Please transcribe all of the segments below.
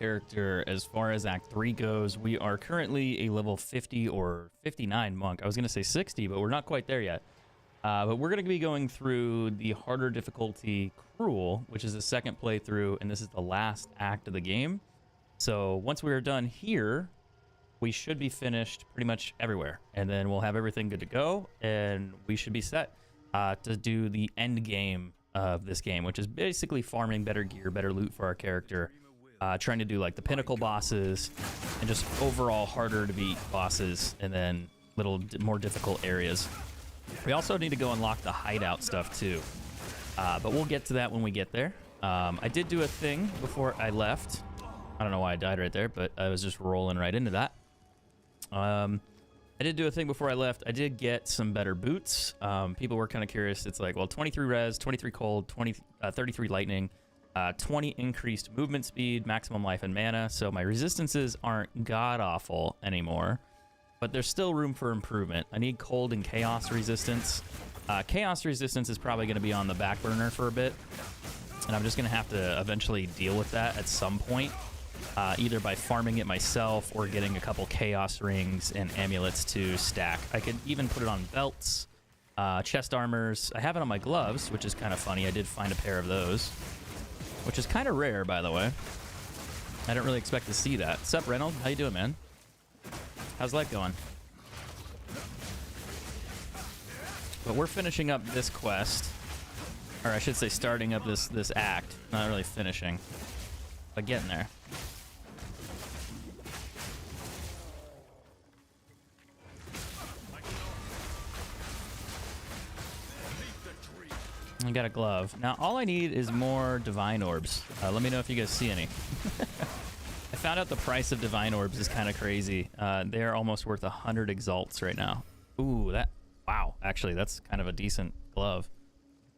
character as far as Act 3 goes. We are currently a level 50 or 59 monk. I was going to say 60, but we're not quite there yet. But we're going to be going through the harder difficulty Cruel, which is the second playthrough, and this is the last act of the game. So once we are done here, we should be finished pretty much everywhere, and then we'll have everything good to go, and we should be set to do the end game of this game, which is basically farming better gear, better loot for our character, trying to do like the pinnacle bosses, and just overall harder to beat bosses, and then little more difficult areas. We also need to go unlock the hideout stuff too, but we'll get to that when we get there. I did do a thing before I left. I don't know why I died right there, but I was just rolling right into that. I did do a thing before I left. I did get some better boots. People were kind of curious. It's like, well, 23 res, 23 cold, 33 lightning, 20 increased movement speed, maximum life and mana. So my resistances aren't god-awful anymore, but there's still room for improvement. I need cold and chaos resistance. Chaos resistance is probably going to be on the back burner for a bit, and I'm just going to have to eventually deal with that at some point. Either by farming it myself or getting a couple chaos rings and amulets to stack. I could even put it on belts, chest armors. I have it on my gloves, which is kind of funny. I did find a pair of those, which is kind of rare, by the way. I didn't really expect to see that. Sup, Reynolds? How you doing, man? How's life going? But we're finishing up this quest, or I should say starting up this act. Not really finishing, but getting there. I got a glove. Now, all I need is more divine orbs. Let me know if you guys see any. I found out the price of divine orbs is kind of crazy. They're almost worth 100 exalts right now. Ooh, wow. Actually, that's kind of a decent glove.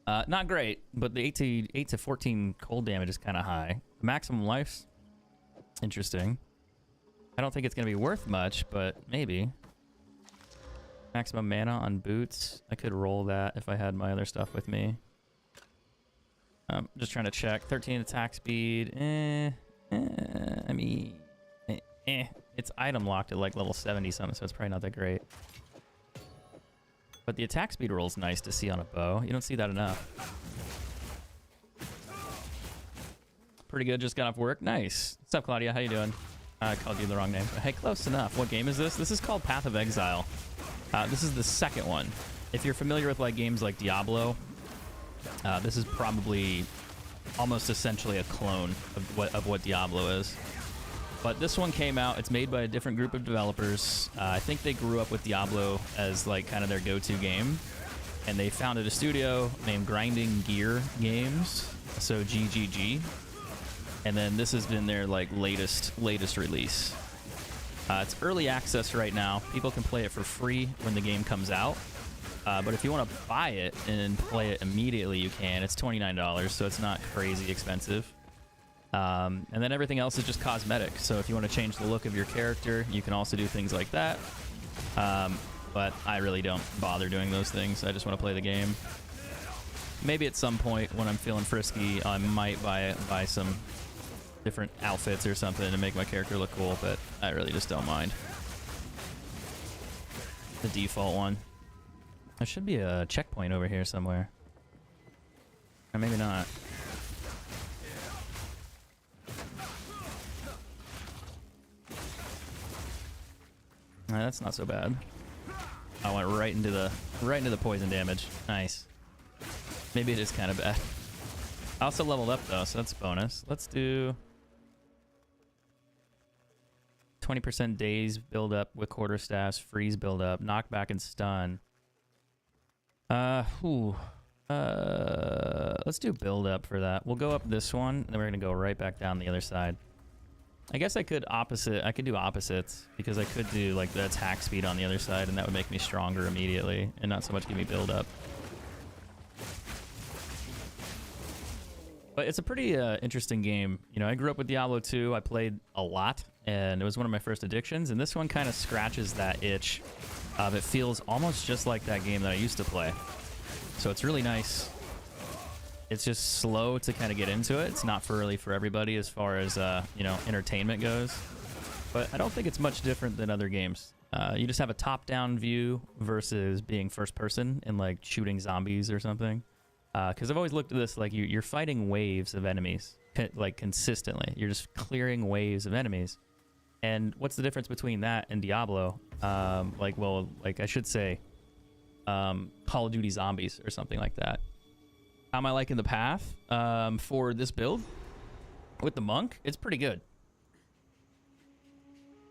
Not great, but the 8 to 14 cold damage is kind of high. Maximum life's interesting. I don't think it's going to be worth much, but maybe. Maximum mana on boots. I could roll that if I had my other stuff with me. Just trying to check. 13 attack speed. I mean, it's item locked at like level 70 something, so it's probably not that great. But the attack speed roll is nice to see on a bow. You don't see that enough. Pretty good. Just got off work. Nice. What's up, Claudia? How you doing? I called you the wrong name. Hey, close enough. What game is this? This is called Path of Exile. This is the second one. If you're familiar with like games like Diablo, this is probably almost essentially a clone of what Diablo is. But this one came out. It's made by a different group of developers. I think they grew up with Diablo as like kind of their go-to game, and they founded a studio named Grinding Gear Games, so GGG. And then this has been their like latest release. It's early access right now. People can play it for free when the game comes out. But if you want to buy it and play it immediately, you can. It's $29, so it's not crazy expensive. And then everything else is just cosmetic. So if you want to change the look of your character, you can also do things like that. But I really don't bother doing those things. I just want to play the game. Maybe at some point when I'm feeling frisky, I might buy some different outfits or something to make my character look cool, but I really just don't mind. The default one. There should be a checkpoint over here somewhere. Or maybe not. That's not so bad. I went right into the poison damage. Nice. Maybe it is kind of bad. I also leveled up though, so that's a bonus. Let's do 20% daze build up with quarterstaffs, freeze build up, knockback and stun. Let's do build up for that. We'll go up this one, and then we're gonna go right back down the other side. I guess I could do opposites, because I could do like the attack speed on the other side, and that would make me stronger immediately, and not so much give me build up. But it's a pretty interesting game. You know, I grew up with Diablo 2. I played a lot, and it was one of my first addictions, and this one kind of scratches that itch. It feels almost just like that game that I used to play. So it's really nice. It's just slow to kind of get into it. It's not really for everybody as far as, you know, entertainment goes. But I don't think it's much different than other games. You just have a top-down view versus being first person and like shooting zombies or something. Because I've always looked at this like you're fighting waves of enemies, like consistently. You're just clearing waves of enemies. And what's the difference between that and Diablo? Like I should say, Call of Duty Zombies or something like that. How am I liking the path for this build? With the monk, it's pretty good.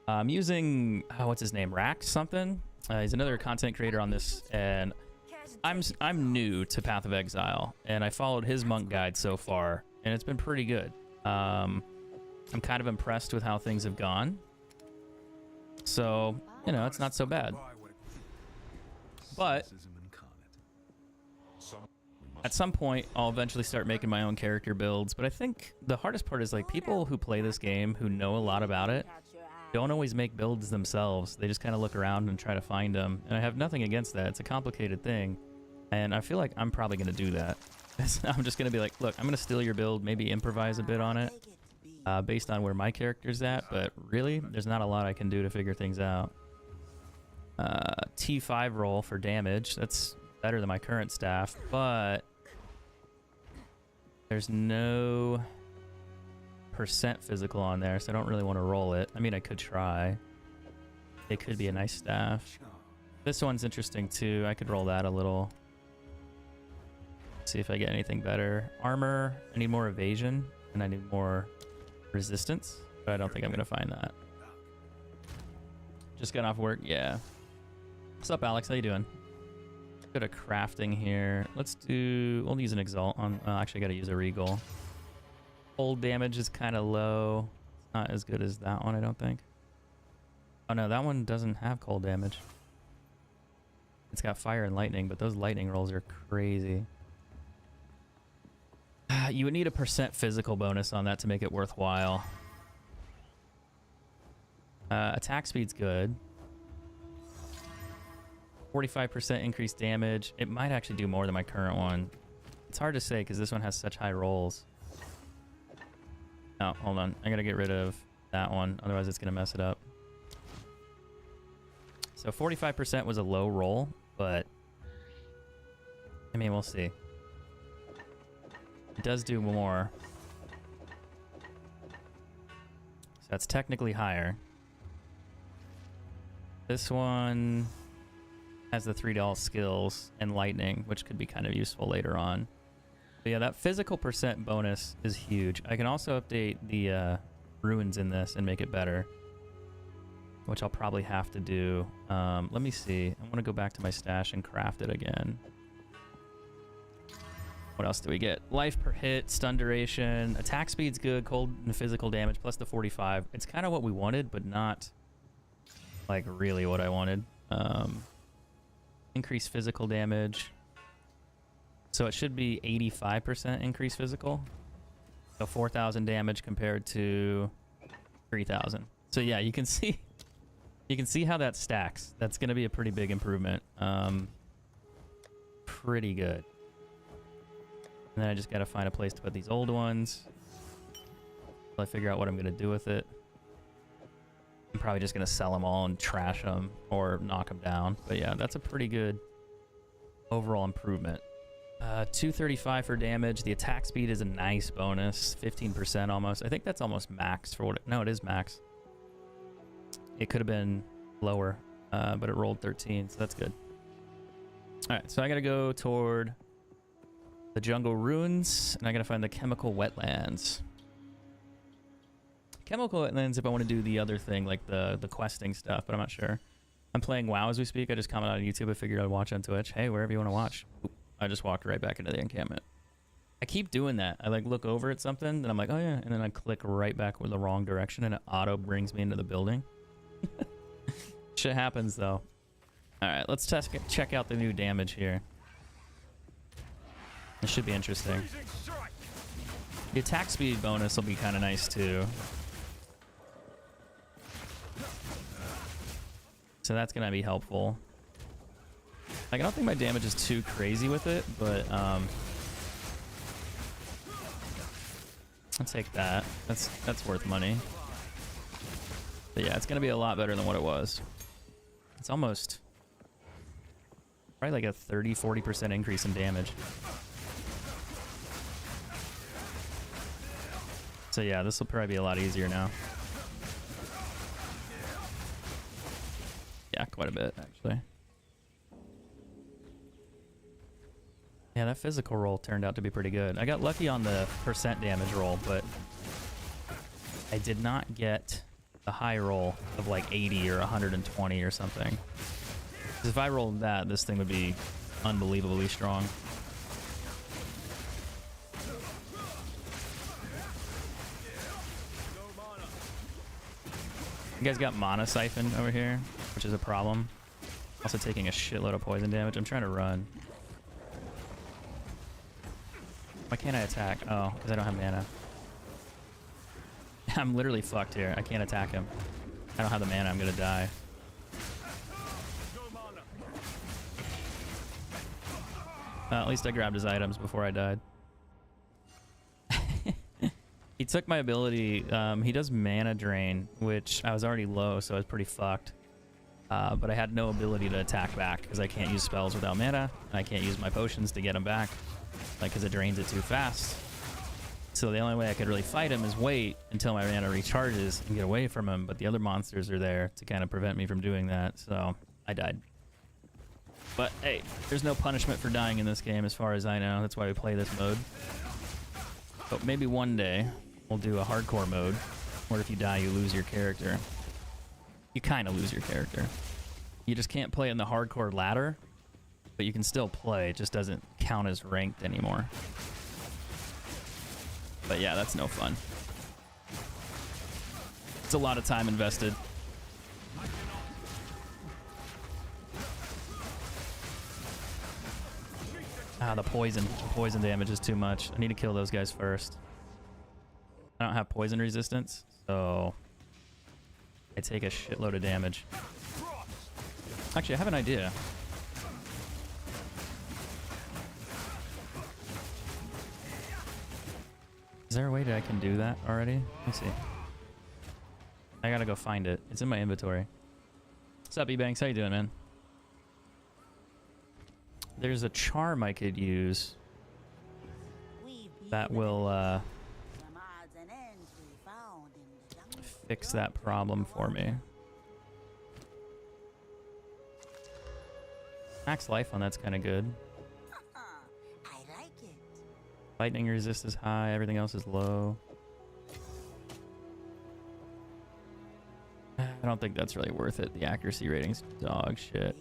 I'm using, what's his name, Rax something? He's another content creator on this, and I'm new to Path of Exile, and I followed his monk guide so far, and it's been pretty good. I'm kind of impressed with how things have gone. So, you know, it's not so bad. But at some point, I'll eventually start making my own character builds, but I think the hardest part is like people who play this game, who know a lot about it, don't always make builds themselves. They just kind of look around and try to find them. And I have nothing against that. It's a complicated thing. And I feel like I'm probably going to do that. I'm just going to be like, look, I'm going to steal your build, maybe improvise a bit on it based on where my character's at. But really, there's not a lot I can do to figure things out. T5 roll for damage. That's better than my current staff, but there's no percent physical on there, so I don't really want to roll it. I mean, I could try. It could be a nice staff. This one's interesting too. I could roll that a little. See if I get anything better. Armor, I need more evasion, and I need more resistance, but I don't think I'm gonna find that. Just got off work, yeah. What's up, Alex? How you doing? Go to crafting here. We'll use an Exalt on, actually I gotta use a Regal. Cold damage is kind of low. It's not as good as that one, I don't think. Oh no, that one doesn't have cold damage. It's got fire and lightning, but those lightning rolls are crazy. You would need a percent physical bonus on that to make it worthwhile. Attack speed's good. 45% increased damage. It might actually do more than my current one. It's hard to say because this one has such high rolls. Oh, hold on. I gotta get rid of that one. Otherwise, it's gonna mess it up. So 45% was a low roll, but I mean, we'll see. It does do more. So that's technically higher. This one has the 3 skills and lightning, which could be kind of useful later on. But yeah, that physical percent bonus is huge. I can also update the ruins in this and make it better, which I'll probably have to do. Let me see. I want to go back to my stash and craft it again. What else do we get? Life per hit, stun duration, attack speed's good, cold and physical damage, plus the 45. It's kind of what we wanted, but not like really what I wanted. Increased physical damage. So it should be 85% increased physical. So 4,000 damage compared to 3,000. So yeah, you can see how that stacks. That's going to be a pretty big improvement. Pretty good. And then I just got to find a place to put these old ones. Until I figure out what I'm going to do with it. I'm probably just going to sell them all and trash them or knock them down. But yeah, that's a pretty good overall improvement. 235 for damage. The attack speed is a nice bonus. 15% almost. I think that's almost max for what it... No, it is max. It could have been lower, but it rolled 13, so that's good. Alright, so I gotta go toward the jungle ruins, and I gotta find the chemical wetlands. Chemical wetlands if I want to do the other thing, like the questing stuff, but I'm not sure. I'm playing WoW as we speak. I just commented on YouTube. I figured I'd watch on Twitch. Hey, wherever you want to watch. Oop, I just walked right back into the encampment. I keep doing that. I like look over at something, and I'm like, oh yeah, and then I click right back with the wrong direction, and it auto brings me into the building. Shit happens though. All right, let's check out the new damage here. This should be interesting. The attack speed bonus will be kind of nice too. So that's gonna be helpful. Like, I don't think my damage is too crazy with it, but I'll take that. That's worth money. But yeah, it's gonna be a lot better than what it was. It's almost probably like a 30-40% increase in damage. So yeah, this will probably be a lot easier now. Yeah, quite a bit actually. Yeah, that physical roll turned out to be pretty good. I got lucky on the percent damage roll, but I did not get the high roll of like 80 or 120 or something. Because if I rolled that, this thing would be unbelievably strong. You guys got mana siphon over here, which is a problem. Also taking a shitload of poison damage. I'm trying to run. Why can't I attack? Oh, because I don't have mana. I'm literally fucked here. I can't attack him. I don't have the mana. I'm gonna die. At least I grabbed his items before I died. He took my ability. He does mana drain, which I was already low, so I was pretty fucked. But I had no ability to attack back because I can't use spells without mana, and I can't use my potions to get him back, like because it drains it too fast. So the only way I could really fight him is wait until my mana recharges and get away from him. But the other monsters are there to kind of prevent me from doing that, so I died. But hey, there's no punishment for dying in this game as far as I know. That's why we play this mode. But maybe one day we'll do a hardcore mode where if you die, you lose your character. You kind of lose your character. You just can't play in the hardcore ladder, but you can still play. It just doesn't count as ranked anymore. But yeah, that's no fun. It's a lot of time invested. Ah, the poison. The poison damage is too much. I need to kill those guys first. I don't have poison resistance, so I take a shitload of damage. Actually, I have an idea. Is there a way that I can do that already? Let me see. I gotta go find it. It's in my inventory. What's up, E-Banks? How you doing, man? There's a charm I could use that will fix that problem for me. Max life on that's kind of good. Lightning resist is high, everything else is low. I don't think that's really worth it. The accuracy rating's dog shit.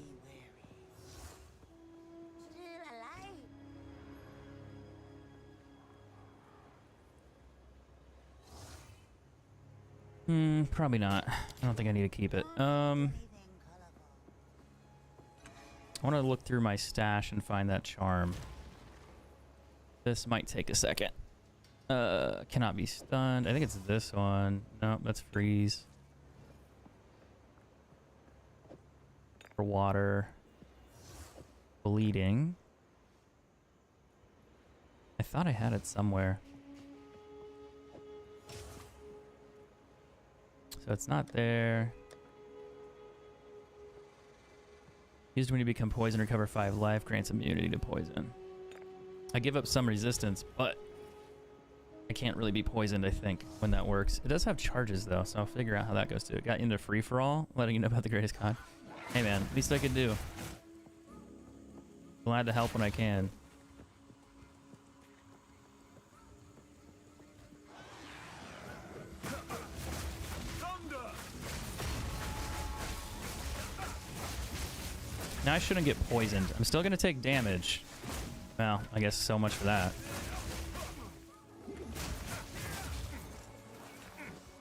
Probably not. I don't think I need to keep it. I want to look through my stash and find that charm. This might take a second. Cannot be stunned. I think it's this one. Nope, that's freeze. For water. Bleeding. I thought I had it somewhere. So it's not there. Used when you become poisoned, recover 5 life, grants immunity to poison. I give up some resistance, but I can't really be poisoned, I think, when that works. It does have charges, though, so I'll figure out how that goes, too. It got into free-for-all, letting you know about the greatest con. Hey, man, least I could do. Glad to help when I can. Now I shouldn't get poisoned. I'm still going to take damage. Well, I guess so much for that.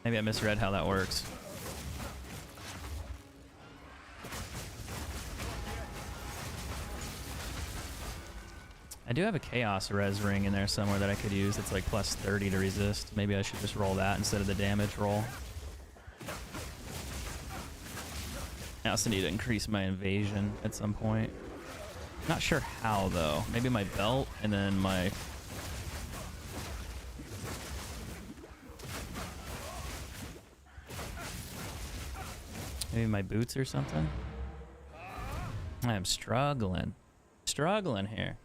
Maybe I misread how that works. I do have a Chaos Res ring in there somewhere that I could use. It's like plus 30 to resist. Maybe I should just roll that instead of the damage roll. I also need to increase my invasion at some point. Not sure how, though. Maybe my belt and then my Maybe my boots or something? I am struggling. Struggling here.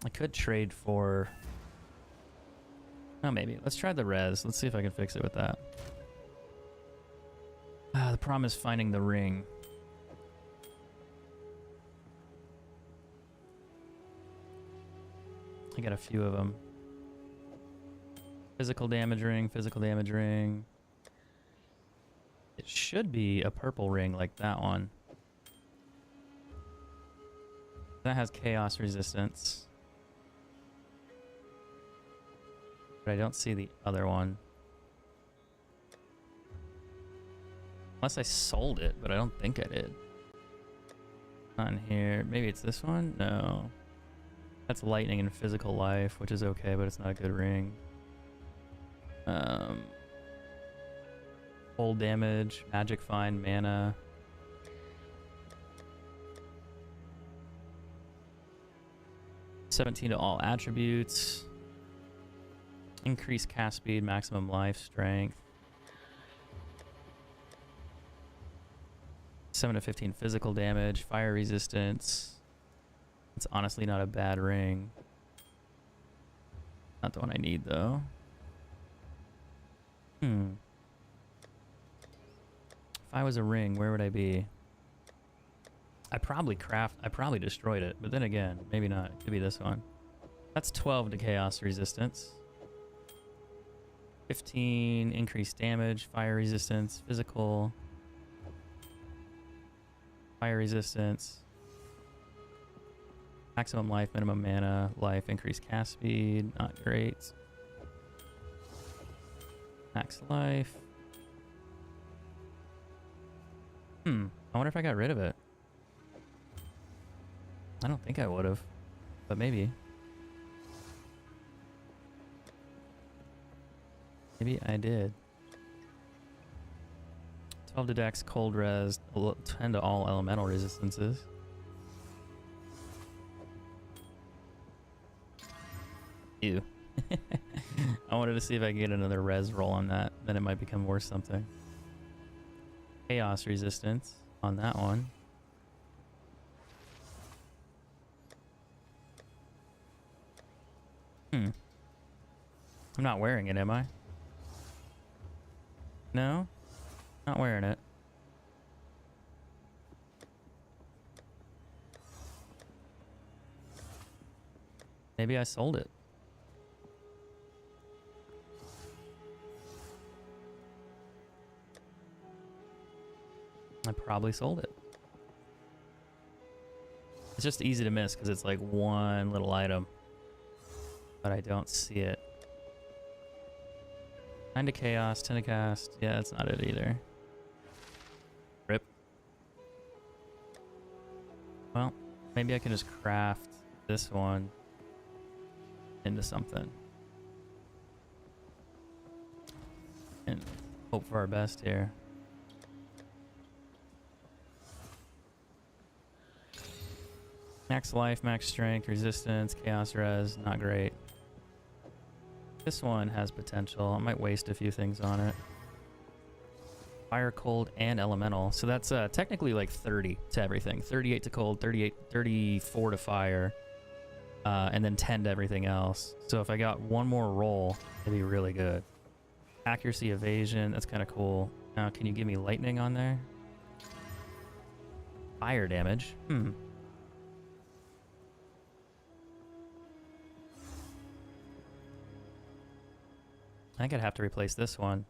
I could trade for... Oh, maybe. Let's try the res. Let's see if I can fix it with that. The problem is finding the ring. I got a few of them. Physical damage ring, physical damage ring. It should be a purple ring like that one. That has chaos resistance. But I don't see the other one. Unless I sold it, but I don't think I did. Not in here. Maybe it's this one? No. That's lightning and physical life, which is okay, but it's not a good ring. Full damage, magic find, mana. $17 to all attributes. Increase cast speed, maximum life, strength. 7 to 15 physical damage, fire resistance. It's honestly not a bad ring. Not the one I need though. If I was a ring, where would I be? I probably destroyed it, but then again, maybe not. It could be this one. That's 12 to chaos resistance. 15 increased damage, fire resistance, physical. Fire resistance. Maximum life, minimum mana, life, increased cast speed, not great. Max life. I wonder if I got rid of it. I don't think I would have, but maybe. Maybe I did. 12 to dex, cold res, 10 to all elemental resistances. Ew. I wanted to see if I could get another res roll on that. Then it might become worth something. Chaos resistance on that one. I'm not wearing it, am I? No? Not wearing it. Maybe I sold it. I probably sold it. It's just easy to miss because it's like one little item. But I don't see it. 9 to chaos, 10 to cast. Yeah, that's not it either. Rip. Well, maybe I can just craft this one into something. And hope for our best here. Max life, max strength, resistance, chaos res, not great. This one has potential. I might waste a few things on it. Fire, cold, and elemental. So that's technically like 30 to everything. 38 to cold, 34 to fire, and then 10 to everything else. So if I got one more roll, it'd be really good. Accuracy, evasion, that's kind of cool. Now, can you give me lightning on there? Fire damage. I think I'd have to replace this one.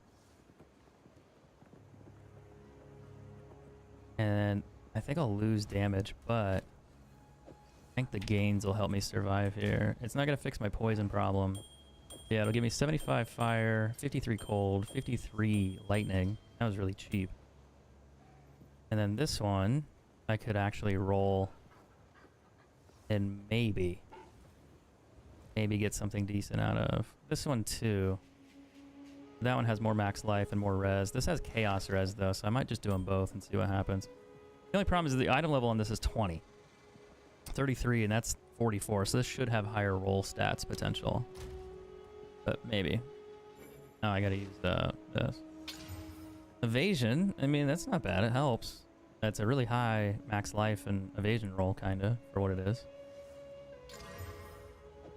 And I think I'll lose damage, but I think the gains will help me survive here. It's not going to fix my poison problem. Yeah, it'll give me 75 fire, 53 cold, 53 lightning. That was really cheap. And then this one, I could actually roll and maybe get something decent out of. This one too. That one has more max life and more res. This has chaos res though, so I might just do them both and see what happens. The only problem is the item level on this is 20. 33 and that's 44, so this should have higher roll stats potential. But maybe. Oh, I gotta use this. Evasion, I mean, that's not bad. It helps. That's a really high max life and evasion roll, kind of, for what it is.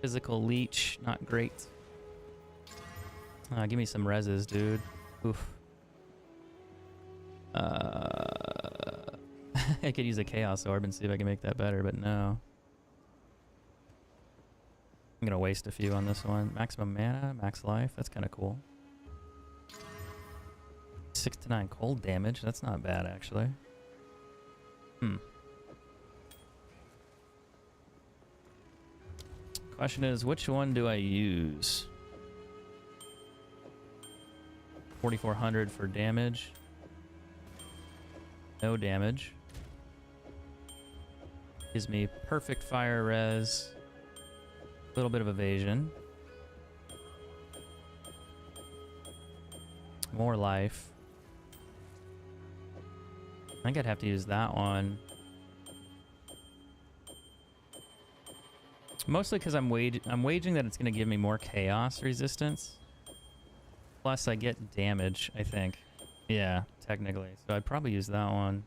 Physical leech, not great. Give me some reses, dude. Oof. I could use a chaos orb and see if I can make that better, but no. I'm gonna waste a few on this one. Maximum mana, max life. That's kind of cool. 6 to 9 cold damage. That's not bad, actually. Question is, which one do I use? 4,400 for damage. No damage. Gives me perfect fire res. A little bit of evasion. More life. I think I'd have to use that one. Mostly because I'm waging that it's going to give me more chaos resistance. Plus I get damage, I think. Yeah, technically. So I'd probably use that one.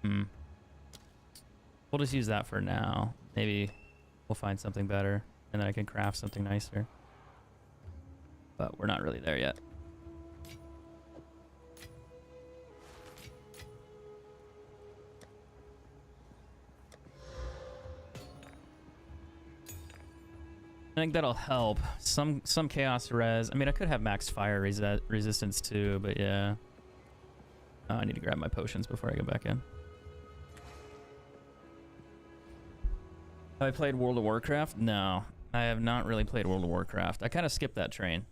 We'll just use that for now. Maybe we'll find something better and then I can craft something nicer. But we're not really there yet. I think that'll help. Some chaos res. I mean, I could have max fire resistance too, but yeah. Oh, I need to grab my potions before I go back in. Have I played World of Warcraft? No, I have not really played World of Warcraft. I kind of skipped that train.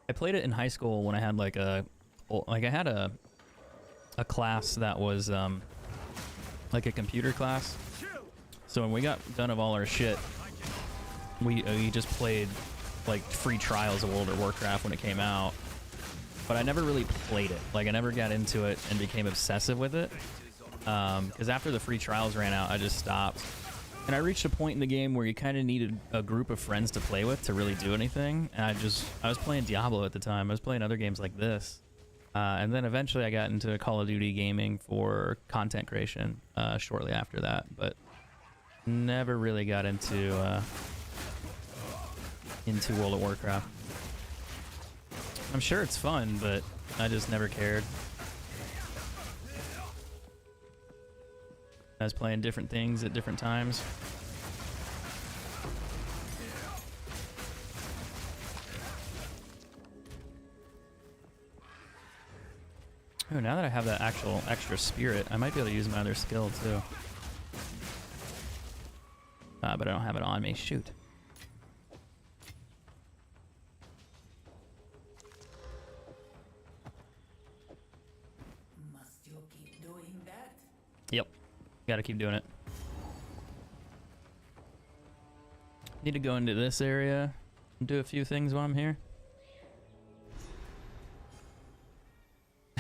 I played it in high school when I had like a class that was like a computer class. So when we got done of all our shit, we just played like free trials of World of Warcraft when it came out. But I never really played it. Like I never got into it and became obsessive with it. Because after the free trials ran out, I just stopped. And I reached a point in the game where you kind of needed a group of friends to play with to really do anything. And I was playing Diablo at the time. I was playing other games like this. And then eventually I got into Call of Duty gaming for content creation shortly after that. But never really got into World of Warcraft. I'm sure it's fun, but I just never cared. I was playing different things at different times. Oh, now that I have that actual extra spirit, I might be able to use my other skill too. But I don't have it on me. Shoot. Must you keep doing that? Yep. Gotta keep doing it. Need to go into this area and do a few things while I'm here.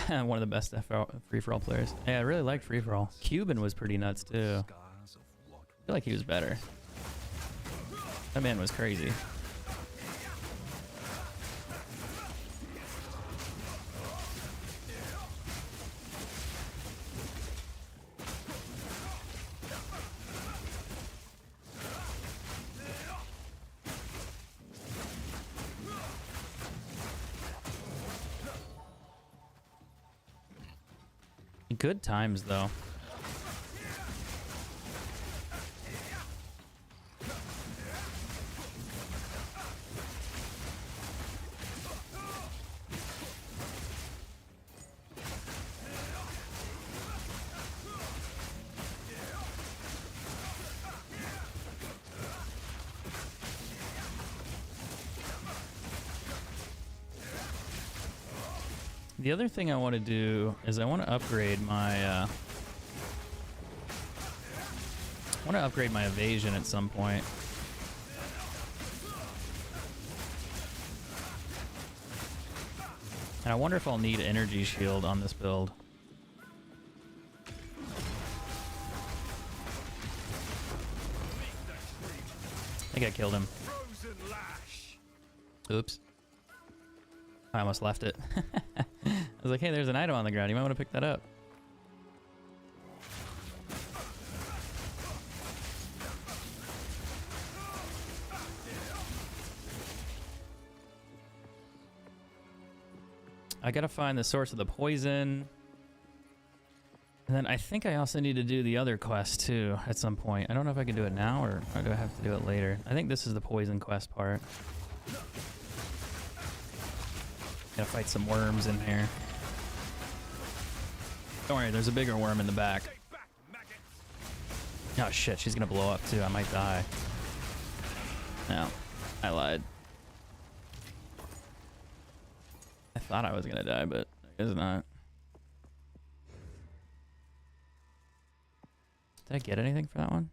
One of the best free-for-all players. Yeah, I really liked free-for-all. Cuban was pretty nuts too. I feel like he was better. That man was crazy. Good times though. The other thing I want to do is I want to upgrade my evasion at some point. And I wonder if I'll need energy shield on this build. I think I killed him. Oops. I almost left it. I was like, hey, there's an item on the ground. You might want to pick that up. I gotta find the source of the poison. And then I think I also need to do the other quest too at some point. I don't know if I can do it now or do I have to do it later. I think this is the poison quest part. Gotta fight some worms in here. Don't worry, there's a bigger worm in the back. Oh shit, she's gonna blow up too. I might die. No, I lied. I thought I was gonna die, but I guess not. Did I get anything for that one?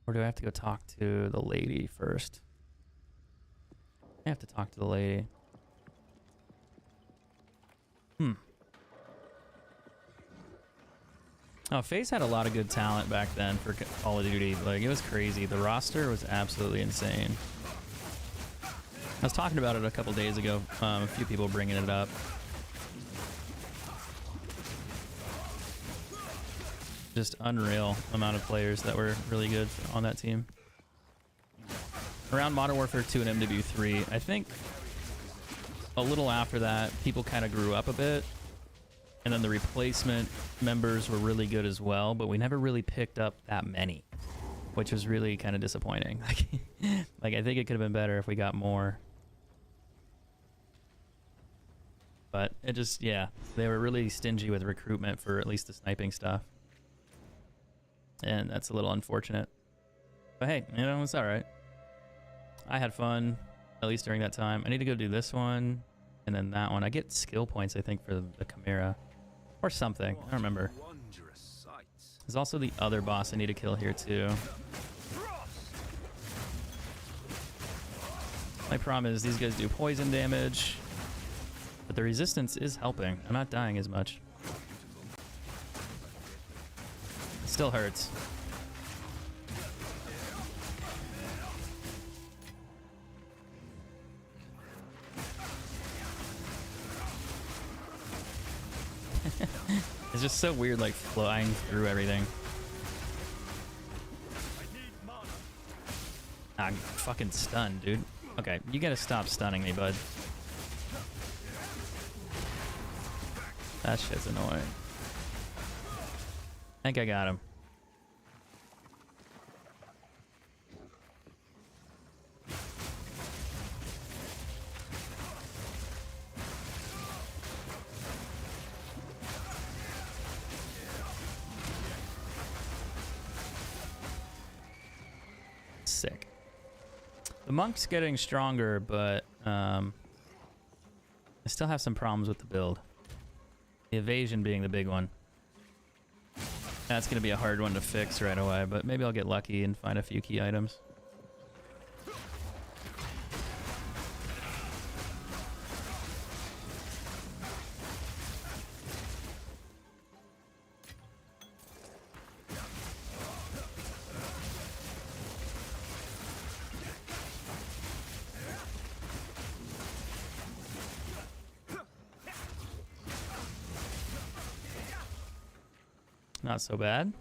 Or do I have to go talk to the lady first? I have to talk to the lady. Oh, FaZe had a lot of good talent back then for Call of Duty. Like, it was crazy. The roster was absolutely insane. I was talking about it a couple days ago. A few people bringing it up. Just unreal amount of players that were really good on that team. Around Modern Warfare 2 and MW3, I think a little after that, people kind of grew up a bit. And then the replacement members were really good as well, but we never really picked up that many, which was really kind of disappointing. Like, I think it could have been better if we got more. But it just, yeah, they were really stingy with recruitment for at least the sniping stuff. And that's a little unfortunate. But hey, you know, it's all right. I had fun, at least during that time. I need to go do this one and then that one. I get skill points, I think, for the Chimera. Or something. I don't remember. There's also the other boss I need to kill here, too. My problem is these guys do poison damage. But the resistance is helping. I'm not dying as much. It still hurts. It's just so weird, like, flying through everything. I'm fucking stunned, dude. Okay, you gotta stop stunning me, bud. That shit's annoying. I think I got him. Sick. The monk's getting stronger, but I still have some problems with the build. The evasion being the big one. That's going to be a hard one to fix right away, but maybe I'll get lucky and find a few key items. Not so bad.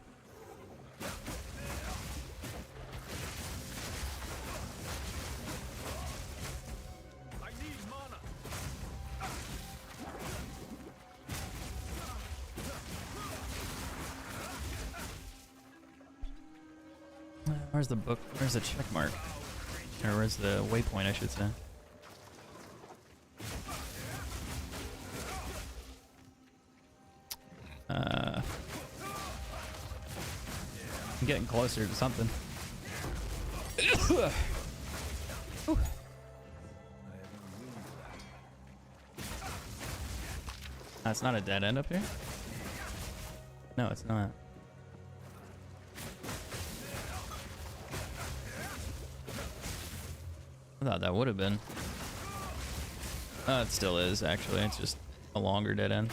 Where's the book? Where's the check mark? Or where's the waypoint, I should say? I'm getting closer to something. That's not a dead end up here? No, it's not. I thought that would have been. It still is, actually. It's just a longer dead end.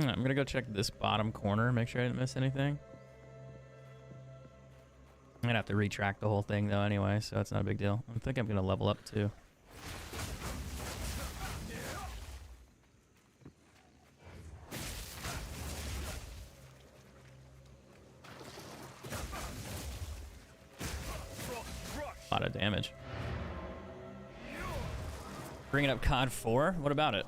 I'm gonna go check this bottom corner, make sure I didn't miss anything. I'm gonna have to retract the whole thing though anyway, so it's not a big deal. I think I'm gonna level up too. A lot of damage. Bringing up COD 4? What about it?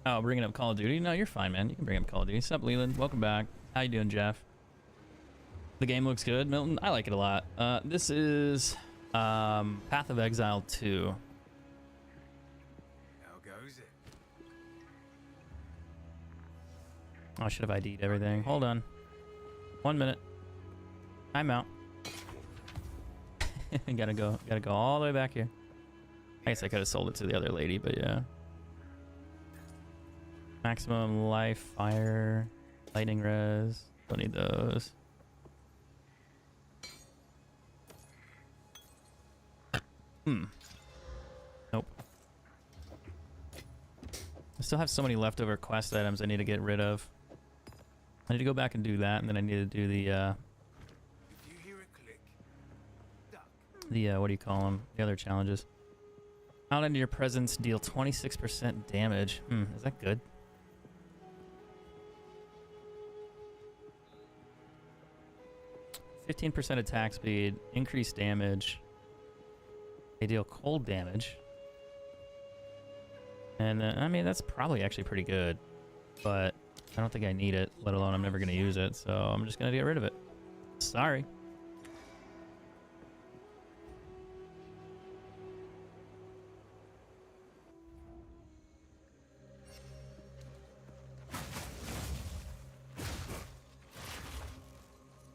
Oh, bringing up Call of Duty? No, you're fine, man. You can bring up Call of Duty. What's up, Leland? Welcome back. How you doing, Jeff? The game looks good, Milton. I like it a lot. This is Path of Exile 2. How goes it? Oh, I should have ID'd everything. Hold on. 1 minute. I'm out. gotta go all the way back here. I guess I could have sold it to the other lady, but yeah. Maximum life, fire, lightning res. Don't need those. Nope. I still have so many leftover quest items I need to get rid of. I need to go back and do that, and then I need to do the If you hear a click, duck. what do you call them? The other challenges. Out into your presence, deal 26% damage. Is that good? %15 attack speed, increased damage. They deal cold damage. And I mean, that's probably actually pretty good, but I don't think I need it, let alone I'm never going to use it, so I'm just going to get rid of it. Sorry.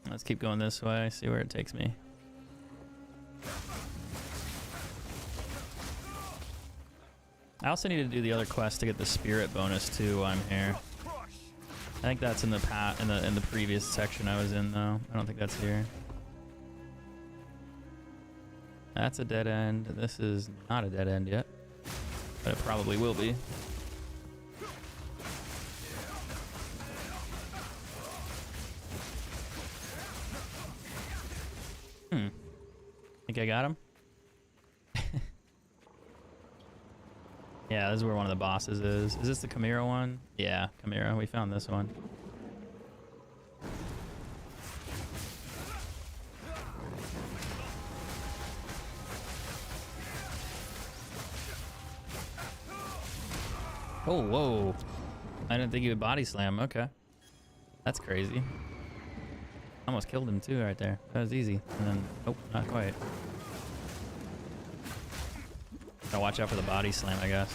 Let's keep going this way, see where it takes me. I also need to do the other quest to get the spirit bonus too while I'm here. I think that's in the in the previous section I was in though. I don't think that's here. That's a dead end. This is not a dead end yet, but it probably will be. Think I got him? Yeah, this is where one of the bosses is. Is this the Chimera one? Yeah, Chimera. We found this one. Oh, whoa. I didn't think he would body slam. Okay. That's crazy. Almost killed him too right there. That was easy. And then, nope, not quite. Gotta watch out for the body slam, I guess.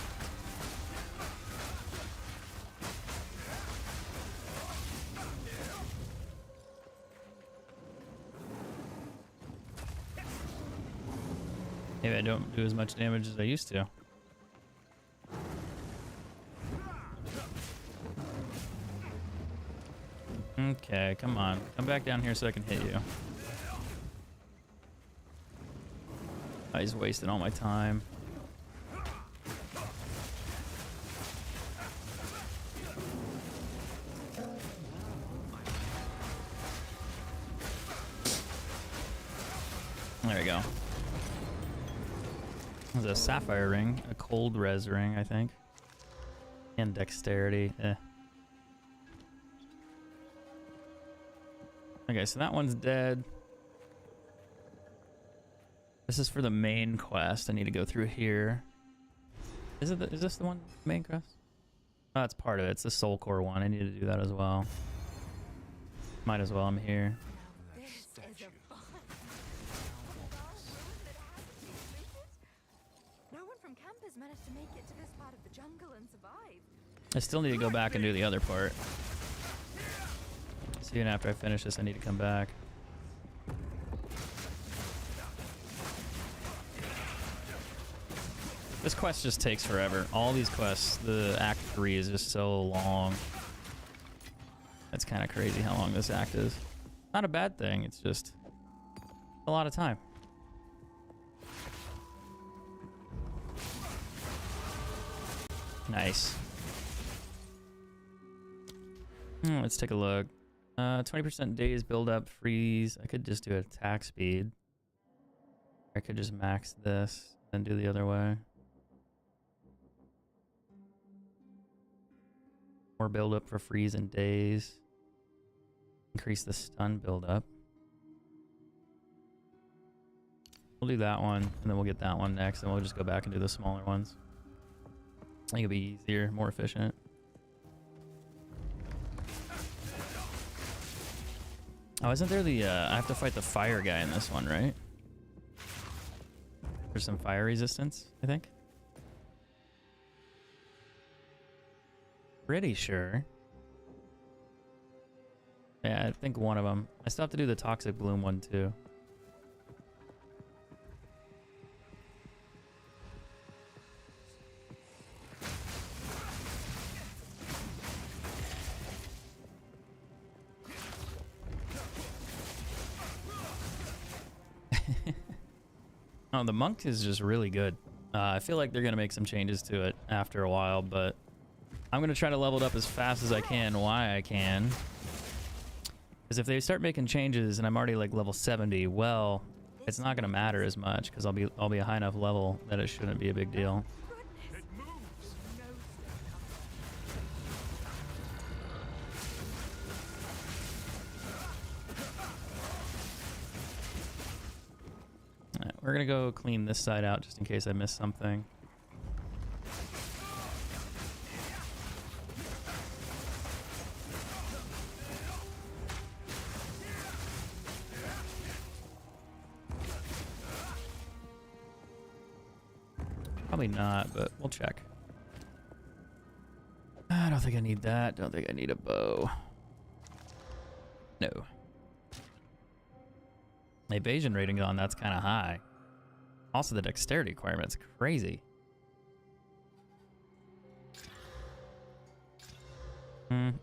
Maybe I don't do as much damage as I used to. Okay, come on. Come back down here so I can hit you. Oh, he's wasting all my time. There we go. There's a sapphire ring, a cold res ring, I think. And dexterity. Okay, so that one's dead. This is for the main quest. I need to go through here. Is this the one, main quest? Oh, that's part of it. It's the soul core one. I need to do that as well. Might as well. I'm here. This is a fun. No one from camp has managed to make it to this part of the jungle and survive. I still need to go back and do the other part. So even after I finish this, I need to come back. This quest just takes forever. All these quests, the Act 3 is just so long. That's kind of crazy how long this act is. Not a bad thing, it's just a lot of time. Nice. Let's take a look. 20% days build up, freeze. I could just do attack speed. I could just max this and do the other way. More build up for freeze and days. Increase the stun build up. We'll do that one, and then we'll get that one next, and we'll just go back and do the smaller ones. I think it'll be easier, more efficient. Oh, isn't there the, I have to fight the fire guy in this one, right? There's some fire resistance, I think. Pretty sure. Yeah, I think one of them. I still have to do the toxic bloom one, too. Oh, the monk is just really good. I feel like they're going to make some changes to it after a while, but I'm going to try to level it up as fast as I can, why I can. Because if they start making changes and I'm already like level 70, well, it's not going to matter as much because I'll be a high enough level that it shouldn't be a big deal. Alright, we're going to go clean this side out just in case I missed something. Probably not, but we'll check. I don't think I need that. Don't think I need a bow. No. The evasion rating on that's kind of high. Also, the dexterity requirement's crazy.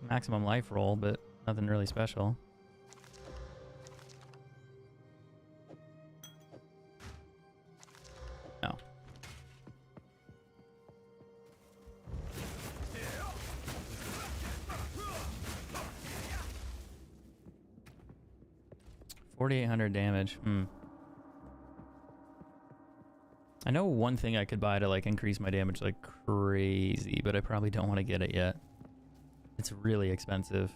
Maximum life roll, but nothing really special. No. $4,800 damage. I know one thing I could buy to like increase my damage like crazy, but I probably don't want to get it yet. It's really expensive.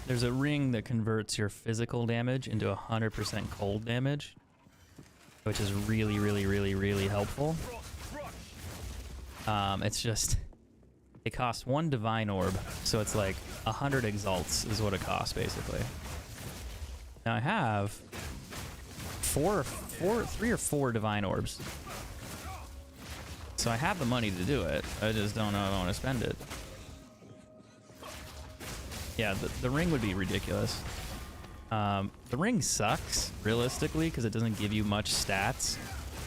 There's a ring that converts your physical damage into 100% cold damage, which is really, really, really, really helpful. It's just... It costs 1 divine orb, so it's like 100 exalts is what it costs, basically. Now I have 3 or 4 divine orbs. So I have the money to do it. I just don't know if I want to spend it. Yeah, the ring would be ridiculous. The ring sucks, realistically, because it doesn't give you much stats.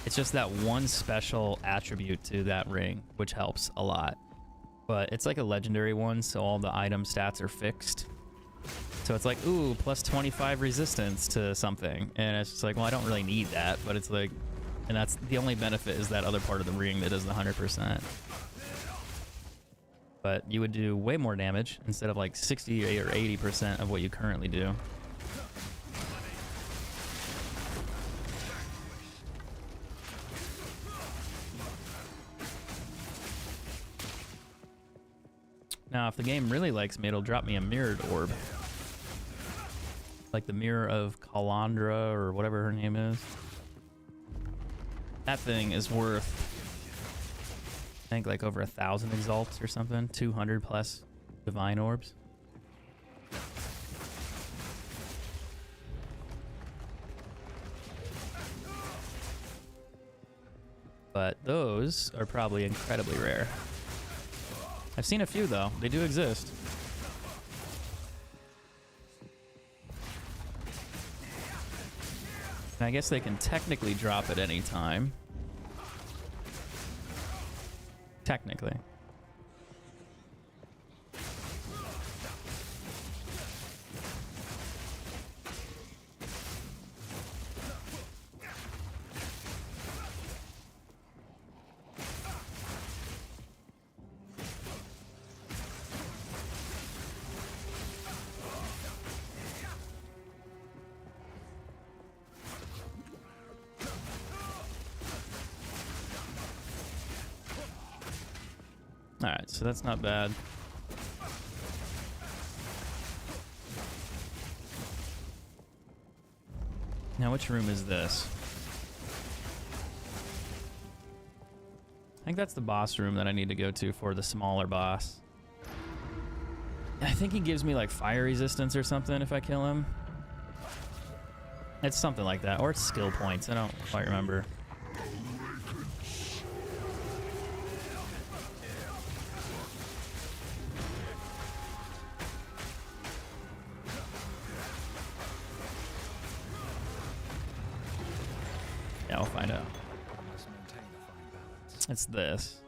It's just that one special attribute to that ring, which helps a lot. But it's like a legendary one, so all the item stats are fixed. So it's like, ooh, plus 25 resistance to something. And it's just like, well, I don't really need that, but it's like, and that's the only benefit is that other part of the ring that does the 100%. But you would do way more damage instead of like 60 or 80% of what you currently do. Now, if the game really likes me, it'll drop me a mirrored orb. Like the Mirror of Kalandra, or whatever her name is. That thing is worth, I think, like over 1,000 exalts or something. 200 plus divine orbs. But those are probably incredibly rare. I've seen a few, though. They do exist. And I guess they can technically drop at any time. Technically. Alright, so that's not bad. Now, which room is this? I think that's the boss room that I need to go to for the smaller boss. I think he gives me like fire resistance or something if I kill him. It's something like that, or it's skill points. I don't quite remember. Yeah, I'll find out. Must maintain a fine balance. It's this.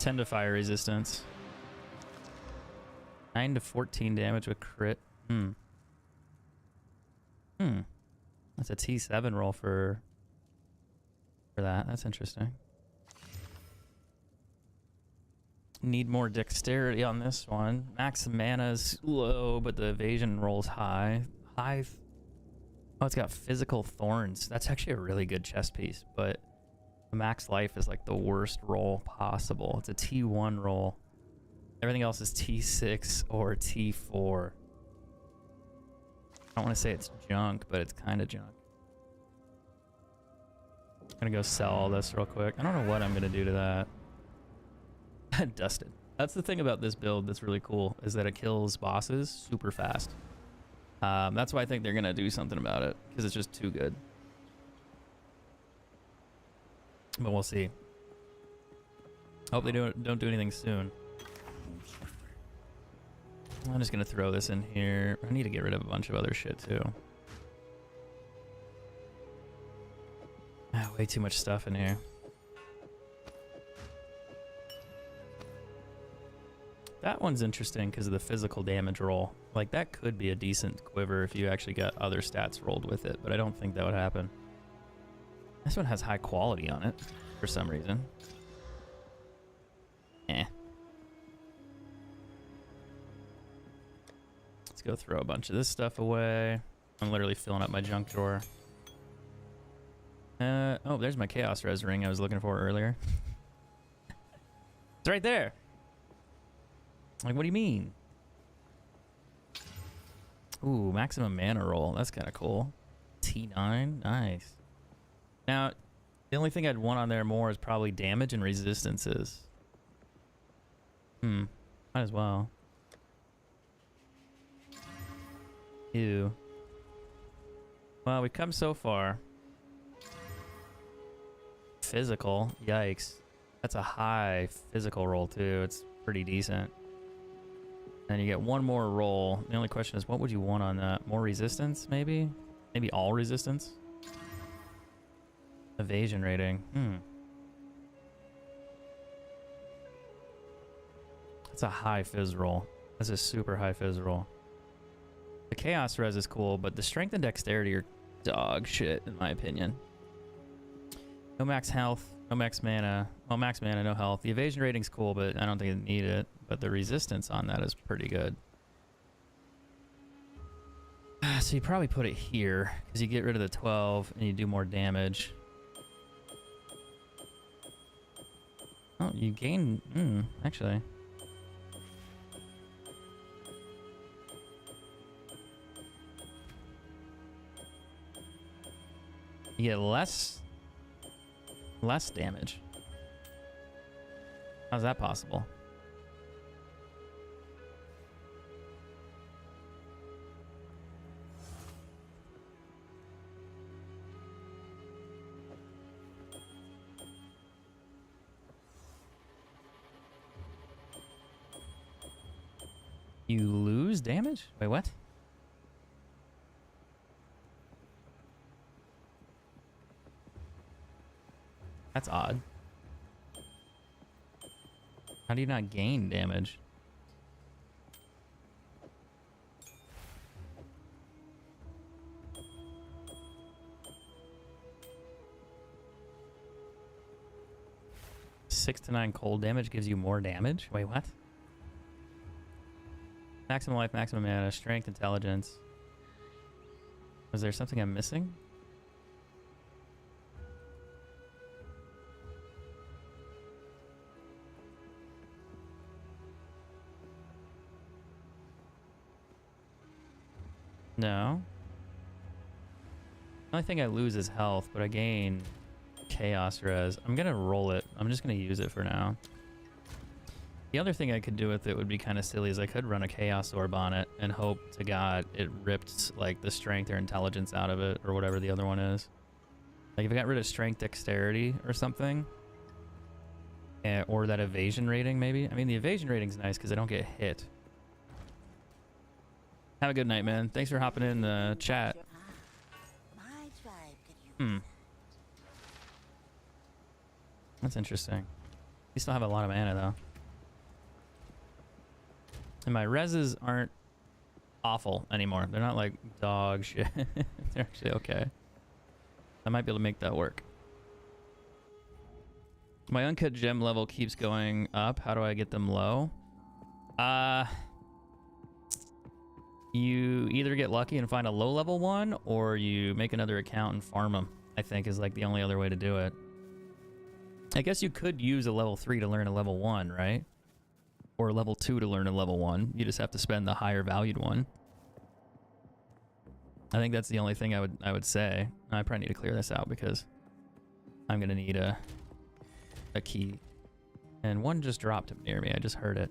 10 to fire resistance. 9 to 14 damage with crit. That's a T7 roll for that. That's interesting. Need more dexterity on this one. Max mana's low, but the evasion roll's high. Oh, it's got physical thorns. That's actually a really good chest piece, but the max life is like the worst roll possible. It's a T1 roll. Everything else is T6 or T4. I don't want to say it's junk, but it's kind of junk. I'm gonna go sell all this real quick. I don't know what I'm gonna do to that. Dusted. That's the thing about this build that's really cool, is that it kills bosses super fast. That's why I think they're gonna do something about it, because it's just too good. But we'll see. Hope they don't do anything soon. I'm just gonna throw this in here. I need to get rid of a bunch of other shit too. Way too much stuff in here. That one's interesting because of the physical damage roll. Like, that could be a decent quiver if you actually got other stats rolled with it, but I don't think that would happen. This one has high quality on it for some reason. Eh. Let's go throw a bunch of this stuff away. I'm literally filling up my junk drawer. Oh, there's my Chaos Res ring I was looking for earlier. It's right there. Like, what do you mean? Ooh, maximum mana roll. That's kind of cool. T9, nice. Now, the only thing I'd want on there more is probably damage and resistances. Might as well. Ew. Well, we've come so far. Physical, yikes. That's a high physical roll too. It's pretty decent. And you get one more roll. The only question is, what would you want on that? More resistance, maybe? Maybe all resistance? Evasion rating. That's a high fizz roll. That's a super high fizz roll. The Chaos Res is cool, but the strength and dexterity are dog shit, in my opinion. No max health, no max mana. Well, max mana, no health. The evasion rating's cool, but I don't think I need it. But the resistance on that is pretty good. So you probably put it here, because you get rid of the 12 and you do more damage. Oh, you gain... actually. You get less damage. How's that possible? You lose damage? Wait, what? That's odd. How do you not gain damage? Six to 9 cold damage gives you more damage? Wait, what? Maximum life, maximum mana, strength, intelligence. Was there something I'm missing? No. The only thing I lose is health, but I gain chaos res. I'm gonna roll it. I'm just gonna use it for now. The other thing I could do with it would be kind of silly is I could run a chaos orb on it and hope to God it ripped like the strength or intelligence out of it or whatever the other one is. Like if I got rid of strength dexterity or something, or that evasion rating maybe. I mean the evasion rating's nice because I don't get hit. Have a good night, man. Thanks for hopping in the chat. That's interesting. You still have a lot of mana though. And my reses aren't awful anymore. They're not like dog shit. They're actually okay. I might be able to make that work. My uncut gem level keeps going up. How do I get them low? You either get lucky and find a low level one, or you make another account and farm them, I think is like the only other way to do it. I guess you could use a level 3 to learn a level 1, right? Or a level 2 to learn a level 1. You just have to spend the higher valued one. I think that's the only thing I would say. I probably need to clear this out because I'm gonna need a key. And one just dropped near me. I just heard it.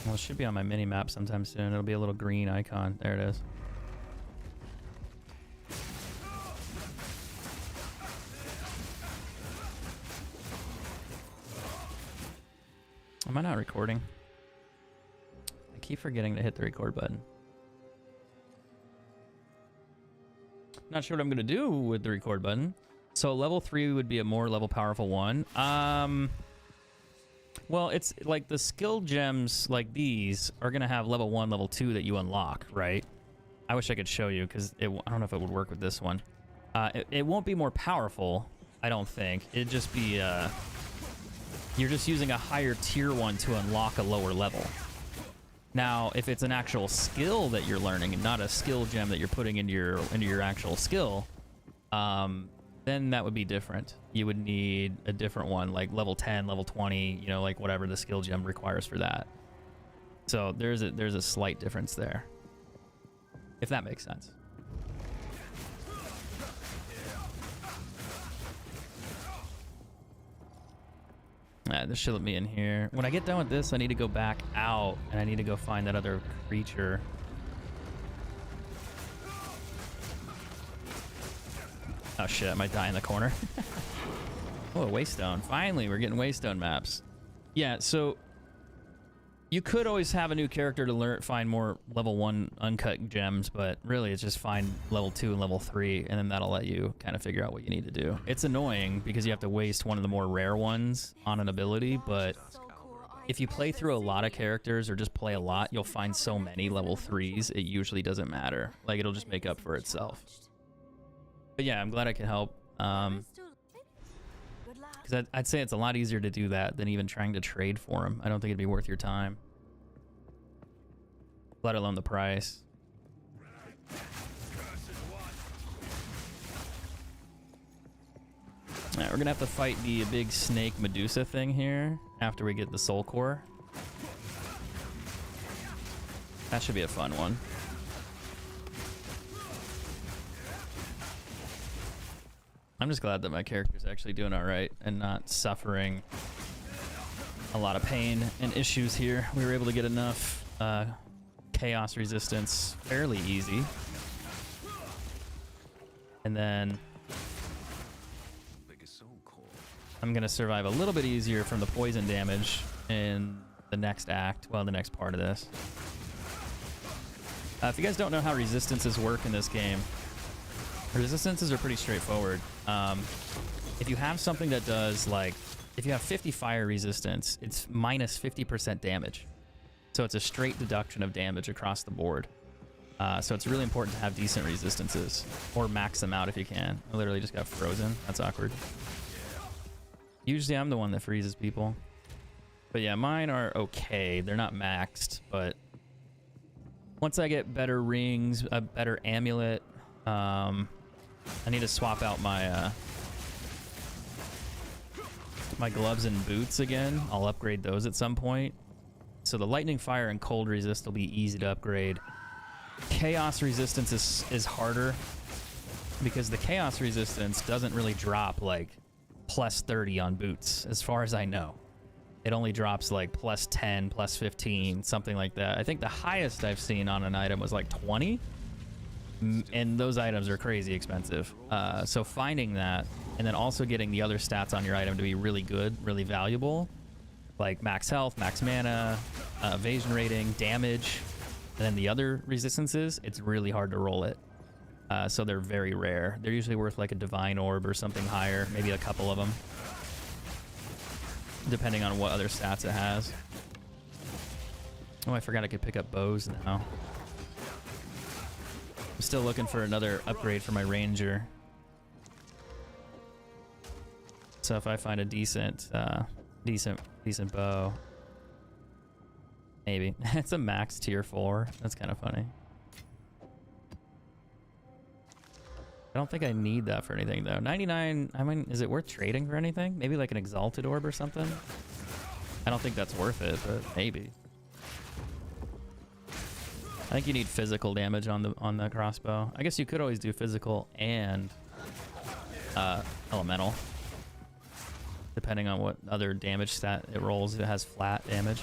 Well, it should be on my mini map sometime soon. It'll be a little green icon. There it is. Am I not recording? I keep forgetting to hit the record button. Not sure what I'm gonna do with the record button. So level 3 would be a more level powerful one. Well, it's like the skill gems like these are gonna have level 1, level 2 that you unlock, right? I wish I could show you because I don't know if it would work with this one. It won't be more powerful, I don't think. It'd just be you're just using a higher tier one to unlock a lower level. Now, if it's an actual skill that you're learning and not a skill gem that you're putting into your actual skill, then that would be different. You would need a different one, like level 10, level 20, you know, like whatever the skill gem requires for that. So there's a slight difference there, if that makes sense. This should let me in here. When I get done with this, I need to go back out and I need to go find that other creature. Oh shit, I might die in the corner. Oh, a waystone. Finally, we're getting waystone maps. Yeah, so you could always have a new character to find more level 1 uncut gems, but really it's just find level 2 and level 3, and then that'll let you kind of figure out what you need to do. It's annoying because you have to waste one of the more rare ones on an ability, but if you play through a lot of characters or just play a lot, you'll find so many level 3s, it usually doesn't matter. Like, it'll just make up for itself. But yeah, I'm glad I could help. Because I'd say it's a lot easier to do that than even trying to trade for them. I don't think it'd be worth your time. Let alone the price. Alright, we're gonna have to fight the big snake Medusa thing here after we get the soul core. That should be a fun one. I'm just glad that my character's actually doing all right and not suffering a lot of pain and issues here. We were able to get enough chaos resistance fairly easy. And then I'm going to survive a little bit easier from the poison damage in the next act, well, the next part of this. If you guys don't know how resistances work in this game, resistances are pretty straightforward. If you have something that does, like, if you have 50 fire resistance, it's minus 50% damage. So it's a straight deduction of damage across the board. So it's really important to have decent resistances, or max them out if you can. I literally just got frozen. That's awkward. Usually I'm the one that freezes people. But yeah, mine are okay. They're not maxed, but once I get better rings, a better amulet, I need to swap out my my gloves and boots again. I'll upgrade those at some point. So the lightning, fire, and cold resist will be easy to upgrade. Chaos resistance is harder because the chaos resistance doesn't really drop like plus 30 on boots, as far as I know. It only drops like plus 10, plus 15, something like that. I think the highest I've seen on an item was like 20, and those items are crazy expensive. So finding that, and then also getting the other stats on your item to be really good, really valuable, like max health, max mana, evasion rating, damage, and then the other resistances, it's really hard to roll it. So they're very rare. They're usually worth like a divine orb or something higher, maybe a couple of them, depending on what other stats it has. Oh, I forgot I could pick up bows now. I'm still looking for another upgrade for my ranger. So if I find a decent bow, maybe. It's a max tier 4. That's kind of funny. I don't think I need that for anything though. 99, I mean, is it worth trading for anything? Maybe like an exalted orb or something? I don't think that's worth it, but maybe. I think you need physical damage on the crossbow. I guess you could always do physical and elemental, depending on what other damage stat it rolls. If it has flat damage.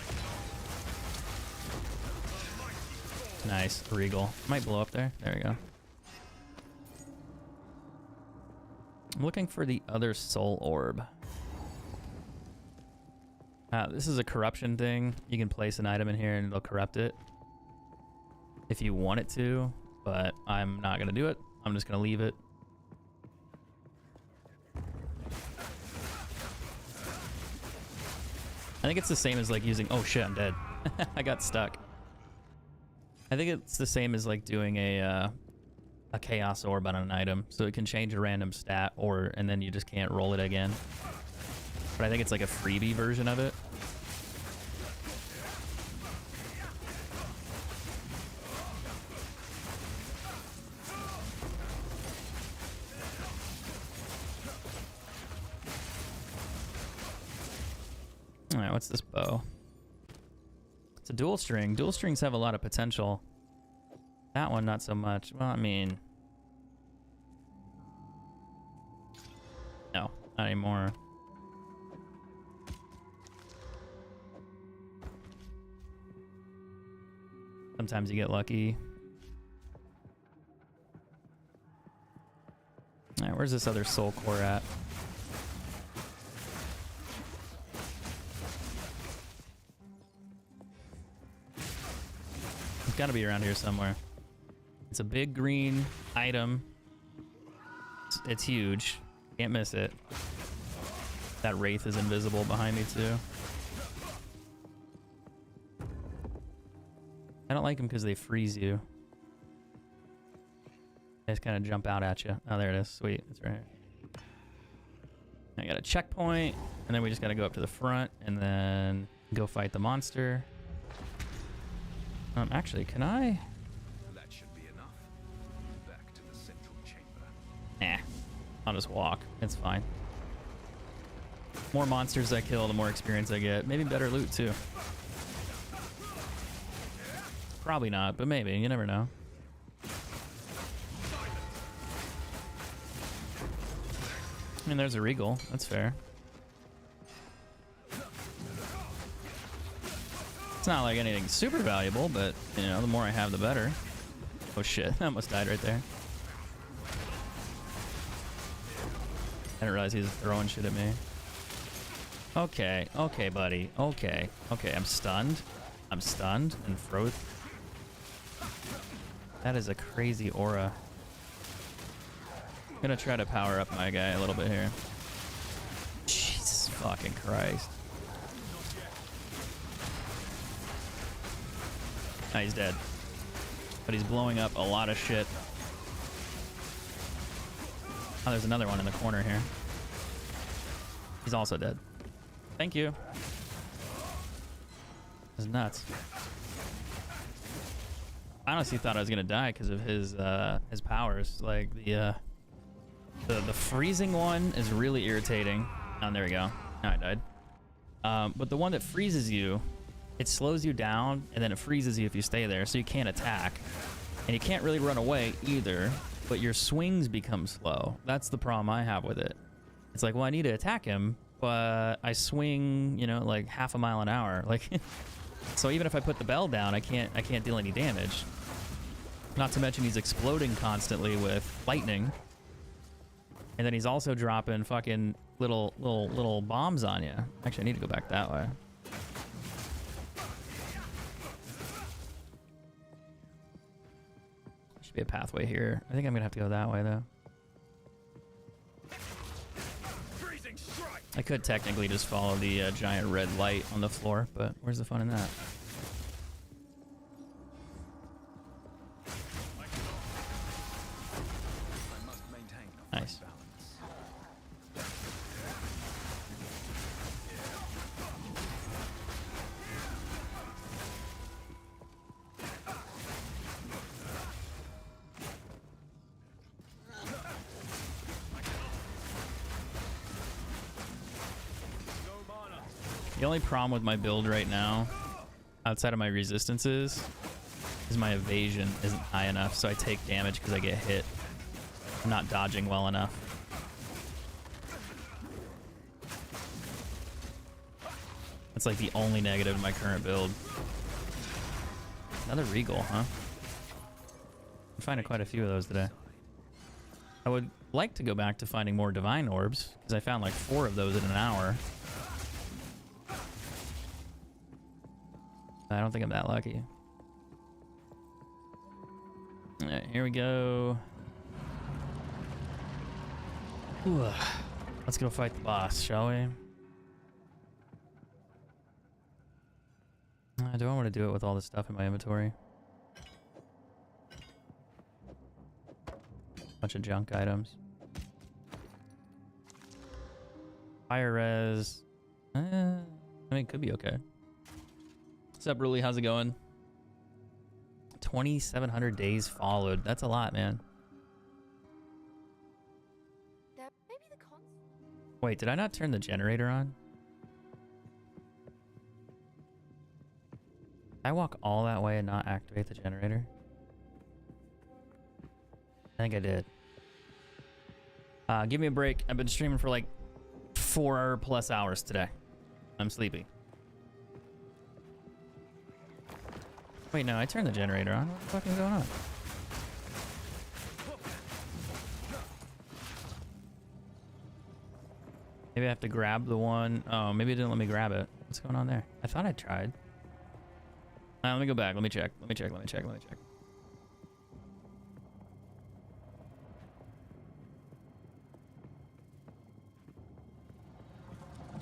Nice, regal. Might blow up there. There we go. I'm looking for the other soul orb. This is a corruption thing. You can place an item in here and it'll corrupt it if you want it to, but I'm not gonna do it. I'm just gonna leave it. I think it's the same as like using, oh shit, I'm dead. I got stuck. I think it's the same as like doing a chaos orb on an item, so it can change a random stat, and then you just can't roll it again. But I think it's like a freebie version of it. All right, what's this bow? It's a dual string. Dual strings have a lot of potential. That one, not so much. Well, I mean, no, not anymore. Sometimes you get lucky. All right, where's this other soul core at? It's got to be around here somewhere. It's a big green item. It's huge. Can't miss it. That wraith is invisible behind me too. I don't like them because they freeze you. They just kind of jump out at you. Oh, there it is. Sweet. It's right here. I got a checkpoint, and then we just got to go up to the front and then go fight the monster. Actually, can I? That should be enough. Back to the central chamber. Nah, I'll just walk. It's fine. More monsters I kill, the more experience I get. Maybe better loot too. Probably not, but maybe. You never know. I mean, there's a regal. That's fair. It's not like anything super valuable, but, you know, the more I have, the better. Oh shit, I almost died right there. I didn't realize he was throwing shit at me. Okay, okay, buddy. Okay, okay, I'm stunned. I'm stunned and froze. That is a crazy aura. I'm gonna try to power up my guy a little bit here. Jesus fucking Christ. Ah, he's dead. But he's blowing up a lot of shit. Oh, there's another one in the corner here. He's also dead. Thank you. This is nuts. I honestly thought I was gonna die because of his powers. Like the freezing one is really irritating. Oh, there we go. I died. But the one that freezes you, it slows you down, and then it freezes you if you stay there, so you can't attack. And you can't really run away either, but your swings become slow. That's the problem I have with it. It's like, well, I need to attack him, but I swing, you know, like half a mile an hour. Like, so even if I put the bell down, I can't deal any damage. Not to mention he's exploding constantly with lightning. And then he's also dropping fucking little bombs on you. Actually, I need to go back that way. Should be a pathway here. I think I'm gonna have to go that way though. I could technically just follow the giant red light on the floor, but where's the fun in that? Nice. The only problem with my build right now, outside of my resistances, is my evasion isn't high enough, so I take damage because I get hit. I'm not dodging well enough. That's like the only negative in my current build. Another Regal, huh? I'm finding quite a few of those today. I would like to go back to finding more Divine Orbs, because I found like 4 of those in an hour. I don't think I'm that lucky. Alright, here we go. Ooh, let's go fight the boss, shall we? Do I want to do it with all this stuff in my inventory? Bunch of junk items. Fire res. I mean, it could be okay. What's up, Ruli? How's it going? 2,700 days followed. That's a lot, man. Wait, did I not turn the generator on? Did I walk all that way and not activate the generator? I think I did. Give me a break. I've been streaming for like 4+ hours today. I'm sleepy. Wait, no, I turned the generator on. What the fuck is going on? Maybe I have to grab the one. Oh, maybe it didn't let me grab it. What's going on there? I thought I tried. Let me go back. Let me check. Let me check. Let me check. Let me check.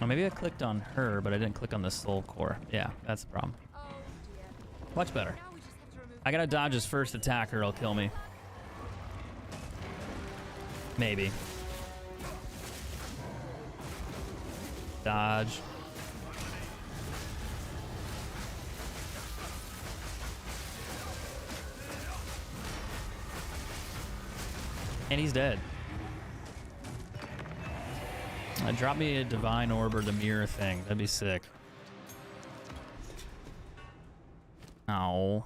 Oh, maybe I clicked on her, but I didn't click on the soul core. Yeah, that's the problem. Much better. I gotta dodge his first attack or he'll kill me. Maybe. Dodge. And he's dead. Drop me a divine orb or the mirror thing. That'd be sick. Oh.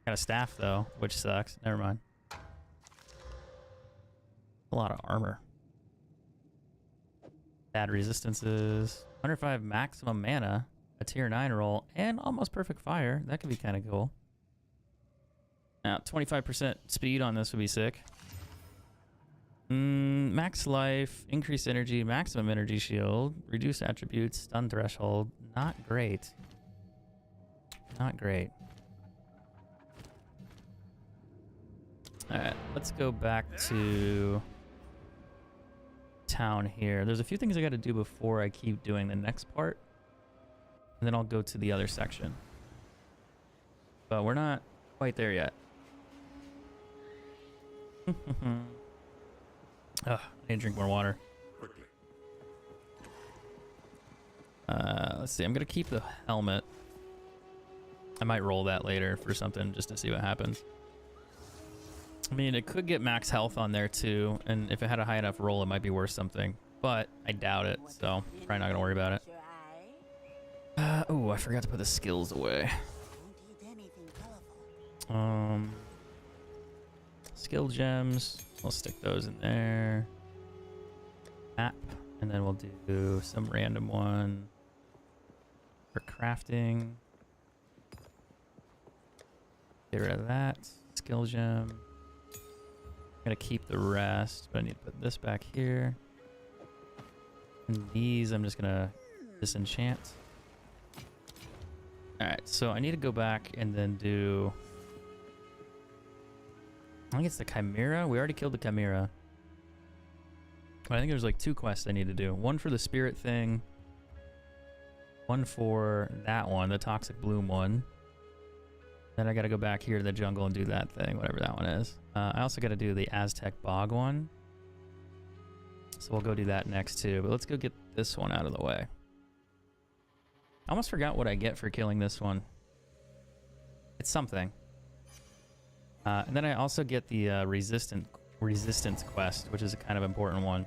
Got a staff though, which sucks. Never mind. A lot of armor. Bad resistances. 105 maximum mana. A tier 9 roll. And almost perfect fire. That could be kind of cool. Now, 25% speed on this would be sick. Max life, increased energy, maximum energy shield, reduce attributes, stun threshold. Not great. Not great. Alright, let's go back to town here. There's a few things I gotta do before I keep doing the next part. And then I'll go to the other section. But we're not quite there yet. Ugh, I need to drink more water. Let's see, I'm gonna keep the helmet. I might roll that later for something just to see what happens. I mean, it could get max health on there too, and if it had a high enough roll, it might be worth something. but I doubt it, so probably not gonna worry about it. Oh, I forgot to put the skills away. Skill gems. We'll stick those in there. Map, and then we'll do some random one for crafting. Get rid of that. Skill gem. I'm gonna keep the rest, but I need to put this back here. And these I'm just gonna disenchant. Alright, so I need to go back and then do... I think it's the Chimera. We already killed the Chimera. But I think there's like 2 quests I need to do. One for the spirit thing. One for that one, the toxic bloom one. Then I gotta go back here to the jungle and do that thing, whatever that one is. I also gotta do the Aztec bog one. So we'll go do that next too. But let's go get this one out of the way. I almost forgot what I get for killing this one. It's something. And then I also get the resistance quest, which is a kind of important one.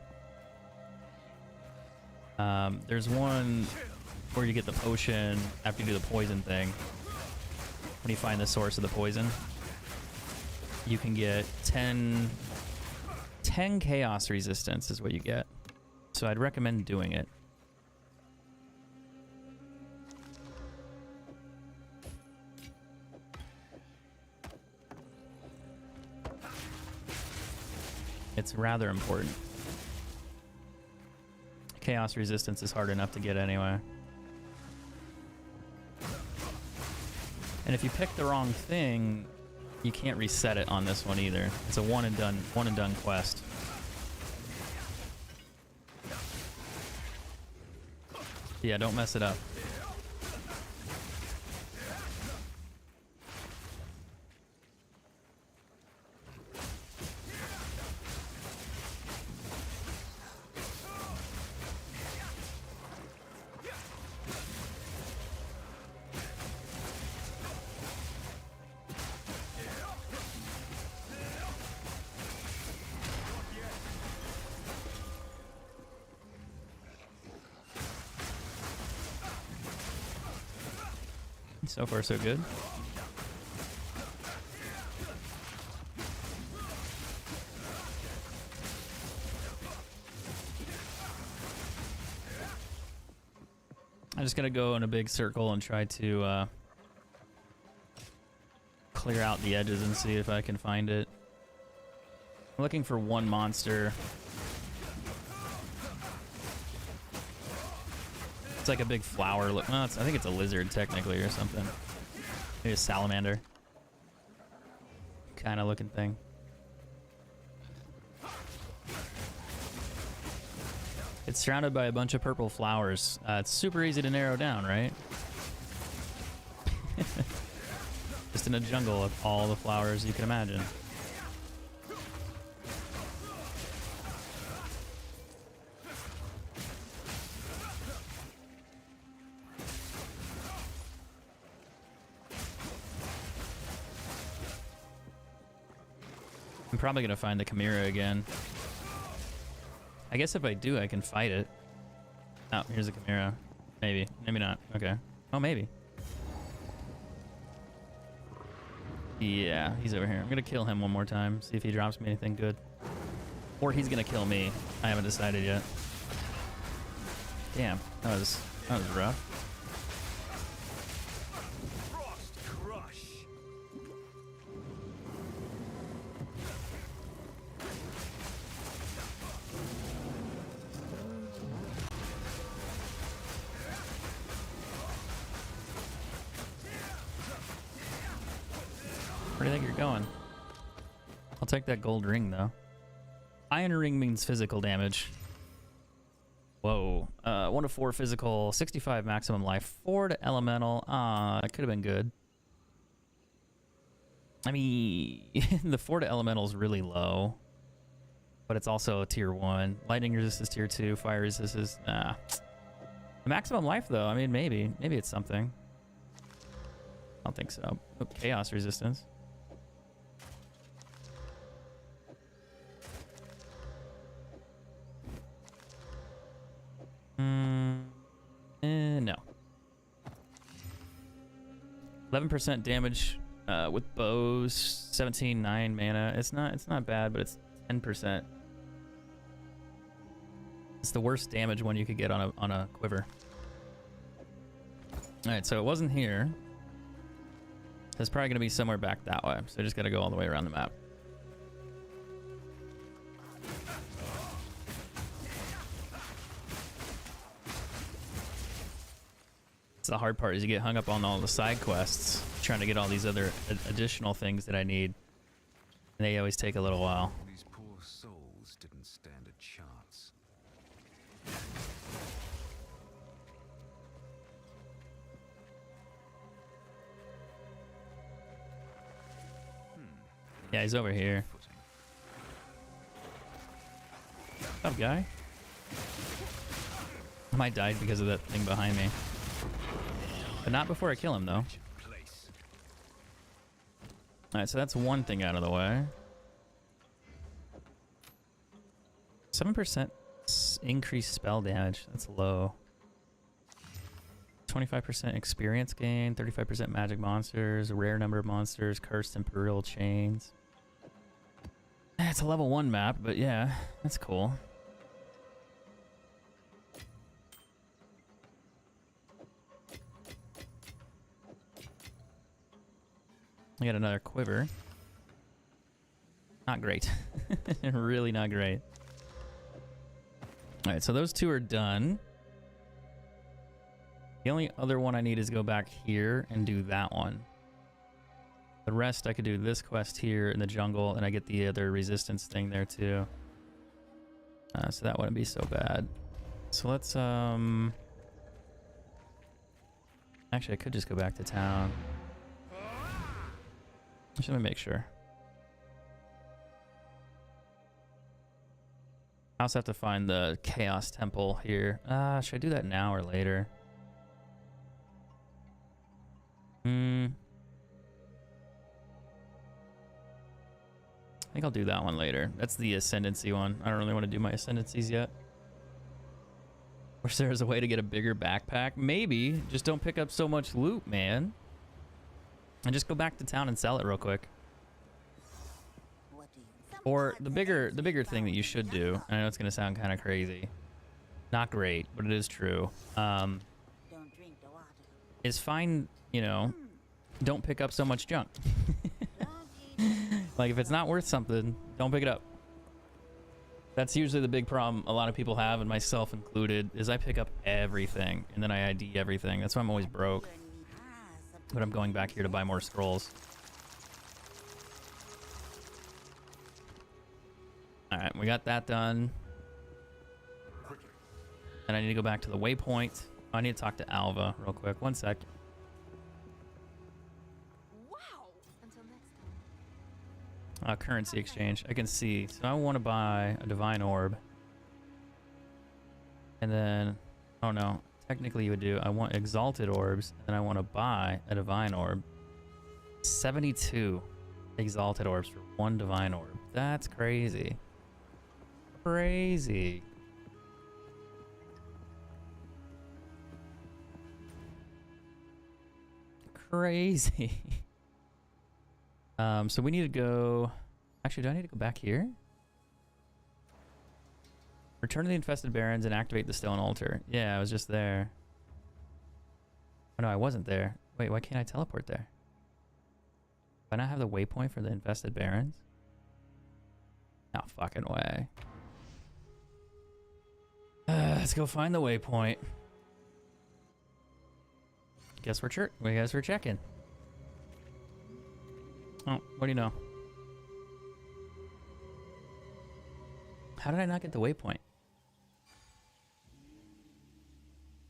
There's one where you get the potion after you do the poison thing. When you find the source of the poison, you can get 10 chaos resistance is what you get. So I'd recommend doing it. It's rather important. Chaos resistance is hard enough to get anyway. And if you pick the wrong thing, you can't reset it on this one either. It's a one and done quest. Yeah, don't mess it up. So far, so good. I'm just gonna go in a big circle and try to clear out the edges and see if I can find it. I'm looking for one monster. It's like a big flower. Well, I think it's a lizard technically or something. Maybe a salamander. Kind of looking thing. It's surrounded by a bunch of purple flowers. It's super easy to narrow down, right? Just in a jungle of all the flowers you can imagine. I'm probably gonna find the Chimera again. I guess if I do, I can fight it. Oh, here's a Chimera. Maybe. Maybe not. Okay. Oh, maybe. Yeah, he's over here. I'm gonna kill him one more time, see if he drops me anything good. Or he's gonna kill me. I haven't decided yet. Damn, that was rough. Where do you think you're going? I'll take that gold ring, though. Iron ring means physical damage. Whoa. 1 to 4 physical, 65 maximum life, 4 to elemental. It could have been good. I mean, the 4 to elemental is really low. But it's also a tier 1. Lightning resist is tier 2. Fire resist is... Nah. The maximum life, though, I mean, maybe. Maybe it's something. I don't think so. Oh, chaos resistance. 11% damage with bows, 17, 9 mana. It's not bad, but it's 10%. It's the worst damage one you could get on a quiver. All right, so it wasn't here. It's probably gonna be somewhere back that way. So I just gotta go all the way around the map. It's the hard part is you get hung up on all the side quests, trying to get all these other additional things that I need. And they always take a little while. These poor souls didn't stand a chance. Yeah, he's over here. What's up, guy? I might die because of that thing behind me. But not before I kill him, though. Alright, so that's one thing out of the way. 7% increased spell damage. That's low. 25% experience gain, 35% magic monsters, rare number of monsters, cursed imperial chains. It's a level 1 map, but yeah, that's cool. I got another quiver. Not great. Really not great. Alright, so those two are done. The only other one I need is go back here and do that one. The rest I could do this quest here in the jungle, and I get the other resistance thing there too. So that wouldn't be so bad. So let's actually I could just go back to town. Just let me make sure. I also have to find the Chaos Temple here. Should I do that now or later? I think I'll do that one later. That's the Ascendancy one. I don't really want to do my Ascendancies yet. Wish there was a way to get a bigger backpack. Maybe. Just don't pick up so much loot, man. And just go back to town and sell it real quick. Or the bigger thing that you should do, I know it's gonna sound kind of crazy, not great, but it is true, is find, you know, don't pick up so much junk. Like if it's not worth something, don't pick it up. That's usually the big problem a lot of people have, and myself included, is I pick up everything and then I ID everything. That's why I'm always broke. But I'm going back here to buy more scrolls. Alright, we got that done. And I need to go back to the waypoint. I need to talk to Alva real quick. One sec. Wow. Until next time. Currency exchange. I can see. So I want to buy a divine orb. And then, oh no. Technically you would do, I want exalted orbs, and I want to buy a divine orb. 72 exalted orbs for one divine orb. That's crazy. Crazy. Crazy. So we need to go, actually, do I need to go back here? Return to the infested barrens and activate the stone altar. Yeah, I was just there. Oh no, I wasn't there. Wait, why can't I teleport there? Do I not have the waypoint for the infested barrens? No fucking way. Let's go find the waypoint. Guess we're checking. Oh, what do you know? How did I not get the waypoint?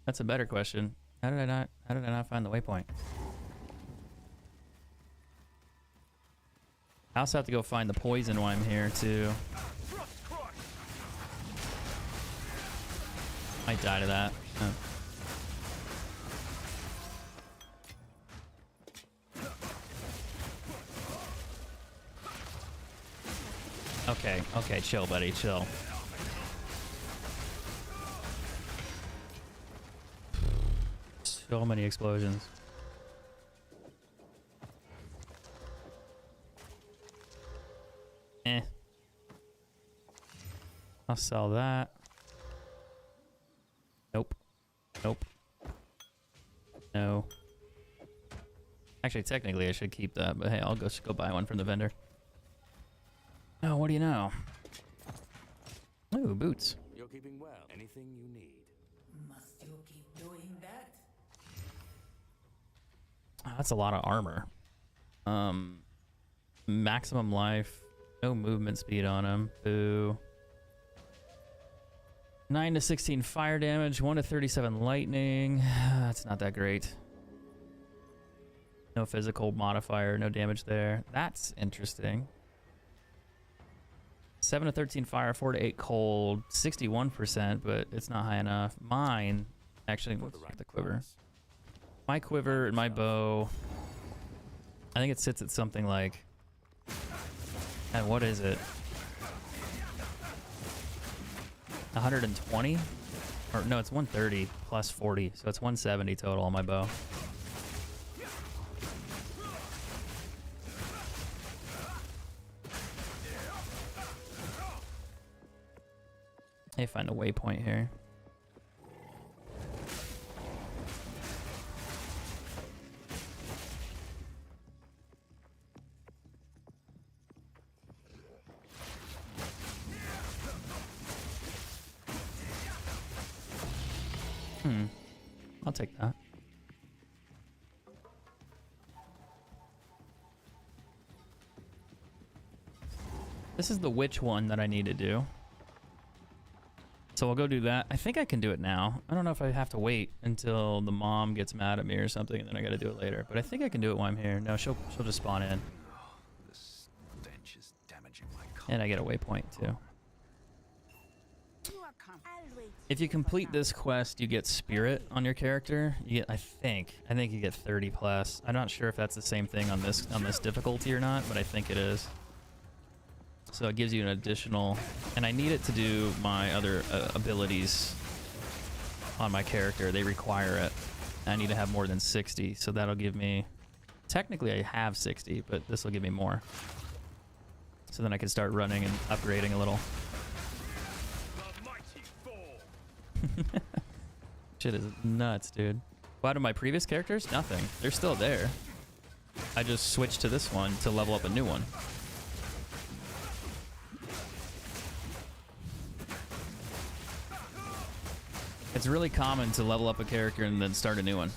That's a better question. How did I not find the waypoint? I also have to go find the poison while I'm here too. Might die to that. Oh. Okay, chill, buddy, chill. So many explosions. I'll sell that. Nope. Nope. No. Actually, technically, I should keep that, but hey, I'll just go buy one from the vendor. Oh, what do you know? Ooh, boots. You're keeping well. Anything you need. Must you keep doing that? Oh, that's a lot of armor. Maximum life. No movement speed on him. Boo. 9 to 16 fire damage. 1 to 37 lightning. That's not that great. No physical modifier. No damage there. That's interesting. 7 to 13 fire. 4 to 8 cold. 61%, but it's not high enough. Mine. Actually, let's check the quiver. My quiver and my bow. I think it sits at something like. And what is it? 120? Or no, it's 130 plus 40, so it's 170 total on my bow. Hey, find a waypoint here. I'll take that. This is the witch one that I need to do. So I'll go do that. I think I can do it now. I don't know if I have to wait until the mom gets mad at me or something and then I gotta do it later. But I think I can do it while I'm here. No, she'll just spawn in. The stench is damaging my And I get a waypoint too. I'll wait. If you complete this quest, you get spirit on your character. You get, I think you get 30 plus. I'm not sure if that's the same thing on this difficulty or not, but I think it is. So it gives you an additional, and I need it to do my other abilities on my character. They require it. I need to have more than 60, so that'll give me, technically I have 60, but this will give me more. So then I can start running and upgrading a little. Shit is nuts, dude. Well, out of my previous characters, nothing. They're still there. I just switched to this one to level up a new one. It's really common to level up a character and then start a new one.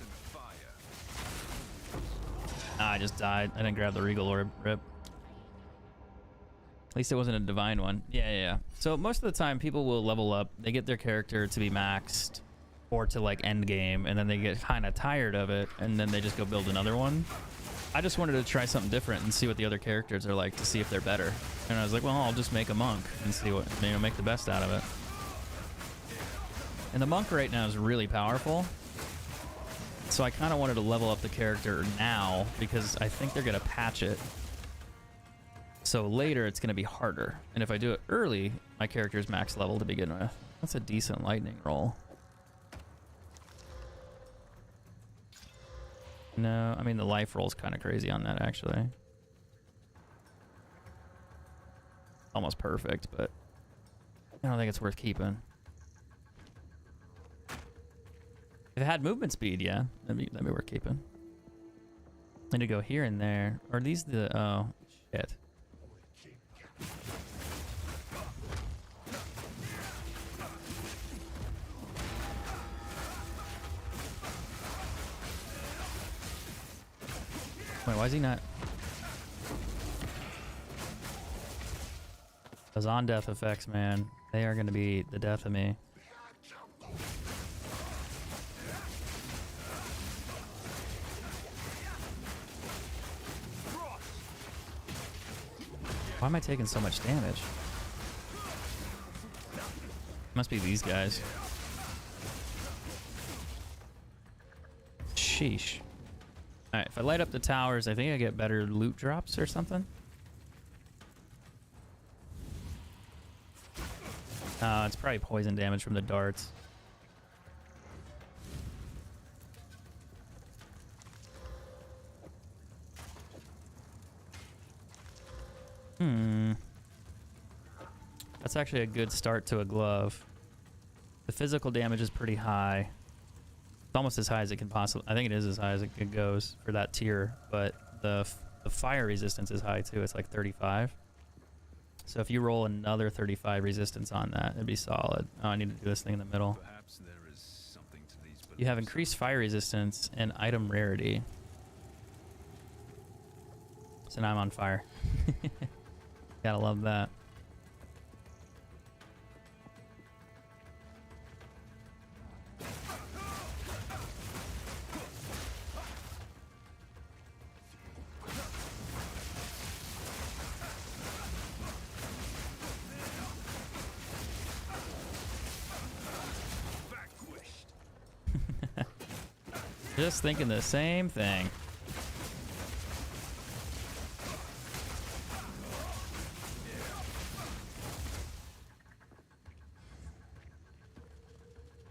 Ah, I just died. I didn't grab the Regal Orb. Rip. At least it wasn't a divine one. Yeah. So most of the time, people will level up. They get their character to be maxed or to like Endgame, and then they get kind of tired of it, and then they just go build another one. I just wanted to try something different and see what the other characters are like to see if they're better. And I was like, well, I'll just make a monk and see what, make the best out of it. And the monk right now is really powerful. So I kind of wanted to level up the character now because I think they're going to patch it. So later it's going to be harder. And if I do it early, my character's max level to begin with. That's a decent lightning roll. No, I mean the life roll's kind of crazy on that actually. Almost perfect, but I don't think it's worth keeping. If it had movement speed, yeah, that'd be worth keeping. I need to go here and there. Are these the, oh, shit. Wait, why is he not? Those on-death effects, man, they are going to be the death of me. Why am I taking so much damage? Must be these guys. Sheesh. Alright, if I light up the towers, I think I get better loot drops or something. It's probably poison damage from the darts. That's actually a good start to a glove. The physical damage is pretty high. It's almost as high as it can possibly... I think it is as high as it goes for that tier. But the fire resistance is high too. It's like 35. So if you roll another 35 resistance on that, it'd be solid. Oh, I need to do this thing in the middle. Perhaps there is something to these You have beliefs. increased fire resistance and item rarity. So now I'm on fire. Gotta love that. Just thinking the same thing.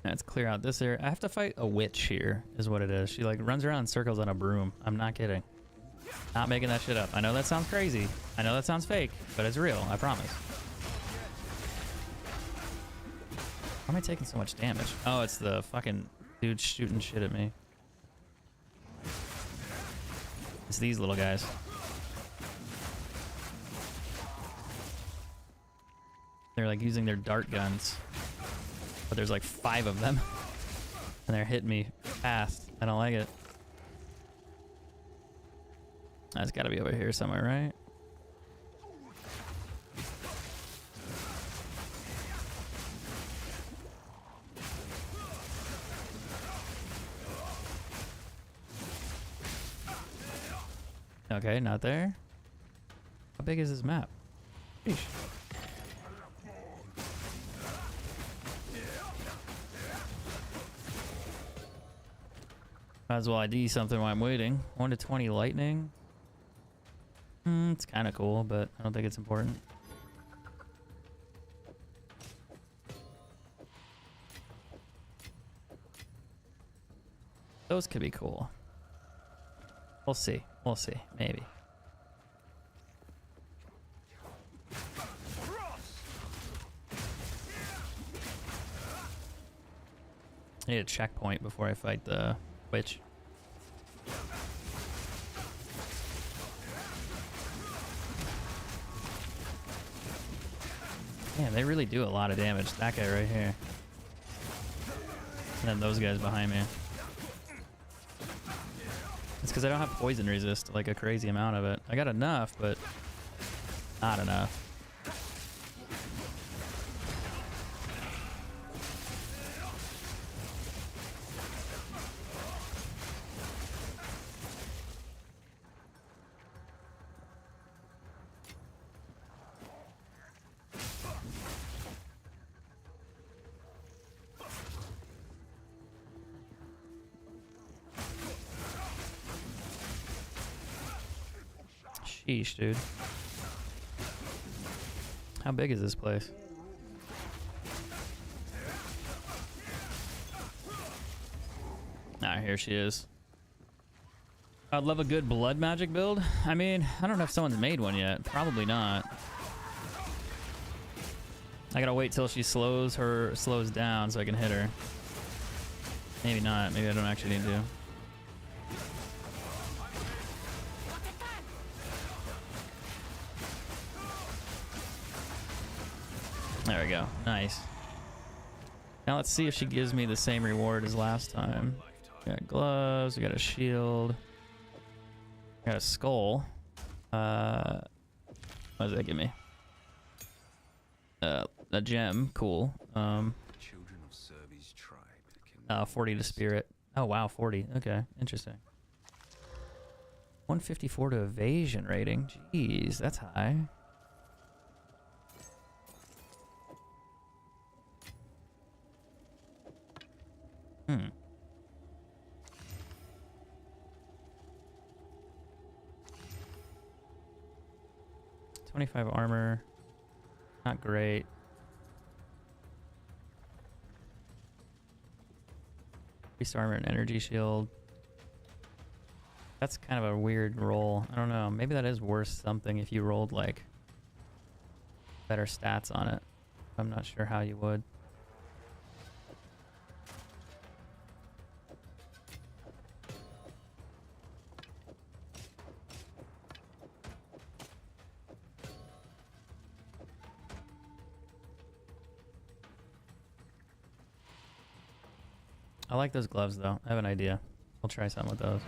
Let's clear out this area. I have to fight a witch here, is what it is. She like runs around in circles on a broom. I'm not kidding. Not making that shit up. I know that sounds crazy. I know that sounds fake, but it's real. I promise. Why am I taking so much damage? Oh, it's the fucking dude shooting shit at me. It's these little guys. They're like using their dart guns. But there's like 5 of them. And they're hitting me fast. I don't like it. That's gotta be over here somewhere, right? Okay, not there. How big is this map? Sheesh. Might as well ID something while I'm waiting. 1 to 20 lightning. It's kind of cool, but I don't think it's important. Those could be cool. We'll see. We'll see. Maybe. I need a checkpoint before I fight the witch. Man, they really do a lot of damage. That guy right here. And then those guys behind me. It's because I don't have poison resist, like a crazy amount of it. I got enough, but not enough. Sheesh, dude. How big is this place? Ah, here she is. I'd love a good blood magic build. I mean, I don't know if someone's made one yet. Probably not. I gotta wait till she slows down so I can hit her. Maybe not. Maybe I don't actually need to. There we go. Nice. Now let's see if she gives me the same reward as last time. We got gloves. We got a shield. We got a skull. What does that give me? A gem. Cool. Children of Serbi's tribe. 40 to spirit. Oh wow, 40. Okay, interesting. 154 to evasion rating. Jeez, that's high. Hmm. 25 armor. Not great. Increased armor and energy shield. That's kind of a weird roll. I don't know. Maybe that is worth something if you rolled like better stats on it. I'm not sure how you would. I like those gloves though. I have an idea. I'll try something with those.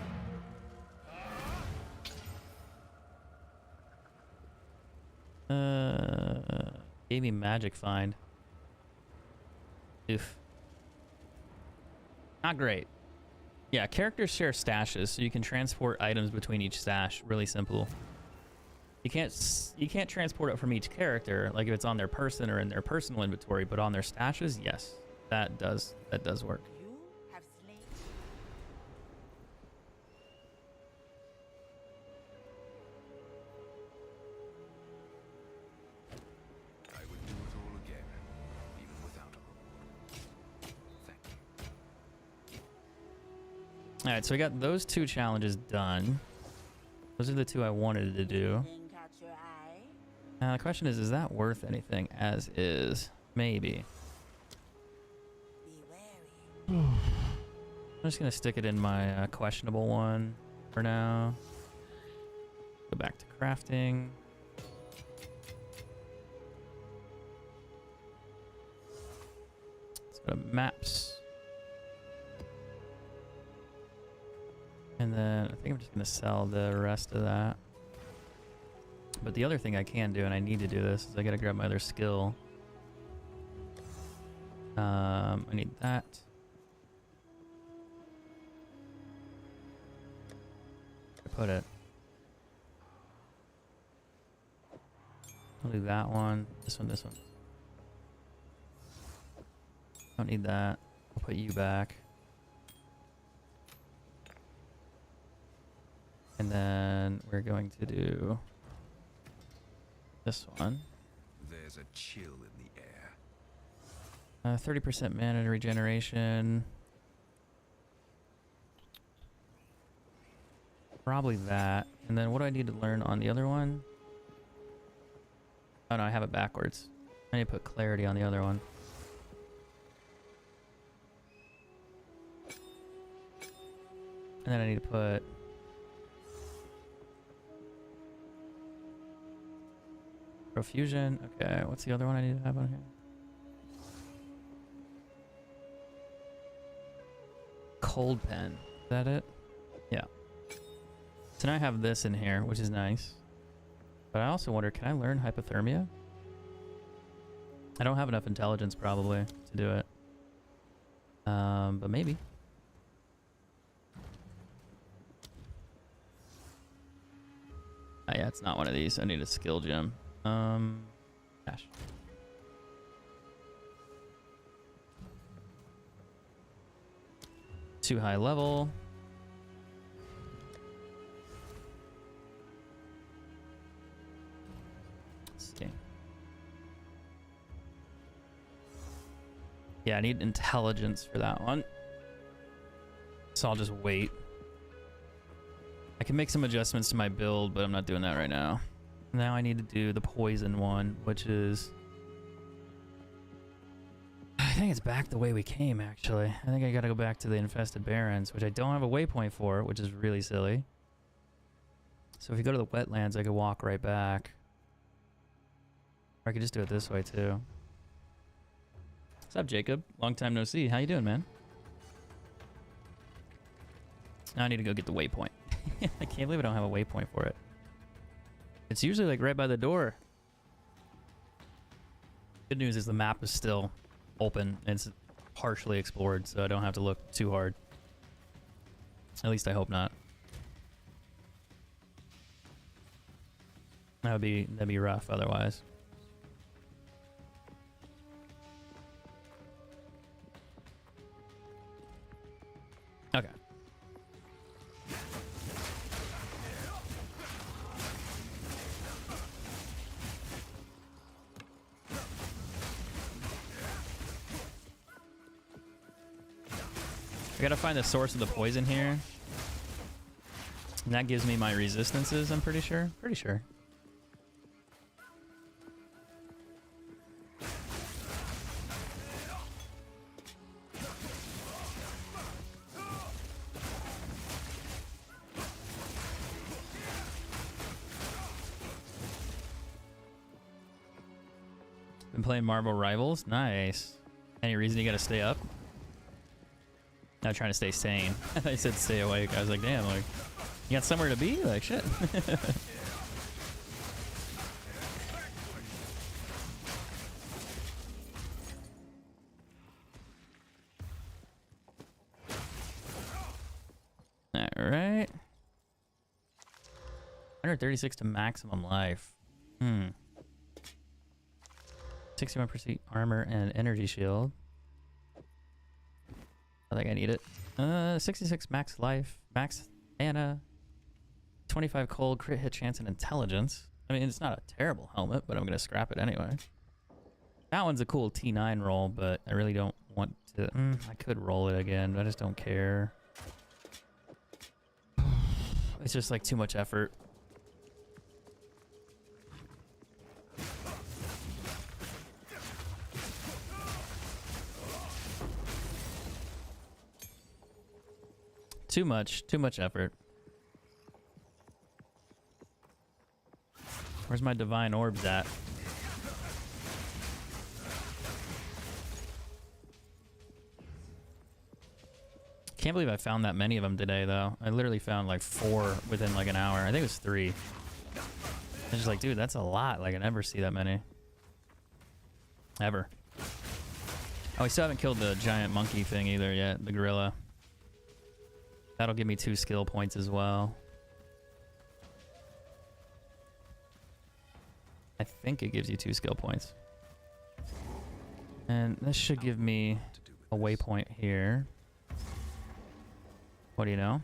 Gave me magic find. Oof. Not great. Yeah, characters share stashes, so you can transport items between each stash. Really simple. You can't transport it from each character, like if it's on their person or in their personal inventory, but on their stashes, yes. That does work. You have slain. I would do it all again, even without a reward. Thank you. All right, so we got those 2 challenges done. Those are the 2 I wanted to do. Thing catch your eye? Now the question is that worth anything as is? Maybe. Be wary. I'm just gonna stick it in my questionable one for now. Go back to crafting. Let's go to maps. And then I think I'm just gonna sell the rest of that. But the other thing I can do, and I need to do this, is I gotta grab my other skill. I need that. Put it. I'll do that one. This one, this one. Don't need that. I'll put you back. And then we're going to do this one. There's a chill in the air. 30% mana regeneration. Probably that. And then what do I need to learn on the other one? Oh no, I have it backwards. I need to put clarity on the other one. And then I need to put profusion. Okay, what's the other one I need to have on here? Cold pen. Is that it? Yeah. So now I have this in here, which is nice. But I also wonder, can I learn hypothermia? I don't have enough intelligence probably to do it. But maybe. Oh yeah, it's not one of these. I need a skill gem. Gosh. Too high level. Let's see. Yeah, I need intelligence for that one. So I'll just wait. I can make some adjustments to my build, but I'm not doing that right now. Now I need to do the poison one, which is... I think it's back the way we came, actually. I think I gotta go back to the infested barrens, which I don't have a waypoint for, which is really silly. So if you go to the wetlands, I could walk right back. Or I could just do it this way, too. What's up, Jacob? Long time no see. How you doing, man? Now I need to go get the waypoint. I can't believe I don't have a waypoint for it. It's usually like right by the door. Good news is the map is still open and it's partially explored, so I don't have to look too hard. At least I hope not. That'd be rough otherwise. Okay. I gotta find the source of the poison here. And that gives me my resistances, I'm pretty sure. Pretty sure. Been playing Marvel Rivals? Nice. Any reason you gotta stay up? Not trying to stay sane. I said stay awake. I was like, damn, like, you got somewhere to be? Like, shit. Alright. 136 to maximum life. 61% armor and energy shield. I think I need it. 66 max life, max mana, 25 cold, crit hit chance, and intelligence. I mean, it's not a terrible helmet, but I'm gonna scrap it anyway. That one's a cool T9 roll, but I really don't want to. I could roll it again, but I just don't care. It's just like too much effort. Too much effort. Where's my divine orbs at? Can't believe I found that many of them today, though. I literally found like 4 within like an hour. I think it was 3. I'm just like, dude, that's a lot. Like, I never see that many. Ever. Oh, we still haven't killed the giant monkey thing either yet, the gorilla. That'll give me 2 skill points as well. I think it gives you 2 skill points. And this should give me a waypoint here. What do you know?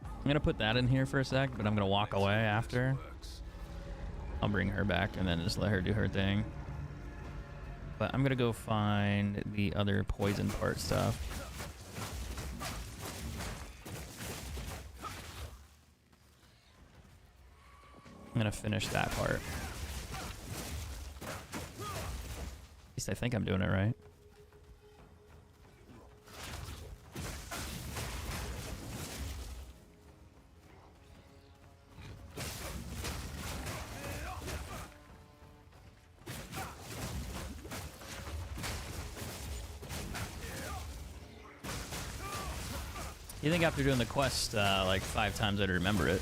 I'm gonna put that in here for a sec, but I'm gonna walk away after. I'll bring her back and then just let her do her thing. But I'm gonna go find the other poison part stuff. I'm gonna finish that part. At least I think I'm doing it right. You think after doing the quest like 5 times I'd remember it?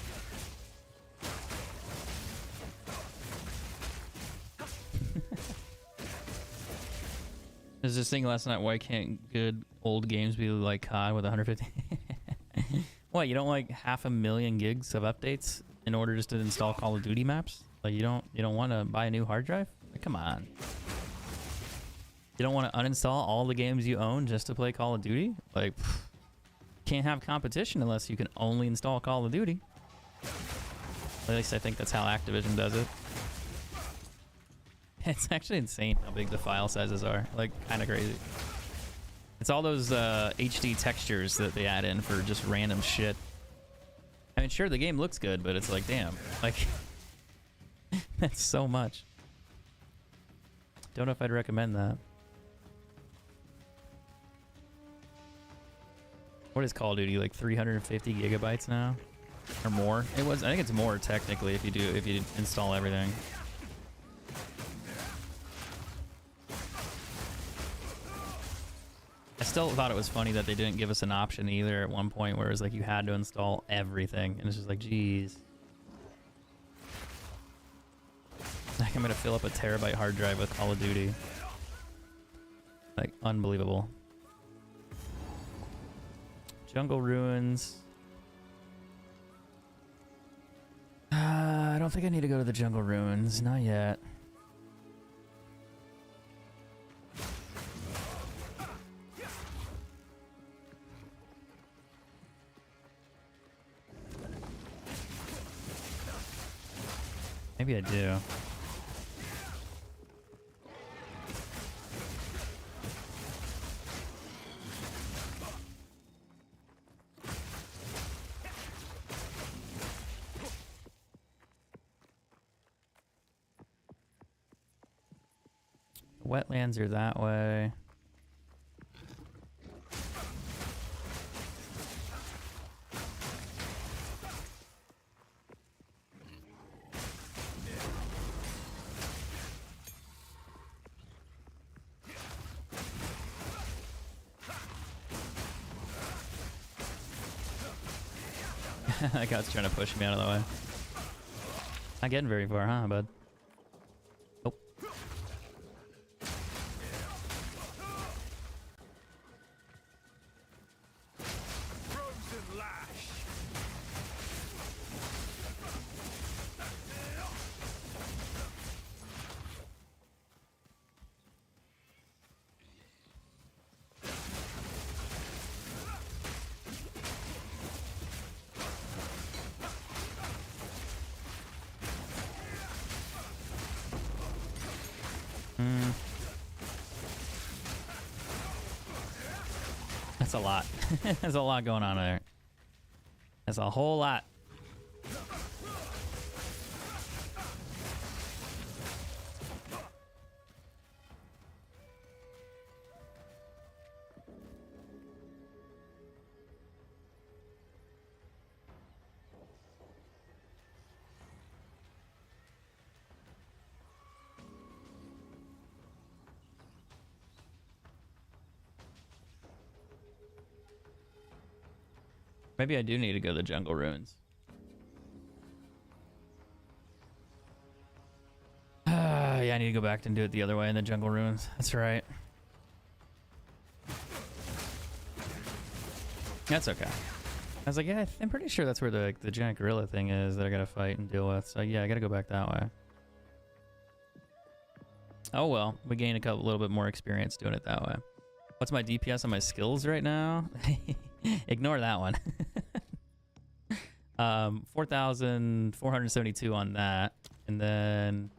There's this thing last night, why can't good old games be like COD with 150? What, you don't like 500,000 gigs of updates in order just to install Call of Duty maps? Like you don't want to buy a new hard drive? Like, come on. You don't want to uninstall all the games you own just to play Call of Duty? Like, can't have competition unless you can only install Call of Duty. At least I think that's how Activision does it. It's actually insane how big the file sizes are. Like, kind of crazy. It's all those HD textures that they add in for just random shit. I mean, sure, the game looks good, but it's like, damn. Like, that's so much. Don't know if I'd recommend that. What is Call of Duty, like 350 gigabytes now? Or more? I think it's more technically if you install everything. I still thought it was funny that they didn't give us an option either at one point where it was like you had to install everything. And it's just like, geez. Like, I'm gonna fill up a terabyte hard drive with Call of Duty. Like, unbelievable. Jungle Ruins. I don't think I need to go to the Jungle Ruins. Not yet. Maybe I do. Wetlands are that way. That guy's trying to push me out of the way. Not getting very far, huh, bud? Nope. Frozen lash. That's a lot. There's a lot going on there. That's a whole lot. Maybe I do need to go to the jungle ruins. Yeah, I need to go back and do it the other way in the jungle ruins. That's right. That's okay. I was like, yeah, I'm pretty sure that's where the giant gorilla thing is that I gotta fight and deal with. So yeah, I gotta go back that way. Oh well, we gain a little bit more experience doing it that way. What's my DPS on my skills right now? Ignore that one. 4,472 on that, and then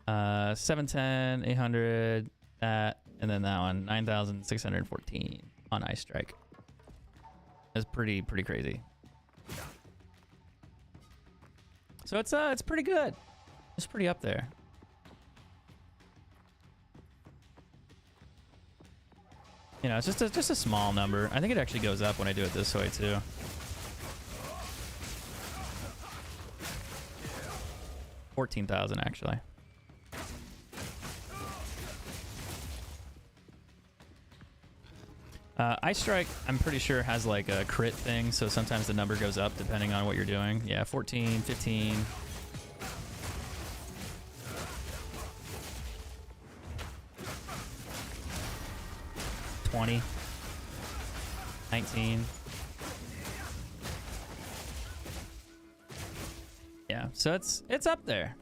710, 800, that, and then that one, 9,614 on Ice Strike. That's pretty crazy. So it's pretty good. It's pretty up there. You know, it's just a small number. I think it actually goes up when I do it this way too. $14,000 actually. Ice Strike, I'm pretty sure has like a crit thing, so sometimes the number goes up depending on what you're doing. Yeah, 14, 15. $20, $19. Yeah, so it's up there.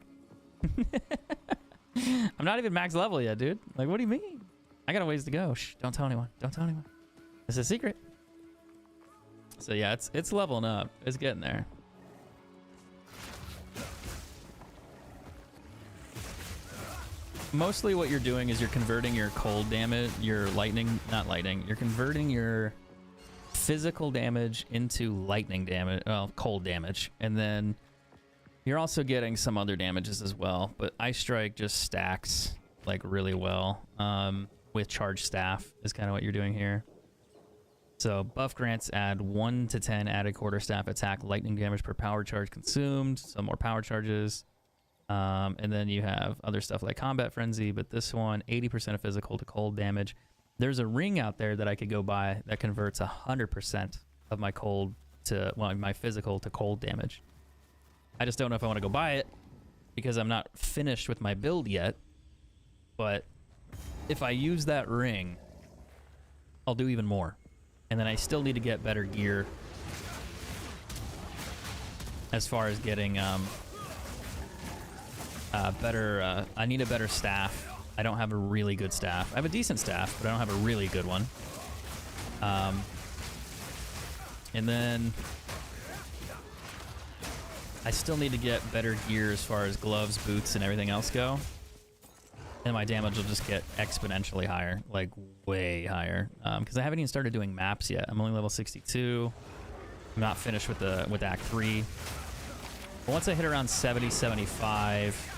I'm not even max level yet, dude. Like, what do you mean? I got a ways to go. Shh, don't tell anyone. Don't tell anyone. It's a secret. So yeah, it's leveling up. It's getting there. Mostly what you're doing is you're converting your cold damage, your lightning, not lightning, you're converting your physical damage into lightning damage, well, cold damage. And then you're also getting some other damages as well. But Ice Strike just stacks like really well with Charged Staff is kind of what you're doing here. So buff grants add 1 to 10 added quarterstaff attack lightning damage per power charge consumed. Some more power charges. And then you have other stuff like Combat Frenzy, but this one, 80% of physical to cold damage. There's a ring out there that I could go buy that converts 100% of my cold to, well, my physical to cold damage. I just don't know if I want to go buy it because I'm not finished with my build yet. But if I use that ring, I'll do even more. And then I still need to get better gear as far as getting I need a better staff. I don't have a really good staff. I have a decent staff, but I don't have a really good one. And then I still need to get better gear as far as gloves, boots, and everything else go. And my damage will just get exponentially higher, like way higher. Because I haven't even started doing maps yet. I'm only level 62. I'm not finished with Act 3. But once I hit around 70, 75,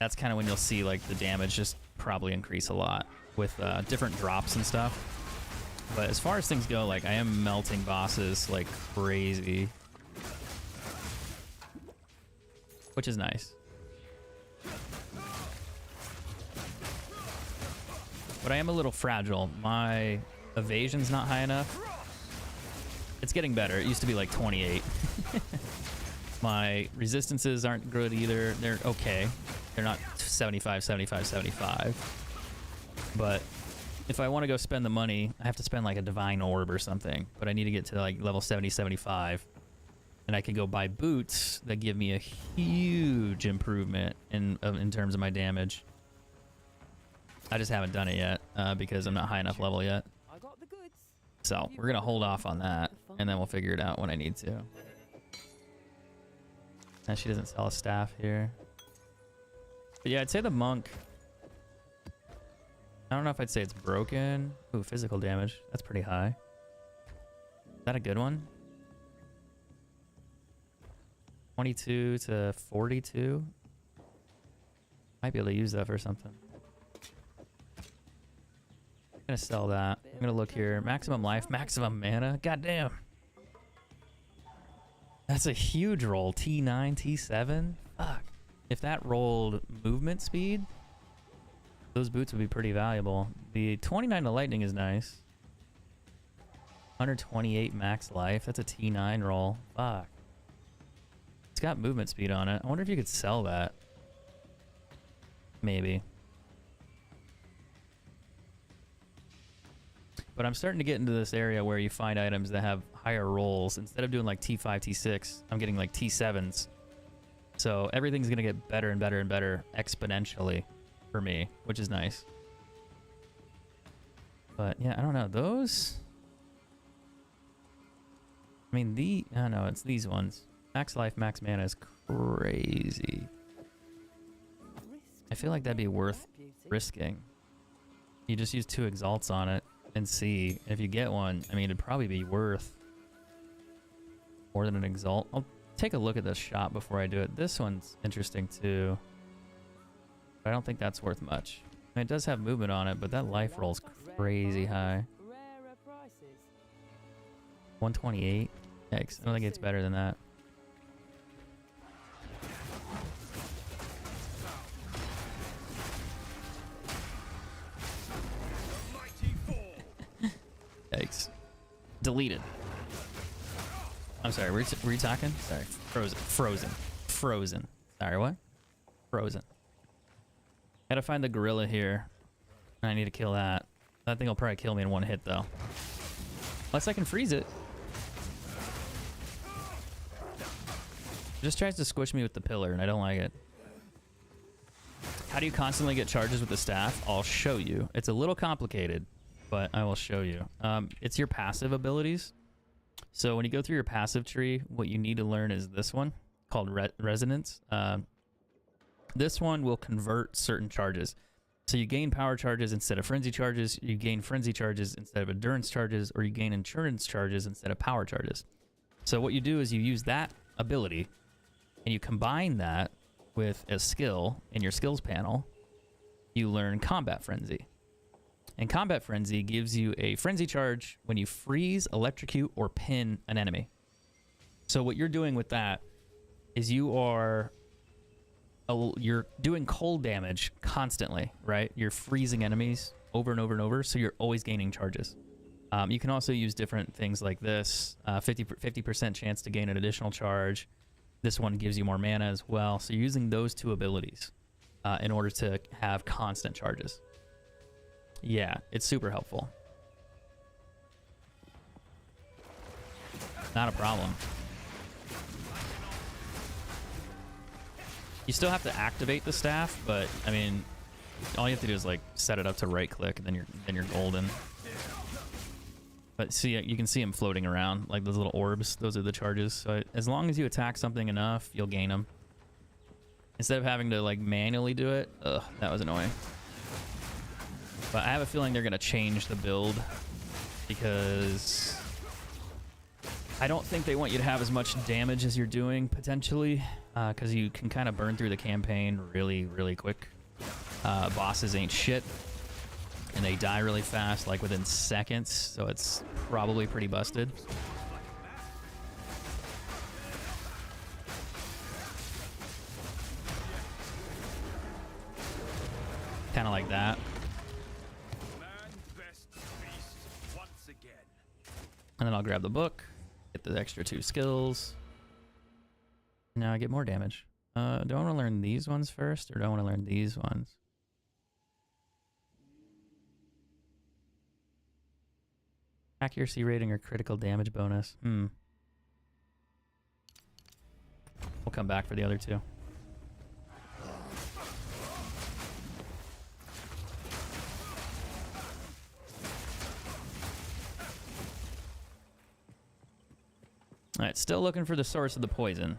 that's kind of when you'll see like the damage just probably increase a lot with different drops and stuff. But as far as things go, like I am melting bosses like crazy, which is nice. But I am a little fragile. My evasion's not high enough. It's getting better. It used to be like 28. My resistances aren't good either. They're okay. They're not 75, 75, 75. But if I want to go spend the money, I have to spend like a divine orb or something. But I need to get to like level 70, 75. And I can go buy boots that give me a huge improvement in terms of my damage. I just haven't done it yet because I'm not high enough level yet. I got the goods. So we're gonna hold off on that, and then we'll figure it out when I need to. And she doesn't sell a staff here. But yeah, I'd say the monk. I don't know if I'd say it's broken. Ooh, physical damage. That's pretty high. Is that a good one? 22 to 42. Might be able to use that for something. I'm gonna sell that. I'm gonna look here. Maximum life, maximum mana. God damn. That's a huge roll. T9, T7. Fuck. If that rolled movement speed, those boots would be pretty valuable. The 29 to lightning is nice. 128 max life. That's a T9 roll. Fuck. It's got movement speed on it. I wonder if you could sell that. Maybe. But I'm starting to get into this area where you find items that have higher rolls. Instead of doing like T5, T6, I'm getting like T7s. So everything's going to get better and better and better exponentially for me, which is nice. But yeah, I don't know. Those... I mean, I don't know. It's these ones. Max life, max mana is crazy. I feel like that'd be worth risking. You just use 2 exalts on it and see. If you get one, I mean, it'd probably be worth more than an exalt. I'll take a look at this shop before I do it. This one's interesting too. But I don't think that's worth much. I mean, it does have movement on it, but that life roll's crazy high. 128? Yikes. I don't think it's better than that. Yikes. Deleted. I'm sorry, were you talking? Sorry. Frozen. Sorry, what? Frozen. Gotta find the gorilla here. I need to kill that. That thing will probably kill me in one hit, though. Unless I can freeze it. It just tries to squish me with the pillar, and I don't like it. How do you constantly get charges with the staff? I'll show you. It's a little complicated, but I will show you. It's your passive abilities. So when you go through your passive tree, what you need to learn is this one called Resonance. This one will convert certain charges. So you gain power charges instead of frenzy charges, you gain frenzy charges instead of endurance charges, or you gain endurance charges instead of power charges. So what you do is you use that ability and you combine that with a skill in your skills panel. You learn Combat Frenzy. And Combat Frenzy gives you a frenzy charge when you freeze, electrocute, or pin an enemy. So what you're doing with that is you're doing cold damage constantly, right? You're freezing enemies over and over and over, so you're always gaining charges. You can also use different things like this. 50% chance to gain an additional charge. This one gives you more mana as well. So you're using those 2 abilities in order to have constant charges. Yeah, it's super helpful. Not a problem. You still have to activate the staff, but I mean, all you have to do is like set it up to right click, and then you're golden. But see, you can see them floating around like those little orbs. Those are the charges. So as long as you attack something enough, you'll gain them. Instead of having to like manually do it. Ugh, that was annoying. But I have a feeling they're gonna change the build because I don't think they want you to have as much damage as you're doing potentially, because you can kind of burn through the campaign really, really quick. Bosses ain't shit, and they die really fast, like within seconds, so it's probably pretty busted. Kind of like that. And then I'll grab the book. Get the extra 2 skills. Now I get more damage. Do I want to learn these ones first, or do I want to learn these ones? Accuracy rating or critical damage bonus. We'll come back for the other 2. Alright, still looking for the source of the poison.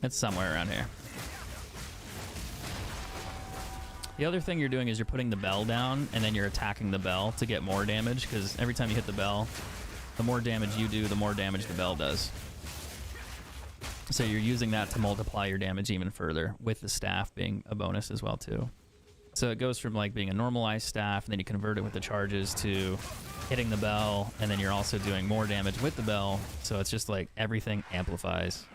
It's somewhere around here. The other thing you're doing is you're putting the bell down, and then you're attacking the bell to get more damage, because every time you hit the bell, the more damage you do, the more damage the bell does. So you're using that to multiply your damage even further, with the staff being a bonus as well too. So it goes from like being a normalized staff, and then you convert it with the charges to hitting the bell, and then you're also doing more damage with the bell. So it's just like everything amplifies.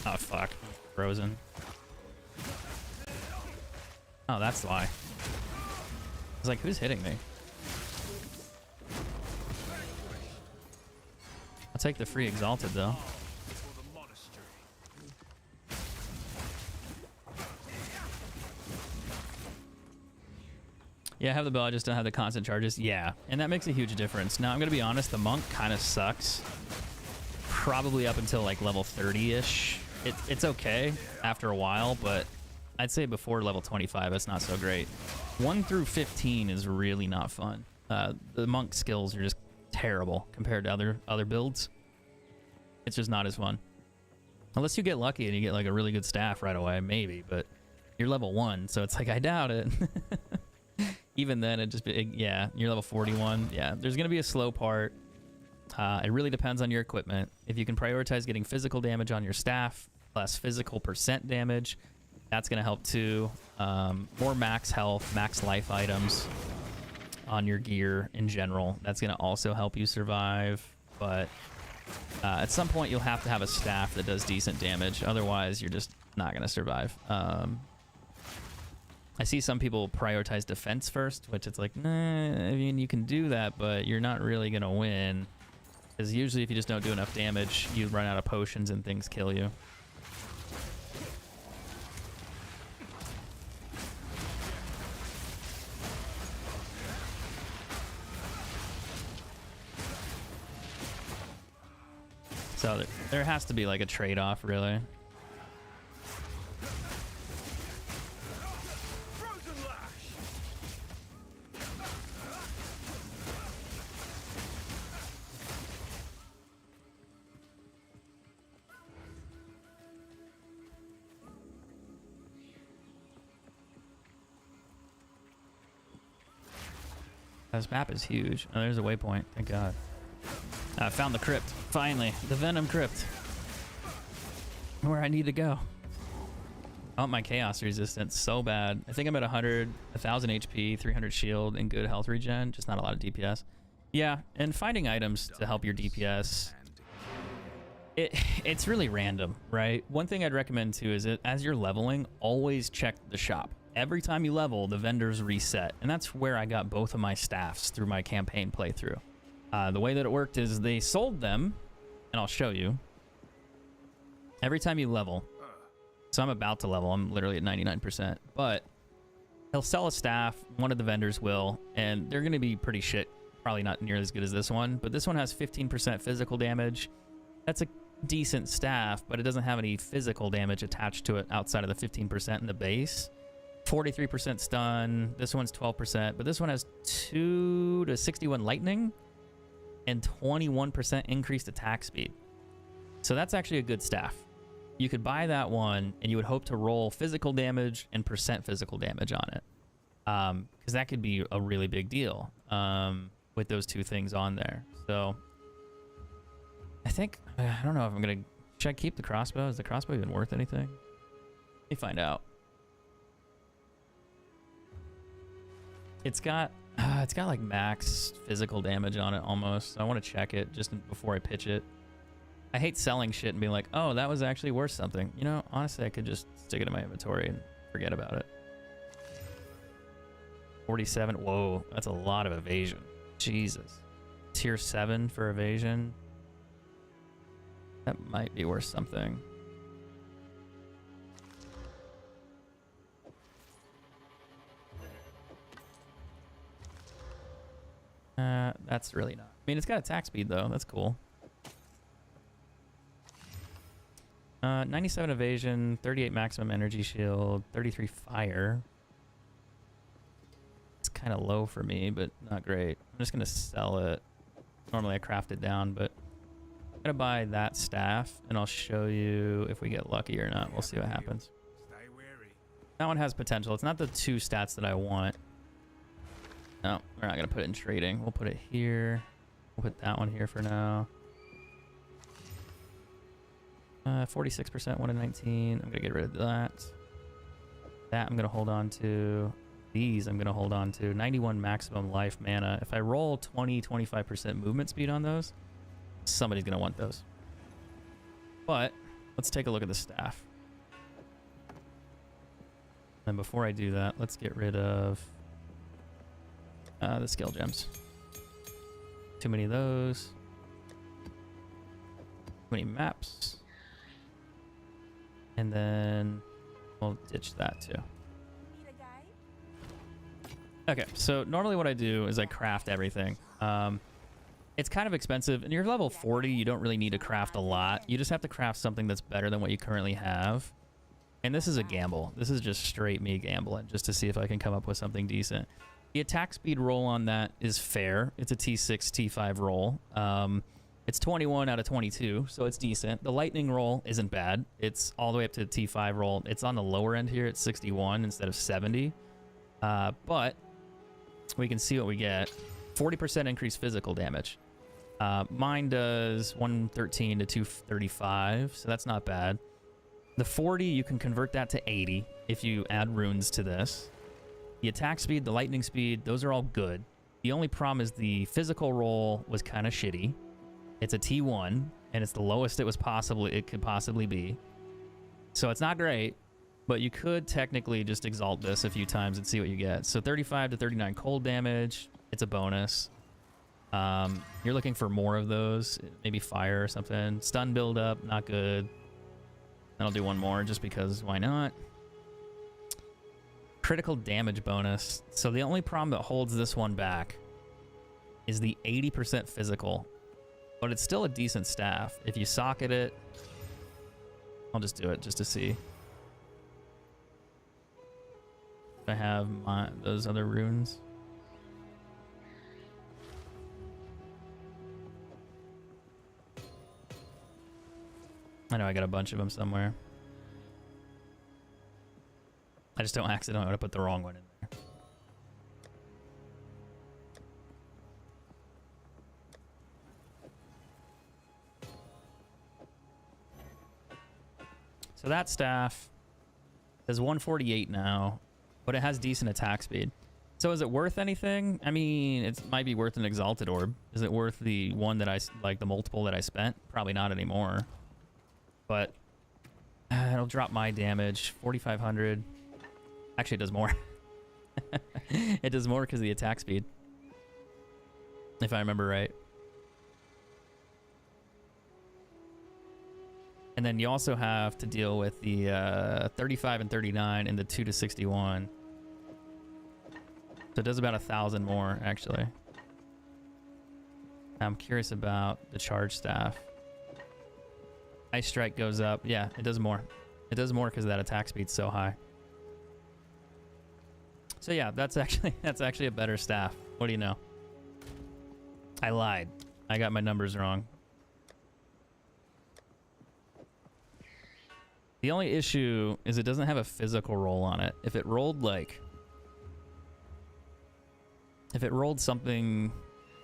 Oh fuck, frozen. Oh, that's why. I was like, who's hitting me? I'll take the free exalted though. Yeah, I have the bell, I just don't have the constant charges. Yeah, and that makes a huge difference. Now, I'm gonna be honest, the monk kind of sucks. Probably up until like level 30-ish. It's okay after a while, but I'd say before level 25, it's not so great. 1 through 15 is really not fun. The monk skills are just terrible compared to other builds. It's just not as fun. Unless you get lucky and you get like a really good staff right away, maybe, but you're level 1, so it's like, I doubt it. Even then, yeah, you're level 41. Yeah, there's gonna be a slow part. It really depends on your equipment. If you can prioritize getting physical damage on your staff, plus physical percent damage, that's going to help too. More max health, max life items on your gear in general. That's going to also help you survive. But at some point, you'll have to have a staff that does decent damage. Otherwise, you're just not going to survive. I see some people prioritize defense first, which it's like, nah, I mean, you can do that, but you're not really going to win. Because usually if you just don't do enough damage, you run out of potions and things kill you. So there has to be like a trade-off, really. This map is huge. Oh, there's a waypoint. Thank God. I found the crypt. Finally. The Venom crypt. Where I need to go. I want my chaos resistance so bad. I think I'm at 100, 1000 HP, 300 shield, and good health regen. Just not a lot of DPS. Yeah, and finding items to help your DPS. It's really random, right? One thing I'd recommend too is that as you're leveling, always check the shop. Every time you level, the vendors reset. And that's where I got both of my staffs through my campaign playthrough. The way that it worked is they sold them, and I'll show you. Every time you level, so I'm about to level, I'm literally at 99%, but he'll sell a staff, one of the vendors will, and they're gonna be pretty shit, probably not nearly as good as this one, but this one has 15% physical damage. That's a decent staff, but it doesn't have any physical damage attached to it outside of the 15% in the base. 43% stun, this one's 12%, but this one has 2 to 61 lightning and 21% increased attack speed. So that's actually a good staff. You could buy that one and you would hope to roll physical damage and percent physical damage on it. Because that could be a really big deal with those two things on there. So I think, I don't know if I'm gonna, should I keep the crossbow? Is the crossbow even worth anything? Let me find out. It's got It's got like max physical damage on it almost. So I want to check it just before I pitch it. I hate selling shit and being like, oh, that was actually worth something. You know, honestly, I could just stick it in my inventory and forget about it. 47. Whoa, that's a lot of evasion. Jesus. Tier 7 for evasion. That might be worth something. That's really not. I mean, it's got attack speed though. That's cool. 97 evasion, 38 maximum energy shield, 33 fire. It's kind of low for me, but not great. I'm just gonna sell it. Normally I craft it down, but I'm gonna buy that staff, and I'll show you if we get lucky or not. We'll see what happens. Stay wary. That one has potential. It's not the 2 stats that I want. No, we're not gonna put it in trading. We'll put it here. We'll put that one here for now. 46%, 1 in 19. I'm gonna get rid of that. That I'm gonna hold on to. These I'm gonna hold on to. 91 maximum life mana. If I roll 20-25% movement speed on those, somebody's gonna want those. But let's take a look at the staff. And before I do that, let's get rid of the skill gems. Too many of those. Too many maps. And then we'll ditch that too. Need a guide? Okay, so normally what I do is I craft everything. It's kind of expensive, and you're level 40, you don't really need to craft a lot. You just have to craft something that's better than what you currently have. And this is a gamble. This is just straight me gambling, just to see if I can come up with something decent. The attack speed roll on that is fair. It's a T6, T5 roll. It's 21 out of 22, so it's decent. The lightning roll isn't bad. It's all the way up to the T5 roll. It's on the lower end here. It's 61 instead of 70. But we can see what we get. 40% increased physical damage. Mine does 113 to 235, so that's not bad. The 40, you can convert that to 80 if you add runes to this. The attack speed, the lightning speed, those are all good. The only problem is the physical roll was kind of shitty. It's a T1, and it's the lowest it could possibly be. So it's not great, but you could technically just exalt this a few times and see what you get. So 35 to 39 cold damage, it's a bonus. You're looking for more of those, maybe fire or something. Stun buildup, not good. Then I'll do one more just because why not? Critical damage bonus. So the only problem that holds this one back is the 80% physical. But it's still a decent staff. If you socket it, I'll just do it just to see. If I have those other runes. I know I got a bunch of them somewhere. I just don't accidentally want to put the wrong one in there. So that staff is 148 now, but it has decent attack speed. So is it worth anything? I mean, it might be worth an exalted orb. Is it worth the one that the multiple that I spent? Probably not anymore. But it'll drop my damage, 4,500. Actually, it does more. It does more because of the attack speed, if I remember right. And then you also have to deal with the 35 and 39 and the 2 to 61. So it does about 1,000 more, actually. I'm curious about the charge staff. Ice strike goes up. Yeah, it does more. It does more because that attack speed's so high. So yeah, that's actually a better staff. What do you know? I lied. I got my numbers wrong. The only issue is it doesn't have a physical roll on it. If it rolled something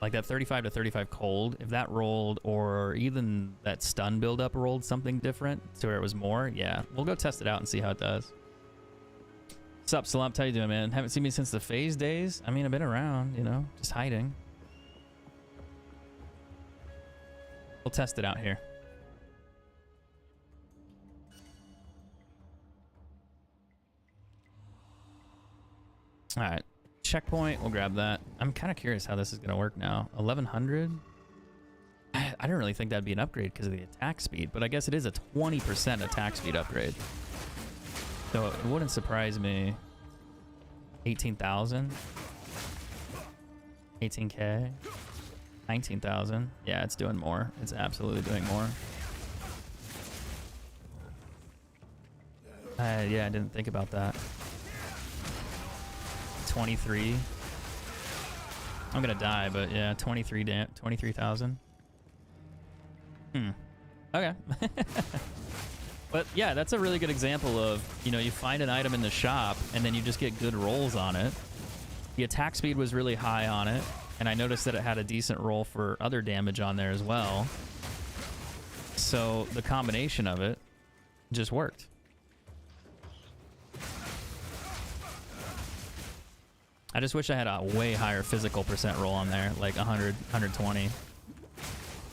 like that 35 to 35 cold, if that rolled, or even that stun buildup rolled something different to where it was more, yeah, we'll go test it out and see how it does. What's up, Slump? How you doing, man? Haven't seen me since the phase days. I mean, I've been around, you know, just hiding. We'll test it out here. All right, checkpoint. We'll grab that. I'm kind of curious how this is gonna work now. 1100. I didn't really think that'd be an upgrade because of the attack speed, but I guess it is a 20% attack speed upgrade. So it wouldn't surprise me. 18,000. 18K. 19,000. Yeah, it's doing more. It's absolutely doing more. Yeah, I didn't think about that. 23. I'm gonna die, but yeah, 23,000. Okay. But yeah, that's a really good example of, you know, you find an item in the shop and then you just get good rolls on it. The attack speed was really high on it, and I noticed that it had a decent roll for other damage on there as well. So the combination of it just worked. I just wish I had a way higher physical percent roll on there, like 100, 120.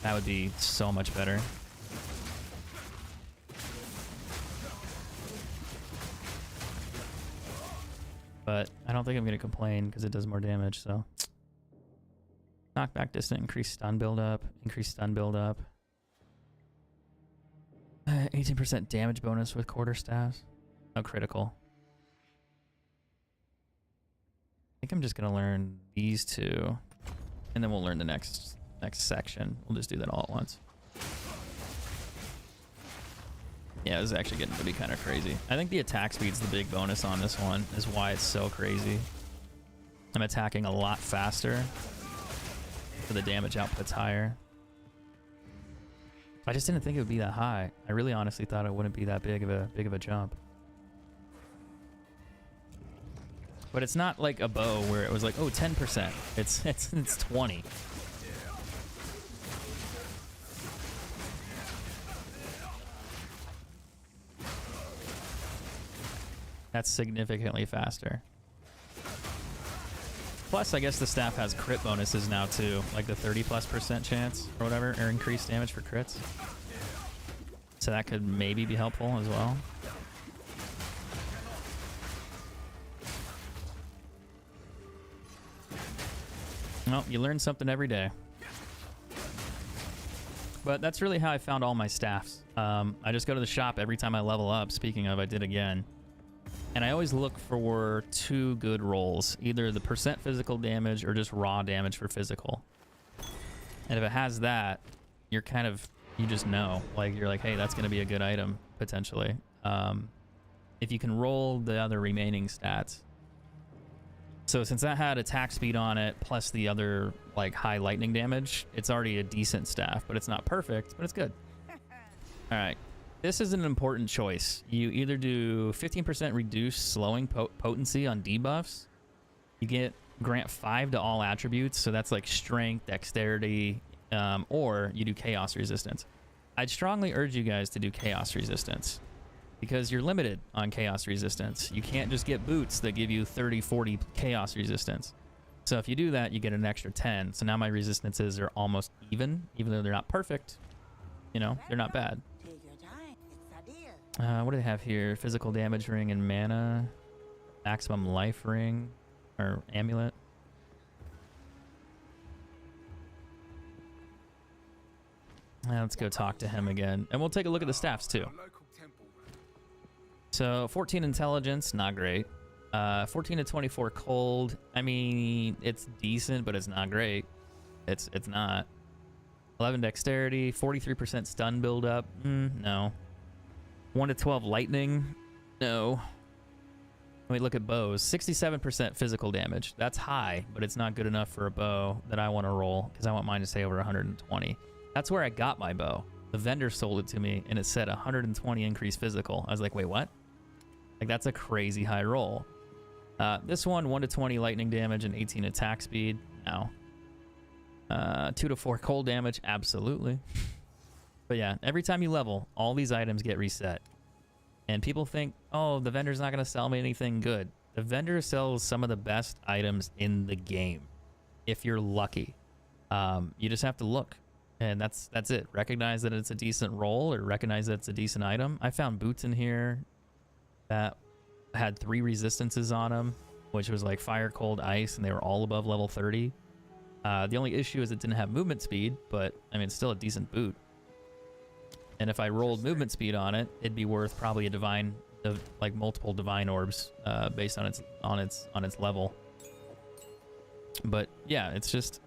That would be so much better. But I don't think I'm going to complain because it does more damage, so. Knockback distant, increased stun buildup, increased stun buildup. 18% damage bonus with quarterstaffs. Oh, critical. I think I'm just going to learn these two, and then we'll learn the next section. We'll just do that all at once. Yeah, this is actually getting to be kind of crazy. I think the attack speed's the big bonus on this one, is why it's so crazy. I'm attacking a lot faster, so the damage output's higher. I just didn't think it would be that high. I really honestly thought it wouldn't be that big of a jump. But it's not like a bow where it was like, oh, 10%. It's 20. That's significantly faster. Plus, I guess the staff has crit bonuses now too, like the 30+% chance or whatever, or increased damage for crits. So that could maybe be helpful as well. Well, you learn something every day. But that's really how I found all my staffs. I just go to the shop every time I level up. Speaking of, I did again. And I always look for two good rolls, either the percent physical damage or just raw damage for physical. And if it has that, you're kind of, you just know, like you're like, hey, that's going to be a good item potentially. If you can roll the other remaining stats. So since that had attack speed on it, plus the other like high lightning damage, it's already a decent staff, but it's not perfect, but it's good. All right. This is an important choice. You either do 15% reduced slowing potency on debuffs. You grant 5 to all attributes, so that's like strength, dexterity, or you do chaos resistance. I'd strongly urge you guys to do chaos resistance because you're limited on chaos resistance. You can't just get boots that give you 30, 40 chaos resistance. So if you do that, you get an extra 10. So now my resistances are almost even though they're not perfect. You know, they're not bad. What do they have here? Physical damage ring and mana. Maximum life ring. Or amulet. Let's go talk to him again. And we'll take a look at the staffs too. So 14 intelligence, not great. 14 to 24 cold. I mean, it's decent, but it's not great. It's not. 11 dexterity, 43% stun buildup. No. 1 to 12 lightning. No. Let me look at bows. 67% physical damage. That's high, but it's not good enough for a bow that I want to roll because I want mine to stay over 120. That's where I got my bow. The vendor sold it to me and it said 120 increased physical. I was like, wait, what? Like, that's a crazy high roll. This one, 1 to 20 lightning damage and 18 attack speed. No. 2 to 4 cold damage. Absolutely. But yeah, every time you level, all these items get reset. And people think, oh, the vendor's not going to sell me anything good. The vendor sells some of the best items in the game, if you're lucky. You just have to look, and that's it. Recognize that it's a decent roll, or recognize that it's a decent item. I found boots in here that had 3 resistances on them, which was like fire, cold, ice, and they were all above level 30. The only issue is it didn't have movement speed, but I mean, it's still a decent boot. And if I rolled movement speed on it, it'd be worth probably a divine, like multiple divine orbs, based on its level. But yeah, it's just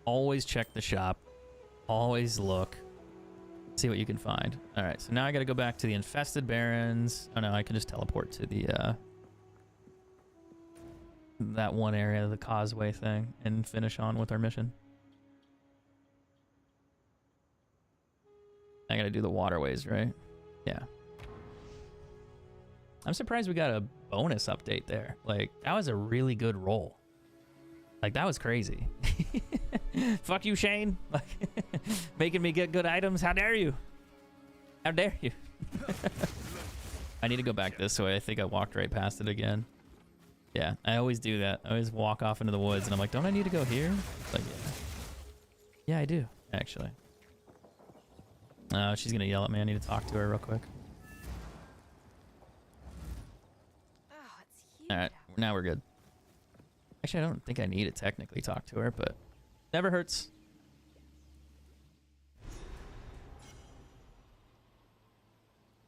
always check the shop, always look, see what you can find. All right, so now I got to go back to the infested barrens. Oh no, I can just teleport to the that one area, the causeway thing, and finish on with our mission. I gotta do the waterways, right? Yeah. I'm surprised we got a bonus update there. Like, that was a really good roll. Like, that was crazy. Fuck you, Shane. Like, making me get good items. How dare you? How dare you? I need to go back this way. I think I walked right past it again. Yeah, I always do that. I always walk off into the woods, and I'm like, don't I need to go here? It's like, yeah. Yeah, I do, actually. She's going to yell at me. I need to talk to her real quick. Oh, it's huge. All right, now we're good. Actually, I don't think I need to technically talk to her, but never hurts.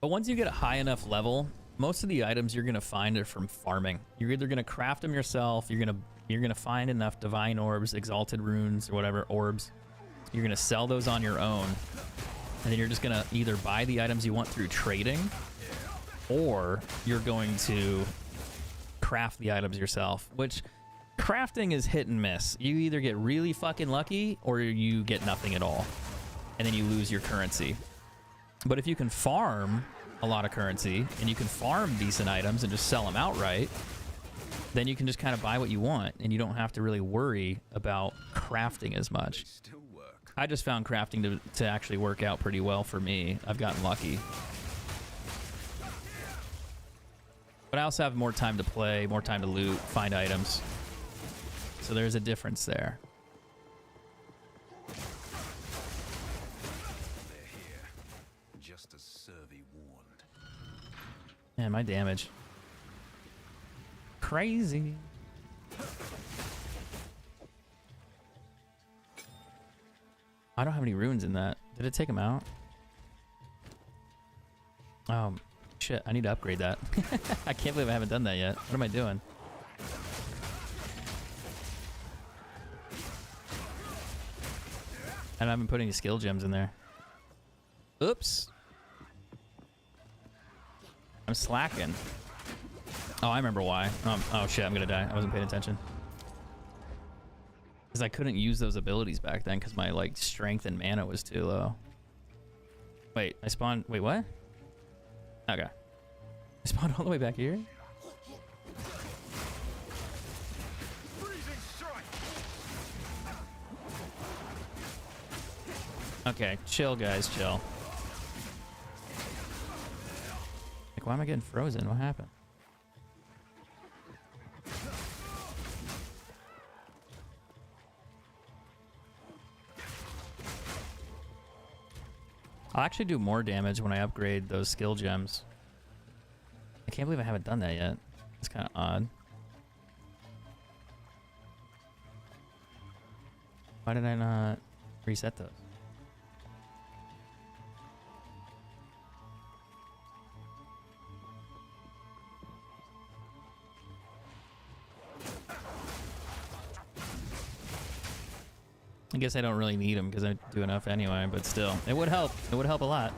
But once you get a high enough level, most of the items you're gonna find are from farming. You're either gonna craft them yourself, you're gonna find enough divine orbs, exalted runes, or whatever orbs. You're gonna sell those on your own, and then you're just gonna either buy the items you want through trading, or you're going to craft the items yourself, which crafting is hit and miss. You either get really fucking lucky, or you get nothing at all, and then you lose your currency. But if you can farm a lot of currency, and you can farm decent items and just sell them outright, then you can just kind of buy what you want, and you don't have to really worry about crafting as much. Still work. I just found crafting to actually work out pretty well for me. I've gotten lucky. But I also have more time to play, more time to loot, find items. So there's a difference there. They're here. Just as Survey warned. Man, my damage. Crazy. I don't have any runes in that. Did it take them out? Shit, I need to upgrade that. I can't believe I haven't done that yet. What am I doing? And I've been putting any skill gems in there. Oops. I'm slacking. Oh, I remember why. Oh shit, I'm gonna die. I wasn't paying attention. Because I couldn't use those abilities back then because my like strength and mana was too low. Wait, I spawned. Wait, what? Okay. I spawned all the way back here? Okay, chill guys, chill. Like, why am I getting frozen? What happened? I'll actually do more damage when I upgrade those skill gems. I can't believe I haven't done that yet. It's kind of odd. Why did I not reset those? I guess I don't really need them because I do enough anyway, but still, it would help. It would help a lot.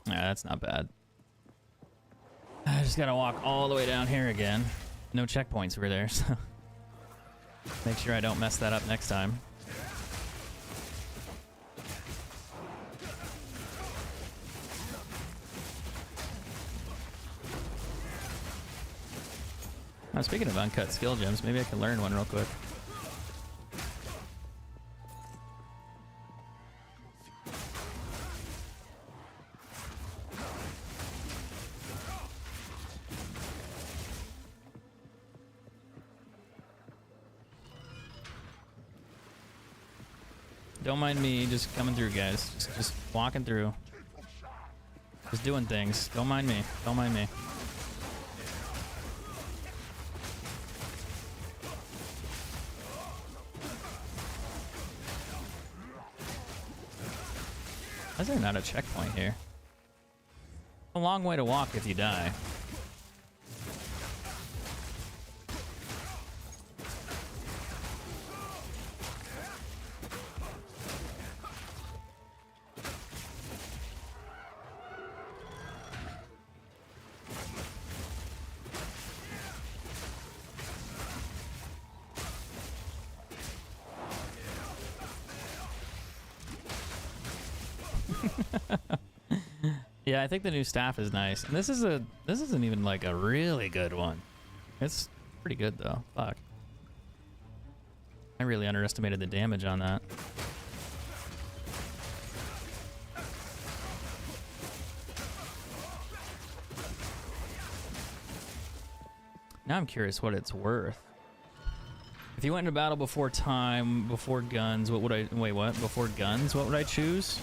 That's not bad. I just gotta walk all the way down here again. No checkpoints were there, so make sure I don't mess that up next time. Now, speaking of uncut skill gems, maybe I can learn one real quick. Don't mind me just coming through, guys. Just walking through. Just doing things. Don't mind me. Don't mind me. Why is there not a checkpoint here? A long way to walk if you die. Yeah, I think the new staff is nice. And this isn't even like a really good one. It's pretty good though. Fuck. I really underestimated the damage on that. Now I'm curious what it's worth. If you went into battle before time, before guns, what would I... Wait, what? Before guns, what would I choose?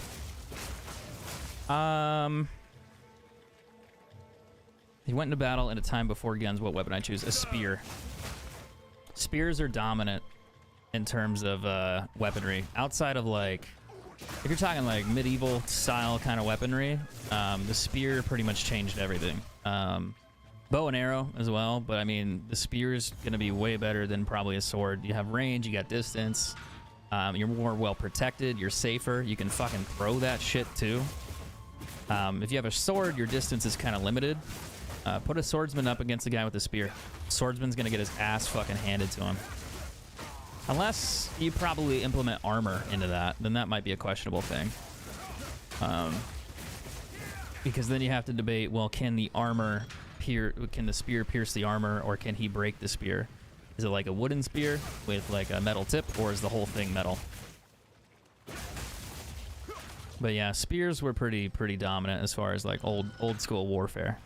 If you went into battle in a time before guns, what weapon I choose? A spear. Spears are dominant in terms of weaponry. Outside of like... If you're talking like medieval style kind of weaponry, the spear pretty much changed everything. Bow and arrow as well, but I mean, the spear is going to be way better than probably a sword. You have range, you got distance, you're more well protected, you're safer, you can fucking throw that shit too. If you have a sword, your distance is kind of limited. Put a swordsman up against a guy with a spear. Swordsman's going to get his ass fucking handed to him. Unless you probably implement armor into that, then that might be a questionable thing. Because then you have to debate, well, can the spear pierce the armor, or can he break the spear? Is it like a wooden spear with like a metal tip, or is the whole thing metal? But yeah, spears were pretty dominant as far as like old school warfare.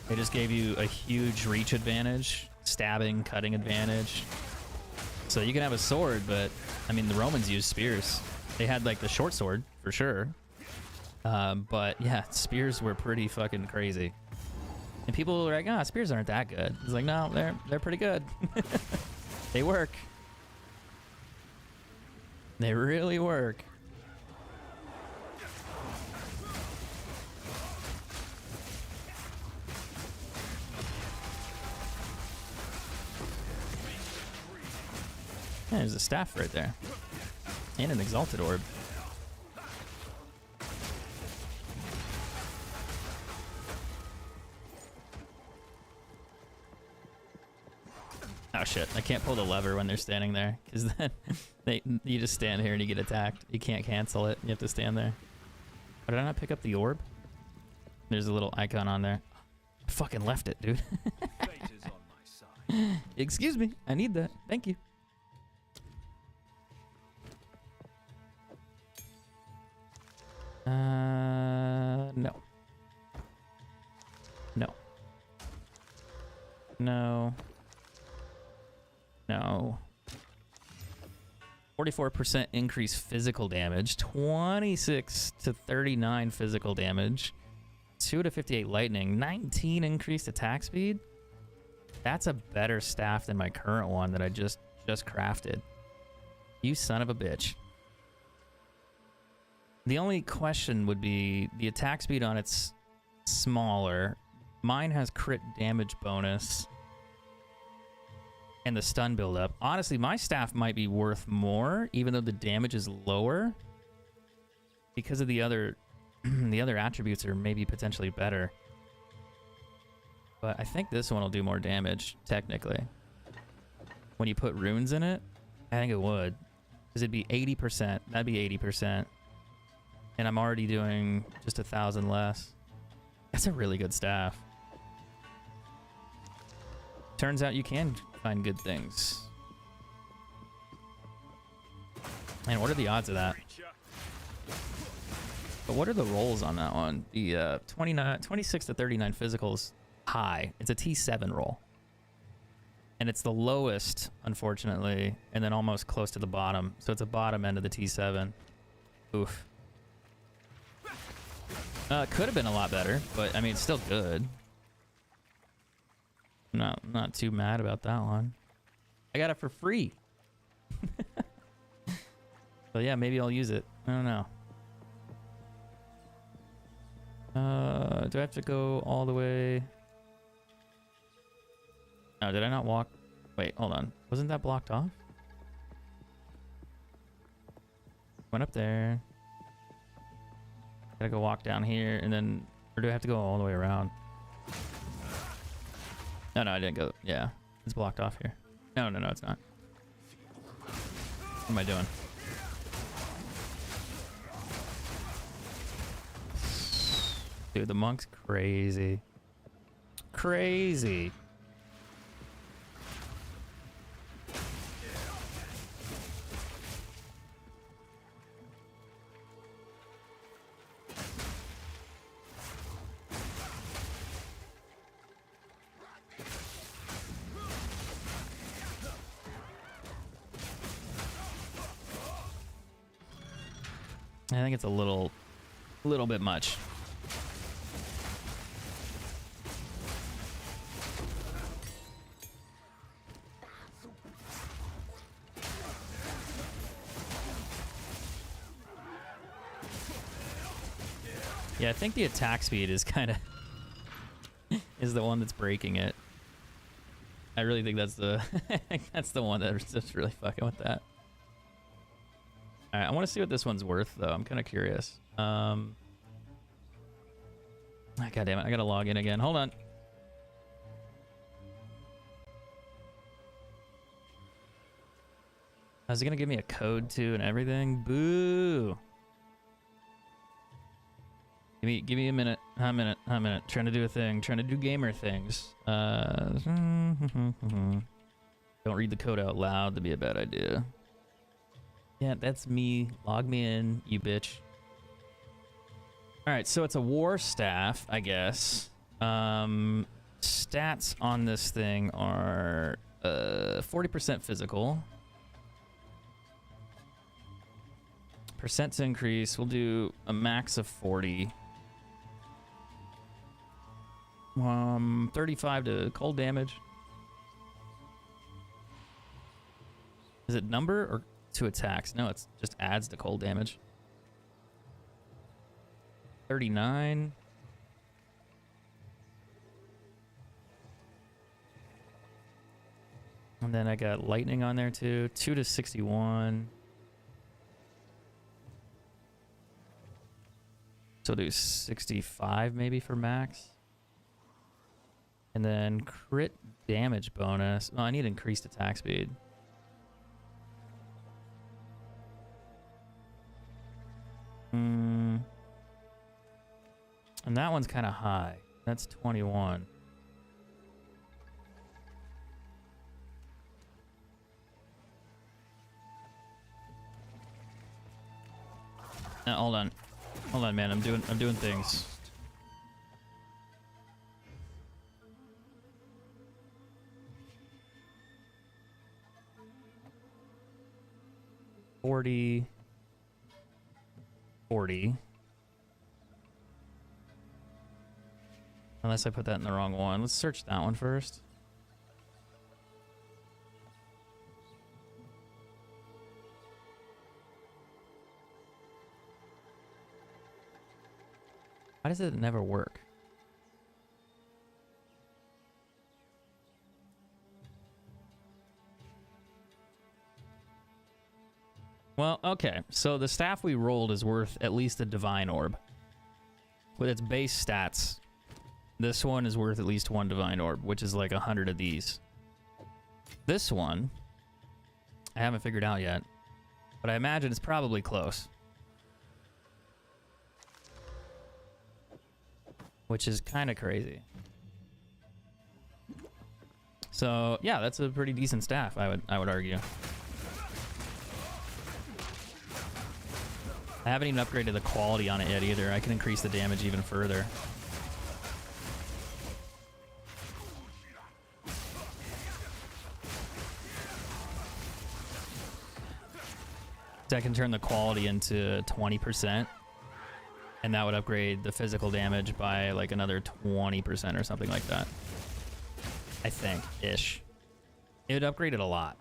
They just gave you a huge reach advantage, stabbing, cutting advantage. So you can have a sword, but I mean the Romans used spears. They had like the short sword for sure. But yeah, spears were pretty fucking crazy. And people were like, "Ah, spears aren't that good." It's like, no, they're pretty good. They work. They really work. Yeah, there's a staff right there. And an exalted orb. Oh shit, I can't pull the lever when they're standing there, because then you just stand here and you get attacked. You can't cancel it, you have to stand there. Why did I not pick up the orb? There's a little icon on there. I fucking left it, dude. Fate is on my side. Excuse me, I need that. Thank you. No. No. No. No. 44% increase physical damage, 26 to 39 physical damage, 2 to 58 lightning, 19 increased attack speed. That's a better staff than my current one that I just crafted. You son of a bitch. The only question would be the attack speed on it's smaller. Mine has crit damage bonus and the stun buildup. Honestly, my staff might be worth more, even though the damage is lower, because of the other the other attributes are maybe potentially better. But I think this one will do more damage, technically. When you put runes in it, I think it would. Because it'd be 80%. That'd be 80%. And I'm already doing just 1,000 less. That's a really good staff. Turns out you can find good things. And what are the odds of that? But what are the rolls on that one? The 26 to 39 physicals high. It's a T7 roll. And it's the lowest, unfortunately, and then almost close to the bottom. So it's a bottom end of the T7. Oof. Could have been a lot better, but I mean, it's still good. Not too mad about that one. I got it for free. So yeah, maybe I'll use it. I don't know. Do I have to go all the way? No, did I not walk? Wait, hold on. Wasn't that blocked off? Went up there. Gotta go walk down here and then, or do I have to go all the way around? No, I didn't go. Yeah, it's blocked off here. No, it's not. What am I doing? Dude, the monk's crazy. Crazy. I think it's a little bit much. Yeah, I think the attack speed is kind of is the one that's breaking it. I really think that's the that's the one that's just really fucking with that. All right, I want to see what this one's worth, though. I'm kind of curious. God damn it, I gotta log in again. Hold on. Is it gonna give me a code too and everything? Boo! Give me a minute. A minute. Trying to do a thing. Trying to do gamer things. Don't read the code out loud. That'd be a bad idea. Yeah, that's me. Log me in, you bitch. All right, so it's a war staff, I guess. Stats on this thing are 40% physical. Percent to increase. We'll do a max of 40. 35 to cold damage. Is it number or to attacks? No, it's just adds to cold damage. 39. And then I got lightning on there too. 2 to 61. So do 65 maybe for max. And then crit damage bonus. Oh, I need increased attack speed. And that one's kind of high. That's 21. Hold on. Hold on, man. I'm doing things. $40. Unless I put that in the wrong one. Let's search that one first. Why does it never work? Well, okay. So the staff we rolled is worth at least a divine orb. With its base stats, this one is worth at least one divine orb, which is like 100 of these. This one, I haven't figured out yet, but I imagine it's probably close. Which is kind of crazy. So yeah, that's a pretty decent staff, I would argue. I haven't even upgraded the quality on it yet either. I can increase the damage even further. So I can turn the quality into 20%, and that would upgrade the physical damage by like another 20% or something like that. I think, ish. It would upgrade it a lot.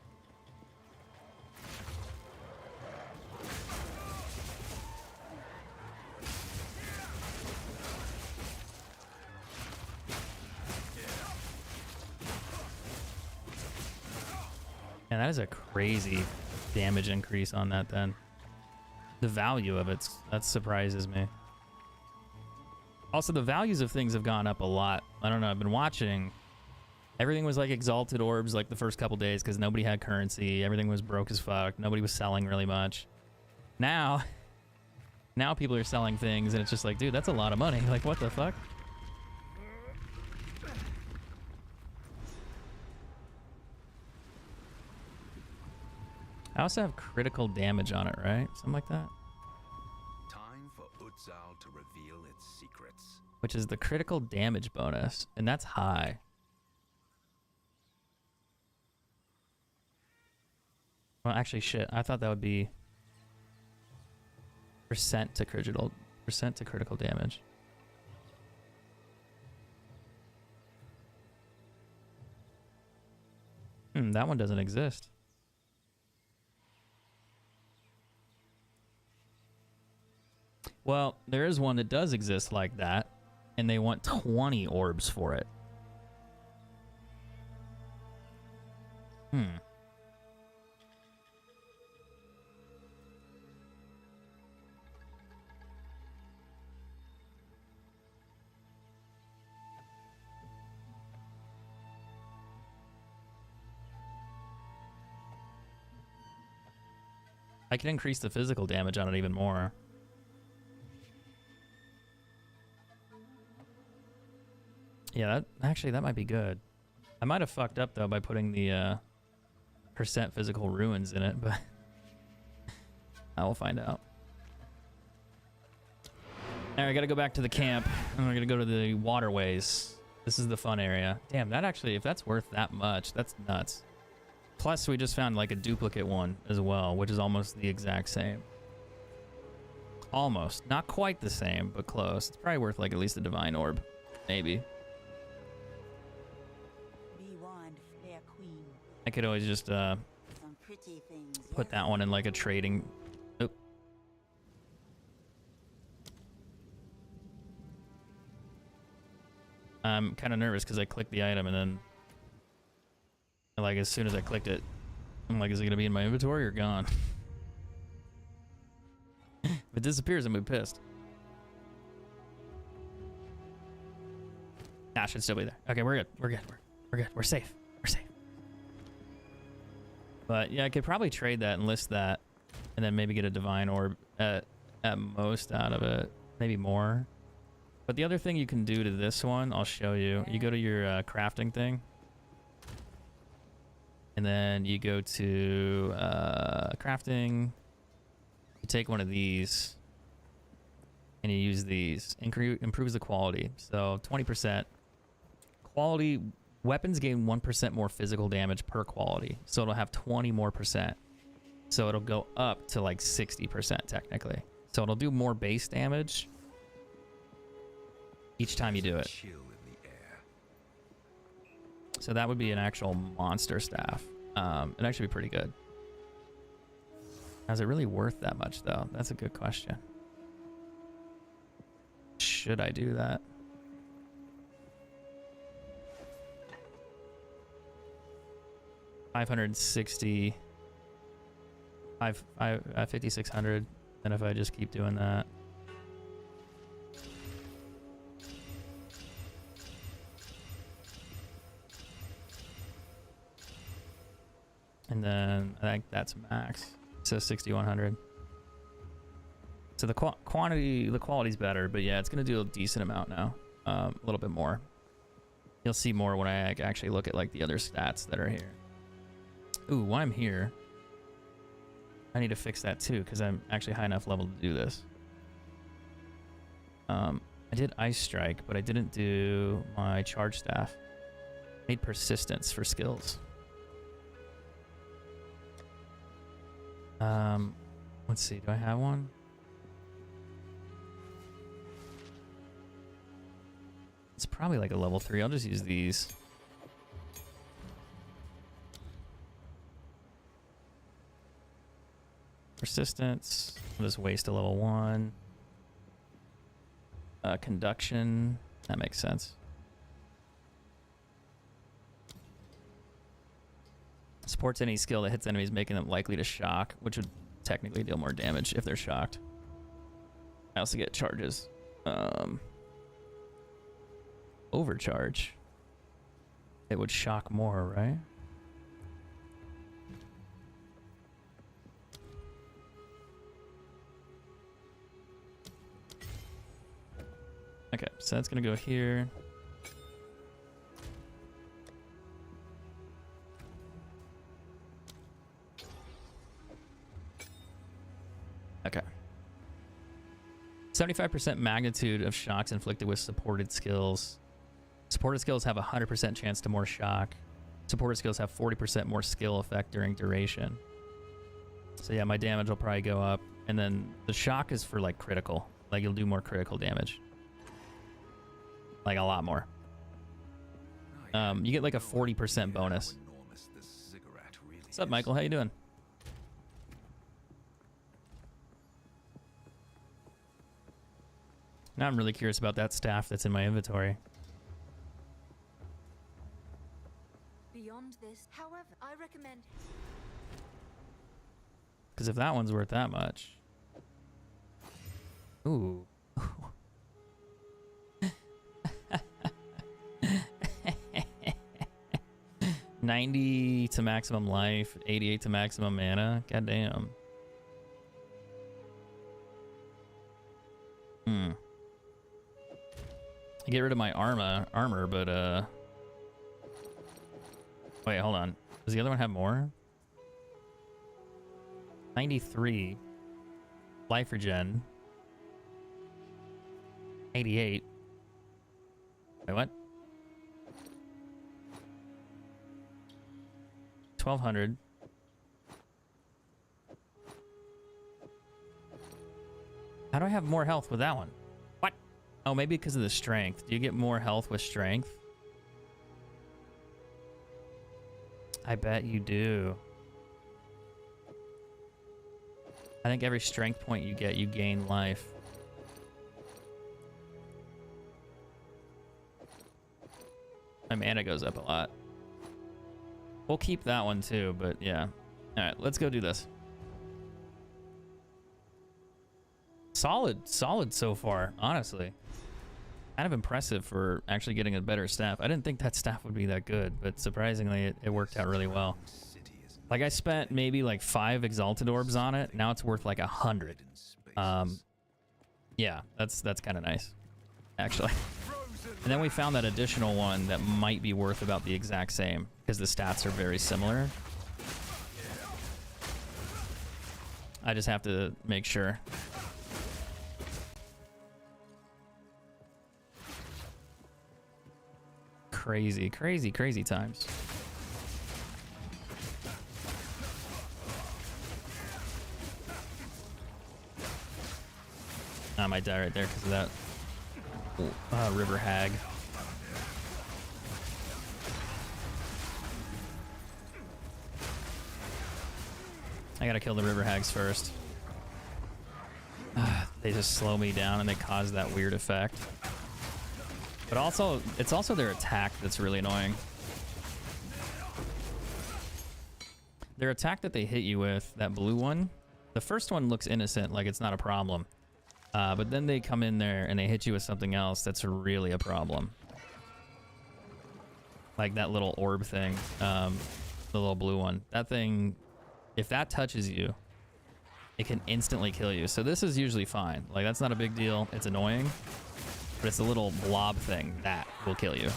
And that is a crazy damage increase on that then. The value of it, that surprises me. Also, the values of things have gone up a lot. I don't know, I've been watching. Everything was like exalted orbs like the first couple days because nobody had currency. Everything was broke as fuck. Nobody was selling really much. Now people are selling things and it's just like, dude, that's a lot of money. Like, what the fuck? I also have critical damage on it, right? Something like that. Time for Exile to reveal its secrets. Which is the critical damage bonus, and that's high. Well, actually, shit. I thought that would be percent to critical damage. That one doesn't exist. Well, there is one that does exist like that, and they want 20 orbs for it. I can increase the physical damage on it even more. Yeah, that might be good. I might have fucked up though by putting the percent physical ruins in it, but I will find out. All right, I gotta go back to the camp, and we're gonna go to the waterways. This is the fun area. Damn, that actually, if that's worth that much, that's nuts. Plus, we just found like a duplicate one as well, which is almost the exact same. Almost, not quite the same, but close. It's probably worth like at least a divine orb, maybe. I could always just put that one in like a trading. Oop. I'm kind of nervous because I clicked the item and then, like, as soon as I clicked it, I'm like, is it gonna be in my inventory or gone? If it disappears, I'm gonna be pissed. Nah, it should still be there. Okay, we're good. We're good. We're good. We're safe. We're safe. But yeah, I could probably trade that and list that, and then maybe get a divine orb at most out of it, maybe more. But the other thing you can do to this one, I'll show you. You go to your crafting thing, and then you go to crafting. You take one of these, and you use these. Improves the quality. So 20% quality. Weapons gain 1% more physical damage per quality, so it'll have 20 more %. So it'll go up to like 60% technically. So it'll do more base damage each time you do it. Chill in the air. So that would be an actual monster staff. It'd actually be pretty good. Is it really worth that much though? That's a good question. Should I do that? $560, 5,600, and if I just keep doing that. And then I think that's max. It says 6,100. So the quality's better, but yeah, it's gonna do a decent amount now. A little bit more. You'll see more when I actually look at like the other stats that are here. Ooh, while I'm here, I need to fix that too because I'm actually high enough level to do this. I did Ice Strike, but I didn't do my Charge Staff. I need Persistence for skills. Let's see, do I have one? It's probably like a level 3. I'll just use these. Persistence. I'll just waste a level 1. Conduction. That makes sense. Supports any skill that hits enemies, making them likely to shock, which would technically deal more damage if they're shocked. I also get charges. Overcharge. It would shock more, right? Okay, so that's gonna go here. Okay. 75% magnitude of shocks inflicted with supported skills. Supported skills have a 100% chance to more shock. Supported skills have 40% more skill effect during duration. So yeah, my damage will probably go up. And then the shock is for like critical. Like you'll do more critical damage. Like a lot more. You get like a 40% bonus. What's up, Michael? How you doing? Now I'm really curious about that staff that's in my inventory. Beyond this, however, I recommend. Because if that one's worth that much. Ooh. 90 to maximum life, 88 to maximum mana. God damn. I get rid of my armor, but wait, hold on. Does the other one have more? 93 life regen. 88. Wait, what? 1200. How do I have more health with that one? What? Oh, maybe because of the strength. Do you get more health with strength? I bet you do. I think every strength point you get, you gain life. My mana goes up a lot. We'll keep that one too, but yeah. All right, let's go do this. Solid so far, honestly. Kind of impressive for actually getting a better staff. I didn't think that staff would be that good, but surprisingly, it worked out really well. Like I spent maybe like 5 exalted orbs on it. Now it's worth like 100. Yeah, that's kind of nice, actually. And then we found that additional one that might be worth about the exact same because the stats are very similar. I just have to make sure. Crazy, crazy, crazy times. I might die right there because of that. River hag. I gotta kill the river hags first. They just slow me down and they cause that weird effect. But also, it's also their attack that's really annoying. Their attack that they hit you with, that blue one, the first one looks innocent, like it's not a problem. But then they come in there and they hit you with something else that's really a problem. Like that little orb thing, the little blue one. That thing, if that touches you, it can instantly kill you. So this is usually fine. Like that's not a big deal. It's annoying, but it's a little blob thing that will kill you.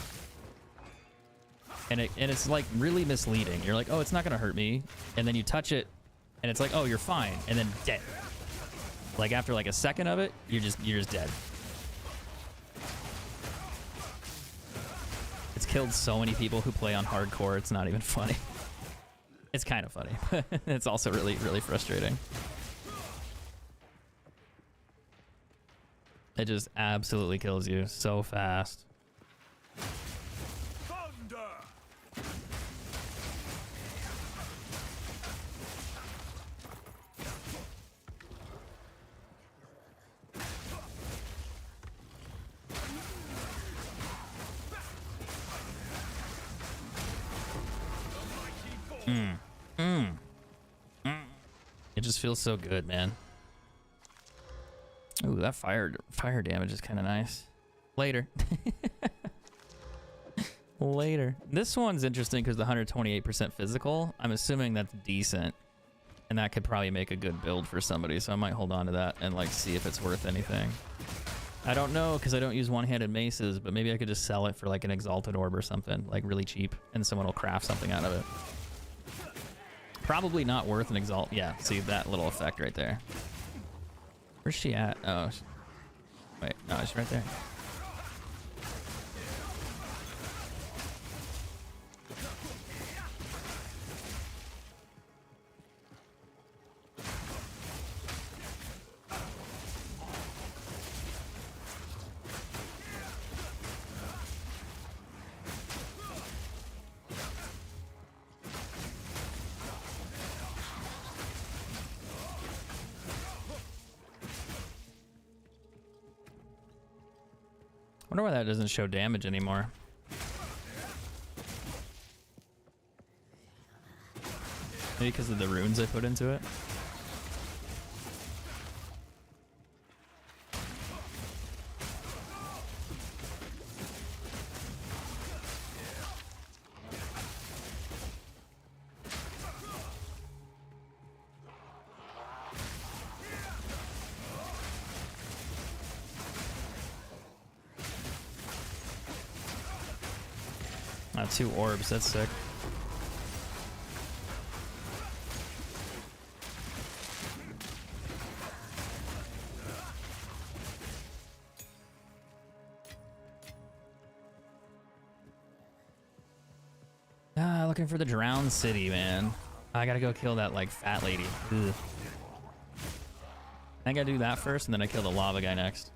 and it's like really misleading. You're like, oh, it's not gonna hurt me, and then you touch it, and it's like, oh, you're fine, and then dead. Like after like a second of it, you're just dead. It's killed so many people who play on hardcore. It's not even funny. It's kind of funny, but it's also really, really frustrating. It just absolutely kills you so fast. It just feels so good, man. Ooh, that fire damage is kind of nice. Later. Later. This one's interesting because the 128% physical. I'm assuming that's decent, and that could probably make a good build for somebody. So I might hold on to that and like see if it's worth anything. I don't know because I don't use one-handed maces, but maybe I could just sell it for like an exalted orb or something, like really cheap, and someone will craft something out of it. Probably not worth an exalt. Yeah, see that little effect right there. Where's she at? Oh, wait, no, she's right there. I wonder why that doesn't show damage anymore. Maybe because of the runes I put into it. Ah, 2 orbs, that's sick. Ah, looking for the drowned city, man. I gotta go kill that like fat lady. Ugh. I gotta do that first, and then I kill the lava guy next.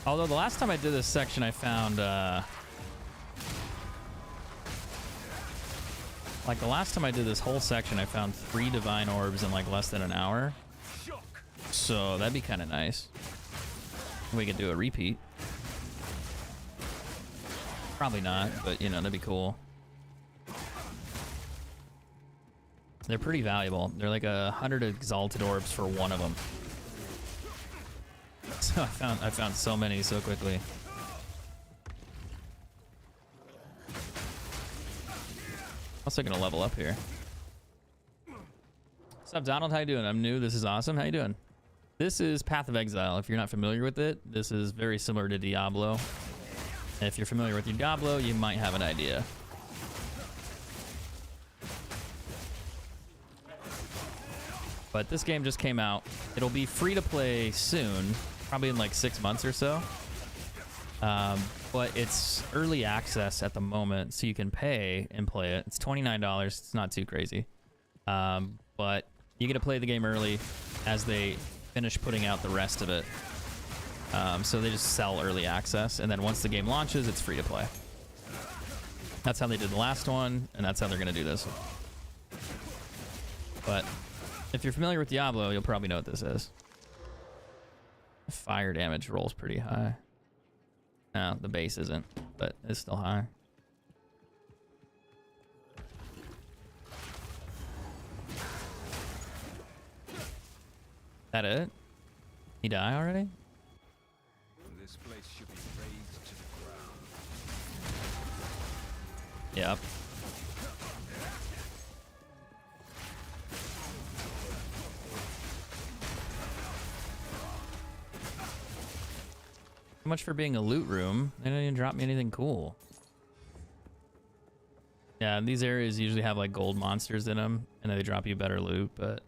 Although the last time I did this section, I found, like the last time I did this whole section, I found 3 divine orbs in like less than an hour. So that'd be kind of nice. We could do a repeat. Probably not, but you know, that'd be cool. They're pretty valuable. They're like 100 exalted orbs for one of them. So I found so many so quickly. Also gonna level up here. What's up, Donald? How you doing? I'm new. This is awesome. How you doing? This is Path of Exile. If you're not familiar with it, this is very similar to Diablo. And if you're familiar with Diablo, you might have an idea. But this game just came out. It'll be free to play soon. Probably in like 6 months or so. But it's early access at the moment, so you can pay and play it. It's $29. It's not too crazy. But you get to play the game early as they finish putting out the rest of it. So they just sell early access, and then once the game launches, it's free to play. That's how they did the last one, and that's how they're going to do this. But if you're familiar with Diablo, you'll probably know what this is. Fire damage rolls pretty high. No, the base isn't, but it's still high. That it? He die already? This place should be razed to the ground. Yep. So much for being a loot room. They didn't even drop me anything cool. Yeah, these areas usually have like gold monsters in them, and they drop you better loot, but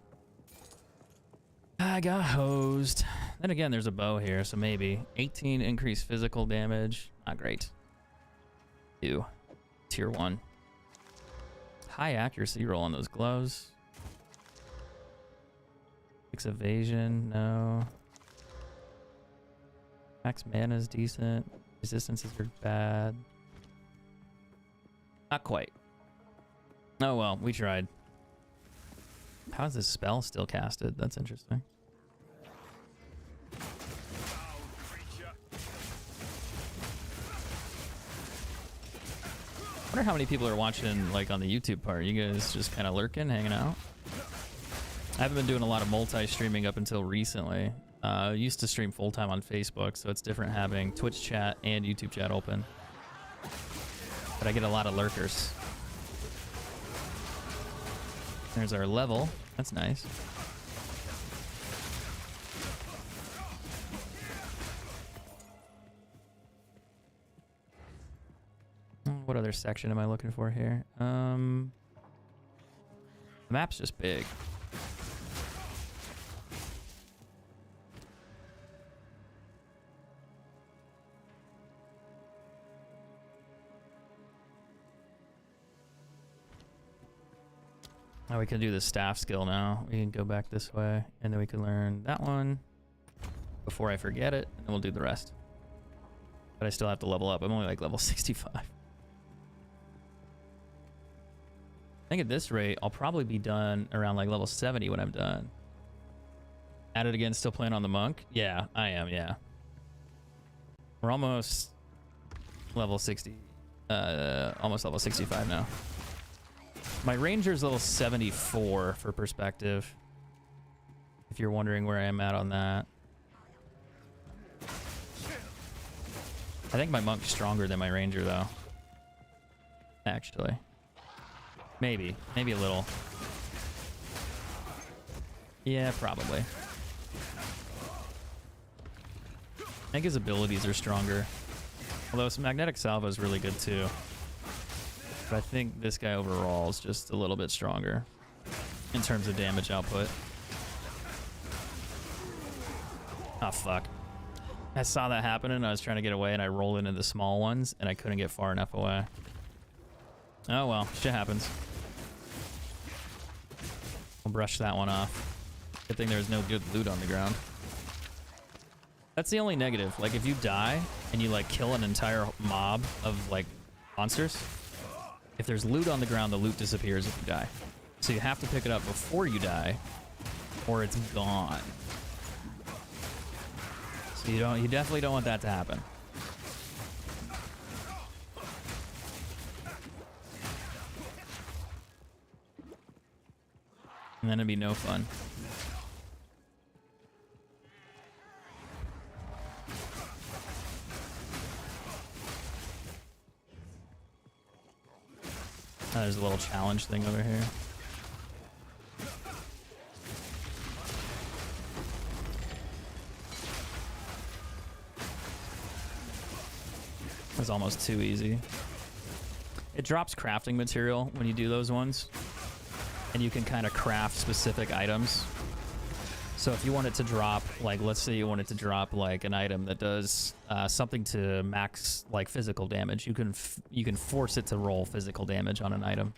I got hosed. Then again, there's a bow here, so maybe 18 increased physical damage. Not great. Ew. Tier 1. High accuracy roll on those gloves. 6 evasion, no. Max mana is decent. Resistances are bad. Not quite. Oh well, we tried. How is this spell still casted? That's interesting. I wonder how many people are watching like on the YouTube part. You guys just kind of lurking, hanging out? I haven't been doing a lot of multi-streaming up until recently. I used to stream full-time on Facebook, so it's different having Twitch chat and YouTube chat open. But I get a lot of lurkers. There's our level. That's nice. What other section am I looking for here? The map's just big. Oh, we can do the staff skill now. We can go back this way, and then we can learn that one before I forget it, and then we'll do the rest. But I still have to level up. I'm only like level 65. I think at this rate, I'll probably be done around like level 70 when I'm done. At it again, still playing on the monk? Yeah, I am, yeah. We're almost level 60, almost level 65 now. My ranger's level 74 for perspective, if you're wondering where I am at on that. I think my monk's stronger than my ranger though. Actually. Maybe a little. Yeah, probably. I think his abilities are stronger. Although some magnetic salvo is really good too. But I think this guy overall is just a little bit stronger in terms of damage output. Oh, fuck. I saw that happen and I was trying to get away and I rolled into the small ones and I couldn't get far enough away. Oh well, shit happens. I'll brush that one off. Good thing there's no good loot on the ground. That's the only negative. Like if you die and you like kill an entire mob of like monsters, if there's loot on the ground, the loot disappears if you die. So you have to pick it up before you die, or it's gone. So you definitely don't want that to happen. And then it'd be no fun. Oh, there's a little challenge thing over here. That's almost too easy. It drops crafting material when you do those ones. And you can kind of craft specific items. So if you want it to drop, like, let's say you want it to drop like an item that does something to max like physical damage, you can force it to roll physical damage on an item.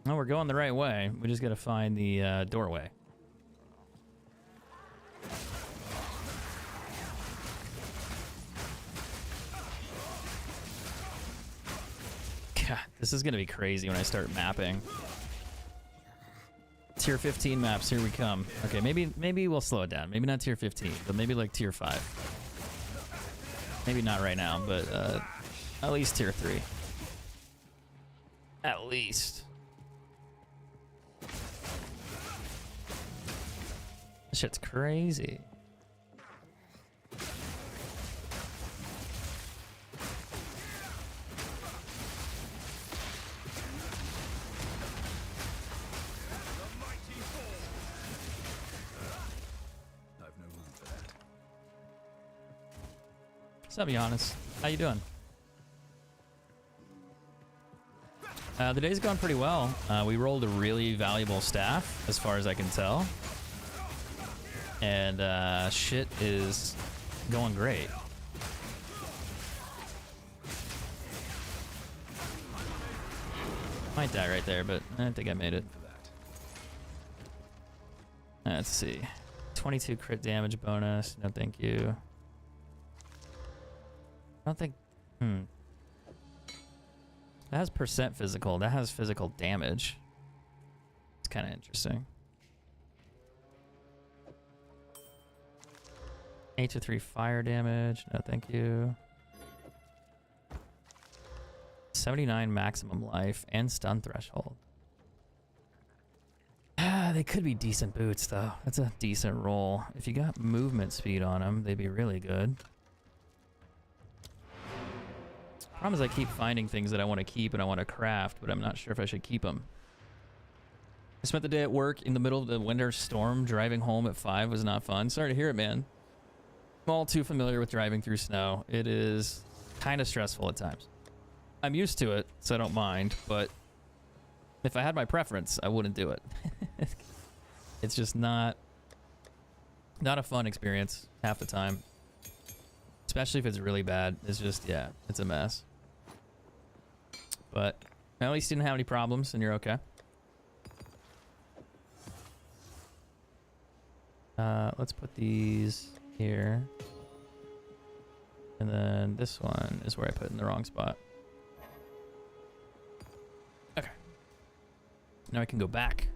Well, we're going the right way. We just got to find the doorway. God, this is going to be crazy when I start mapping. Tier 15 maps, here we come. Okay, maybe we'll slow it down. Maybe not tier 15, but maybe like tier 5. Maybe not right now, but at least tier 3. At least. This shit's crazy. I've no room for that. What's up, Giannis? How you doing? The day's gone pretty well. We rolled a really valuable staff, as far as I can tell. And shit is going great. Might die right there, but I think I made it. Let's see. 22 crit damage bonus. No, thank you. I don't think... That has percent physical. That has physical damage. It's kind of interesting. 8 to 3 fire damage. No, thank you. 79 maximum life and stun threshold. They could be decent boots, though. That's a decent roll. If you got movement speed on them, they'd be really good. Problem is I keep finding things that I want to keep and I want to craft, but I'm not sure if I should keep them. I spent the day at work in the middle of the winter storm. Driving home at 5 was not fun. Sorry to hear it, man. I'm all too familiar with driving through snow. It is kind of stressful at times. I'm used to it, so I don't mind, but if I had my preference, I wouldn't do it. It's just not a fun experience half the time. Especially if it's really bad. It's just, yeah, it's a mess. But at least you didn't have any problems and you're okay. Let's put these here. And then this one is where I put it in the wrong spot. Okay. Now I can go back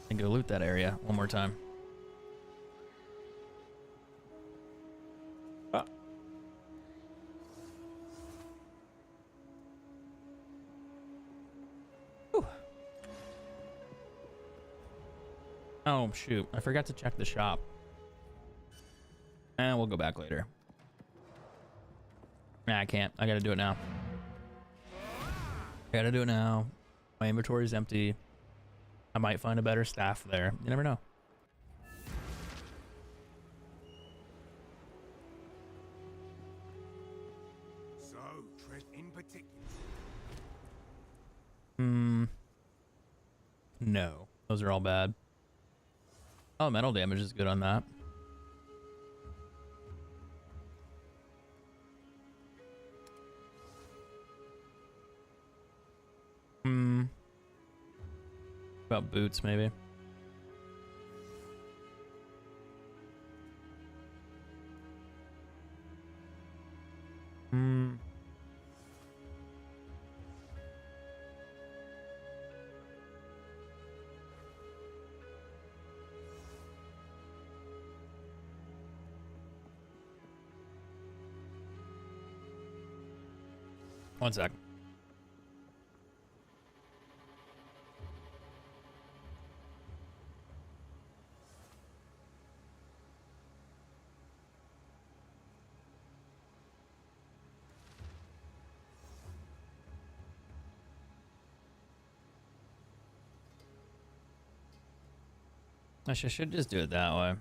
and go loot that area one more time. Oh, shoot. I forgot to check the shop. And we'll go back later. Nah, I can't. I gotta do it now. I gotta do it now. My inventory's empty. I might find a better staff there. You never know. So, tread in particular. No. Those are all bad. Oh, metal damage is good on that. About boots, maybe. One sec. I should just do it that way.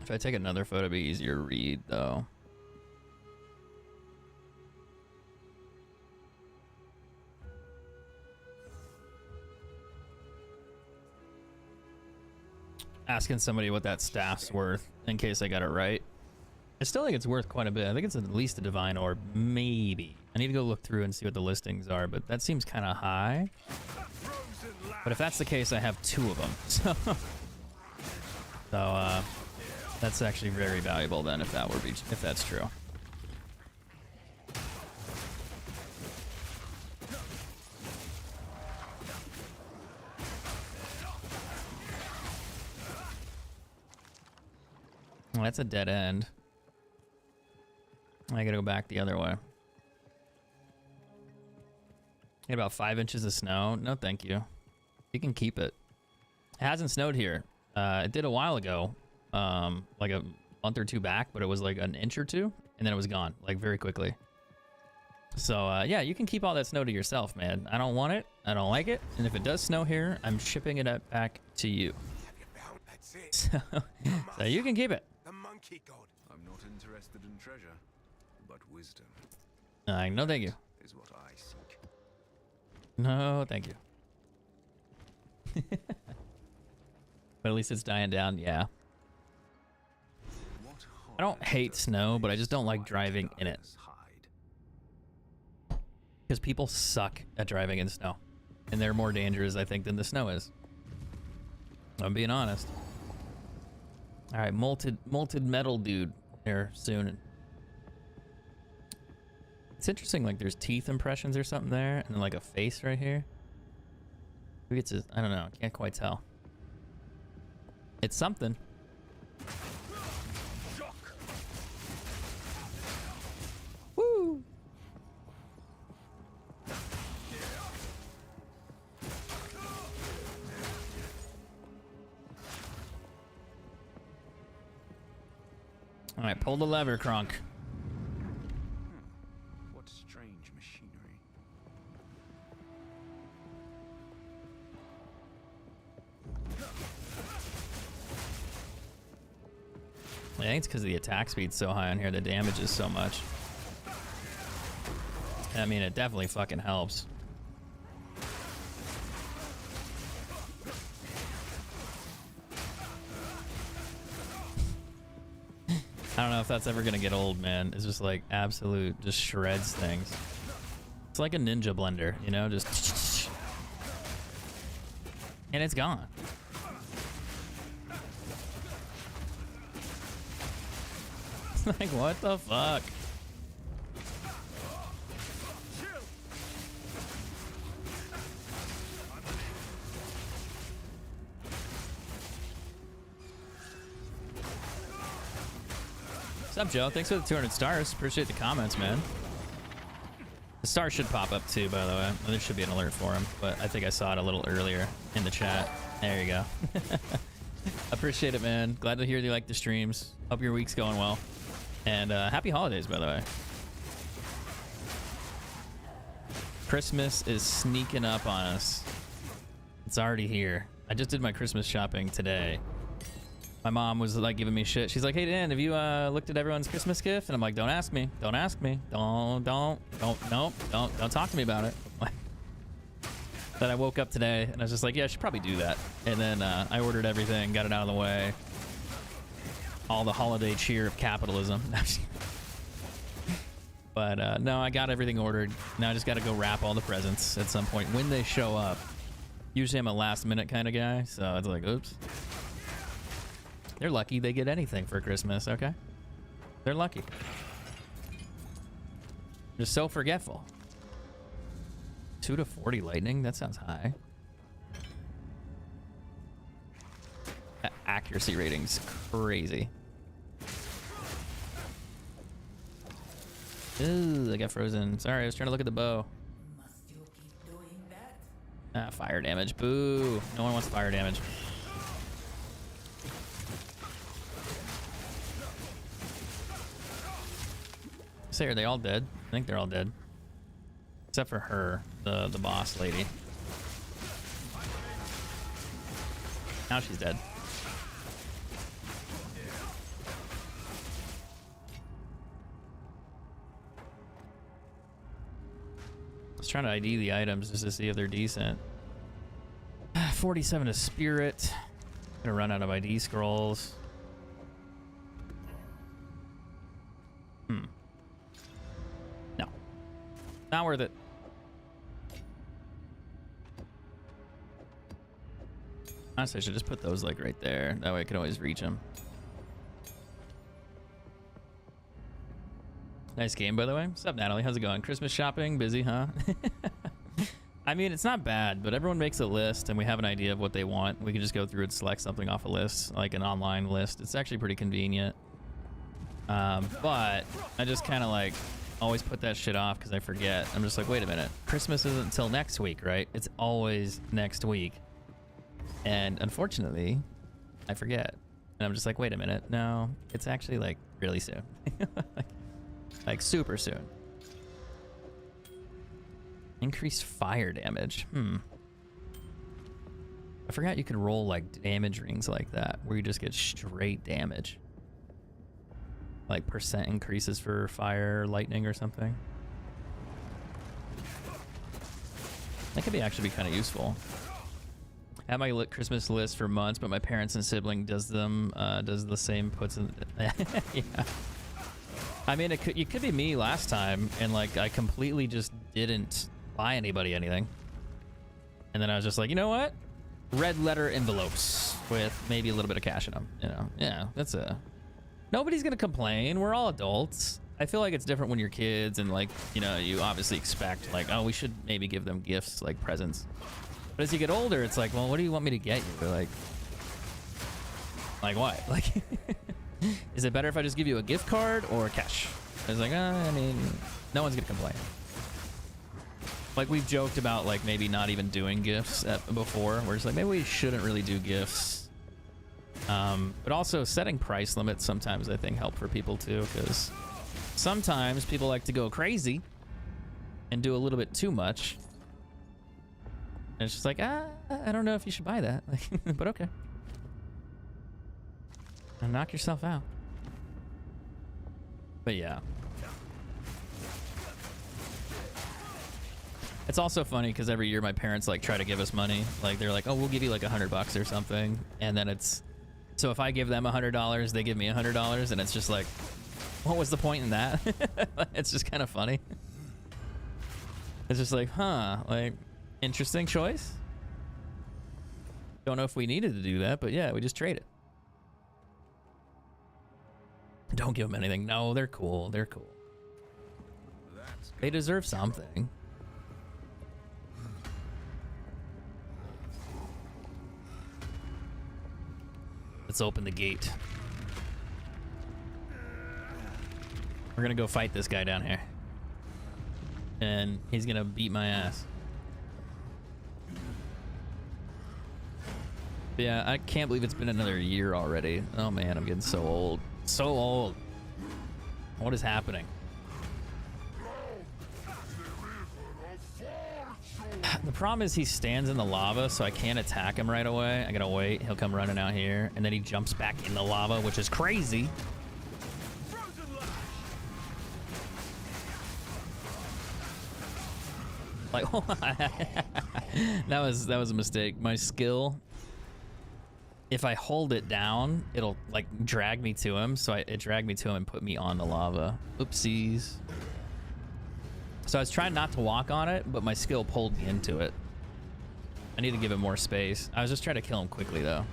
If I take another photo, it'd be easier to read, though. Asking somebody what that staff's worth in case I got it right. I still think it's worth quite a bit. I think it's at least a divine orb, maybe. I need to go look through and see what the listings are, but that seems kind of high. But if that's the case, I have 2 of them. So that's actually very valuable then, if that's true. Oh, that's a dead end. I gotta go back the other way. Get about 5 inches of snow. No, thank you. You can keep it. It hasn't snowed here. It did a while ago, like a month or two back, but it was like an inch or two, and then it was gone, like very quickly. So yeah, you can keep all that snow to yourself, man. I don't want it. I don't like it. And if it does snow here, I'm shipping it back to you. That's it. So you can keep it. The monkey god. I'm not interested in treasure, but wisdom No, thank you. is what I seek. No, thank you. But at least it's dying down, yeah. What I don't hate snow, but I just don't like driving in it. Hide. Because people suck at driving in snow. And they're more dangerous, I think, than the snow is. I'm being honest. Alright, molted metal dude here soon. It's interesting, like there's teeth impressions or something there, and then like a face right here. Maybe it's I don't know, can't quite tell. It's something. Woo! All right, pull the lever, Kronk. What strange machinery. I think it's because the attack speed's so high on here, the damage is so much. I mean, it definitely fucking helps. I don't know if that's ever gonna get old, man. It's just like absolute, just shreds things. It's like a ninja blender, you know, just and it's gone. Like, what the fuck? What's up, Joe? Thanks for the 200 stars. Appreciate the comments, man. The star should pop up too, by the way. There should be an alert for him, but I think I saw it a little earlier in the chat. There you go. Appreciate it, man. Glad to hear you like the streams. Hope your week's going well. And happy holidays, by the way. Christmas is sneaking up on us. It's already here. I just did my Christmas shopping today. My mom was like giving me shit. She's like, "Hey Dan, have you looked at everyone's Christmas gift?" And I'm like, "Don't ask me. Don't ask me. Don't talk to me about it." Then I woke up today and I was just like, "Yeah, I should probably do that." And then I ordered everything, got it out of the way. All the holiday cheer of capitalism. But no, I got everything ordered. Now I just got to go wrap all the presents at some point when they show up. Usually I'm a last minute kind of guy, so it's like, oops. They're lucky they get anything for Christmas, okay? They're lucky. They're so forgetful. 2 to 40 lightning? That sounds high. Accuracy rating's crazy. Ooh, I got frozen. Sorry, I was trying to look at the bow. Must you keep doing that? Fire damage. Boo. No one wants fire damage. Say, are they all dead? I think they're all dead. Except for her, the boss lady. Now she's dead. I was trying to ID the items just to see if they're decent. 47 is spirit. Gonna run out of ID scrolls. No. Not worth it. Honestly, I should just put those like right there. That way I can always reach them. Nice game, by the way. What's up, Natalie? How's it going? Christmas shopping? Busy, huh? I mean, it's not bad, but everyone makes a list and we have an idea of what they want. We can just go through and select something off a list, like an online list. It's actually pretty convenient. But I just kind of like always put that shit off because I forget. I'm just like, wait a minute, Christmas isn't until next week, right? It's always next week. And unfortunately, I forget. And I'm just like, wait a minute, no, it's actually like really soon. like super soon. Increased fire damage. I forgot you could roll like damage rings like that, where you just get straight damage. Like percent increases for fire, lightning, or something. That could actually be kind of useful. I have my Christmas list for months, but my parents and sibling does them, does the same, puts in. Yeah. I mean, it could be me last time, and like I completely just didn't buy anybody anything. And then I was just like, you know what? Red letter envelopes with maybe a little bit of cash in them. You know, yeah, that's a. Nobody's gonna complain. We're all adults. I feel like it's different when you're kids, and like, you know, you obviously expect like, oh, we should maybe give them gifts, like presents. But as you get older, it's like, well, what do you want me to get you? Like what? Like, is it better if I just give you a gift card or cash? It's like, I mean, no one's gonna complain. Like we've joked about like maybe not even doing gifts before. We're just like, maybe we shouldn't really do gifts. But also setting price limits sometimes I think help for people too, because sometimes people like to go crazy and do a little bit too much. And it's just like, I don't know if you should buy that, but okay. And knock yourself out. But yeah. It's also funny because every year my parents like try to give us money. Like they're like, oh, we'll give you like $100 or something. And then it's, so if I give them $100, they give me $100. And it's just like, what was the point in that? It's just kind of funny. It's just like, huh, like, interesting choice. Don't know if we needed to do that, but yeah, we just trade it. Don't give them anything. No, they're cool. They're cool. They deserve something. Let's open the gate. We're gonna go fight this guy down here. And he's gonna beat my ass. But yeah, I can't believe it's been another year already. Oh man, I'm getting so old. So old. What is happening? The problem is he stands in the lava, so I can't attack him right away. I gotta wait. He'll come running out here, and then he jumps back in the lava, which is crazy. Like, that was a mistake. My skill, if I hold it down, it'll like drag me to him. So it dragged me to him and put me on the lava. Oopsies. So I was trying not to walk on it, but my skill pulled me into it. I need to give it more space. I was just trying to kill him quickly though.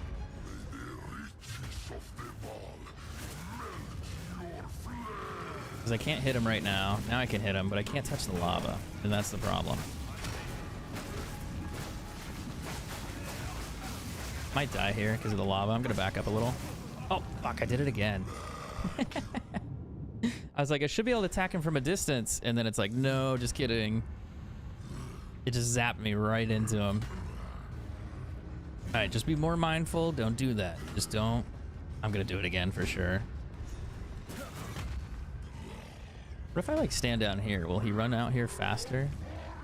Because I can't hit him right now. Now I can hit him, but I can't touch the lava. And that's the problem. Might die here because of the lava. I'm going to back up a little. Oh, fuck. I did it again. I was like, I should be able to attack him from a distance. And then it's like, no, just kidding. It just zapped me right into him. All right, just be more mindful. Don't do that. Just don't. I'm going to do it again for sure. What if I like stand down here? Will he run out here faster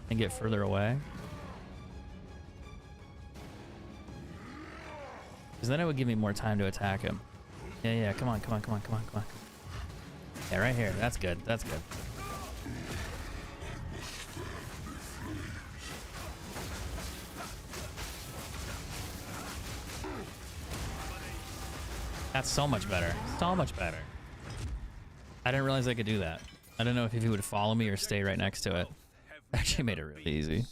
and get further away? Because then it would give me more time to attack him. Yeah, come on. Yeah, right here. That's good. That's good. That's so much better. So much better. I didn't realize I could do that. I don't know if he would follow me or stay right next to it. Actually made it really easy.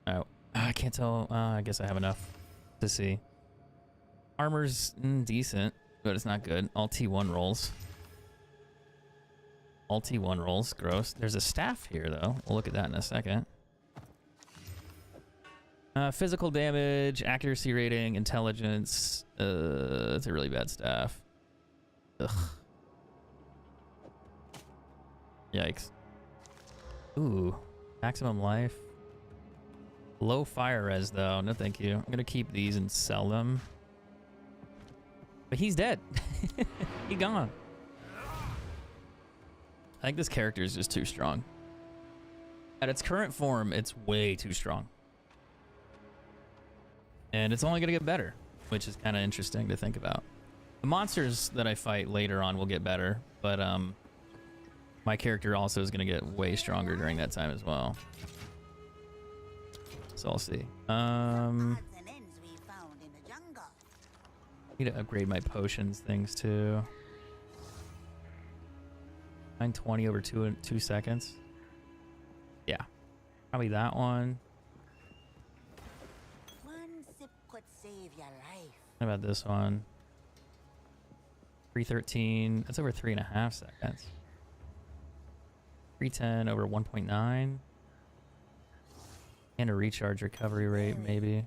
Oh, I can't tell. I guess I have enough to see. Armor's decent, but it's not good. All T1 rolls. All T1 rolls. Gross. There's a staff here, though. We'll look at that in a second. Physical damage, accuracy rating, intelligence. It's a really bad staff. Ugh. Yikes. Ooh, maximum life. Low fire res though. No, thank you. I'm gonna keep these and sell them. But he's dead. He gone. I think this character is just too strong. At its current form, it's way too strong. And it's only gonna get better, which is kind of interesting to think about. The monsters that I fight later on will get better, but my character also is gonna get way stronger during that time as well. So I'll see. Need to upgrade my potions things too. 920 over 2 seconds. Yeah, probably that one. One sip could save your life. How about this one? 313. That's over 3.5 seconds. 310 over 1.9. And a recharge recovery rate, maybe.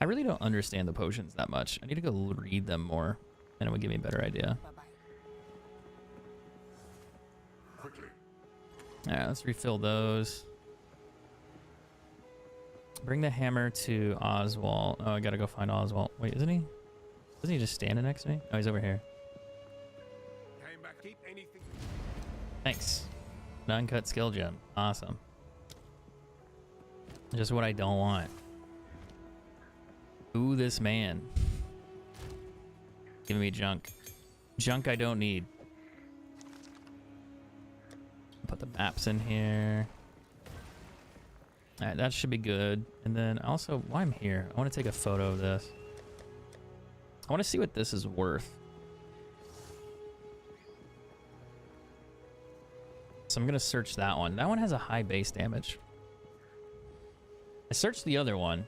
I really don't understand the potions that much. I need to go read them more, and it would give me a better idea. Quickly. Alright, let's refill those. Bring the hammer to Oswald. Oh, I gotta go find Oswald. Wait, isn't he? Isn't he just standing next to me? Oh, he's over here. Came back. Keep anything. Thanks. An uncut skill gem. Awesome. Just what I don't want. Ooh, this man. Giving me junk. Junk I don't need. Put the maps in here. Alright, that should be good. And then also, while I'm here, I want to take a photo of this. I want to see what this is worth. So I'm going to search that one. That one has a high base damage. I searched the other one,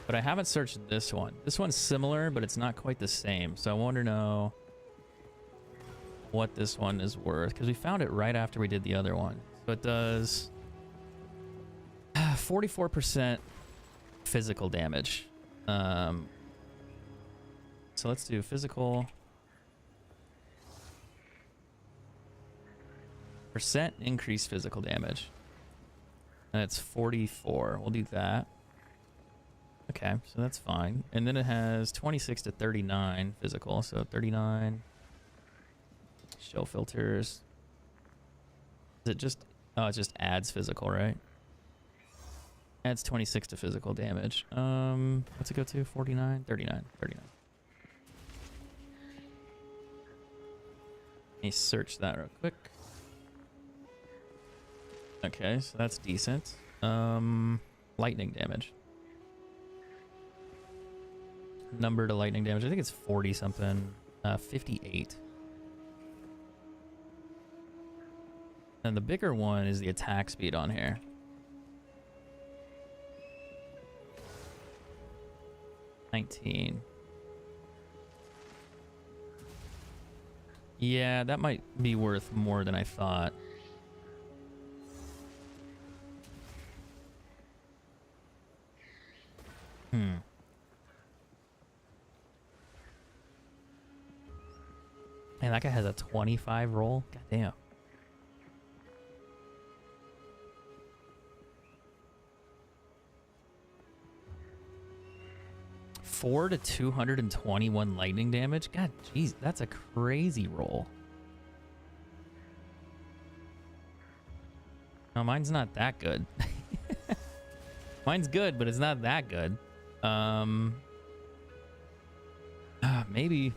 but I haven't searched this one. This one's similar, but it's not quite the same. So I want to know what this one is worth, because we found it right after we did the other one. So it does 44% physical damage. So let's do physical. Percent increased physical damage. And it's 44. We'll do that. Okay, so that's fine. And then it has 26 to 39 physical. So 39. Show filters. Is it just... Oh, it just adds physical, right? Adds 26 to physical damage. What's it go to? 49? 39. 39. Let me search that real quick. Okay, so that's decent. Lightning damage. Number to lightning damage. I think it's 40 something. 58. And the bigger one is the attack speed on here. $19. Yeah, that might be worth more than I thought. Man, that guy has a 25 roll. God damn. Four to 221 lightning damage. God, jeez, that's a crazy roll. No, mine's not that good. Mine's good, but it's not that good. Maybe.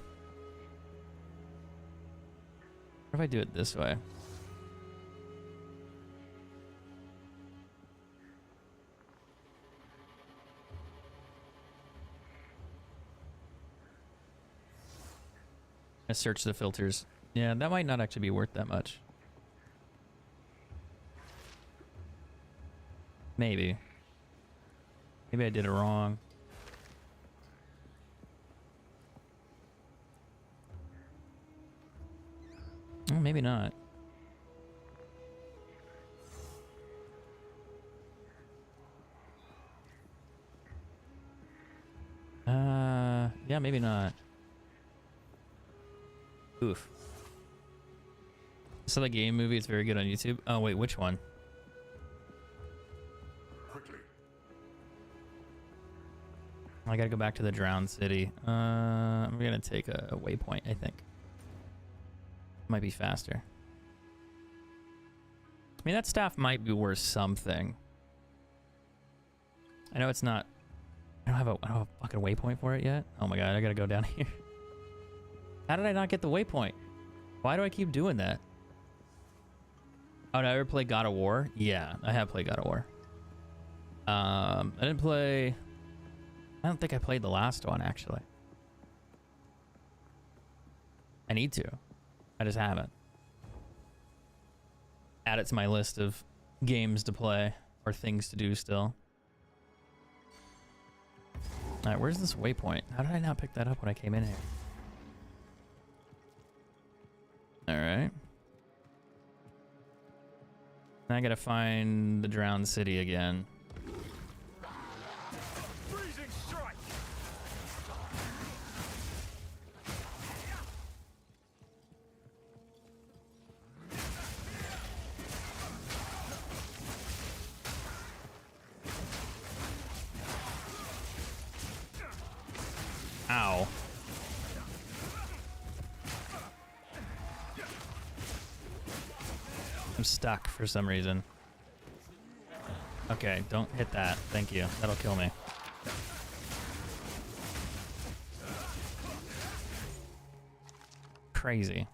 What if I do it this way? I search the filters. Yeah, that might not actually be worth that much. Maybe. Maybe I did it wrong. Oh, maybe not. Yeah, maybe not. Oof. So the game movie, it's very good on YouTube. Oh wait, which one? Quickly. I gotta go back to the drowned city. I'm gonna take a waypoint, I think. Might be faster. I mean, that staff might be worth something. I know it's not. I don't have a fucking waypoint for it yet. Oh my god, I gotta go down here. How did I not get the waypoint? Why do I keep doing that? Oh, did I ever play God of War? Yeah, I have played God of War. I didn't play. I don't think I played the last one actually. I need to. I just haven't. Add it to my list of games to play or things to do still. All right, where's this waypoint? How did I not pick that up when I came in here? All right. Now I gotta find the drowned city again. Freezing strike. Ow. I'm stuck for some reason. Okay, don't hit that. Thank you. That'll kill me. Crazy.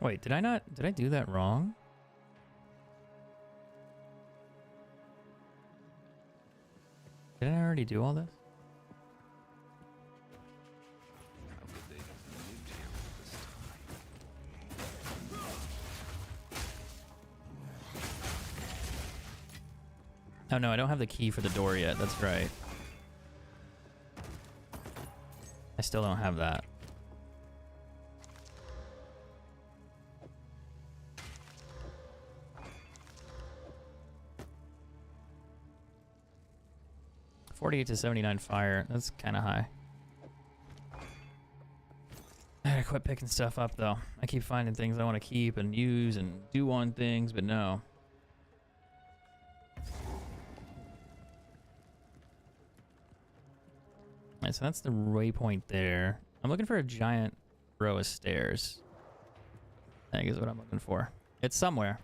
Wait, did I do that wrong? Didn't I already do all this? How could they have lived here all this time? Oh no, I don't have the key for the door yet. That's right. I still don't have that. $48 to $79 fire. That's kind of high. I gotta quit picking stuff up though. I keep finding things I want to keep and use and do on things, but no. Alright, so that's the waypoint there. I'm looking for a giant row of stairs. I think is what I'm looking for. It's somewhere.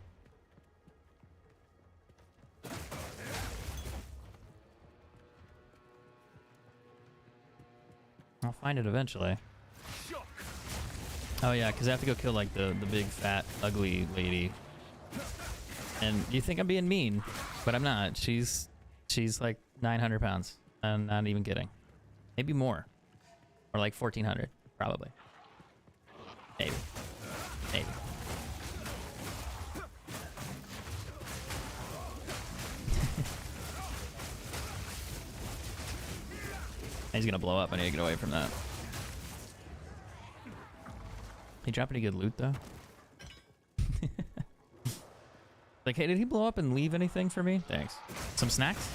I'll find it eventually. Oh yeah, because I have to go kill like the big fat ugly lady. And you think I'm being mean, but I'm not. She's like 900 pounds. I'm not even kidding. Maybe more. Or like 1,400, probably. Maybe. Maybe. He's gonna blow up. I need to get away from that. He dropped any good loot though? Like, hey, did he blow up and leave anything for me? Thanks. Some snacks?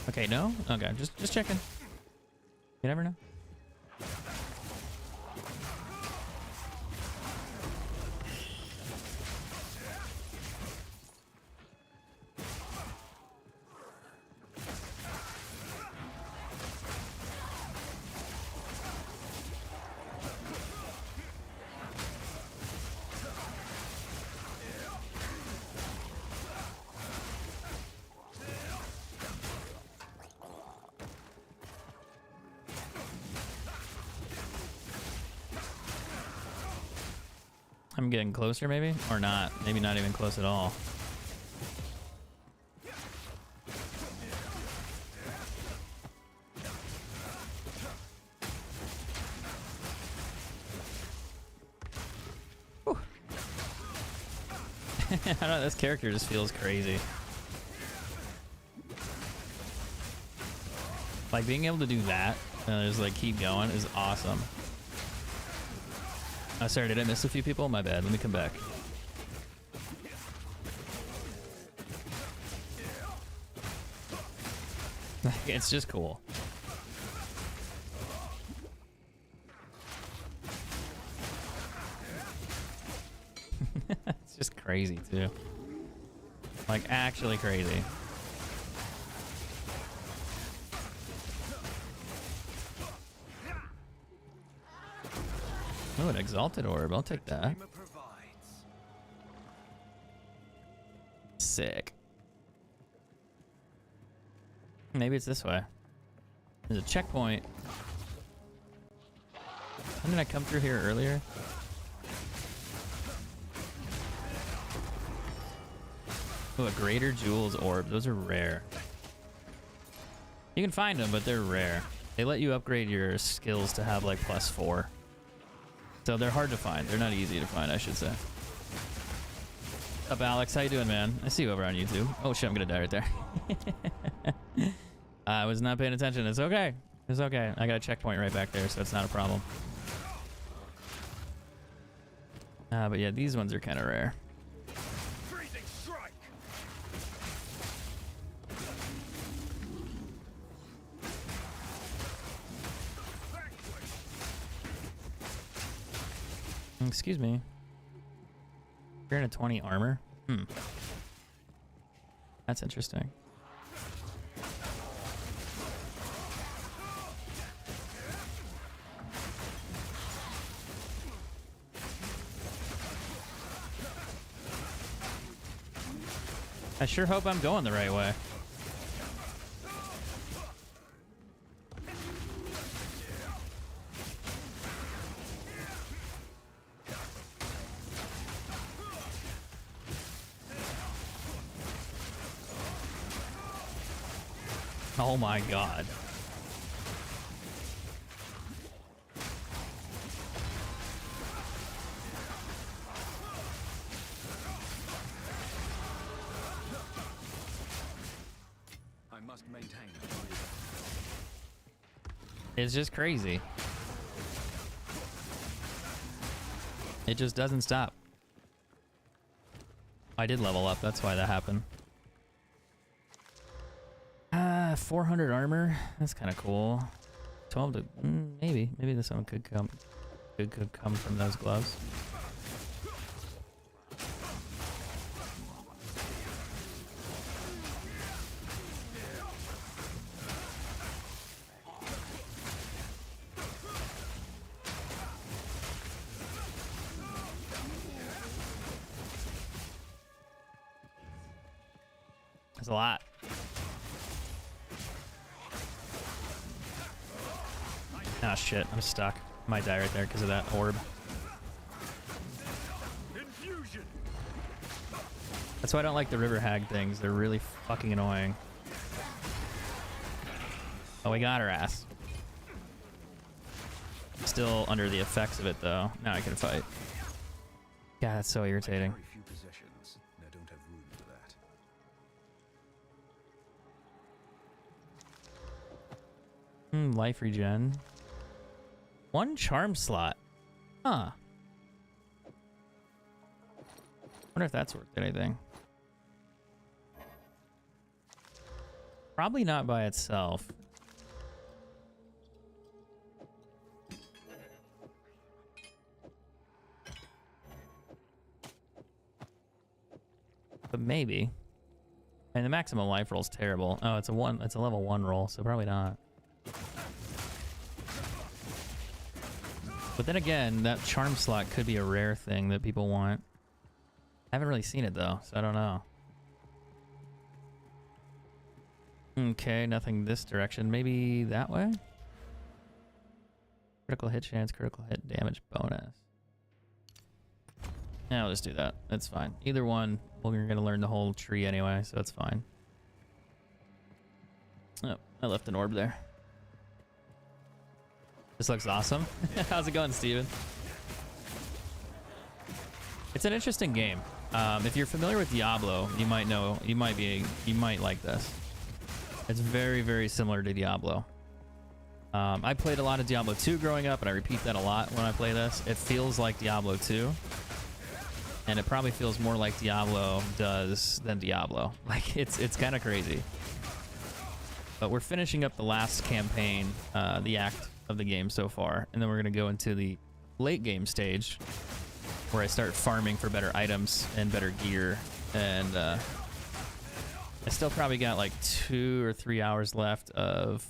Okay, no? Okay, just checking. You never know. I'm getting closer maybe? Or not. Maybe not even close at all. Whew. I don't know, this character just feels crazy. Like being able to do that and just like keep going is awesome. Oh, sorry, did I miss a few people? My bad. Let me come back. It's just cool. It's just crazy too. Like actually crazy. Oh, an exalted orb. I'll take that. Sick. Maybe it's this way. There's a checkpoint. Didn't I come through here earlier? Oh, a greater jewels orb. Those are rare. You can find them, but they're rare. They let you upgrade your skills to have like +4. So they're hard to find. They're not easy to find, I should say. What's up, Alex? How you doing, man? I see you over on YouTube. Oh shit, I'm gonna die right there. I was not paying attention. It's okay. It's okay. I got a checkpoint right back there, so it's not a problem. But yeah, these ones are kind of rare. Excuse me. You're in a 20 armor? That's interesting. I sure hope I'm going the right way. Oh my god. I must maintain. It's just crazy. It just doesn't stop. I did level up, that's why that happened. 400 armor. That's kind of cool. 12 to maybe this one could come from those gloves. That's a lot. Ah, shit, I'm stuck. Might die right there because of that orb. That's why I don't like the river hag things. They're really fucking annoying. Oh, we got her ass. Still under the effects of it, though. Now I can fight. God, that's so irritating. Very few possessions, and I don't have room for that. Life regen. 1 charm slot. Huh. Wonder if that's worth anything. Probably not by itself. But maybe. And the maximum life roll is terrible. Oh, it's a level 1 roll, so probably not. But then again, that charm slot could be a rare thing that people want. I haven't really seen it though, so I don't know. Okay, nothing this direction. Maybe that way? Critical hit chance, critical hit damage bonus. Yeah, I'll just do that. That's fine. Either one, we're gonna learn the whole tree anyway, so that's fine. Oh, I left an orb there. This looks awesome. How's it going, Steven? It's an interesting game. If you're familiar with Diablo, you might like this. It's very, very similar to Diablo. I played a lot of Diablo 2 growing up, and I repeat that a lot when I play this. It feels like Diablo 2, and it probably feels more like Diablo does than Diablo. Like, it's kind of crazy. But we're finishing up the last campaign, the act of the game so far, and then we're going to go into the late game stage where I start farming for better items and better gear, and I still probably got like 2 or 3 hours left of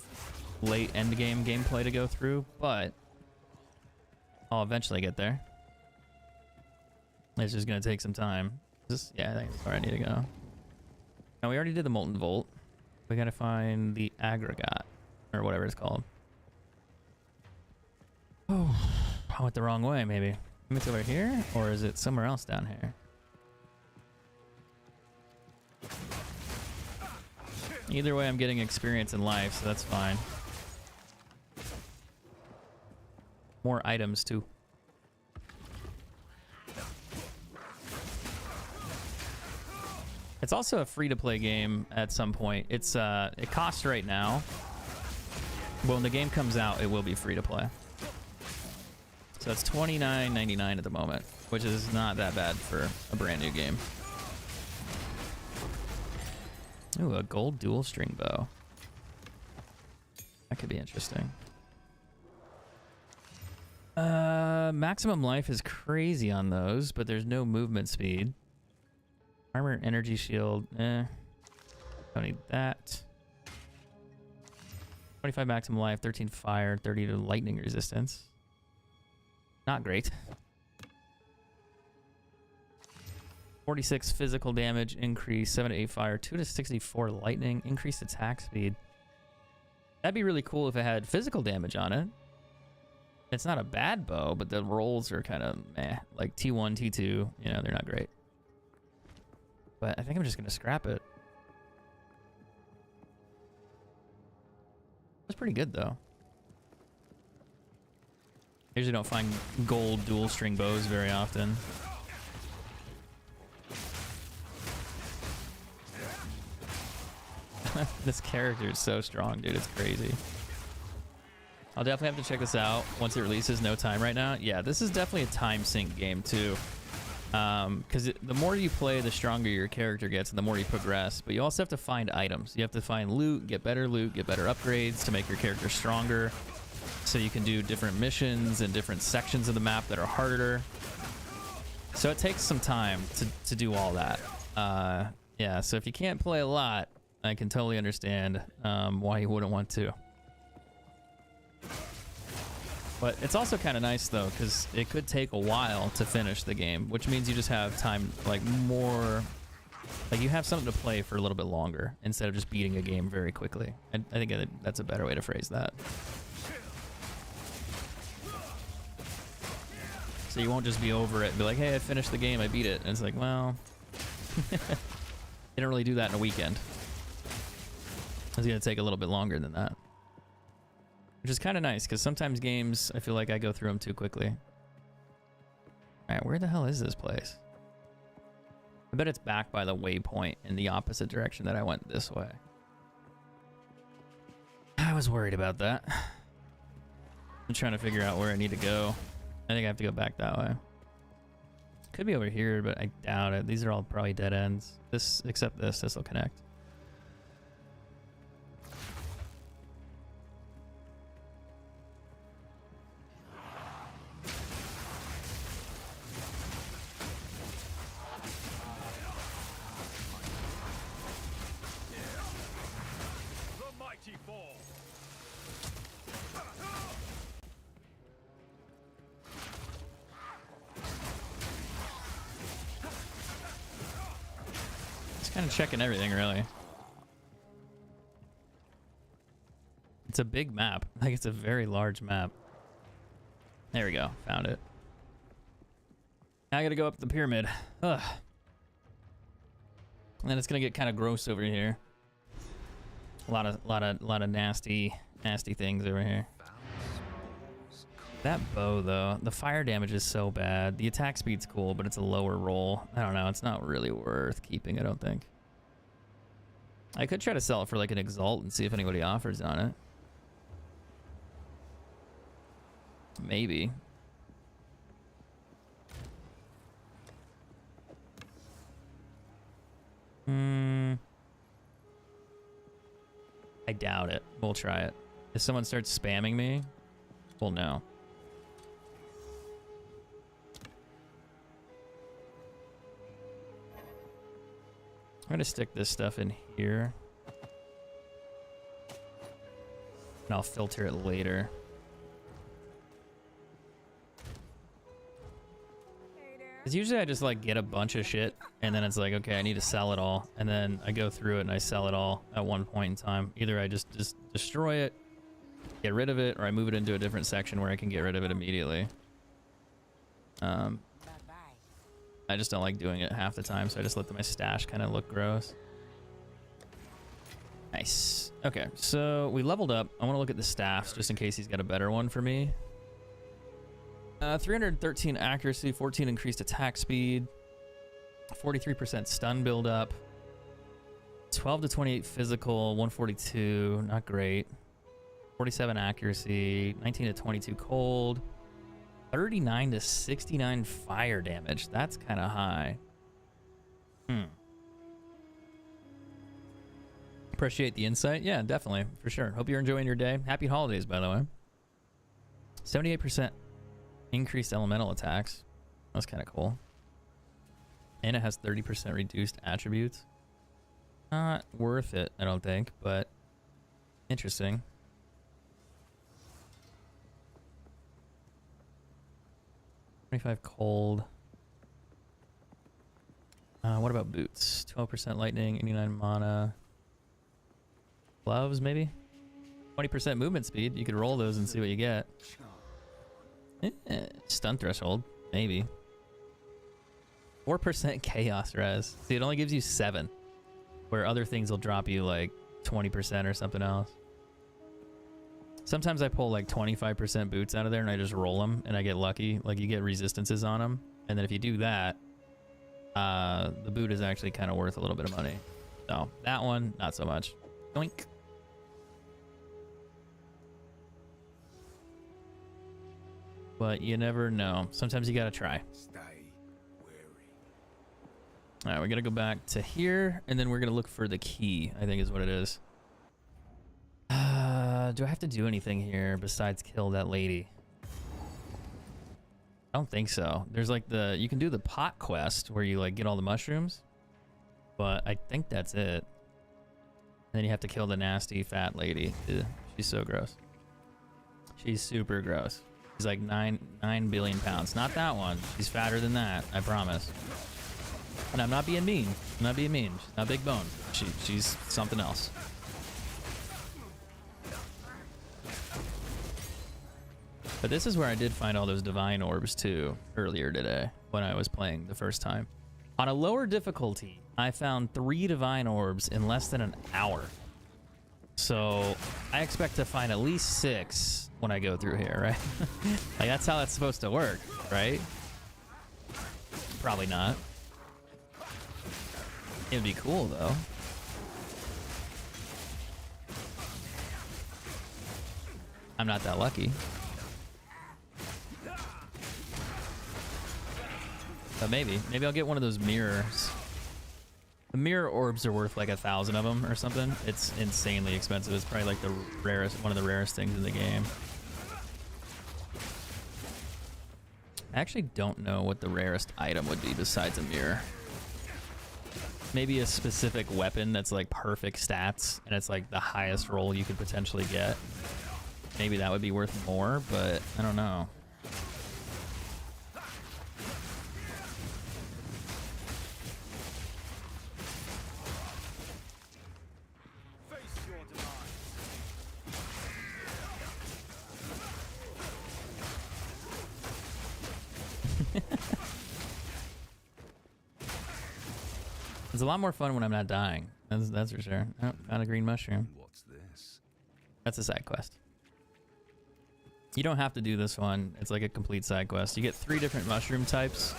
late endgame gameplay to go through, but I'll eventually get there. It's just gonna take some time. Yeah, I think that's where I need to go. Now, we already did the Molten Volt. We gotta find the aggregate, or whatever it's called. Oh, I went the wrong way, maybe. Maybe it's over here, or is it somewhere else down here? Either way, I'm getting experience in life, so that's fine. More items, too. It's also a free-to-play game at some point. It's it costs right now. But when the game comes out, it will be free-to-play. So it's $29.99 at the moment, which is not that bad for a brand new game. Ooh, a gold dual string bow. That could be interesting. Maximum life is crazy on those, but there's no movement speed. Armor, energy shield, don't need that. 25 maximum life, 13 fire, 30 to lightning resistance. Not great. 46 physical damage increase, 7 to 8 fire, 2 to 64 lightning, increased attack speed. That'd be really cool if it had physical damage on it. It's not a bad bow, but the rolls are kind of meh. Like T1, T2, you know, they're not great. But I think I'm just going to scrap it. That's pretty good, though. I usually don't find gold dual string bows very often. This character is so strong, dude. It's crazy. I'll definitely have to check this out once it releases. No time right now. Yeah, this is definitely a time sink game, too. Because the more you play, the stronger your character gets, and the more you progress. But you also have to find items. You have to find loot, get better upgrades to make your character stronger, so you can do different missions and different sections of the map that are harder. So it takes some time to do all that. Yeah, so if you can't play a lot, I can totally understand why you wouldn't want to. But it's also kind of nice, though, because it could take a while to finish the game, which means you just have time, like, more... Like, you have something to play for a little bit longer instead of just beating a game very quickly. And I think that's a better way to phrase that. So you won't just be over it and be like, hey, I finished the game, I beat it. And it's like, well... You don't really do that in a weekend. It's going to take a little bit longer than that. Which is kind of nice, because sometimes games, I feel like I go through them too quickly. Alright, where the hell is this place? I bet it's back by the waypoint in the opposite direction that I went this way. I was worried about that. I'm trying to figure out where I need to go. I think I have to go back that way. Could be over here, but I doubt it. These are all probably dead ends. Except this will connect. Kind of checking everything, really. It's a big map. Like, it's a very large map. There we go. Found it. Now I gotta go up the pyramid. Ugh. And then it's gonna get kind of gross over here. A lot of nasty things over here. That bow, though, the fire damage is so bad. The attack speed's cool, but it's a lower roll. I don't know. It's not really worth keeping, I don't think. I could try to sell it for like an Exalt and see if anybody offers on it. Maybe. I doubt it. We'll try it. If someone starts spamming me, we'll know. I'm gonna stick this stuff in here. And I'll filter it later. Because usually I just like get a bunch of shit and then it's like, okay, I need to sell it all. And then I go through it and I sell it all at one point in time. Either I just destroy it, get rid of it, or I move it into a different section where I can get rid of it immediately. Bye-bye. I just don't like doing it half the time, so I just let my stash kind of look gross. Nice. Okay, so we leveled up. I want to look at the staffs just in case he's got a better one for me. 313 accuracy, 14 increased attack speed, 43% stun buildup, 12 to 28 physical, 142, not great. 47 accuracy, 19 to 22 cold, 39 to 69 fire damage. That's kind of high. Appreciate the insight. Yeah, definitely, for sure. Hope you're enjoying your day. Happy holidays, by the way. 78% increased elemental attacks. That's kind of cool. And it has 30% reduced attributes. Not worth it, I don't think, but interesting. Cold. What about boots? 12% lightning, 89 mana. Gloves, maybe? 20% movement speed. You could roll those and see what you get. Stun threshold, maybe. 4% chaos res. See, it only gives you 7, where other things will drop you like 20% or something else. Sometimes I pull like 25% boots out of there and I just roll them and I get lucky. Like you get resistances on them. And then if you do that, the boot is actually kind of worth a little bit of money. So that one, not so much. Doink. But you never know. Sometimes you gotta try. Stay wary. All right, we're gonna go back to here and then we're gonna look for the key, I think is what it is. Do I have to do anything here besides kill that lady? I don't think so. There's like you can do the pot quest where you like get all the mushrooms, but I think that's it. And then you have to kill the nasty fat lady. Ugh, she's so gross. She's super gross. She's like 9 billion pounds. Not that one. She's fatter than that, I promise. And I'm not being mean. I'm not being mean. She's not big bone. She's something else. But this is where I did find all those divine orbs too earlier today when I was playing the first time. On a lower difficulty, I found 3 divine orbs in less than an hour. So I expect to find at least 6 when I go through here, right? Like that's how that's supposed to work, right? Probably not. It would be cool though. I'm not that lucky. But maybe I'll get one of those mirrors. The mirror orbs are worth like 1,000 of them or something. It's insanely expensive. It's probably like the rarest, one of the rarest things in the game. I actually don't know what the rarest item would be besides a mirror. Maybe a specific weapon that's like perfect stats and it's like the highest roll you could potentially get. Maybe that would be worth more, but I don't know. It's a lot more fun when I'm not dying. That's for sure. Oh, found a green mushroom. What's this? That's a side quest. You don't have to do this one. It's like a complete side quest. You get 3 different mushroom types,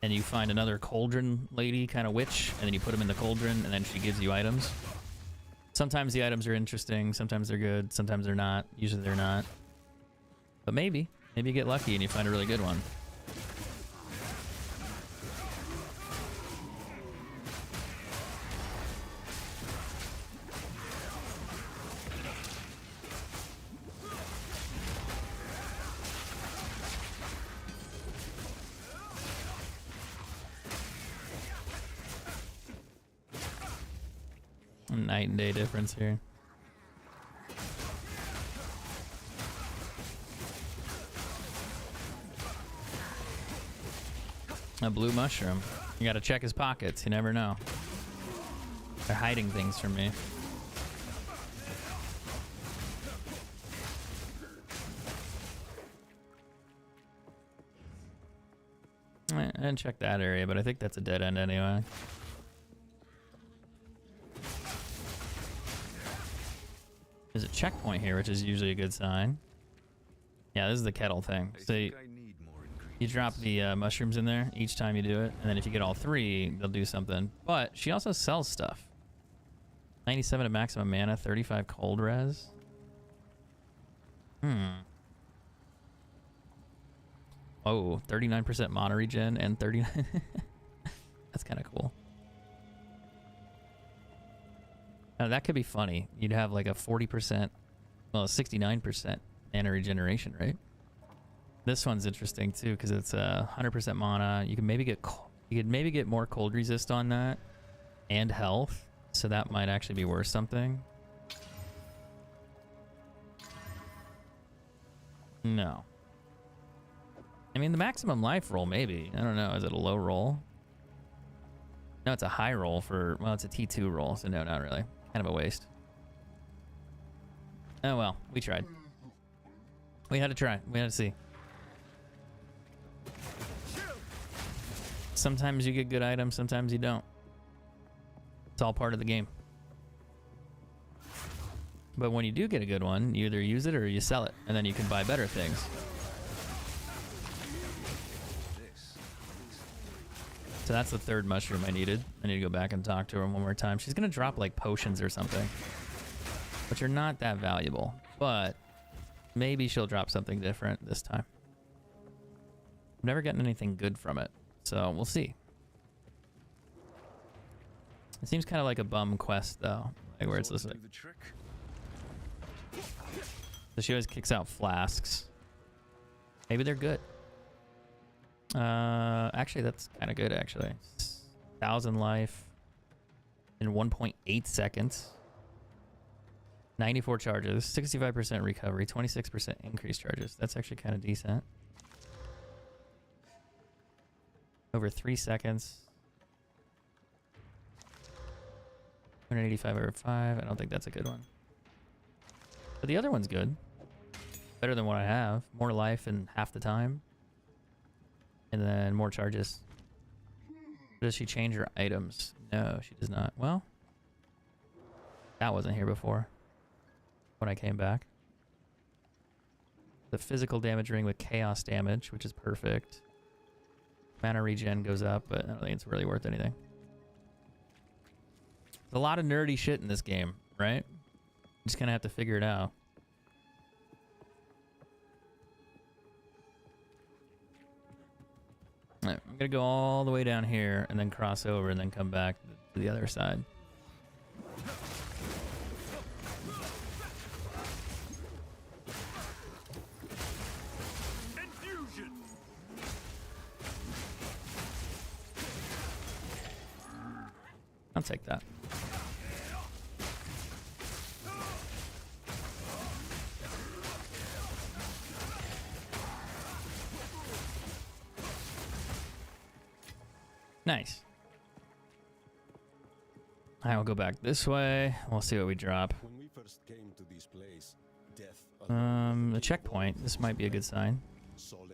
and you find another cauldron lady kind of witch, and then you put them in the cauldron, and then she gives you items. Sometimes the items are interesting. Sometimes they're good. Sometimes they're not. Usually they're not. But maybe. Maybe you get lucky and you find a really good one. A night and day difference here. A blue mushroom. You gotta check his pockets. You never know. They're hiding things from me. I didn't check that area, but I think that's a dead end anyway. There's a checkpoint here, which is usually a good sign. Yeah, this is the kettle thing. So you drop the mushrooms in there each time you do it, and then if you get all 3, they'll do something. But she also sells stuff. 97 of maximum mana, 35 cold res. Oh, 39% mana regen and 39. That's kind of cool. Now that could be funny. You'd have like a 40%, well, 69% mana regeneration, right? This one's interesting too because it's 100% mana. You can maybe get more cold resist on that and health, so that might actually be worth something. No. I mean, the maximum life roll, maybe. I don't know. Is it a low roll? No, it's a high roll for, well, it's a T2 roll, so no, not really. Kind of a waste. Oh, well, we tried. We had to try. We had to see. Sometimes you get good items, sometimes you don't. It's all part of the game. But when you do get a good one, you either use it or you sell it, and then you can buy better things. So that's the 3rd mushroom I needed. I need to go back and talk to her one more time. She's gonna drop like potions or something, which are not that valuable, but maybe she'll drop something different this time. I've never gotten anything good from it, so we'll see. It seems kind of like a bum quest though, like where it's just like, so she always kicks out flasks. Maybe they're good. Actually, that's kind of good, actually. 1,000 life in 1.8 seconds. 94 charges, 65% recovery, 26% increased charges. That's actually kind of decent. Over 3 seconds. 185 over 5. I don't think that's a good one. But the other one's good. Better than what I have. More life in half the time. And then more charges. Does she change her items? No, she does not. Well, that wasn't here before when I came back. The physical damage ring with chaos damage, which is perfect. Mana regen goes up, but I don't think it's really worth anything. There's a lot of nerdy shit in this game, right? Just kind of have to figure it out. Right, I'm gonna go all the way down here and then cross over and then come back to the other side. Infusion. I'll take that. Nice. I will go back this way. We'll see what we drop. When we first came to this place, death A checkpoint. This might be a good sign.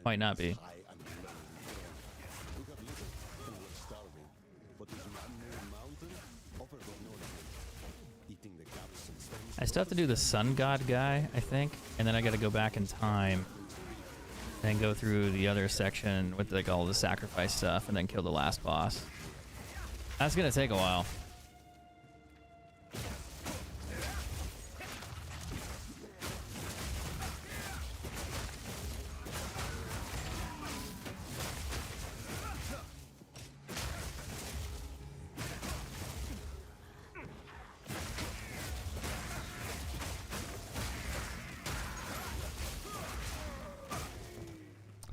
Might not be. I still have to do the sun god guy, I think, and then I got to go back in time and go through the other section with like all the sacrifice stuff and then kill the last boss. That's gonna take a while.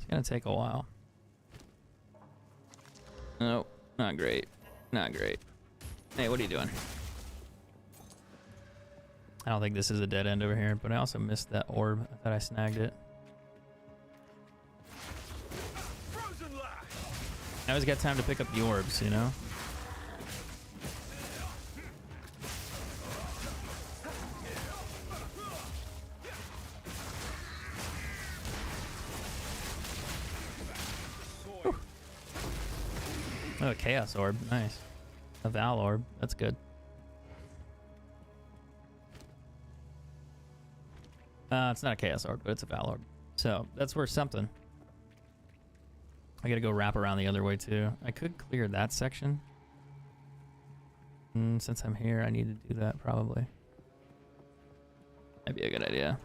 gonna take a while. Nope, not great. Not great. Hey, what are you doing? I don't think this is a dead end over here, but I also missed that orb. I thought I snagged it. I always got time to pick up the orbs, you know? Whew. Oh, a chaos orb. Nice. A Val orb. That's good. It's not a chaos orb, but it's a Val orb. So that's worth something. I gotta go wrap around the other way too. I could clear that section. Since I'm here, I need to do that probably. That'd be a good idea.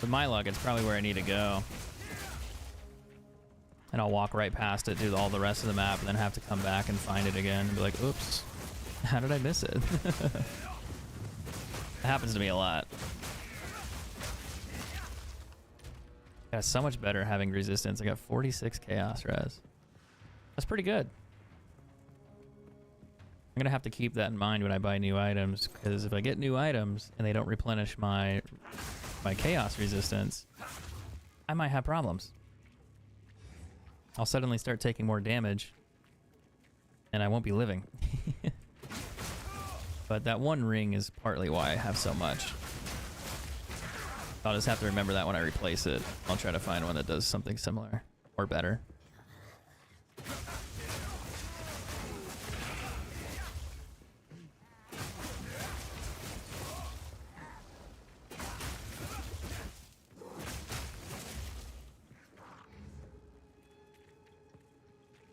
With my luck, it's probably where I need to go. And I'll walk right past it, do all the rest of the map, and then have to come back and find it again and be like, oops, how did I miss it? That happens to me a lot. Yeah, so much better having resistance. I got 46 chaos res. That's pretty good. I'm gonna have to keep that in mind when I buy new items, because if I get new items and they don't replenish my chaos resistance, I might have problems. I'll suddenly start taking more damage and I won't be living. But that one ring is partly why I have so much. I'll just have to remember that when I replace it. I'll try to find one that does something similar or better.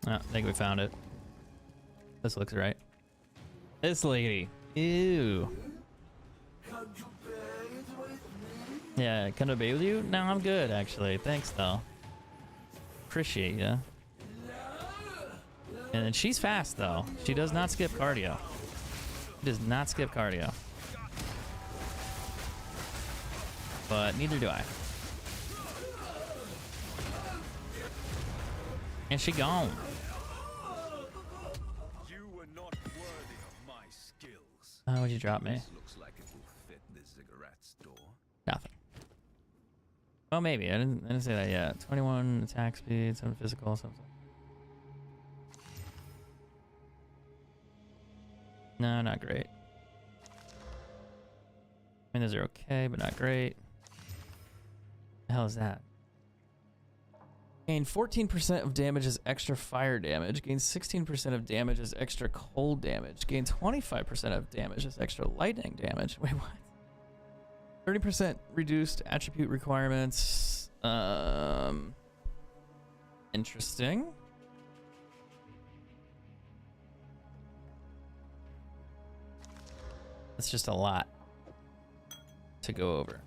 I think we found it. This looks right. This lady. Ew. Yeah, can I be with you? No, I'm good actually. Thanks though. Appreciate ya. And then she's fast though. She does not skip cardio. She does not skip cardio. But neither do I. And she gone. You were not worthy of my skills. Oh, what'd you drop me? This looks like it will fit the ziggurat store. Nothing. Well, maybe. I didn't say that yet. 21 attack speed, some physical, something. No, not great. I mean, those are okay, but not great. The hell is that? Gain 14% of damage as extra fire damage. Gain 16% of damage as extra cold damage. Gain 25% of damage as extra lightning damage. Wait, what? 30% reduced attribute requirements. Interesting. That's just a lot to go over.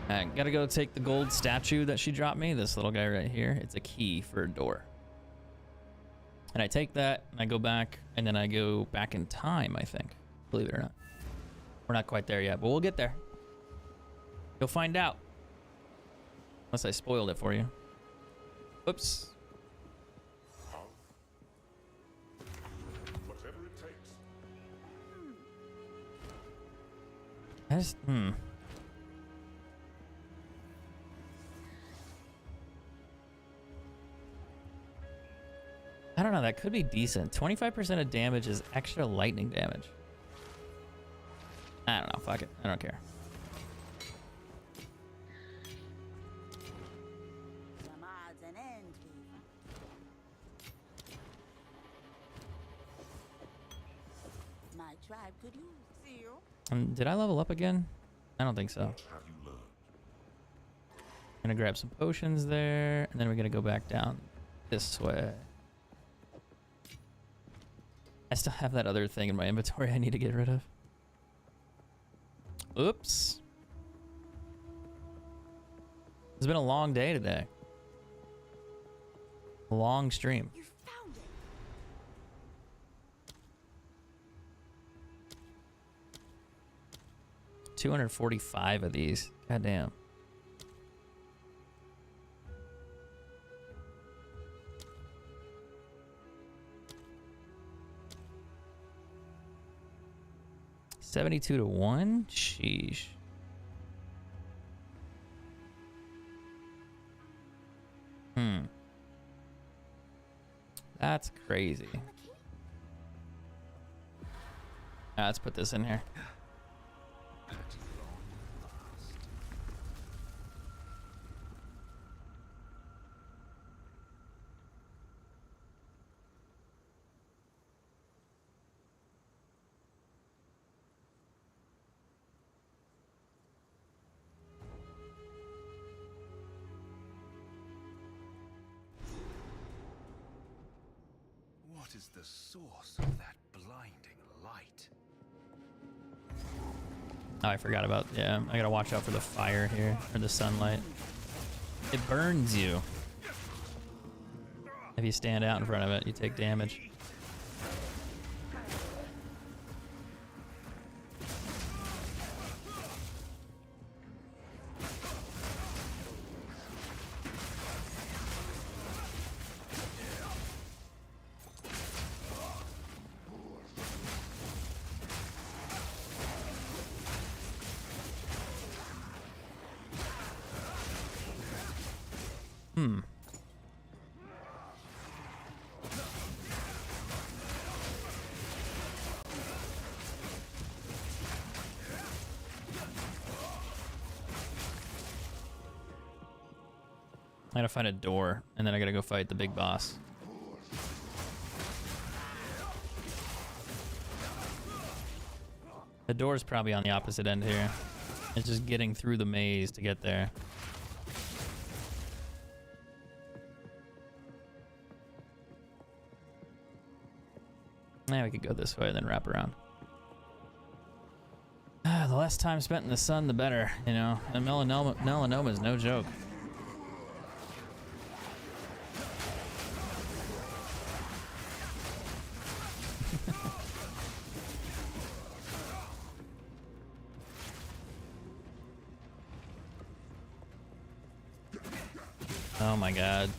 I gotta go take the gold statue that she dropped me, this little guy right here. It's a key for a door. And I take that, and I go back, and then I go back in time, I think. Believe it or not. We're not quite there yet, but we'll get there. You'll find out. Unless I spoiled it for you. Oops. Whatever it takes. I just, I don't know, that could be decent. 25% of damage is extra lightning damage. I don't know, fuck it. I don't care. Some odds and ends, people. My tribe could use seal. Did I level up again? I don't think so. What have you learned? Gonna grab some potions there, and then we're gonna go back down this way. I still have that other thing in my inventory I need to get rid of. Oops. It's been a long day today. A long stream. You found it. 245 of these. God damn. $72 to 1? Sheesh. That's crazy. Let's put this in here. What is the source of that blinding light? Oh, I forgot about, yeah, I gotta watch out for the fire here, or the sunlight. It burns you. If you stand out in front of it, you take damage. I gotta find a door, and then I gotta go fight the big boss. The door's probably on the opposite end here. It's just getting through the maze to get there. Yeah, we could go this way and then wrap around. The less time spent in the sun, the better, you know? And melanoma is no joke. Oh my god.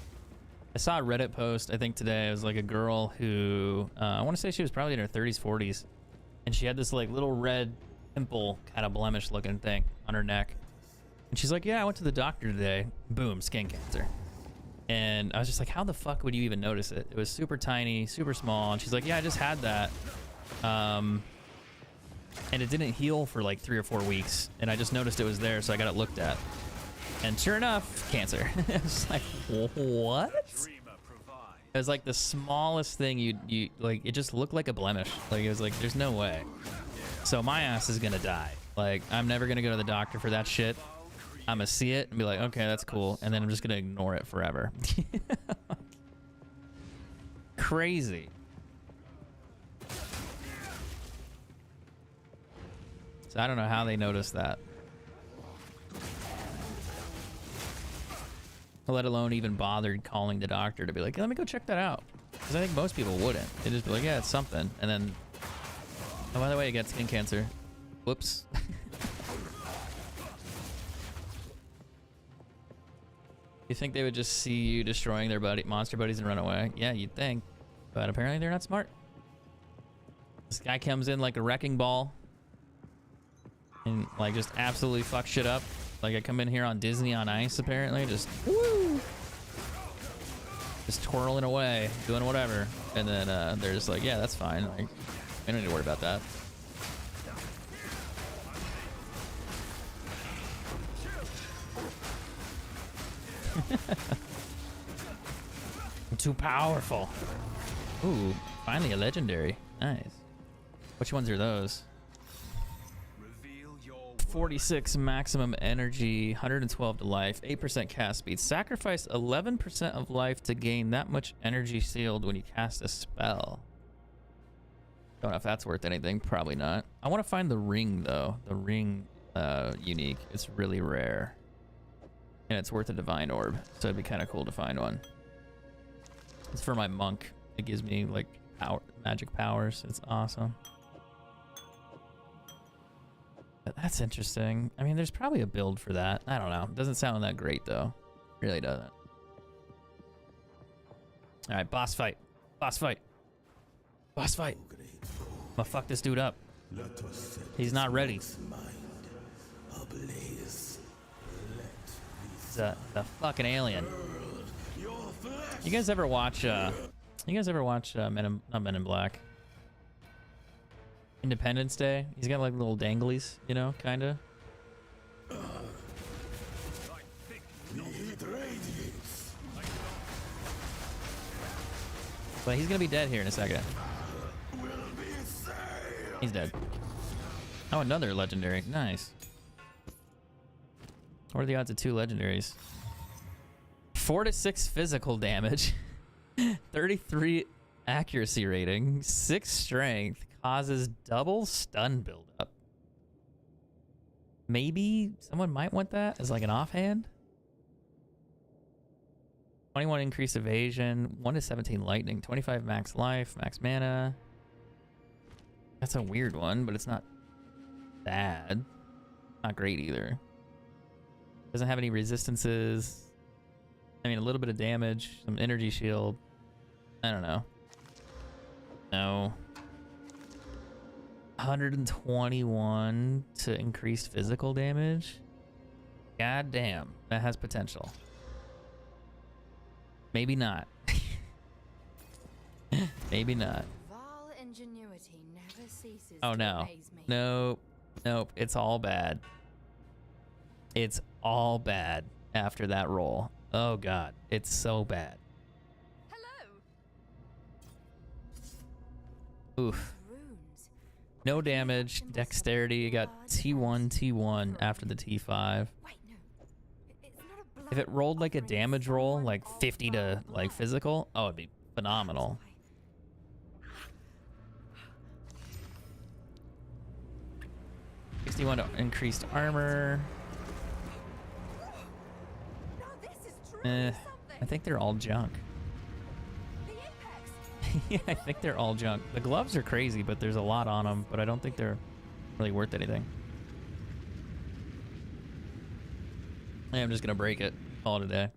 I saw a Reddit post, I think today. It was like a girl who, I want to say she was probably in her 30s, 40s. And she had this like little red pimple kind of blemish looking thing on her neck. And she's like, yeah, I went to the doctor today. Boom, skin cancer. And I was just like, how the fuck would you even notice it? It was super tiny, super small. And she's like, yeah, I just had that. And it didn't heal for like 3 or 4 weeks. And I just noticed it was there, so I got it looked at. And sure enough, cancer. It's like, what? It was like the smallest thing you like, it just looked like a blemish. Like, it was like, there's no way. So my ass is gonna die. Like, I'm never gonna go to the doctor for that shit. I'm gonna see it and be like, okay, that's cool. And then I'm just gonna ignore it forever. Crazy. So I don't know how they noticed that. Let alone even bothered calling the doctor to be like, let me go check that out. Because I think most people wouldn't. They'd just be like, yeah, it's something. And then, oh, by the way, you got skin cancer. Whoops. You think they would just see you destroying their monster buddies and run away? Yeah, you'd think. But apparently they're not smart. This guy comes in like a wrecking ball. And like just absolutely fuck shit up. Like I come in here on Disney on Ice, apparently, just woo, just twirling away, doing whatever, and then they're just like, yeah, that's fine. Like, we don't need to worry about that. I'm too powerful. Ooh, finally a legendary. Nice. Which ones are those? 46 maximum energy, 112 to life, 8% cast speed. Sacrifice 11% of life to gain that much energy sealed when you cast a spell. Don't know if that's worth anything. Probably not. I want to find the ring, though. The ring unique. It's really rare. And it's worth a divine orb. So it'd be kind of cool to find one. It's for my monk. It gives me, like, magic powers. It's awesome. But that's interesting. I mean, there's probably a build for that. I don't know. Doesn't sound that great though. Really doesn't. All right, boss fight. Boss fight. Boss fight. I'm gonna fuck this dude up. He's not ready. He's the fucking alien. You guys ever watch not Men in Black? Independence Day? He's got like little danglies, you know, kinda. But he's gonna be dead here in a second. He's dead. Oh, another legendary. Nice. What are the odds of 2 legendaries? 4 to 6 physical damage. 33 accuracy rating. 6 strength. Causes double stun buildup. Maybe someone might want that as like an offhand. 21 increased evasion. 1 to 17 lightning. 25 max life. Max mana. That's a weird one, but it's not bad. Not great either. Doesn't have any resistances. I mean, a little bit of damage. Some energy shield. I don't know. No. 121 to increased physical damage. God damn. That has potential. Maybe not. Maybe not. Vile ingenuity never ceases Oh to no. amaze me. Nope. Nope. It's all bad. It's all bad after that roll. Oh god. It's so bad. Hello. Oof. Runes. No damage. Dexterity. You got T1, T1 after the T5. Wait, no. It's not a blood If it rolled like a offering damage roll, someone like of 50 to our like blood. physical, oh, it'd be phenomenal. 61 increased armor. No, this is truly Eh, something. I think they're all junk. The apex. Yeah, I think they're all junk. The gloves are crazy, but there's a lot on them, but I don't think they're really worth anything. Yeah, I'm just gonna break it. Call it a day.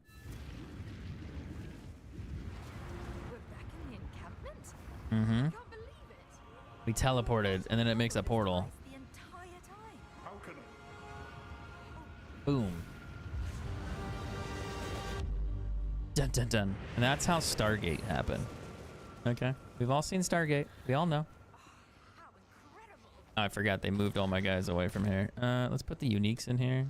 We're back in the encampment. Mm-hmm. I can't believe it. We teleported, and then it makes a portal. The entire time. How can Boom. Dun dun dun. And that's how Stargate happened. Okay. We've all seen Stargate. We all know. How incredible. Oh, I forgot they moved all my guys away from here. Let's put the uniques in here.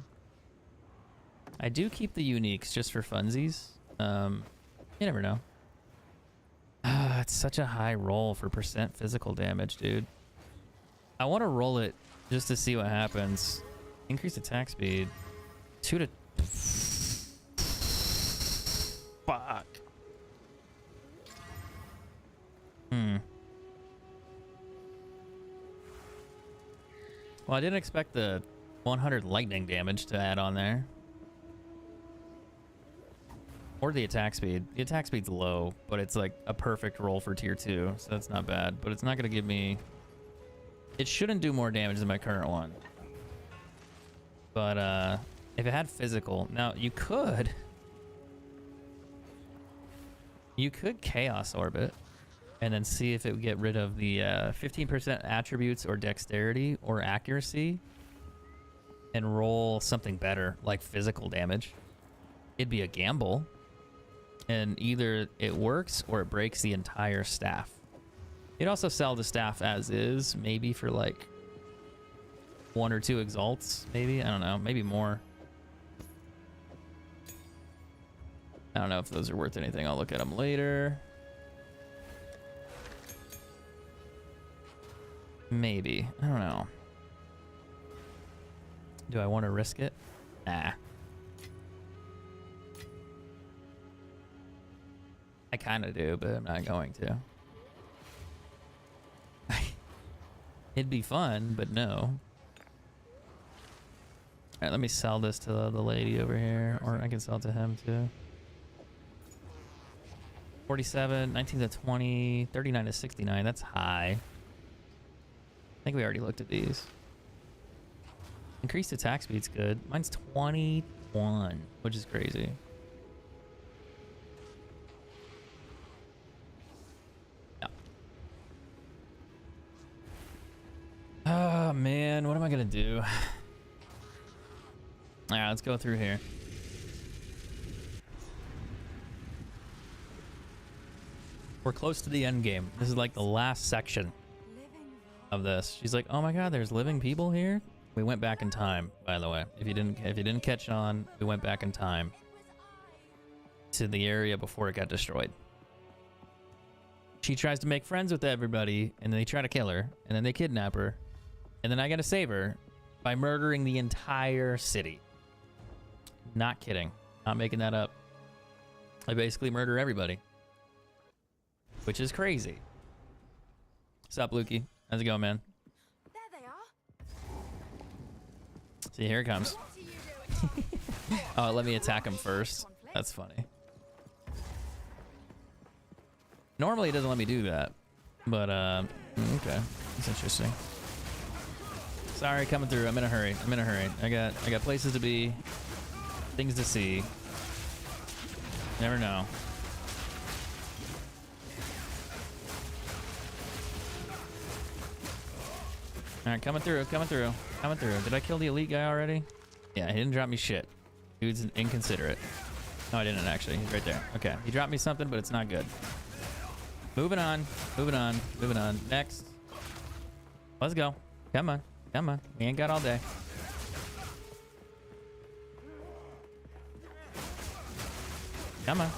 I do keep the uniques just for funsies. You never know. Ah, it's such a high roll for percent physical damage, dude. I want to roll it just to see what happens. Increase attack speed. 2 to... Fuck. Well, I didn't expect the 100 lightning damage to add on there. Or the attack speed. The attack speed's low, but it's like a perfect roll for tier 2, so that's not bad. But it's not going to give me... It shouldn't do more damage than my current one. But if it had physical... Now, you could Chaos Orbit and then see if it would get rid of the 15% attributes or dexterity or accuracy and roll something better, like physical damage. It'd be a gamble. And either it works or it breaks the entire staff. You'd also sell the staff as is, maybe for like 1 or 2 exalts, maybe. I don't know, maybe more. I don't know if those are worth anything. I'll look at them later. Maybe. I don't know. Do I want to risk it? Nah. I kind of do, but I'm not going to. It'd be fun, but no. All right, let me sell this to the lady over here, or I can sell it to him too. 47, 19 to 20, 39 to 69. That's high. I think we already looked at these. Increased attack speed's good. Mine's 21, which is crazy. Yeah. Oh man, what am I gonna do? All right, let's go through here. We're close to the end game. This is like the last section of this. She's like, "Oh my God, there's living people here." We went back in time, by the way. If you didn't catch on, we went back in time to the area before it got destroyed. She tries to make friends with everybody, and they try to kill her, and then they kidnap her, and then I gotta save her by murdering the entire city. Not kidding. Not making that up. I basically murder everybody, which is crazy. What's up, Lukey? How's it going, man? There they are. See, here it comes. What are you doing? Oh, let me attack him first. That's funny. Normally, it doesn't let me do that, but okay, that's interesting. Sorry, coming through. I'm in a hurry. I'm in a hurry. I got places to be, things to see. Never know. All right, coming through, coming through, coming through. Did I kill the elite guy already? Yeah, he didn't drop me shit. Dude's inconsiderate. No, I didn't actually. He's right there. Okay, he dropped me something, but it's not good. Moving on, moving on, moving on. Next. Let's go. Come on, come on. We ain't got all day. Come on.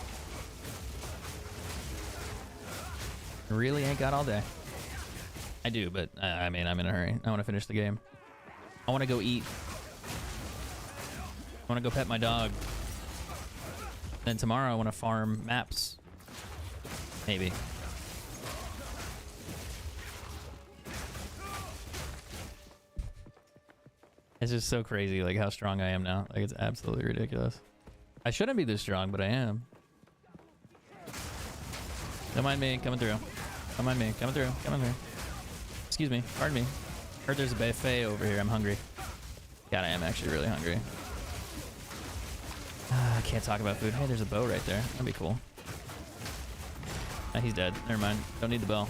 Really ain't got all day. I do, but I mean, I'm in a hurry. I want to finish the game. I want to go eat. I want to go pet my dog. Then tomorrow I want to farm maps. Maybe. It's just so crazy, like how strong I am now. Like it's absolutely ridiculous. I shouldn't be this strong, but I am. Don't mind me coming through. Don't mind me coming through. Coming through. Excuse me. Pardon me. Heard there's a buffet over here. I'm hungry. God, I am actually really hungry. I can't talk about food. Hey, there's a bow right there. That'd be cool. Ah, he's dead. Never mind. Don't need the bow.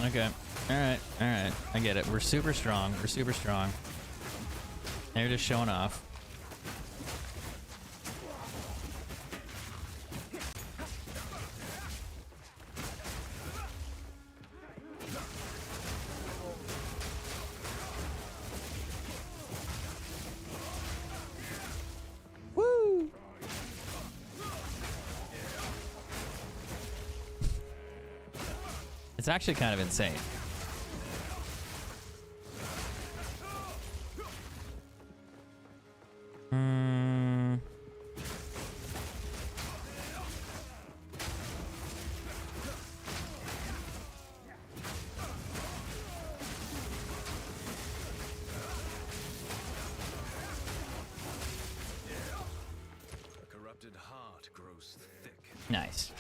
Okay. Alright. Alright. I get it. We're super strong. We're super strong. They're just showing off. Woo! It's actually kind of insane. A corrupted heart grows thick. Nice.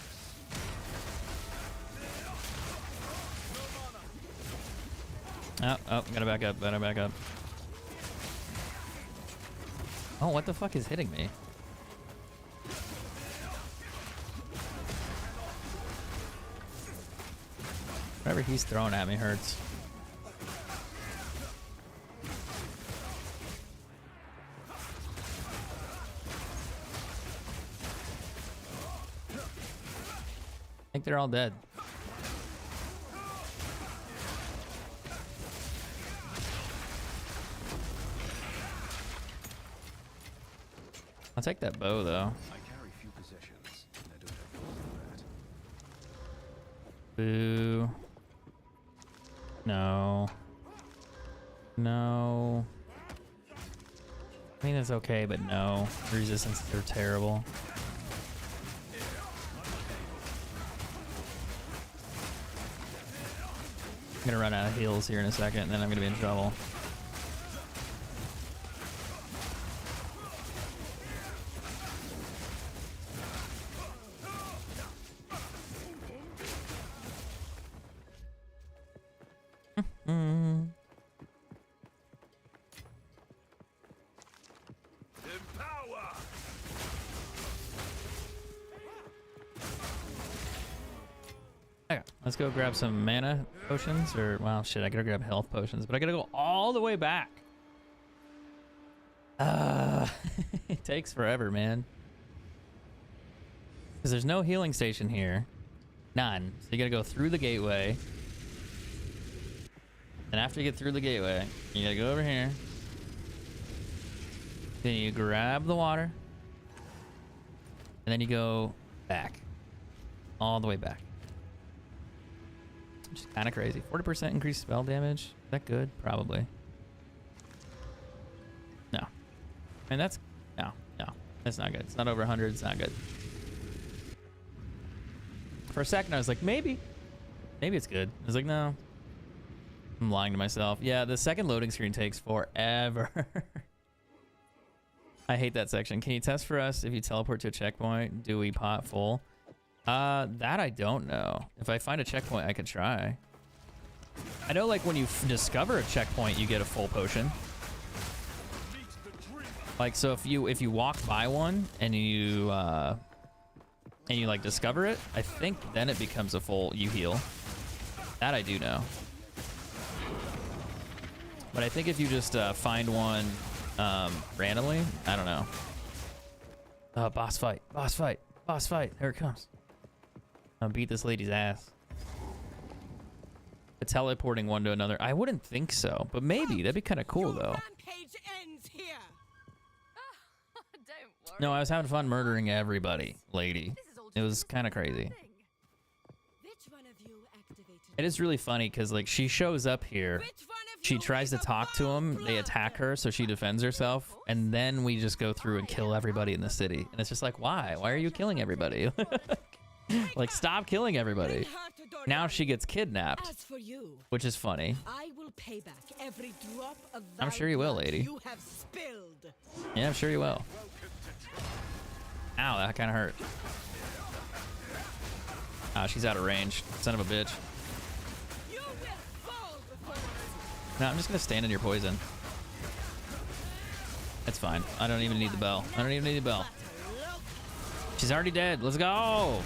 Oh, gotta back up, gotta back up. Oh, what the fuck is hitting me? Whatever he's throwing at me hurts. I think they're all dead. I'll take that bow though. I carry few possessions, and I don't have cause for that. Boo. No. No. I mean, it's okay, but no. Resistances are terrible. I'm gonna run out of heals here in a second, and then I'm gonna be in trouble. Okay, let's go grab some mana potions, or, well, shit, I gotta grab health potions, but I gotta go all the way back. It takes forever, man. Because there's no healing station here. None. So you gotta go through the gateway. And after you get through the gateway, you gotta go over here. Then you grab the water. And then you go back. All the way back. Which is kind of crazy. 40% increased spell damage. Is that good? Probably. No. And that's... No. That's not good. It's not over 100. It's not good. For a second, I was like, maybe. Maybe it's good. I was like, no. I'm lying to myself. Yeah, the second loading screen takes forever. I hate that section. Can you test for us if you teleport to a checkpoint? Do we pot full? That I don't know. If I find a checkpoint, I could try. I know, like, when you discover a checkpoint, you get a full potion. Like, so if you walk by one and you like discover it, I think then it becomes a full, you heal. That I do know. But I think if you just find one randomly, I don't know. Boss fight, boss fight, boss fight. Here it comes. I'll beat this lady's ass. But teleporting one to another, I wouldn't think so, but maybe that'd be kind of cool though. Rampage ends here. Don't worry. No, I was having fun murdering everybody, lady. This is all It was just kind of a crazy. thing. Which one of you activated? It is really funny because, like, she shows up here, Which one of she you tries to is a talk to him, they blood? attack her, so she defends herself, and then we just go through and kill everybody in the city. And it's just like, why? Why are you killing everybody? Like, stop killing everybody. Bring her to Dorian. Now she gets kidnapped, As for you, which is funny. I will pay back every drop of I'm sure you will, blood lady. you have spilled. Yeah, I'm sure you will. Ow, that kind of hurt. Ah, she's out of range. Son of a bitch. You will fall before No, I'm just gonna stand in your poison. It's fine. I don't even need the bell. I don't even need the bell. She's already dead. Let's go.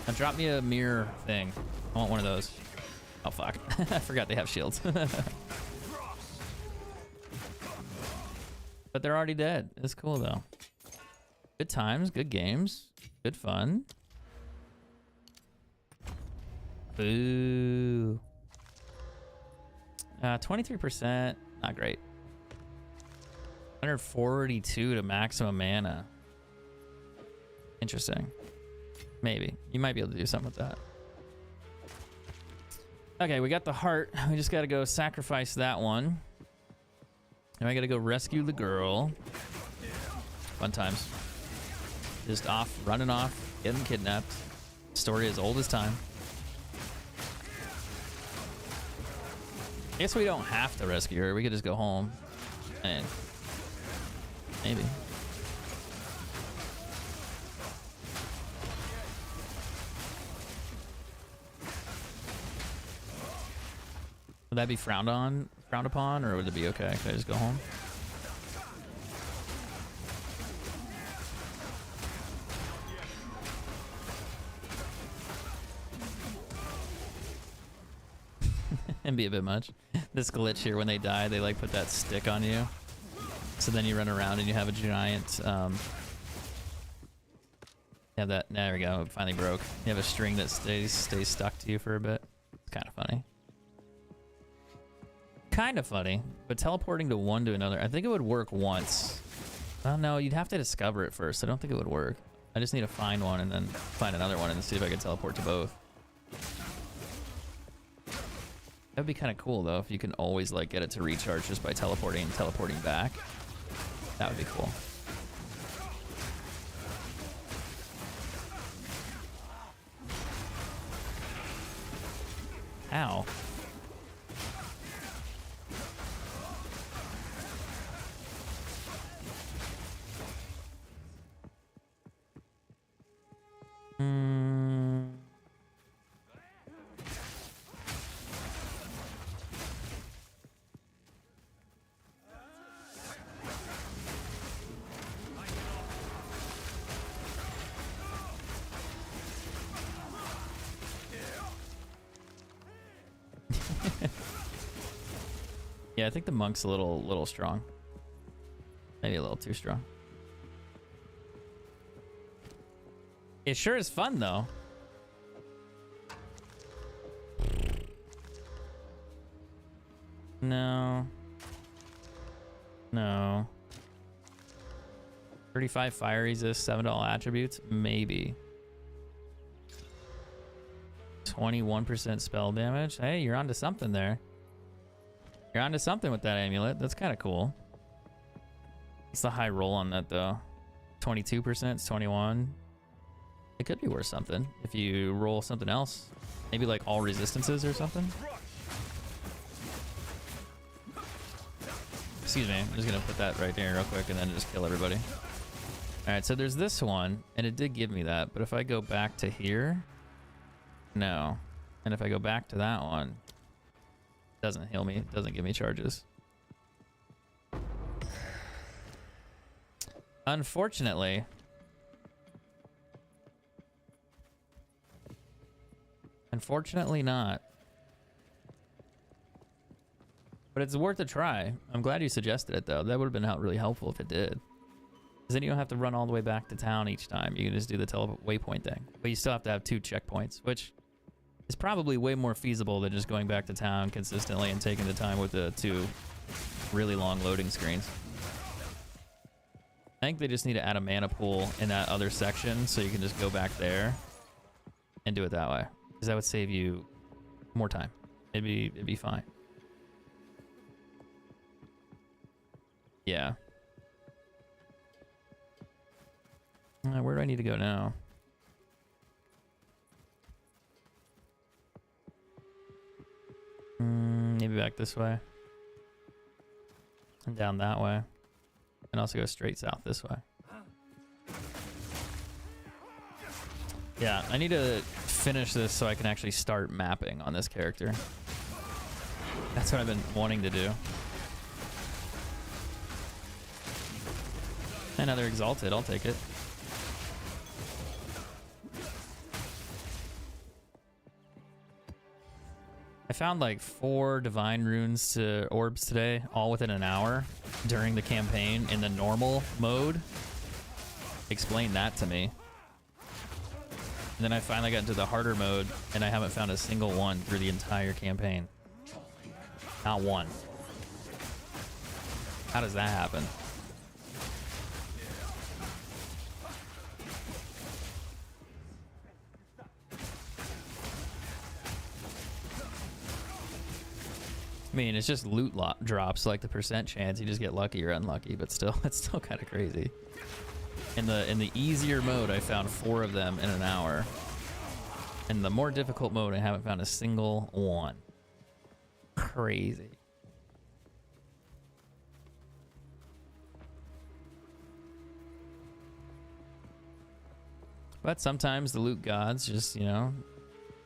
Now drop me a mirror thing. I want one of those. Oh, fuck. I forgot they have shields. But they're already dead. It's cool, though. Good times, good games, good fun. Boo. 23%, not great. 142 to maximum mana. Interesting. Maybe. You might be able to do something with that. Okay, we got the heart. We just gotta go sacrifice that one. And I gotta go rescue the girl. Fun times. Just off, running off, getting kidnapped. Story as old as time. I guess we don't have to rescue her. We could just go home. And maybe. Would that be frowned upon, or would it be okay? Could I just go home? And be a bit much. This glitch here, when they die, they like put that stick on you. So then you run around and you have a giant, have that, there we go, it finally broke. You have a string that stays stuck to you for a bit. It's kind of funny. Kind of funny, but teleporting to one to another, I think it would work once. Well, no, you'd have to discover it first. I don't think it would work. I just need to find one and then find another one and see if I can teleport to both. That'd be kind of cool though, if you can always like get it to recharge just by teleporting and teleporting back. That would be cool. Ow. Yeah, I think the monk's a little strong. Maybe a little too strong. It sure is fun though. No. No. 35 fire resist, $7 attributes? Maybe. 21% spell damage. Hey, you're onto something there. You're onto something with that amulet. That's kind of cool. It's the high roll on that though. 22%, it's 21. It could be worth something if you roll something else. Maybe like all resistances or something. Excuse me, I'm just gonna put that right there real quick and then just kill everybody. All right, so there's this one, and it did give me that, but if I go back to here, no. And if I go back to that one, it doesn't heal me, it doesn't give me charges. Unfortunately, not. But it's worth a try. I'm glad you suggested it though. That would have been really helpful if it did. Because then you don't have to run all the way back to town each time. You can just do the waypoint thing. But you still have to have 2 checkpoints, which is probably way more feasible than just going back to town consistently and taking the time with the 2 really long loading screens. I think they just need to add a mana pool in that other section so you can just go back there and do it that way. Because that would save you more time. It'd be fine. Yeah. Where do I need to go now? Maybe back this way. And down that way. And also go straight south this way. Yeah, I need to finish this so I can actually start mapping on this character. That's what I've been wanting to do. Another exalted, I'll take it. I found like 4 divine runes to orbs today, all within an hour during the campaign in the normal mode. Explain that to me. And then I finally got into the harder mode and I haven't found a single one through the entire campaign. Not one. How does that happen? I mean, it's just loot drops, like the percent chance you just get lucky or unlucky, but still, it's still kind of crazy. In the easier mode, I found 4 of them in an hour. In the more difficult mode, I haven't found a single one. Crazy. But sometimes the loot gods just, you know,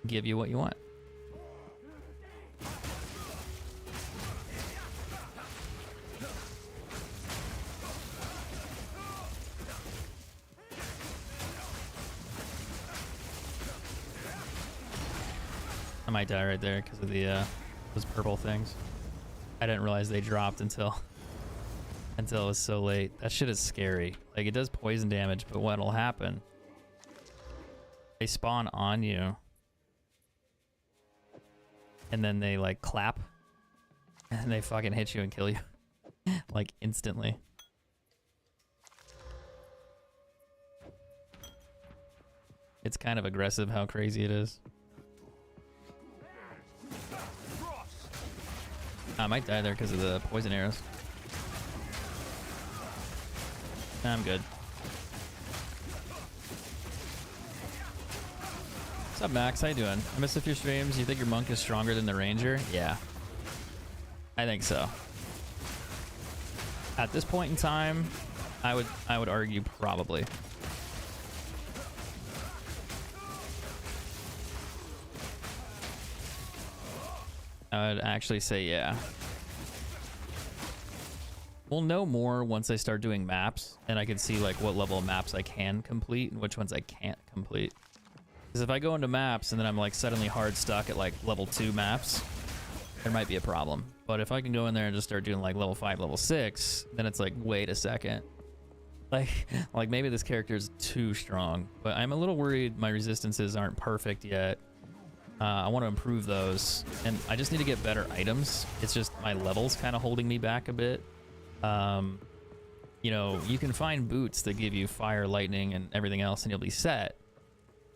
give you what you want. I might die right there because of the those purple things. I didn't realize they dropped until it was so late. That shit is scary. Like, it does poison damage, but what'll happen? They spawn on you, and then they like clap, and they fucking hit you and kill you, like instantly. It's kind of aggressive how crazy it is. I might die there because of the poison arrows. I'm good. What's up, Max? How you doing? I missed a few streams. You think your monk is stronger than the ranger? Yeah. I think so. At this point in time, I would argue probably. I would actually say yeah. We'll know more once I start doing maps, and I can see like what level of maps I can complete and which ones I can't complete. Because if I go into maps and then I'm like suddenly hard stuck at like level 2 maps, there might be a problem. But if I can go in there and just start doing like level 5, level 6, then it's like, wait a second. Like maybe this character is too strong. But I'm a little worried my resistances aren't perfect yet. I want to improve those, and I just need to get better items. It's just my levels kind of holding me back a bit. You know, you can find boots that give you fire, lightning, and everything else, and you'll be set.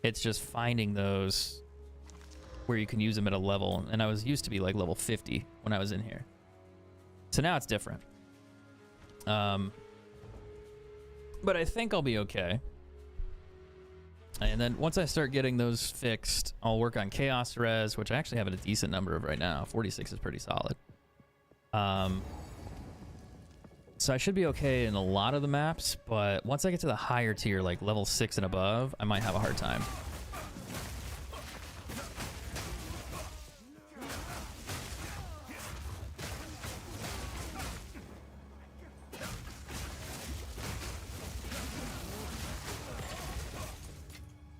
It's just finding those where you can use them at a level, and I was used to be like level 50 when I was in here. So now it's different. But I think I'll be okay. And then once I start getting those fixed, I'll work on Chaos Res, which I actually have a decent number of right now. 46 is pretty solid. So I should be okay in a lot of the maps, but once I get to the higher tier, like level 6 and above, I might have a hard time.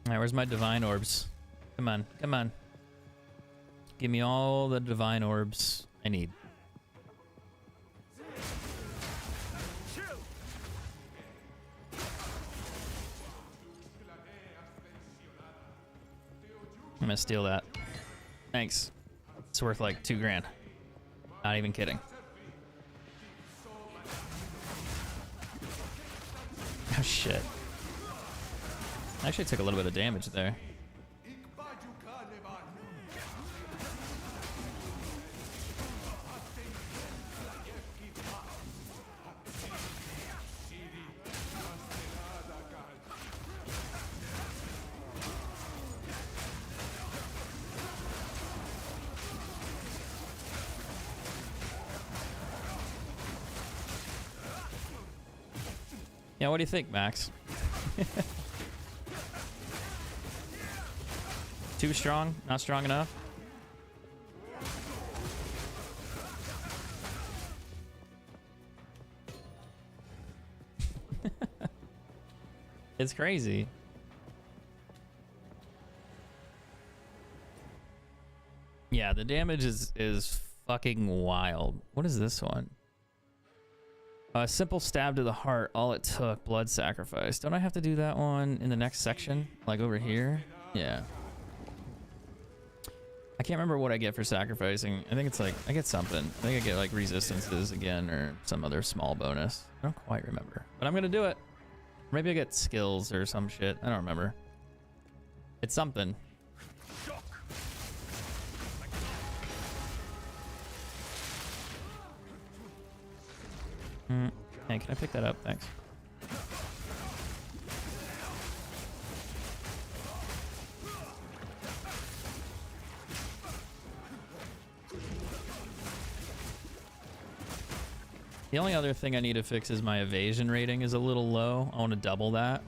Alright, where's my divine orbs? Come on, come on. Give me all the divine orbs I need. I'm gonna steal that. Thanks. It's worth like 2 grand. Not even kidding. Oh shit. I actually took a little bit of damage there. Yeah, what do you think, Max? Too strong? Not strong enough? It's crazy. Yeah, the damage is fucking wild. What is this one? A simple stab to the heart, all it took, blood sacrifice. Don't I have to do that one in the next section? Like over here? Yeah. I can't remember what I get for sacrificing. I think it's like, I get something. I think I get like resistances again or some other small bonus. I don't quite remember. But I'm gonna do it. Maybe I get skills or some shit. I don't remember. It's something. Hey, can I pick that up? Thanks. The only other thing I need to fix is my evasion rating is a little low. I want to double that.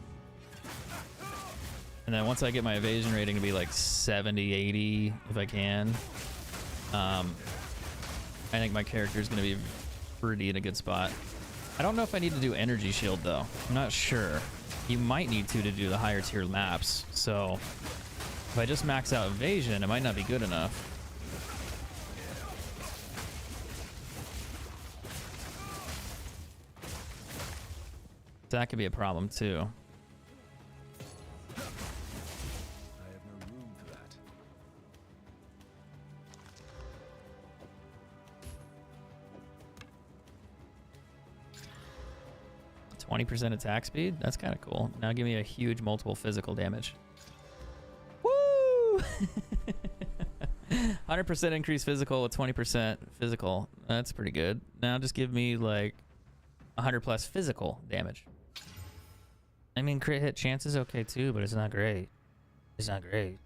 And then once I get my evasion rating to be like 70, 80, if I can, I think my character is going to be pretty in a good spot. I don't know if I need to do energy shield though. I'm not sure. You might need to do the higher tier maps. So if I just max out evasion, it might not be good enough. That could be a problem too. I have no room for that. 20% attack speed? That's kind of cool. Now give me a huge multiple physical damage. Woo! 100% increase physical with 20% physical. That's pretty good. Now just give me like 100 plus physical damage. I mean, crit hit chance is okay too, but it's not great. It's not great.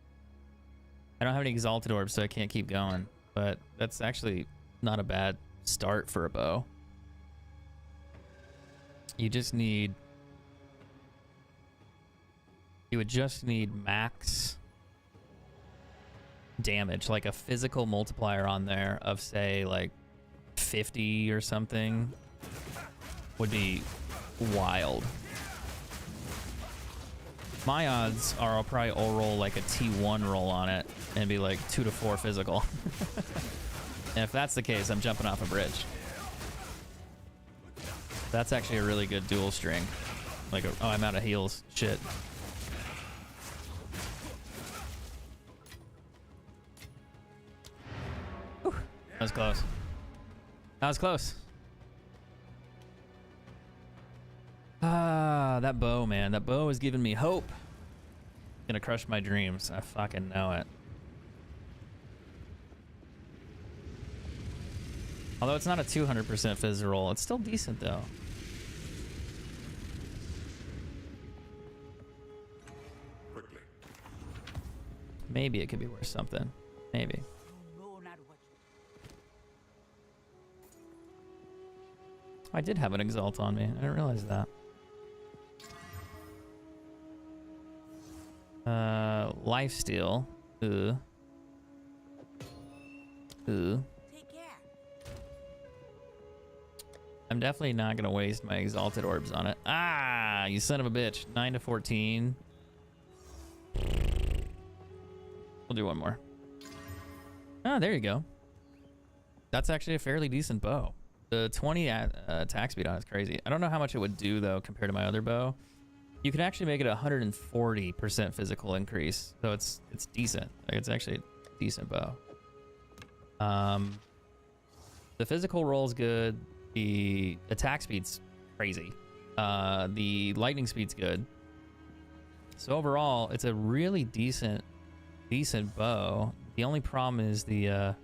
I don't have any exalted orbs, so I can't keep going. But that's actually not a bad start for a bow. You just need... You would just need max damage, like a physical multiplier on there of, say, like 50 or something would be wild. My odds are I'll probably roll like a T1 roll on it and be like 2 to 4 physical. And if that's the case, I'm jumping off a bridge. That's actually a really good dual string. Like, oh, I'm out of heals. Shit. Whew. That was close. That was close. Ah, that bow, man. That bow is giving me hope. Gonna crush my dreams. I fucking know it. Although it's not a 200% fizz roll, it's still decent though. Quickly. Maybe it could be worth something. Maybe. No, not what I did have an exalt on me. I didn't realize that. Lifesteal. Ooh. Ooh. take care. I'm definitely not gonna waste my exalted orbs on it. Ah, you son of a bitch. 9 to 14. We'll do one more. Oh, there you go. That's actually a fairly decent bow. The 20 attack speed on it is crazy. I don't know how much it would do though compared to my other bow. You can actually make it a 140% physical increase, so it's decent. Like, it's actually a decent bow. The physical roll is good. The attack speed's crazy. The lightning speed's good. So overall, it's a really decent bow. The only problem is the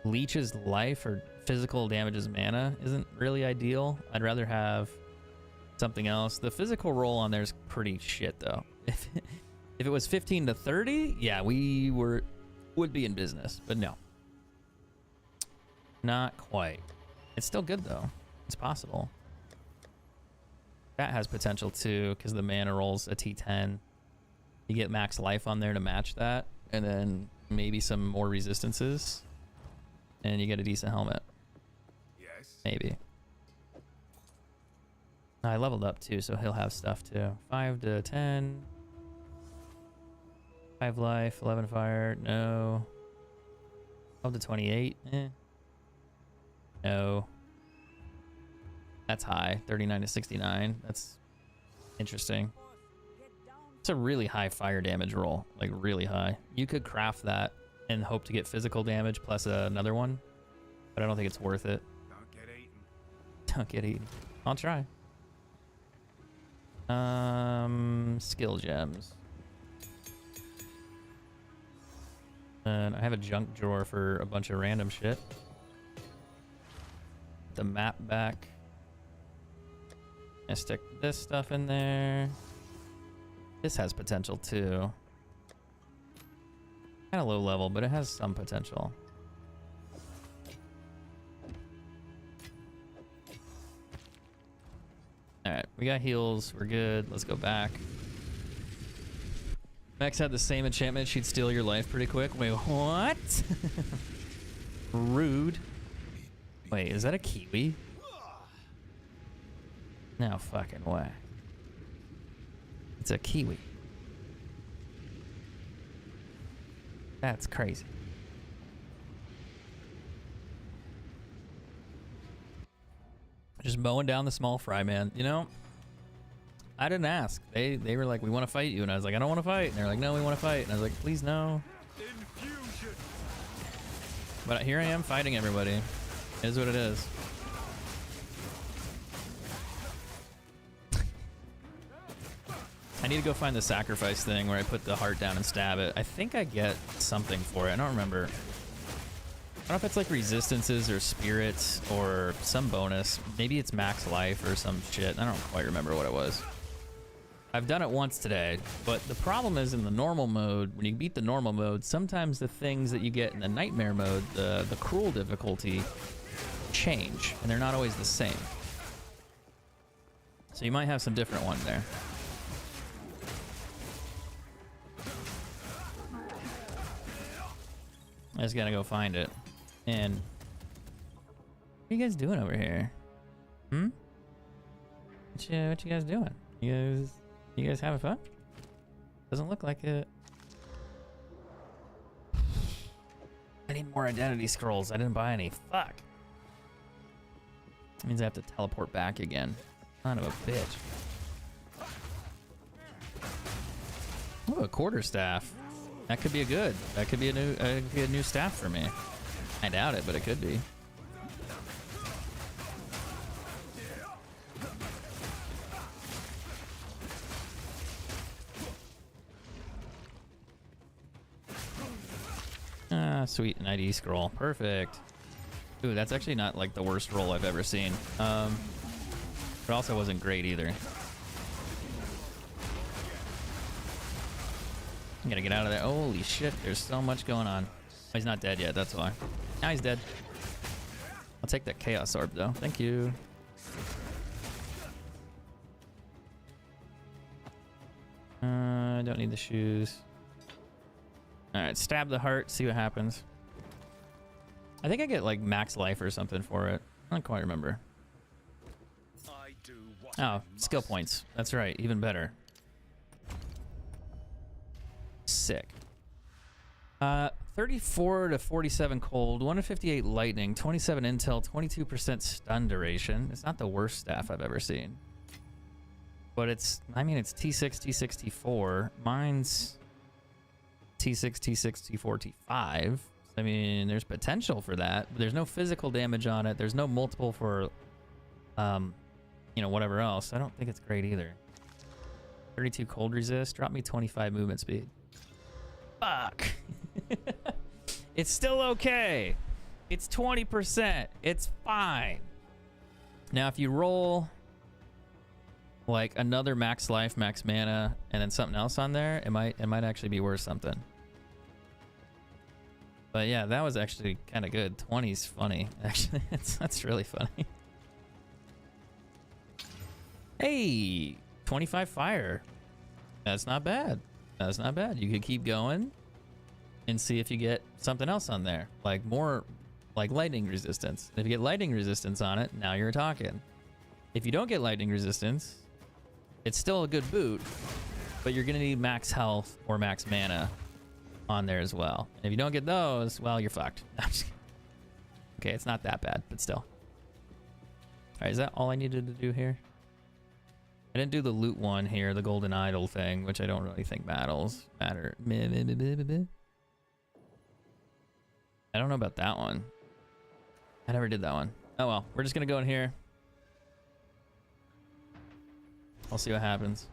leech's life or physical damages mana isn't really ideal. I'd rather have something else. The physical roll on there is pretty shit though. If it was 15 to 30, yeah, we would be in business, but no. Not quite. It's still good though. It's possible. That has potential too, because the mana rolls a T10. You get max life on there to match that, and then maybe some more resistances, and you get a decent helmet. Yes. Maybe. I leveled up too, so he'll have stuff too. 5 to 10. 5 life, 11 fire, no. 12 to 28, eh. No. That's high. 39 to 69. That's interesting. It's a really high fire damage roll. Like, really high. You could craft that and hope to get physical damage plus another one, but I don't think it's worth it. Don't get eaten. Don't get eaten. I'll try. Skill gems. And I have a junk drawer for a bunch of random shit. The map back. I stick this stuff in there. This has potential too. Kind of low level, but it has some potential. Alright, we got heals. We're good. Let's go back. Max had the same enchantment. She'd steal your life pretty quick. Wait, what? Rude. Wait, is that a kiwi? No fucking way. It's a kiwi. That's crazy. Just mowing down the small fry, man. You know, I didn't ask. They were like, we want to fight you. And I was like, I don't want to fight. And they're like, no, we want to fight. And I was like, please, no. Infusion. But here I am fighting everybody. It is what it is. I need to go find the sacrifice thing where I put the heart down and stab it. I think I get something for it. I don't remember. I don't know if it's like resistances or spirits or some bonus. Maybe it's max life or some shit. I don't quite remember what it was. I've done it once today, but the problem is in the normal mode, when you beat the normal mode, sometimes the things that you get in the nightmare mode, the cruel difficulty, change, and they're not always the same. So you might have some different ones there. I just gotta go find it. And what are you guys doing over here? Hmm? What you guys doing? You guys having fun? Doesn't look like it. I need more identity scrolls. I didn't buy any. Fuck. That means I have to teleport back again. Son of a bitch. Oh, a quarterstaff. That could be that could be a new staff for me. I doubt it, but it could be. Ah, sweet, an ID scroll. Perfect. Ooh, that's actually not like the worst roll I've ever seen. But also wasn't great either. I gotta get out of there. Holy shit, there's so much going on. Oh, he's not dead yet, that's why. Now he's dead. I'll take that chaos orb though. Thank you. I don't need the shoes. Alright, stab the heart, see what happens. I think I get like max life or something for it. I don't quite remember. I do what Oh, skill points. That's right, even better. Sick. 34 to 47 cold, 1 to 58 lightning, 27 intel, 22% stun duration. It's not the worst staff I've ever seen. But it's, I mean, it's T6, T6, T4. Mine's T6, T6, T4, T5. I mean, there's potential for that, but there's no physical damage on it. There's no multiple for, you know, whatever else. I don't think it's great either. 32 cold resist. Drop me 25 movement speed. Fuck. It's still okay. It's 20%. It's fine. Now, if you roll like another max life, max mana, and then something else on there, it might actually be worth something. But yeah, that was actually kind of good. 20's funny. Actually, that's really funny. Hey, 25 fire. That's not bad. That's not bad. You could keep going and see if you get something else on there, like more like lightning resistance. If you get lightning resistance on it, now you're talking. If you don't get lightning resistance, it's still a good boot, but you're gonna need max health or max mana on there as well. And if you don't get those, well, you're fucked. Okay, it's not that bad, but still. All right, is that all I needed to do here? I didn't do the loot one here, the golden idol thing, which I don't really think matter. I don't know about that one. I never did that one. Oh well, we're just gonna go in here. I'll see what happens.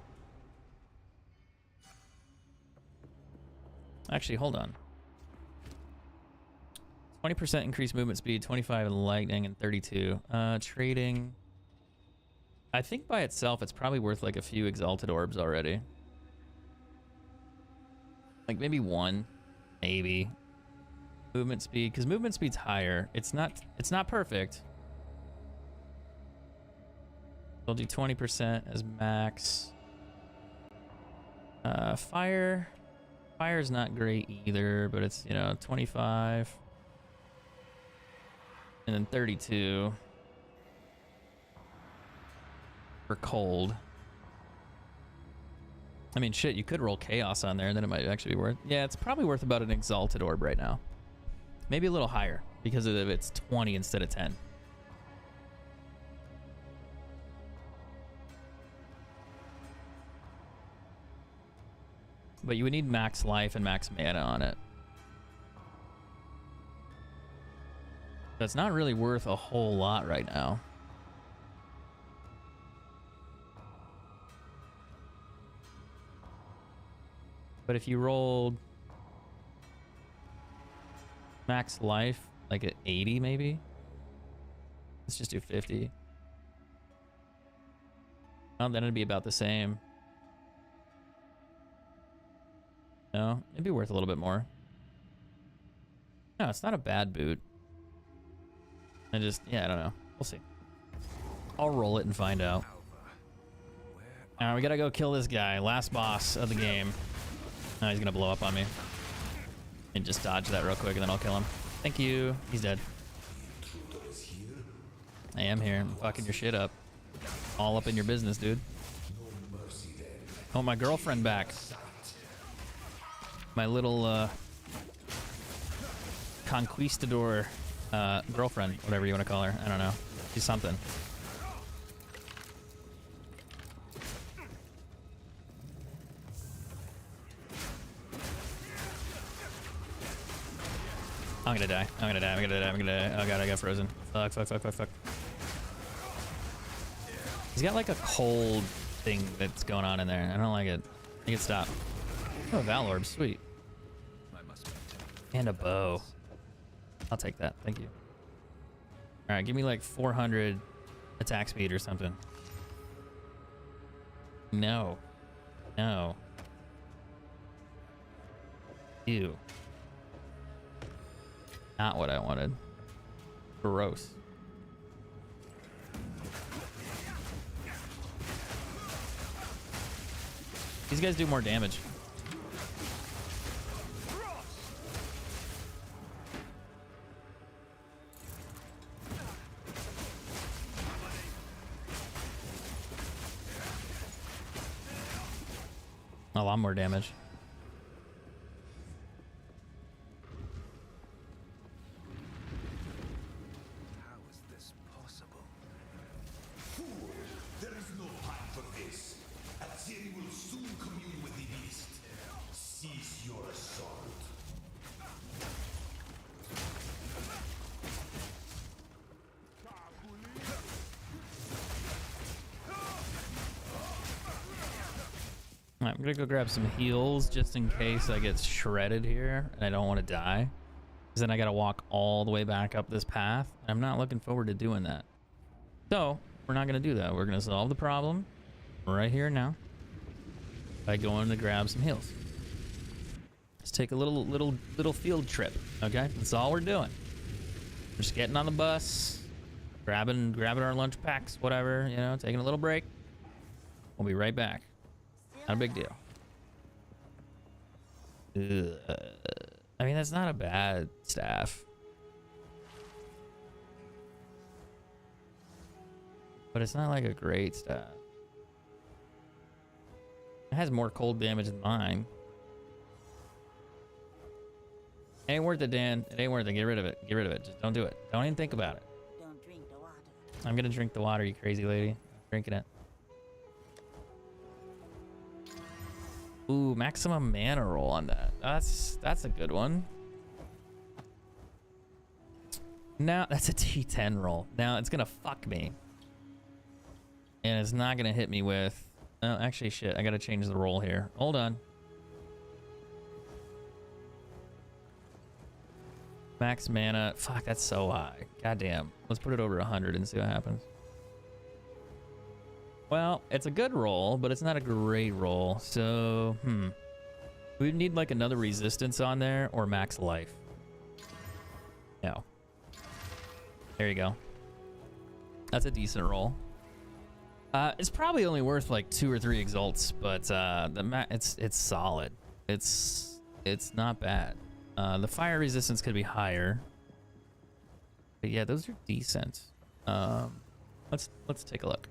Actually, hold on. 20% increased movement speed, 25 in lightning, and 32. Trading. I think by itself, it's probably worth like a few exalted orbs already. Like maybe one, maybe. Movement speed, because movement speed's higher. It's not perfect. I'll do 20% as max. Fire's not great either, but it's, you know, 25. And then 32 for cold. I mean, shit, you could roll chaos on there and then it might actually be worth. Yeah, it's probably worth about an exalted orb right now. Maybe a little higher because of it's 20 instead of 10. But you would need max life and max mana on it. That's not really worth a whole lot right now. But if you rolled max life, like at 80 maybe? Let's just do 50. Oh, then it'd be about the same. No, it'd be worth a little bit more. No, it's not a bad boot. I just, yeah, I don't know. We'll see. I'll roll it and find out. Alright, we gotta go kill this guy. Last boss of the game. Oh, he's gonna blow up on me. And just dodge that real quick and then I'll kill him. Thank you. He's dead. I am here. I'm fucking your shit up. All up in your business, dude. Oh, my girlfriend back. My little, conquistador, girlfriend, whatever you want to call her. I don't know. She's something. I'm gonna die. I'm gonna die. I'm gonna die. I'm gonna die. Oh god, I got frozen. Fuck, fuck, fuck, fuck, fuck. He's got like a cold thing that's going on in there. I don't like it. Make it stop. Oh, Val Orb, sweet. And a bow. I'll take that. Thank you. Alright, give me like 400 attack speed or something. No. No. Ew. Not what I wanted. Gross. These guys do more damage. A lot more damage. How is this possible? Fool! There is no time for this. Azeri will soon commune with the beast. Cease your assault. I'm gonna go grab some heals just in case I get shredded here and I don't want to die. Because then I gotta walk all the way back up this path. And I'm not looking forward to doing that. So, we're not gonna do that. We're gonna solve the problem right here now by going to grab some heals. Let's take a little field trip, okay? That's all we're doing. We're just getting on the bus, grabbing our lunch packs, whatever, you know, taking a little break. We'll be right back. Not a big deal. Ugh. I mean, that's not a bad staff. But it's not like a great staff. It has more cold damage than mine. It ain't worth it, Dan. It ain't worth it. Get rid of it. Get rid of it. Just don't do it. Don't even think about it. Don't drink the water. I'm gonna drink the water, you crazy lady. I'm drinking it. Ooh, maximum mana roll on that. That's a good one. Now that's a T10 roll. Now it's gonna fuck me. And it's not gonna hit me with... Oh, actually, shit. I gotta change the roll here. Hold on. Max mana. Fuck, that's so high. Goddamn. Let's put it over 100 and see what happens. Well, it's a good roll, but it's not a great roll. So, we need like another resistance on there or max life. No. There you go. That's a decent roll. It's probably only worth like 2 or 3 exalts, but it's solid. It's not bad. The fire resistance could be higher. But yeah, those are decent. Let's take a look.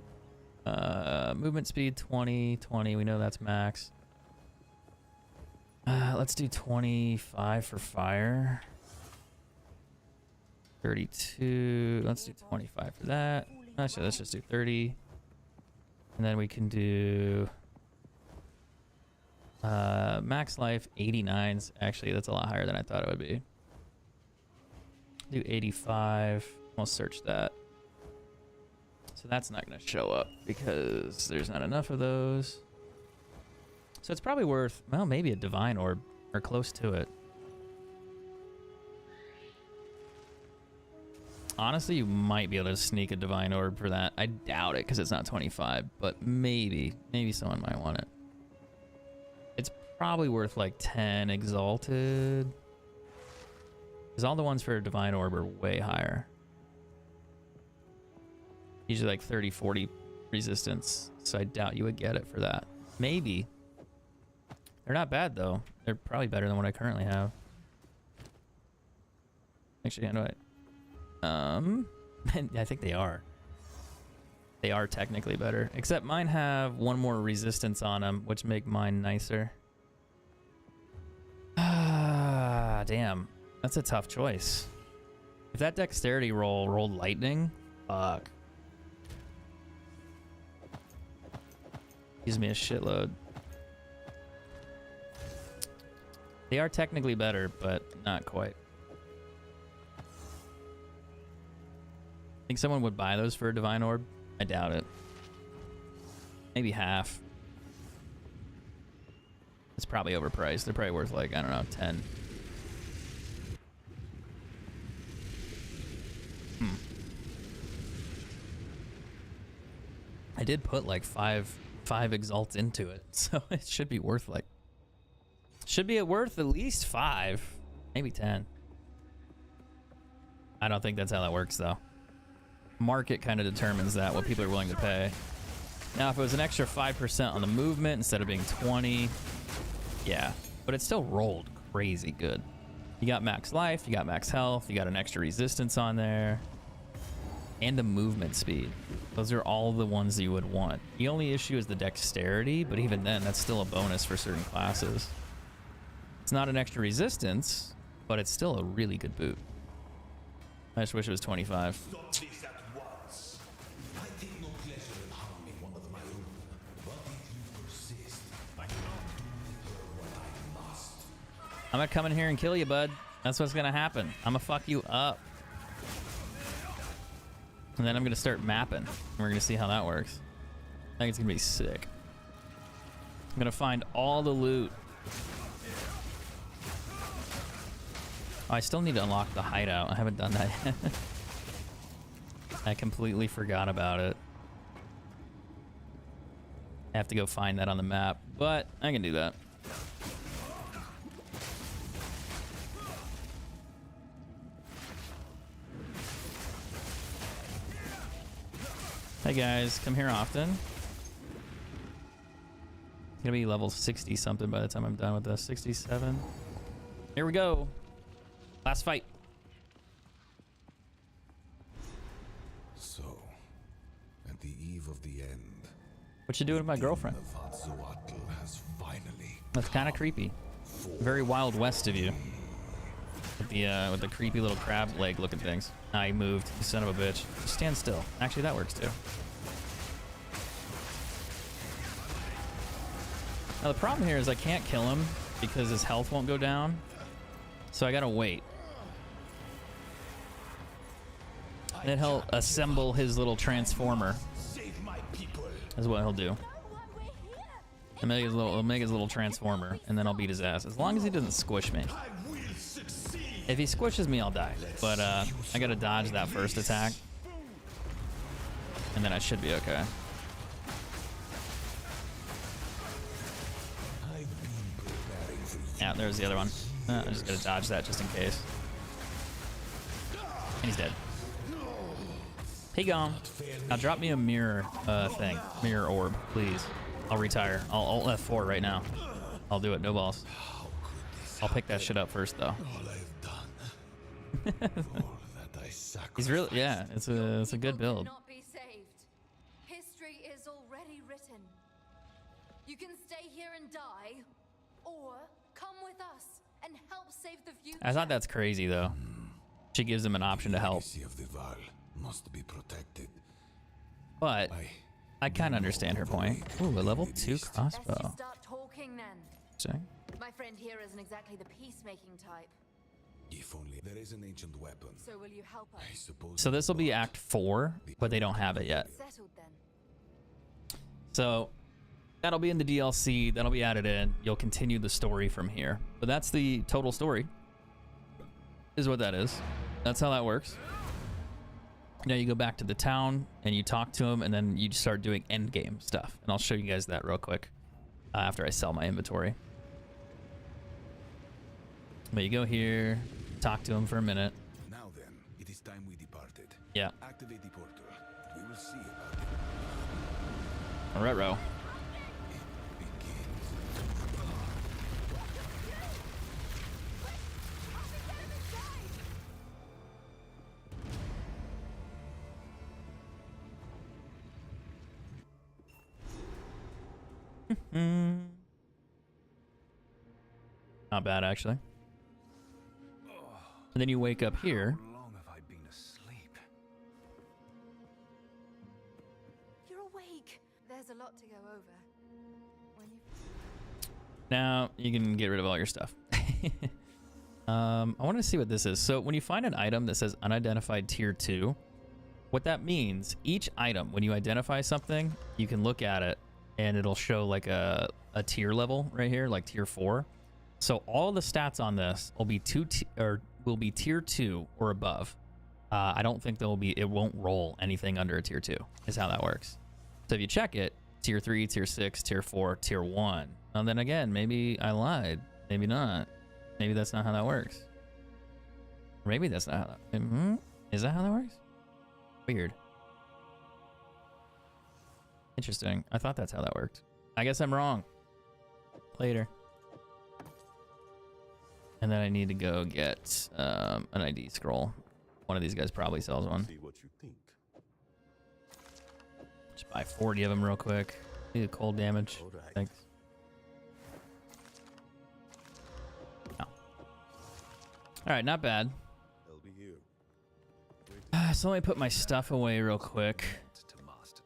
Movement speed 20, we know that's max. Let's do 25 for fire. 32, let's do 25 for that. Actually, let's just do 30. And then we can do max life 89s. Actually, that's a lot higher than I thought it would be. Do 85. We'll search that. So that's not going to show up because there's not enough of those. So it's probably worth, well, maybe a divine orb or close to it. Honestly, you might be able to sneak a divine orb for that. I doubt it because it's not 25, but maybe someone might want it. It's Probably worth like 10 exalted. Because all the ones for Divine Orb are way higher. Usually like 30, 40 resistance. So I doubt you would get it for that. Maybe. They're not bad though. They're probably better than what I currently have. Actually, no, I think they are. They are technically better. Except mine have one more resistance on them, which make mine nicer. Ah, damn. That's a tough choice. If that dexterity roll rolled lightning, fuck. Gives me a shitload. They are technically better, but not quite. Think someone would buy those for a Divine Orb? I doubt it. Maybe half. It's probably overpriced. They're probably worth like, I don't know, 10. I did put like five exalts into it, so it should be worth like... Should be worth at least 5, maybe 10. I don't think that's how that works though. Market kind of determines that, what people are willing to pay. Now, if it was an extra 5% on the movement instead of being 20, yeah, but it still rolled crazy good. You got max life, you got max health, you got an extra resistance on there, and the movement speed. Those are all the ones that you would want. The only issue is the dexterity, but even then, that's still a bonus for certain classes. It's not an extra resistance, but it's still a really good boot. I just wish it was 25. Stop this at once. I take no pleasure in harming one of my own, but if you persist, I cannot do with her what I must. I'm gonna come in here and kill you, bud. That's what's gonna happen. I'm gonna fuck you up. And then I'm gonna start mapping. And we're gonna see how that works. I think it's gonna be sick. I'm gonna find all the loot. Oh, I still need to unlock the hideout. I haven't done that yet. I completely forgot about it. I have to go find that on the map, but I can do that. Hey guys, come here often. It's gonna be level 60 something by the time I'm done with this. 67. Here we go. Last fight. So, at the eve of the end, What you doing with my girlfriend? has finally That's kind of creepy. Very Wild West of you. With the creepy little crab leg looking things. Ah, he moved. You son of a bitch. Just stand still. Actually, that works too. Now the problem here is I can't kill him because his health won't go down. So I gotta wait. And then he'll assemble his little transformer. save my people. Is what he'll do. Why we're here? He'll make his little transformer, and then I'll beat his ass. As long as he doesn't squish me. I will succeed. If he squishes me, I'll die. But I gotta dodge that first attack. And then I should be okay. I've been preparing for Yeah, there's the other one. I just gotta dodge that just in case. And he's dead. He gone. Now drop me a mirror thing. Mirror orb, please. I'll retire. I'll alt F4 right now. I'll do it, no balls. I'll pick that shit up first though. all I've done. All that I sacrificed. He's really, yeah, it's a good build. Not be saved. History is already written. You can stay here and die, or come with us and help save the future. I thought that's crazy though. She gives him an option to help. The legacy of the Val must be protected. But I kind of understand her point. Ooh, a level 2 Best crossbow. you start talking then. Interesting. My friend here isn't exactly the peacemaking type. If only there is an ancient weapon. So will you help us? I suppose. So this will be Act 4, but they don't have it yet. Settled then. So that'll be in the DLC. That'll be added in. You'll continue the story from here. But that's the total story. Is what that is. That's how that works. Now you go back to the town and you talk to him, and then you start doing endgame stuff. And I'll show you guys that real quick after I sell my inventory. But you go here, talk to him for a minute. Now then, it is time we departed. Yeah. Activate the portal. We will see about it. Ruh-roh. Not bad, actually. And then you wake up here. How long have I been asleep? You're awake. There's a lot to go over. When you Now you can get rid of all your stuff. I want to see what this is. So when you find an item that says unidentified tier 2, what that means, each item, when you identify something, you can look at it and it'll show like a tier level right here, like tier 4. So all the stats on this will be tier 2 or above. I don't think it won't roll anything under a tier 2 is how that works. So if you check it, tier 3, tier 6, tier 4, tier 1. And then again, maybe I lied. Maybe not. Maybe that's not how that works. Or maybe that's not how that... Is that how that works? Weird. Interesting. I thought that's how that worked. I guess I'm wrong. Later. And then I need to go get an ID scroll. One of these guys probably sells one. See what you think. Just buy 40 of them real quick. Need a cold damage. All right. Thanks. Oh. All right, not bad. I'll be here. So let me put my stuff away real quick. To master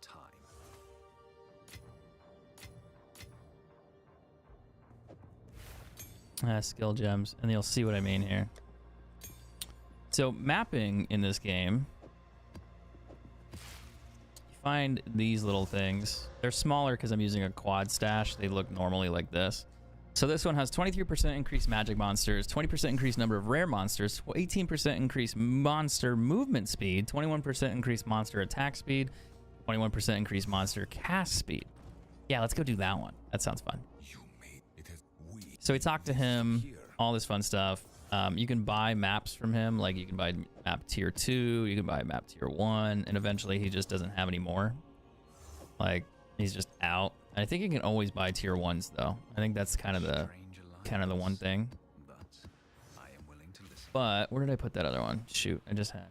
time. Skill gems, and you'll see what I mean here. So mapping in this game, you find these little things. They're smaller because I'm using a quad stash. They look normally like this. So this one has 23% increased magic monsters, 20% increased number of rare monsters, 18% increased monster movement speed, 21% increased monster attack speed, 21% increased monster cast speed. Yeah, let's go do that one. That sounds fun. You made it as we. So we talked to him, Here. all this fun stuff. You can buy maps from him, like you can buy map tier 2, you can buy map tier 1, and eventually he just doesn't have any more. Like he's just out. I think you can always buy tier 1s though. I think that's kind of the one thing. But I am willing to listen. But where did I put that other one? Shoot, I just had it.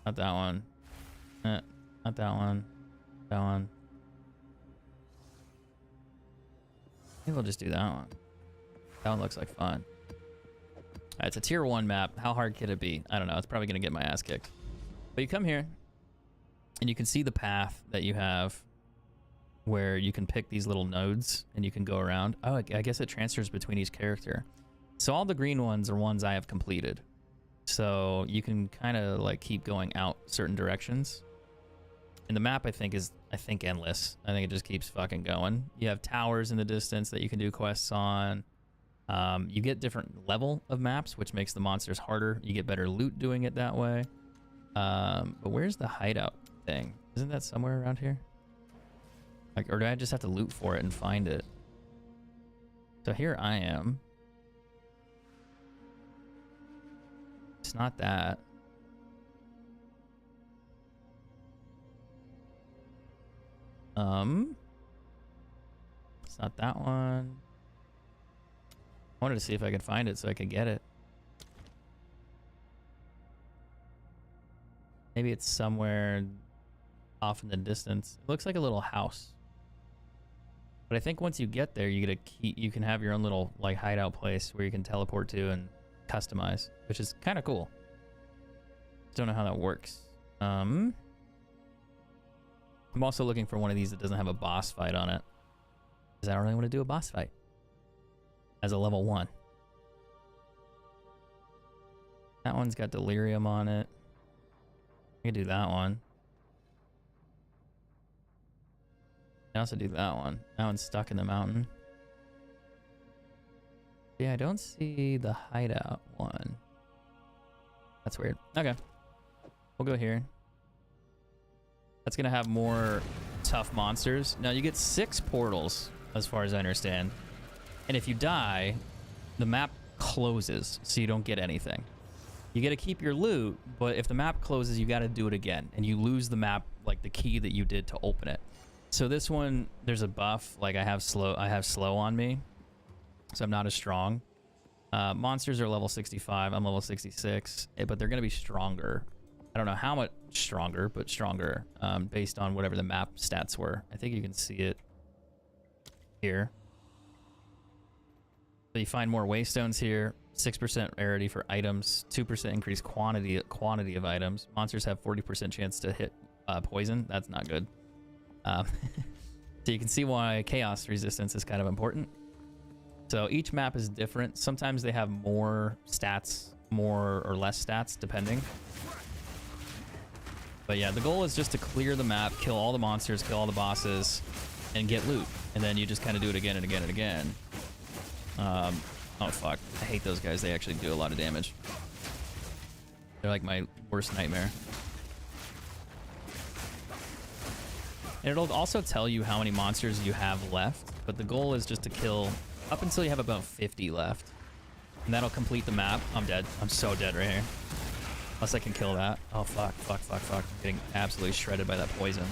Not that one. Not that one. That one. Maybe we'll just do that one. That one looks like fun. Alright, it's a tier 1 map. How hard could it be? I don't know. It's probably going to get my ass kicked. But you come here, and you can see the path that you have where you can pick these little nodes, and you can go around. Oh, I guess it transfers between each character. So all the green ones are ones I have completed. So you can kind of like keep going out certain directions. And the map, I think, is endless. I think it just keeps fucking going. You have towers in the distance that you can do quests on. You get different level of maps, which makes the monsters harder. You get better loot doing it that way. But where's the hideout thing? Isn't that somewhere around here? Like, or do I just have to loot for it and find it? So here I am. It's not that. It's not that one. I wanted to see if I could find it so I could get it. Maybe it's somewhere off in the distance. It looks like a little house. But I think once you get there, you get a key. You can have your own little like hideout place where you can teleport to and customize, which is kind of cool. Don't know how that works. I'm also looking for one of these that doesn't have a boss fight on it, because I don't really want to do a boss fight as a level 1. That one's got delirium on it. I can do that one. I can also do that one. That one's stuck in the mountain. Yeah, I don't see the hideout one. That's weird. Okay. We'll go here. That's gonna have more tough monsters. Now you get 6 portals as far as I understand. And if you die, the map closes, so you don't get anything. You get to keep your loot, but if the map closes, you got to do it again, and you lose the map, like the key that you did to open it. So this one, there's a buff. Like I have slow on me, so I'm not as strong. Monsters are level 65. I'm level 66, but they're gonna be stronger. I don't know how much stronger, but stronger based on whatever the map stats were. I think you can see it here. So you find more waystones here. 6% rarity for items, 2% increased quantity of items. Monsters have 40% chance to hit poison. That's not good. So you can see why chaos resistance is kind of important. So each map is different. Sometimes they have more stats, more or less stats, depending. But yeah, the goal is just to clear the map, kill all the monsters, kill all the bosses, and get loot. And then you just kind of do it again and again and again. Oh fuck, I hate those guys. They actually do a lot of damage. They're like my worst nightmare. And it'll also tell you how many monsters you have left, but the goal is just to kill up until you have about 50 left. And that'll complete the map. I'm dead. I'm so dead right here. Unless I can kill that. Oh fuck, fuck, fuck, fuck. I'm getting absolutely shredded by that poison.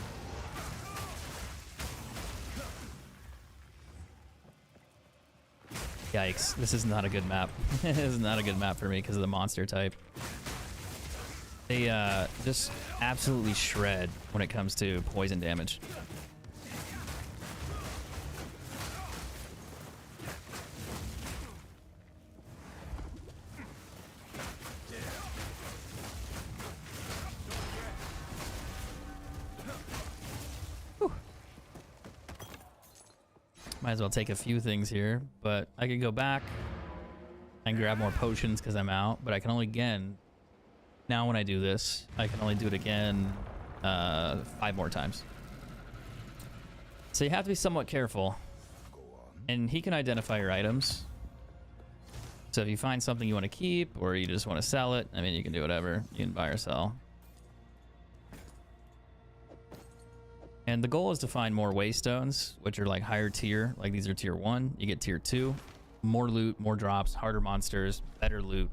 Yikes, this is not a good map. This is not a good map for me because of the monster type. They just absolutely shred when it comes to poison damage. Whew. Might as well take a few things here, but I could go back and grab more potions because I'm out, but I can only, again, now when I do this, I can only do it again 5 more times. So you have to be somewhat careful. And he can identify your items. So if you find something you want to keep or you just want to sell it, I mean, you can do whatever. You can buy or sell. And the goal is to find more waystones, which are like higher tier. Like these are tier 1. You get tier 2. More loot, more drops, harder monsters, better loot,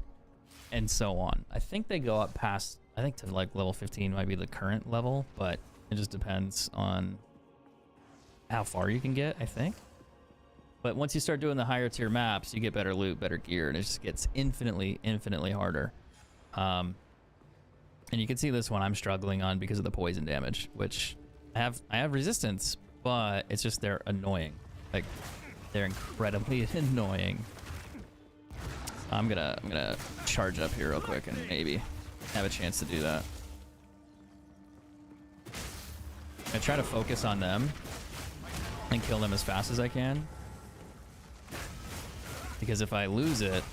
and so on. I think they go up past, I think to like level 15 might be the current level, but it just depends on how far you can get, I think. But once you start doing the higher tier maps, you get better loot, better gear, and it just gets infinitely, infinitely harder. And you can see this one I'm struggling on because of the poison damage, which I have resistance, but it's just they're annoying. Like they're incredibly annoying. I'm gonna charge up here real quick and maybe have a chance to do that. I try to focus on them and kill them as fast as I can, because if I lose it,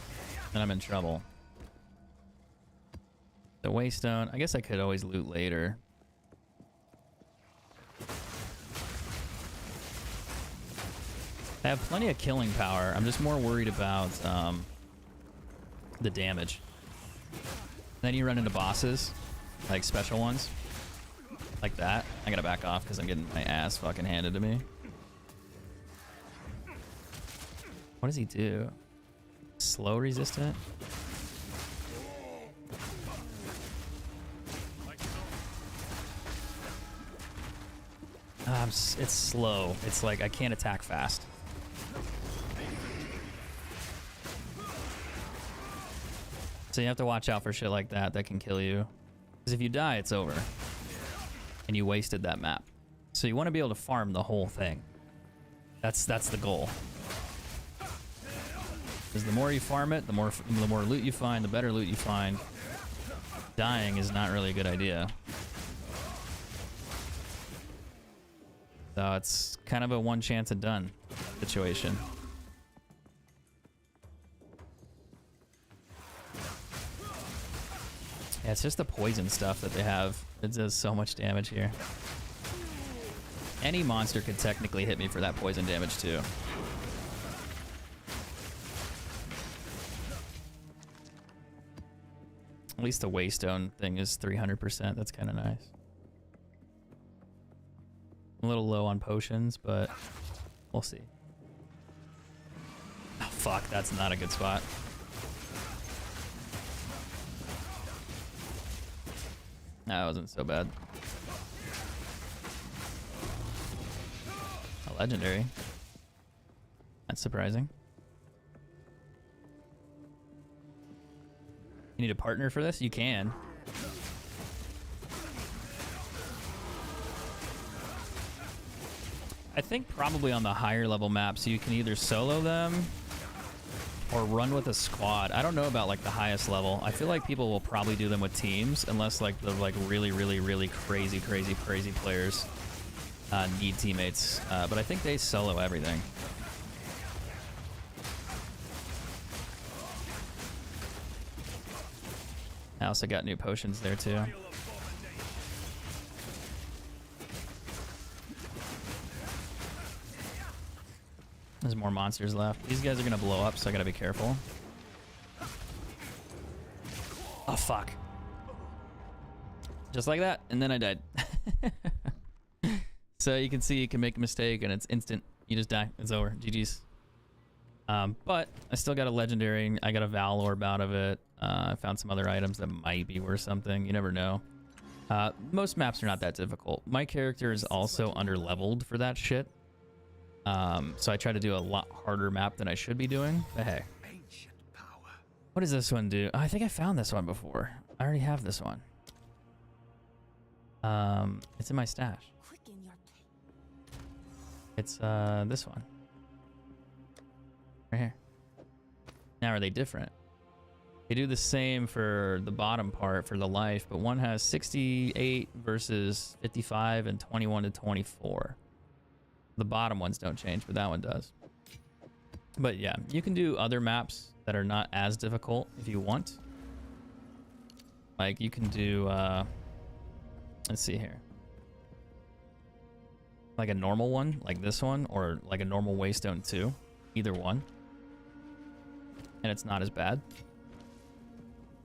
then I'm in trouble. The waystone, I guess I could always loot later. I have plenty of killing power. I'm just more worried about the damage. Then you run into bosses, like special ones, like that. I gotta back off because I'm getting my ass fucking handed to me. What does he do? Slow resistant? It's slow. It's like I can't attack fast. So you have to watch out for shit like that that can kill you. Because if you die, it's over. And you wasted that map. So you want to be able to farm the whole thing. That's the goal. Because the more you farm it, the more loot you find, the better loot you find. Dying is not really a good idea. So it's kind of a one chance and done situation. Yeah, it's just the poison stuff that they have. It does so much damage here. Any monster could technically hit me for that poison damage too. At least the waystone thing is 300%. That's kind of nice. A little low on potions, but we'll see. fuck, that's not a good spot. That wasn't so bad. A legendary. That's surprising. You need a partner for this? You can. I think probably on the higher level maps you can either solo them or run with a squad. I don't know about like the highest level. I feel like people will probably do them with teams unless like the like really crazy players need teammates. But I think they solo everything. I also got new potions there too. There's more monsters left. These guys are gonna blow up, so I gotta be careful. Oh fuck. Just like that, and then I died. So you can see you can make a mistake and it's instant. You just die. It's over. GG's. But I still got a legendary. I got a Val orb out of it. I found some other items that might be worth something. You never know. Most maps are not that difficult. My character is also under-leveled for that shit. So I try to do a lot harder map than I should be doing. But hey. What does this one do? Oh, I think I found this one before. I already have this one. It's in my stash. It's this one. Right here. Now are they different? They do the same for the bottom part for the life, but one has 68 versus 55 and 21 to 24. The bottom ones don't change, but that one does. But yeah, you can do other maps that are not as difficult if you want. Like you can do, let's see here. Like a normal one, like this one, or like a normal Waystone 2. Either one. And it's not as bad.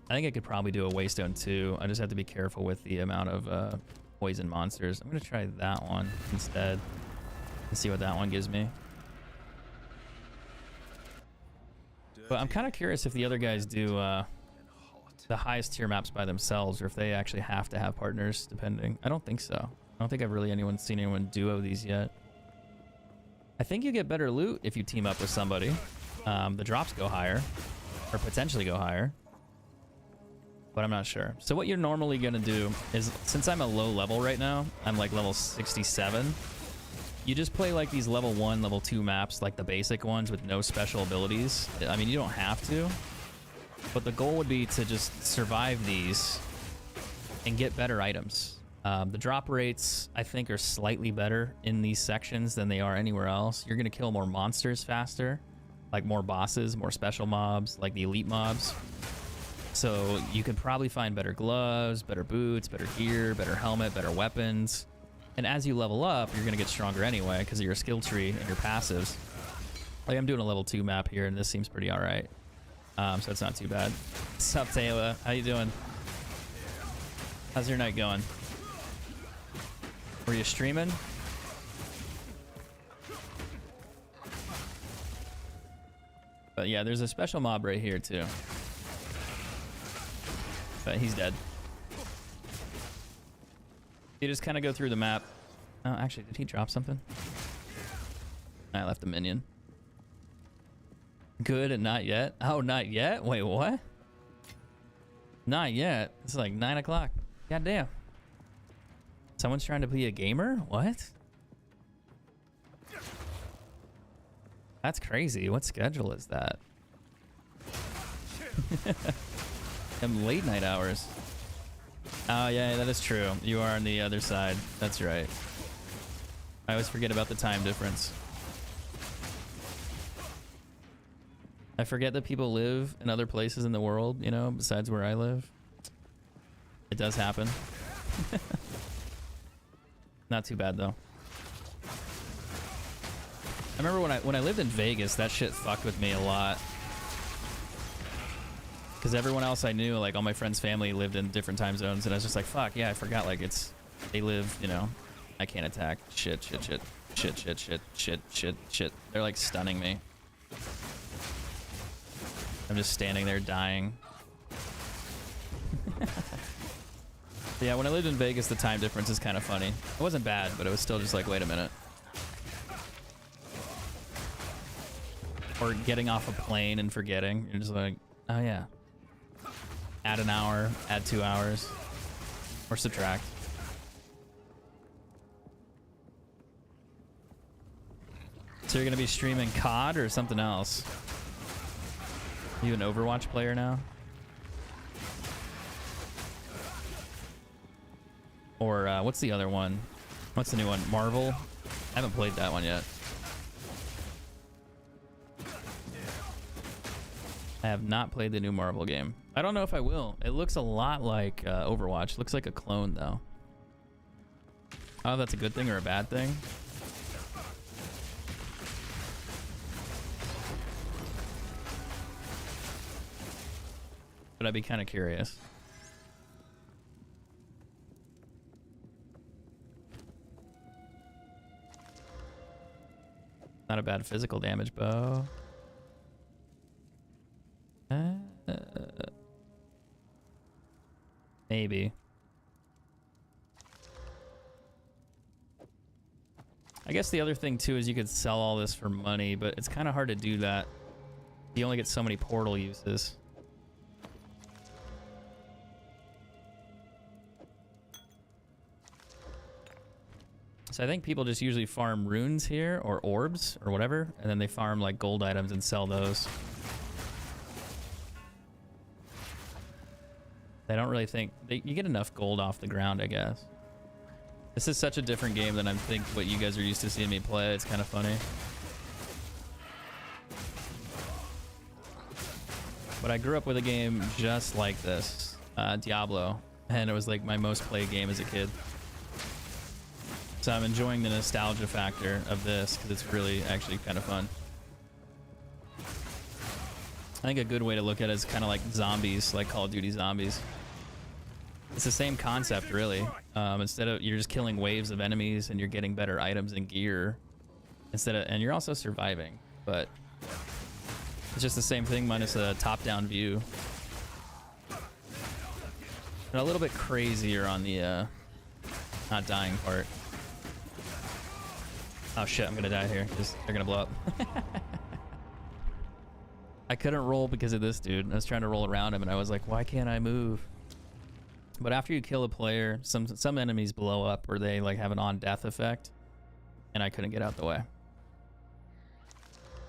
I think I could probably do a Waystone 2. I just have to be careful with the amount of poison monsters. I'm going to try that one instead. And see what that one gives me. But I'm kind of curious if the other guys do the highest tier maps by themselves, or if they actually have to have partners, depending. I don't think so. I don't think I've really seen anyone duo these yet. I think you get better loot if you team up with somebody. The drops go higher, or potentially go higher. But I'm not sure. So what you're normally going to do is, since I'm a low level right now, I'm like level 67. You just play like these level 1, level 2 maps, like the basic ones with no special abilities. I mean, you don't have to, but the goal would be to just survive these and get better items. The drop rates, I think, are slightly better in these sections than they are anywhere else. You're going to kill more monsters faster, like more bosses, more special mobs, like the elite mobs. So you could probably find better gloves, better boots, better gear, better helmet, better weapons. And as you level up, you're going to get stronger anyway because of your skill tree and your passives. Like I'm doing a level 2 map here, and this seems pretty all right. So it's not too bad. What's up, Taylor? How you doing? How's your night going? Were you streaming? But yeah, there's a special mob right here too. But he's dead. You just kind of go through the map. Oh, actually, did he drop something? I left a minion. Good and not yet? Oh, not yet? Wait, what? Not yet. It's like 9 o'clock. Goddamn. Someone's trying to be a gamer? What? That's crazy. What schedule is that? Them late night hours. Oh, yeah, that is true. You are on the other side. That's right. I always forget about the time difference. I forget that people live in other places in the world, you know, besides where I live. It does happen. Not too bad, though. I remember when I lived in Vegas, that shit fucked with me a lot. Because everyone else I knew, like all my friends' family lived in different time zones, and I was just like, fuck, yeah, I forgot, like they live, you know, I can't attack. Shit. They're like stunning me. I'm just standing there dying. Yeah, when I lived in Vegas, the time difference is kind of funny. It wasn't bad, but it was still just like, wait a minute. Or getting off a plane and forgetting. You're just like, oh yeah. Add an hour, add 2 hours, or subtract. So you're gonna be streaming COD or something else? You an Overwatch player now? Or what's the other one? What's the new one? Marvel? I haven't played that one yet. I have not played the new Marvel game. I don't know if I will. It looks a lot like Overwatch. Looks like a clone though. Oh, that's a good thing or a bad thing? But I'd be kind of curious. Not a bad physical damage bow. Maybe. I guess the other thing too is you could sell all this for money, but it's kind of hard to do that. You only get so many portal uses. So I think people just usually farm runes here or orbs or whatever, and then they farm like gold items and sell those. They don't really think you get enough gold off the ground, I guess. This is such a different game than I think what you guys are used to seeing me play. It's kind of funny. But I grew up with a game just like this, Diablo, and it was like my most played game as a kid. So I'm enjoying the nostalgia factor of this because it's really actually kind of fun. I think a good way to look at it is kind of like zombies, like Call of Duty Zombies. It's the same concept, really. Instead of you're just killing waves of enemies and you're getting better items and gear, and you're also surviving. But it's just the same thing minus a top-down view, and a little bit crazier on the not dying part. Oh shit! I'm gonna die here because they're gonna blow up. I couldn't roll because of this dude. I was trying to roll around him and I was like, why can't I move? But after you kill a player, some enemies blow up or they like have an on-death effect, and I couldn't get out the way.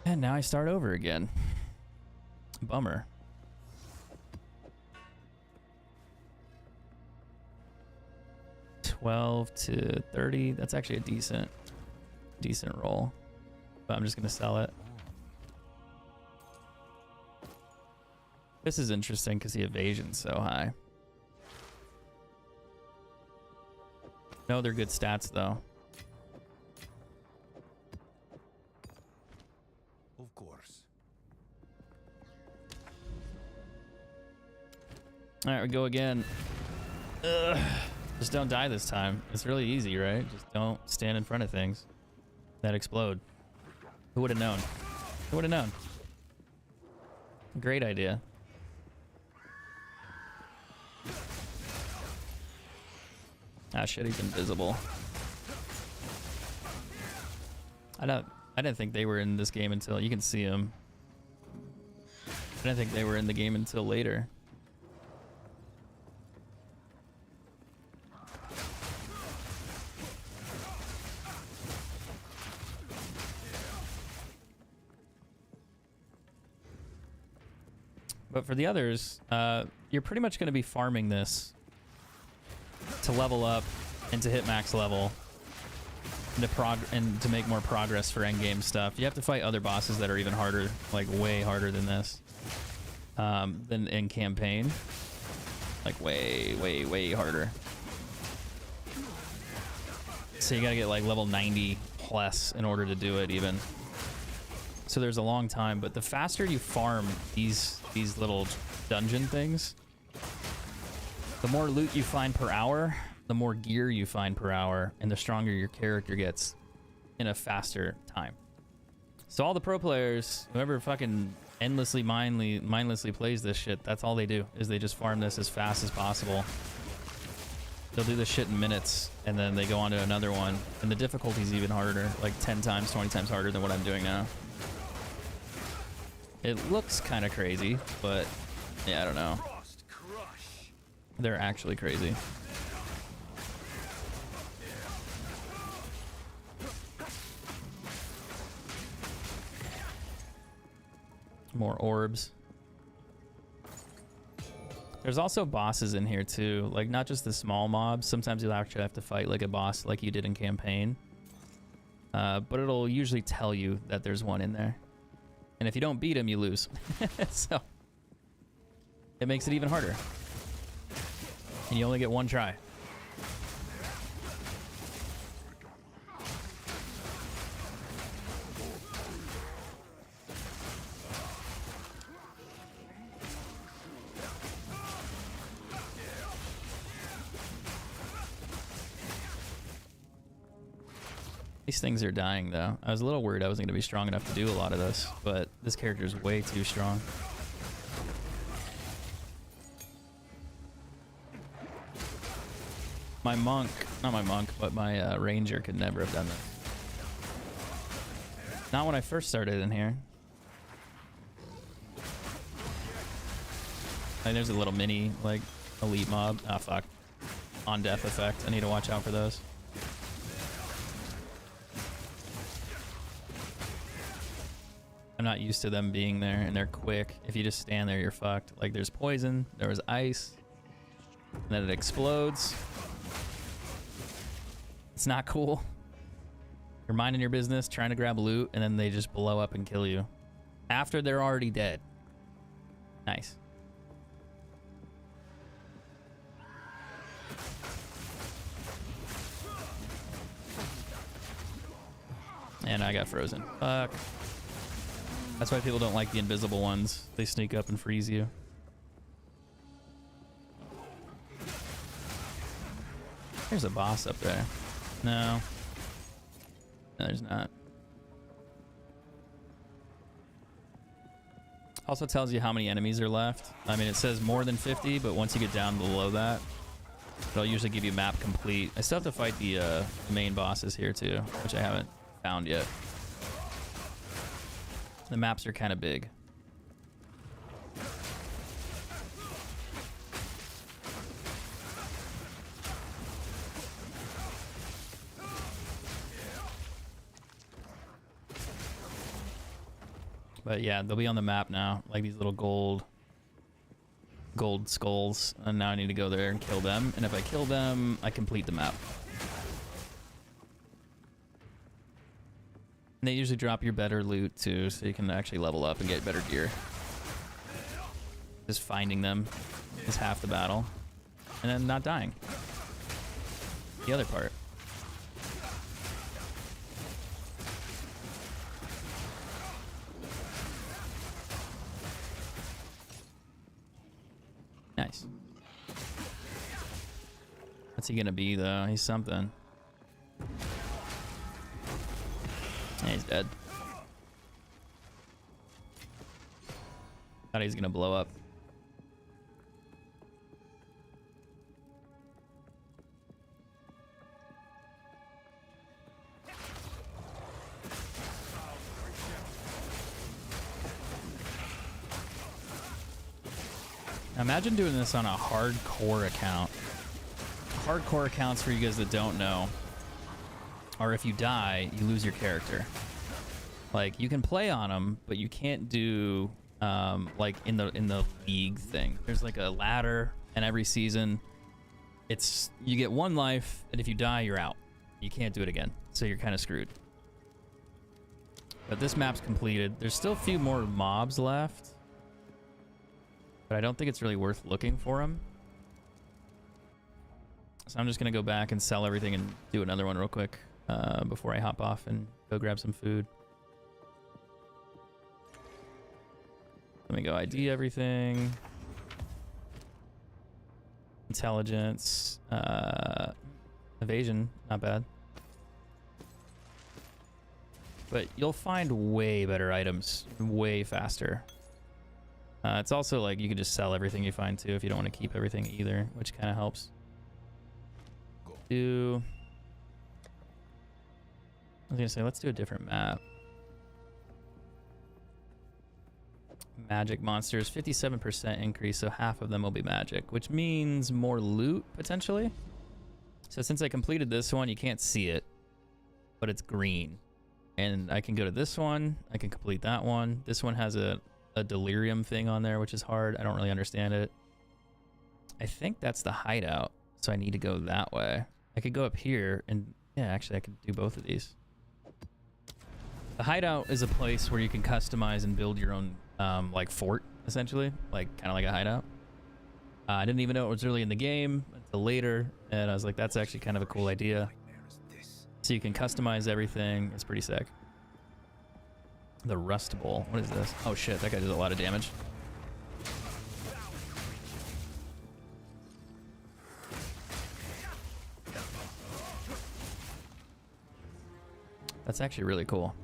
And now I start over again. Bummer. $12 to $30. That's actually a decent roll. But I'm just gonna sell it. This is interesting because the evasion's so high. No, they're good stats though. Of course. All right, we go again. Ugh. Just don't die this time. It's really easy, right? Just don't stand in front of things that explode. Who would have known? Who would have known? Great idea. Ah shit, he's invisible. I didn't think they were in this game until you can see them. I didn't think they were in the game until later. But for the others, you're pretty much going to be farming this to level up and to hit max level and to make more progress for endgame stuff. You have to fight other bosses that are even harder, like way harder than this, than in campaign. Like way harder. So you gotta get like level 90 plus in order to do it even. So there's a long time, but the faster you farm these little dungeon things, the more loot you find per hour, the more gear you find per hour, and the stronger your character gets in a faster time. So all the pro players, whoever fucking endlessly, mindlessly plays this shit, that's all they do, is they just farm this as fast as possible. They'll do this shit in minutes, and then they go on to another one, and the difficulty's even harder, like 10 times, 20 times harder than what I'm doing now. It looks kind of crazy, but yeah, I don't know. They're actually crazy. More orbs. There's also bosses in here too, like not just the small mobs. Sometimes you'll actually have to fight like a boss like you did in campaign. But it'll usually tell you that there's one in there. And if you don't beat him, you lose. So it makes it even harder. And you only get one try. These things are dying though. I was a little worried I wasn't going to be strong enough to do a lot of this, but this character is way too strong. My monk, not my monk, but my ranger could never have done this. Not when I first started in here. Like, there's a little mini, like, elite mob. Ah, fuck. On death effect. I need to watch out for those. I'm not used to them being there, and they're quick. If you just stand there, you're fucked. Like, there's poison, there was ice, and then it explodes. It's not cool. You're minding your business, trying to grab loot, and then they just blow up and kill you. After they're already dead. Nice. And I got frozen. Fuck. That's why people don't like the invisible ones. They sneak up and freeze you. There's a boss up there. No. No, there's not. Also tells you how many enemies are left. I mean, it says more than 50, but once you get down below that, it'll usually give you map complete. I still have to fight the main bosses here too, which I haven't found yet. The maps are kind of big. But yeah, they'll be on the map now, like these little gold skulls, and now I need to go there and kill them, and if I kill them, I complete the map. And they usually drop your better loot too, so you can actually level up and get better gear. Just finding them is half the battle. And then not dying. The other part. Nice. What's he gonna be though? He's something. Yeah, he's dead. Thought he was gonna blow up. Now imagine doing this on a hardcore account. Hardcore accounts, for you guys that don't know, or if you die, you lose your character. Like, you can play on them, but you can't do like in the league thing. There's like a ladder, and every season, it's you get one life, and if you die, you're out. You can't do it again, so you're kind of screwed. But this map's completed. There's still a few more mobs left, but I don't think it's really worth looking for them. So I'm just gonna go back and sell everything and do another one real quick. Before I hop off and go grab some food. Let me go ID everything. Intelligence. Evasion, not bad. But you'll find way better items way faster It's also like you can just sell everything you find too if you don't want to keep everything either, which kind of helps. I was gonna say, let's do a different map. Magic monsters, 57% increase, so half of them will be magic, which means more loot potentially. So since I completed this one, you can't see it, but it's green. And I can go to this one, I can complete that one. This one has a delirium thing on there, which is hard. I don't really understand it. I think that's the hideout, so I need to go that way. I could go up here and yeah, actually I could do both of these. The hideout is a place where you can customize and build your own like fort, essentially, like kind of like a hideout. I didn't even know it was really in the game until later, and I was like, that's actually kind of a cool idea. So you can customize everything. It's pretty sick. The Rust Bowl. What is this? Oh shit, that guy does a lot of damage. That's actually really cool.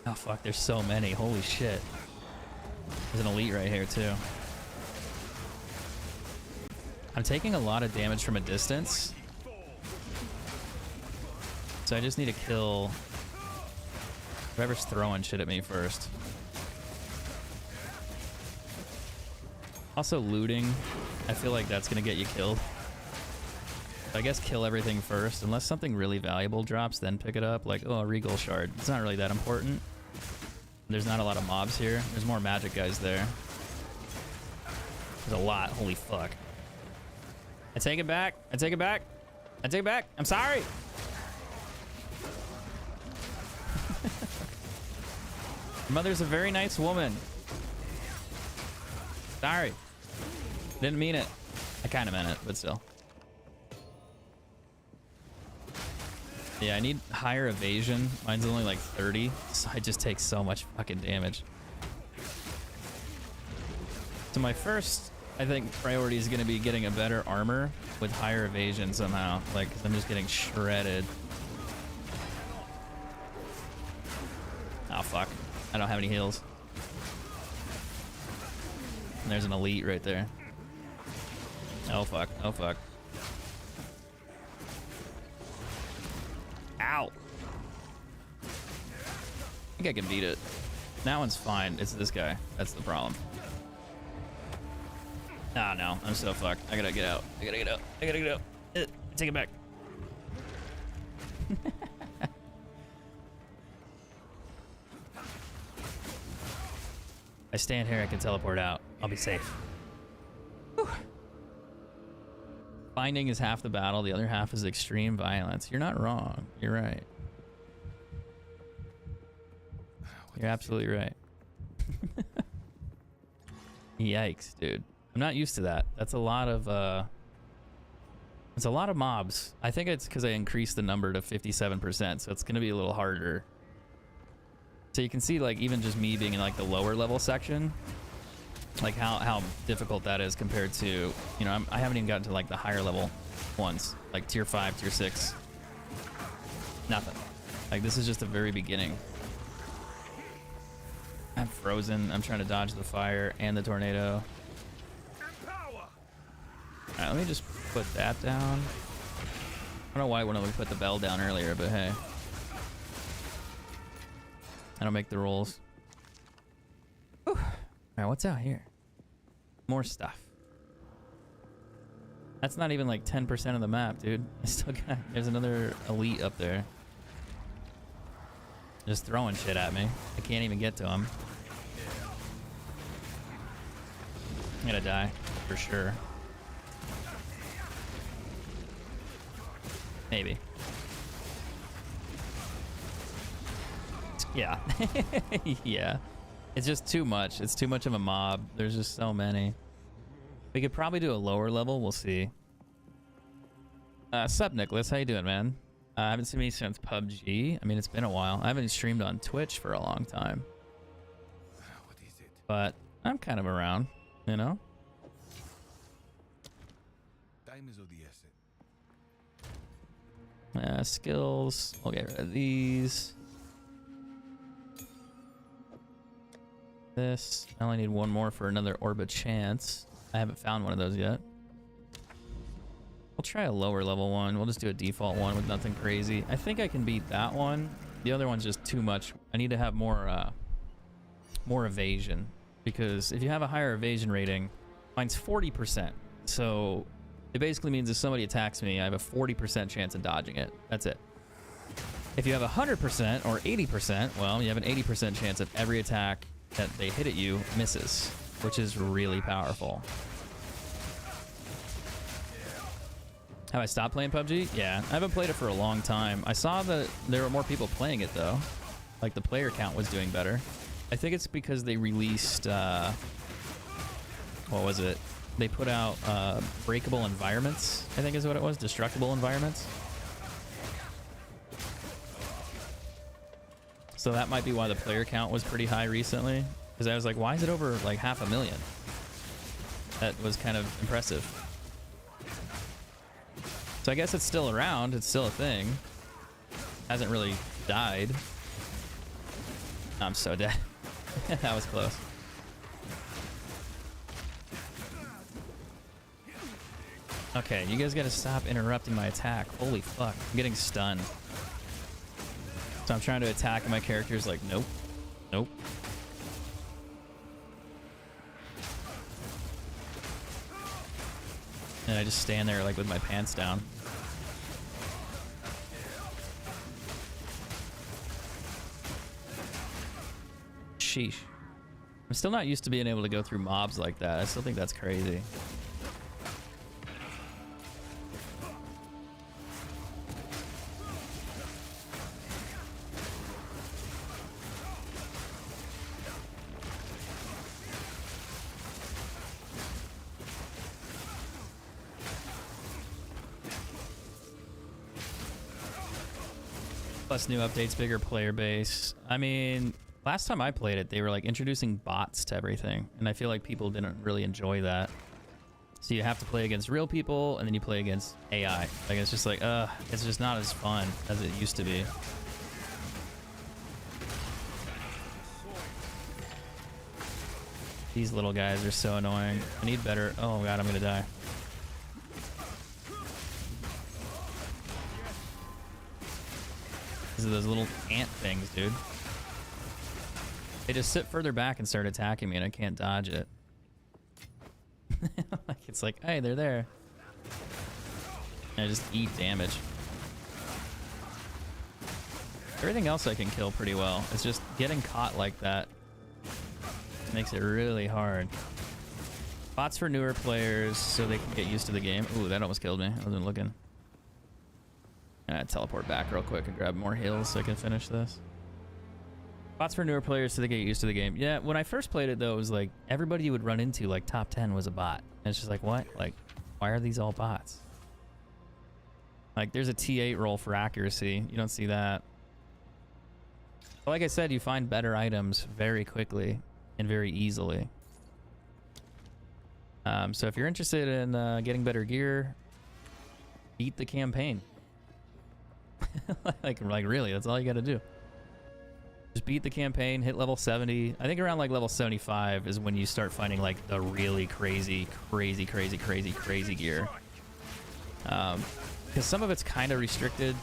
Oh fuck, there's so many. Holy shit. There's an elite right here too. I'm taking a lot of damage from a distance. So I just need to kill whoever's throwing shit at me first. Also looting, I feel like that's gonna get you killed. I guess kill everything first, unless something really valuable drops, then pick it up. Like, oh, a regal shard. It's not really that important. There's not a lot of mobs here. There's more magic guys there. There's a lot. Holy fuck. I take it back. I take it back. I take it back. I'm sorry. Your mother's a very nice woman. Sorry. Didn't mean it. I kind of meant it, but still. Yeah, I need higher evasion. Mine's only like 30, so I just take so much fucking damage. So my first, I think, priority is going to be getting a better armor with higher evasion somehow. Like, 'cause I'm just getting shredded. Oh, fuck. I don't have any heals. And there's an elite right there. Oh, fuck. Oh, fuck. Ow. I think I can beat it. That one's fine. It's this guy. That's the problem. Ah, no. I'm so fucked. I gotta get out. I gotta get out. I gotta get out. Take it back. I stand here, I can teleport out. I'll be safe. Whew. Finding is half the battle, the other half is extreme violence. You're not wrong. You're right. You're absolutely right. Yikes, dude. I'm not used to that. That's a lot of it's a lot of mobs. I think it's because I increased the number to 57%, so it's gonna be a little harder. So you can see, like, even just me being in like the lower level section, like how difficult that is compared to, you know, I haven't even gotten to like the higher level ones, like tier 5, tier 6. Nothing. Like, this is just the very beginning. I'm frozen. I'm trying to dodge the fire and the tornado. Alright, let me just put that down. I don't know why I wouldn't have put the bell down earlier, but hey. I don't make the rules. Alright, what's out here? More stuff. That's not even like 10% of the map, dude. I still got, there's another elite up there. Just throwing shit at me. I can't even get to him. I'm gonna die, for sure. Maybe. Yeah. Yeah. It's just too much. It's too much of a mob. There's just so many. We could probably do a lower level. We'll see. Sup, Nicholas? How you doing, man? I haven't seen me since PUBG. I mean, it's been a while. I haven't streamed on Twitch for a long time. What is it? But I'm kind of around, you know? Time is of the essence. Skills. We'll get rid of these. This. I only need one more for another orb of chance. I haven't found one of those yet. We'll try a lower level one. We'll just do a default one with nothing crazy. I think I can beat that one. The other one's just too much. I need to have more evasion, because if you have a higher evasion rating, mine's 40%. So it basically means if somebody attacks me, I have a 40% chance of dodging it. That's it. If you have 100% or 80%, well, you have an 80% chance of every attack that they hit at you misses, which is really powerful. Have I stopped playing PUBG? Yeah, I haven't played it for a long time. I saw that there were more people playing it though. Like the player count was doing better. I think it's because they released, what was it? They put out breakable environments, I think is what it was, destructible environments. So that might be why the player count was pretty high recently. Because I was like, why is it over like 500,000? That was kind of impressive. So I guess it's still around. It's still a thing. Hasn't really died. I'm so dead. That was close. Okay, you guys gotta stop interrupting my attack. Holy fuck. I'm getting stunned. So I'm trying to attack and my character's like, nope. Nope. And I just stand there like with my pants down. Sheesh. I'm still not used to being able to go through mobs like that. I still think that's crazy. Plus new updates, bigger player base. I mean, last time I played it, they were like introducing bots to everything, and I feel like people didn't really enjoy that. So you have to play against real people, and then you play against AI. Like, it's just like, it's just not as fun as it used to be. These little guys are so annoying. I need better. Oh god, I'm gonna die. These are those little ant things, dude. They just sit further back and start attacking me, and I can't dodge it. Like, it's like, hey, they're there. And I just eat damage. Everything else I can kill pretty well. It's just getting caught like that makes it really hard. Bots for newer players so they can get used to the game. Ooh, that almost killed me. I wasn't looking. I teleport back real quick and grab more heals so I can finish this. Bots for newer players so they get used to the game. Yeah, when I first played it though, it was like everybody you would run into, like top 10 was a bot. And it's just like, what? Like, why are these all bots? Like, there's a T8 roll for accuracy. You don't see that. But like I said, you find better items very quickly and very easily. So if you're interested in getting better gear, beat the campaign. like really, that's all you gotta do. Just beat the campaign, hit level 70. I think around like level 75 is when you start finding like the really crazy gear. Because some of it's kind of restricted.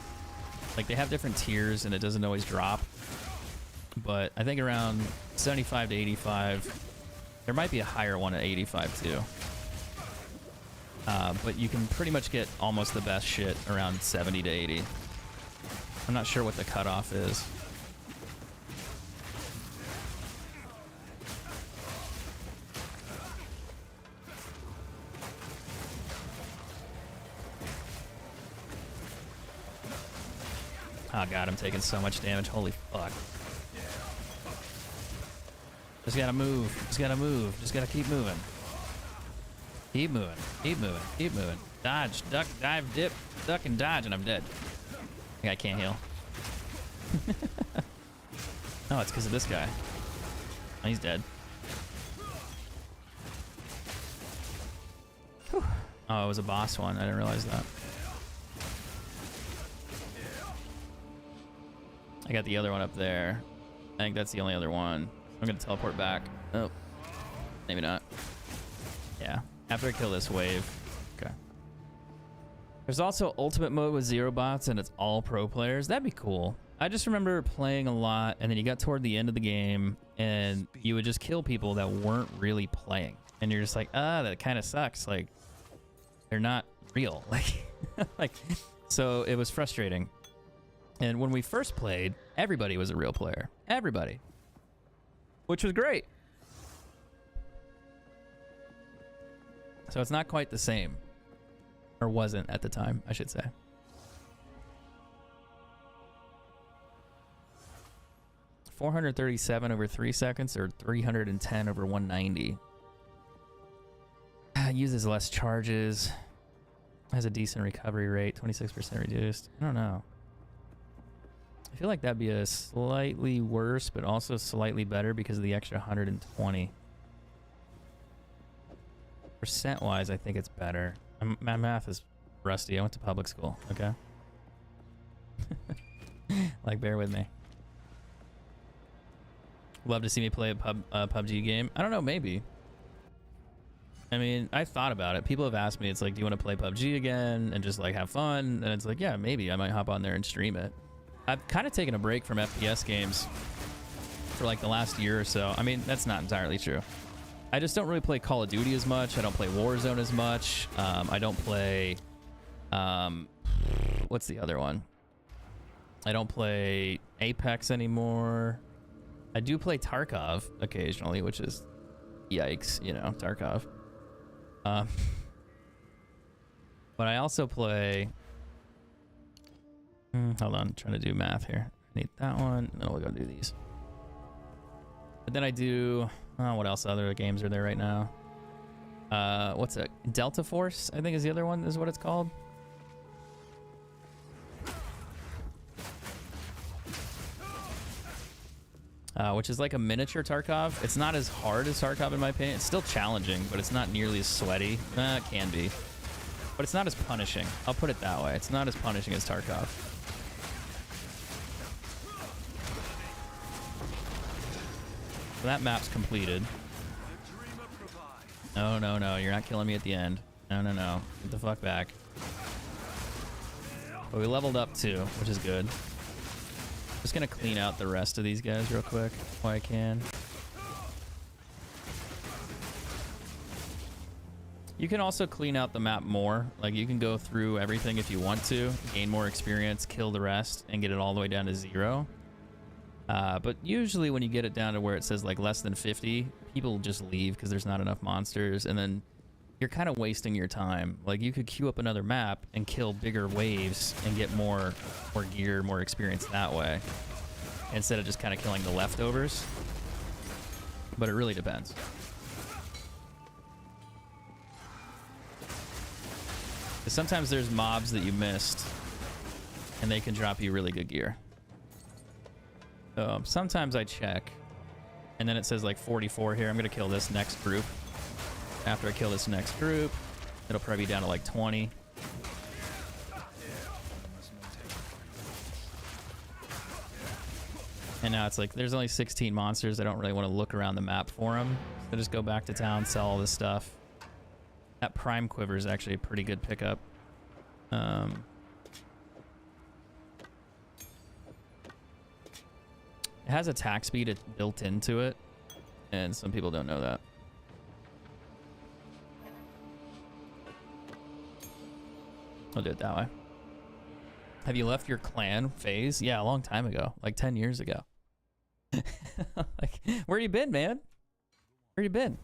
Like, they have different tiers and it doesn't always drop. But I think around 75 to 85, there might be a higher one at 85 too. But you can pretty much get almost the best shit around 70 to 80. I'm not sure what the cutoff is. Oh god, I'm taking so much damage. Holy fuck. Just gotta move. Just gotta move. Just gotta keep moving. Keep moving. Keep moving. Keep moving. Dodge, duck, dive, dip, duck, and dodge, and I'm dead. I can't heal. No, it's because of this guy. Oh, he's dead. Whew. Oh, it was a boss one. I didn't realize that. got the other one up there. I think that's the only other one. I'm gonna teleport back. Oh, maybe not. Yeah, after I kill this wave. Okay. There's also ultimate mode with 0 bots and it's all pro players. That'd be cool. I just remember playing a lot and then you got toward the end of the game and you would just kill people that weren't really playing. And you're just like, that kind of sucks. Like, they're not real. Like, so it was frustrating. And when we first played, everybody was a real player. Everybody. Which was great. So it's not quite the same. Or wasn't at the time, I should say. $437 over 3 seconds or 310 over 190. Uses less charges. Has a decent recovery rate, 26% reduced. I don't know. I feel like that'd be a slightly worse, but also slightly better because of the extra 120. Percent-wise, I think it's better. My math is rusty. I went to public school, okay? Like, bear with me. Love to see me play a PUBG game. I don't know, maybe. I mean, I thought about it. People have asked me, it's like, do you want to play PUBG again and just like have fun? And it's like, yeah, maybe I might hop on there and stream it. I've kind of taken a break from FPS games for like the last year or so. I mean, that's not entirely true. I just don't really play Call of Duty as much. I don't play Warzone as much. I don't play, what's the other one? I don't play Apex anymore. I do play Tarkov occasionally, which is yikes, you know, Tarkov. But I also play, hold on, I'm trying to do math here. I need that one, and then we'll go do these. But then I do, what else other games are there right now? What's it? Delta Force, I think is the other one, is what it's called. Which is like a miniature Tarkov. It's not as hard as Tarkov in my opinion. It's still challenging, but it's not nearly as sweaty. It can be. But it's not as punishing. I'll put it that way. It's not as punishing as Tarkov. So that map's completed. No, no, no. You're not killing me at the end. No, no, no. Get the fuck back. But we leveled up too, which is good. Just gonna clean out the rest of these guys real quick while I can. You can also clean out the map more. Like, you can go through everything if you want to, gain more experience, kill the rest, and get it all the way down to 0. But usually when you get it down to where it says like less than 50, people just leave because there's not enough monsters, and then you're kind of wasting your time. Like, you could queue up another map and kill bigger waves and get more gear, more experience that way, instead of just kind of killing the leftovers. But it really depends. Sometimes there's mobs that you missed and they can drop you really good gear. So sometimes I check and then it says like 44 here. I'm gonna kill this next group. After I kill this next group, it'll probably be down to like 20. And now it's like there's only 16 monsters. I don't really want to look around the map for them. So just go back to town, sell all this stuff. That prime quiver is actually a pretty good pickup. It has attack speed built into it, and some people don't know that. I'll do it that way. Have you left your clan phase? Yeah, a long time ago, like 10 years ago. Like, where you been, man? Where you been?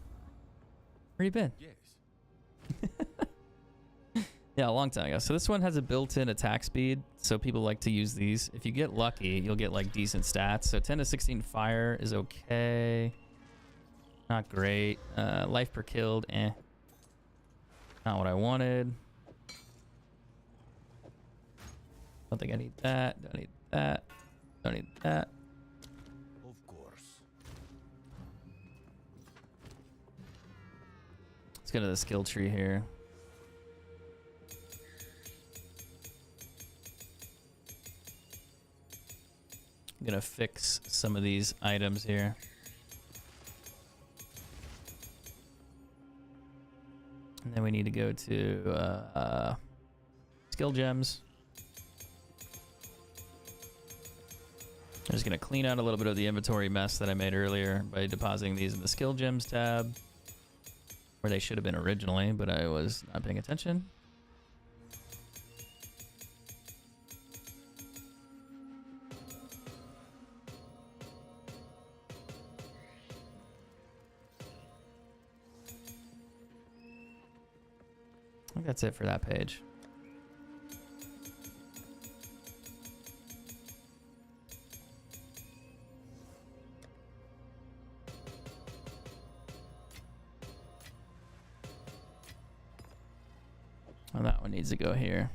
Where you been? Yes. Yeah, a long time ago. So this one has a built-in attack speed, so people like to use these. If you get lucky, you'll get like decent stats. So 10 to 16 fire is okay. Not great. Life per killed, not what I wanted. Don't think I need that. Don't need that. Don't need that. Of course. Let's go to the skill tree here. I'm gonna fix some of these items here. And then we need to go to skill gems. I'm just gonna clean out a little bit of the inventory mess that I made earlier by depositing these in the skill gems tab, where they should have been originally, but I was not paying attention. I think that's it for that page. Oh, that one needs to go here.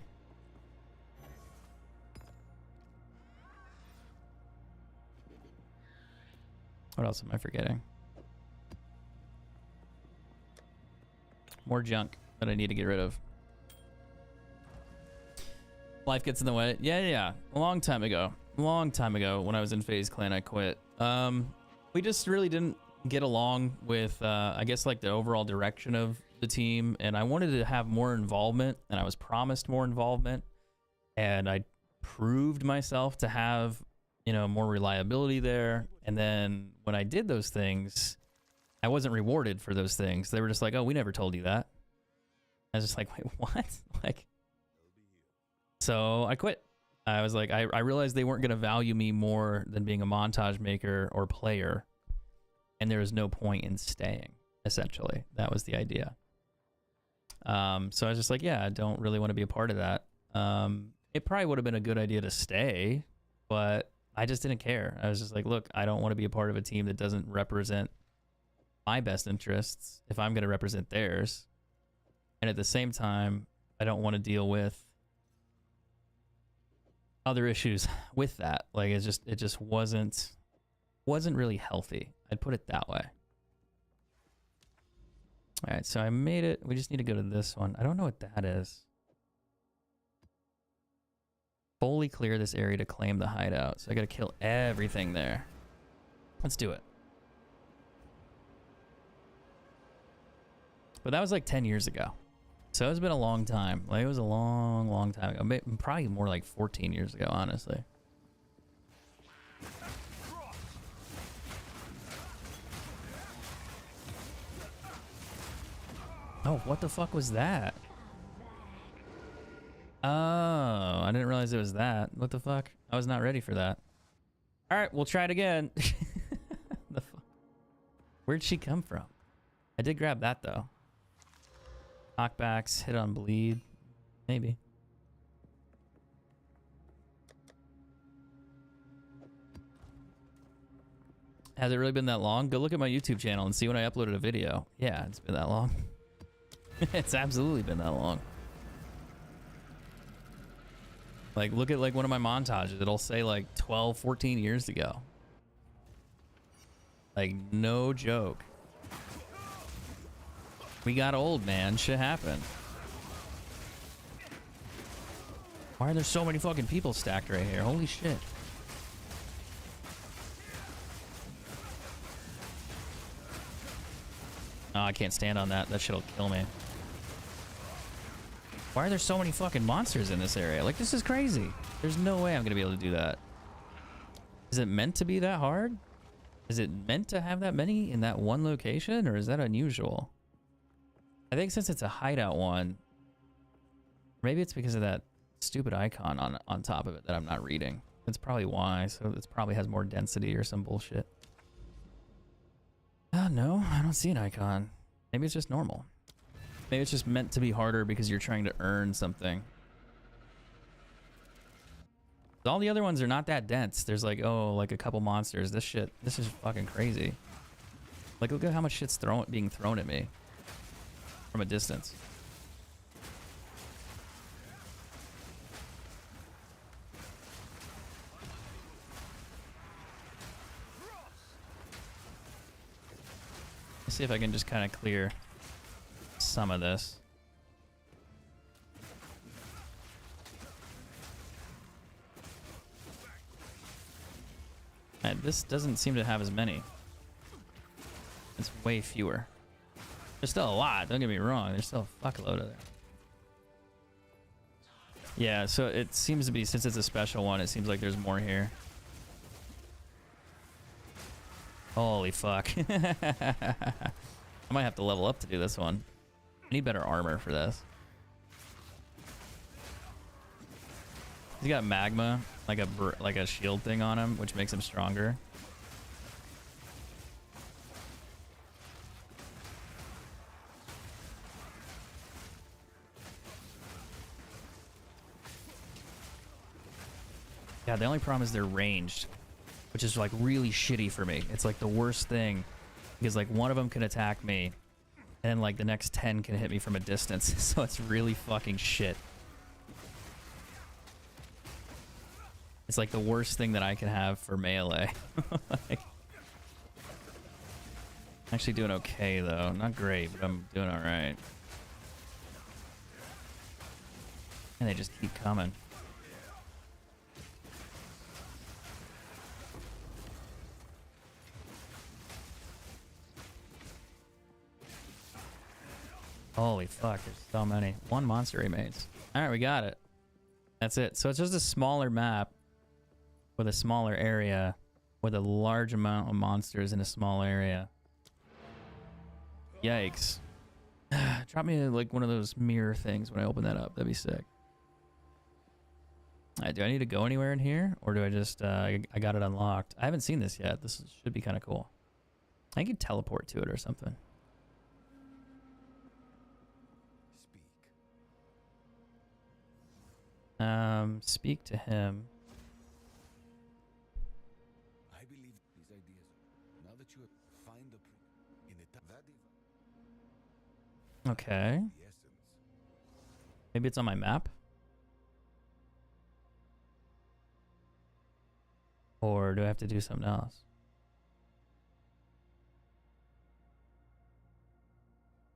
What else am I forgetting? More junk that I need to get rid of. Life gets in the way. Yeah. A long time ago when I was in FaZe Clan, I quit. We just really didn't get along with, I guess, like the overall direction of the team, and I wanted to have more involvement, and I was promised more involvement, and I proved myself to have, you know, more reliability there. And then when I did those things, I wasn't rewarded for those things. They were just like, oh, we never told you that. I was just like, wait, what? Like, so I quit. I was like, I realized they weren't going to value me more than being a montage maker or player, and there was no point in staying, essentially. That was the idea. So I was just like, yeah, I don't really want to be a part of that. It probably would have been a good idea to stay, but I just didn't care. I was just like, look, I don't want to be a part of a team that doesn't represent my best interests if I'm going to represent theirs. And at the same time, I don't want to deal with other issues with that. Like, it just wasn't really healthy. I'd put it that way. All right, so I made it. We just need to go to this one. I don't know what that is. Fully clear this area to claim the hideout. So I got to kill everything there. Let's do it. But that was like 10 years ago. So it's been a long time. Like, it was a long, long time ago. Probably more like 14 years ago, honestly. Oh, what the fuck was that? Oh, I didn't realize it was that. What the fuck? I was not ready for that. All right, we'll try it again. The fuck? Where'd she come from? I did grab that, though. Knockbacks, hit on bleed. Maybe. Has it really been that long? Go look at my YouTube channel and see when I uploaded a video. Yeah, it's been that long. It's absolutely been that long. Like, look at like one of my montages. It'll say like 12, 14 years ago. Like, no joke. We got old, man. Shit happened. Why are there so many fucking people stacked right here? Holy shit. Oh, I can't stand on that. That shit'll kill me. Why are there so many fucking monsters in this area? Like, this is crazy. There's no way I'm gonna be able to do that. Is it meant to be that hard? Is it meant to have that many in that one location, or is that unusual? I think since it's a hideout one, maybe it's because of that stupid icon on top of it that I'm not reading. That's probably why. So it probably has more density or some bullshit. No, I don't see an icon. Maybe it's just normal. Maybe it's just meant to be harder because you're trying to earn something. All the other ones are not that dense. There's like, oh, like a couple monsters. This is fucking crazy. Like, look at how much shit's being thrown at me from a distance. Let's see if I can just kind of clear some of this. This doesn't seem to have as many. It's way fewer. There's still a lot, don't get me wrong. There's still a fuckload of there. Yeah, so it seems to be, since it's a special one, it seems like there's more here. Holy fuck. I might have to level up to do this one. I need better armor for this. He's got magma, like a shield thing on him, which makes him stronger. Yeah, the only problem is they're ranged, which is like really shitty for me. It's like the worst thing because like one of them can attack me and then like the next 10 can hit me from a distance. So it's really fucking shit. It's like the worst thing that I can have for melee. Like, actually doing okay though. Not great, but I'm doing all right. And they just keep coming. Holy fuck, there's so many. One monster remains. Alright, we got it. That's it. So it's just a smaller map with a smaller area with a large amount of monsters in a small area. Yikes. Drop me like one of those mirror things when I open that up. That'd be sick. Alright, do I need to go anywhere in here? Or do I just, I got it unlocked. I haven't seen this yet. This should be kind of cool. I could teleport to it or something. Speak to him. I believe these ideas. Now that you have find the in the Okay. the essence. Maybe it's on my map. Or do I have to do something else?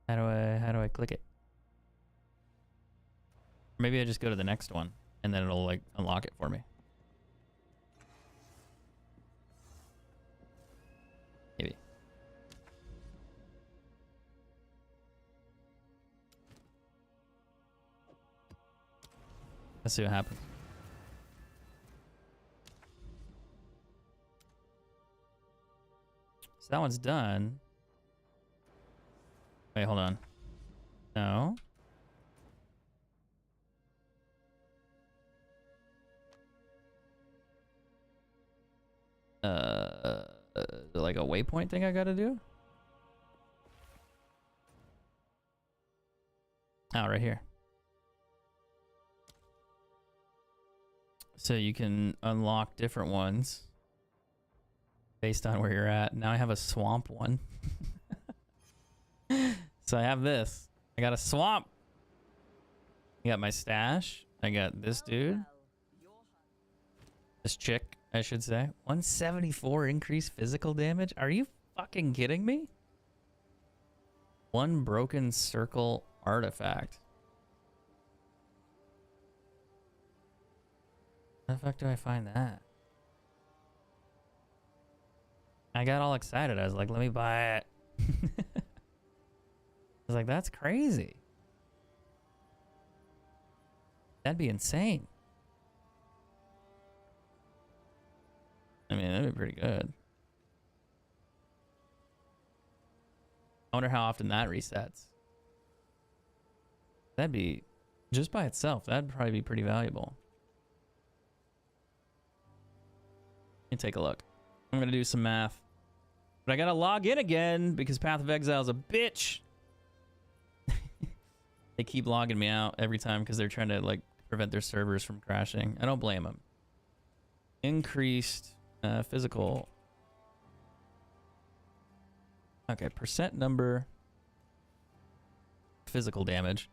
How do I click it? Maybe I just go to the next one and then it'll like unlock it for me. Maybe. Let's see what happens. So that one's done. Wait, hold on. No. Like a waypoint thing I gotta do? Oh, right here. So you can unlock different ones based on where you're at. Now I have a swamp one. So I have this. I got a swamp. I got my stash. I got this dude. This chick, I should say. 174 increased physical damage? Are you fucking kidding me? One broken circle artifact. Where the fuck do I find that? I got all excited. I was like, let me buy it. I was like, that's crazy. That'd be insane. I mean, that'd be pretty good. I wonder how often that resets. That'd be, just by itself, that'd probably be pretty valuable. Let me take a look. I'm gonna do some math. But I gotta log in again because Path of Exile is a bitch. They keep logging me out every time because they're trying to like prevent their servers from crashing. I don't blame them. Increased physical. Okay, percent number. Physical damage.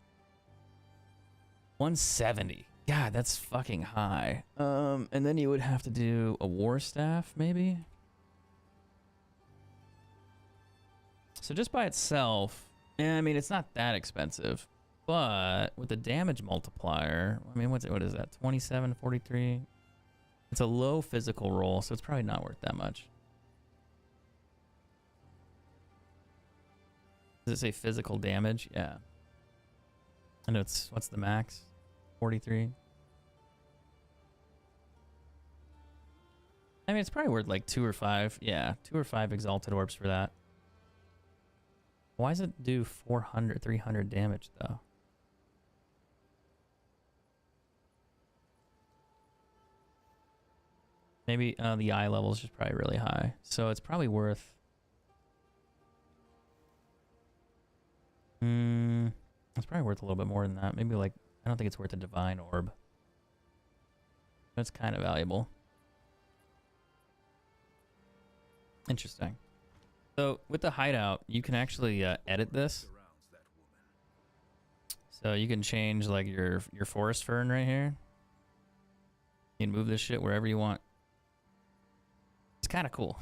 170. God, that's fucking high. And then you would have to do a war staff, maybe? So just by itself, I mean, it's not that expensive. But with the damage multiplier, I mean, what is that? 27, 43? It's a low physical roll, so it's probably not worth that much. Does it say physical damage? Yeah. I know it's, what's the max? 43. I mean, it's probably worth like 2 or 5. Yeah, 2 or 5 exalted orbs for that. Why does it do 400, 300 damage though? Maybe the eye level is just probably really high. So it's probably worth... it's probably worth a little bit more than that. Maybe like, I don't think it's worth a divine orb. That's kind of valuable. Interesting. So with the hideout, you can actually edit this. So you can change like your forest fern right here. You can move this shit wherever you want. It's kind of cool.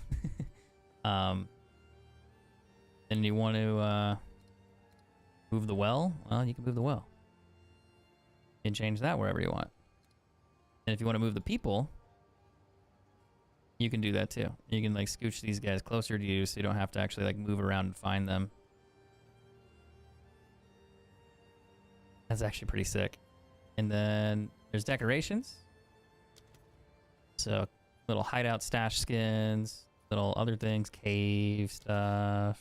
And you want to move the well? Well, you can move the well. You can change that wherever you want. And if you want to move the people, you can do that too. You can like scooch these guys closer to you so you don't have to actually like move around and find them. That's actually pretty sick. And then there's decorations. So little hideout stash skins, little other things, cave stuff.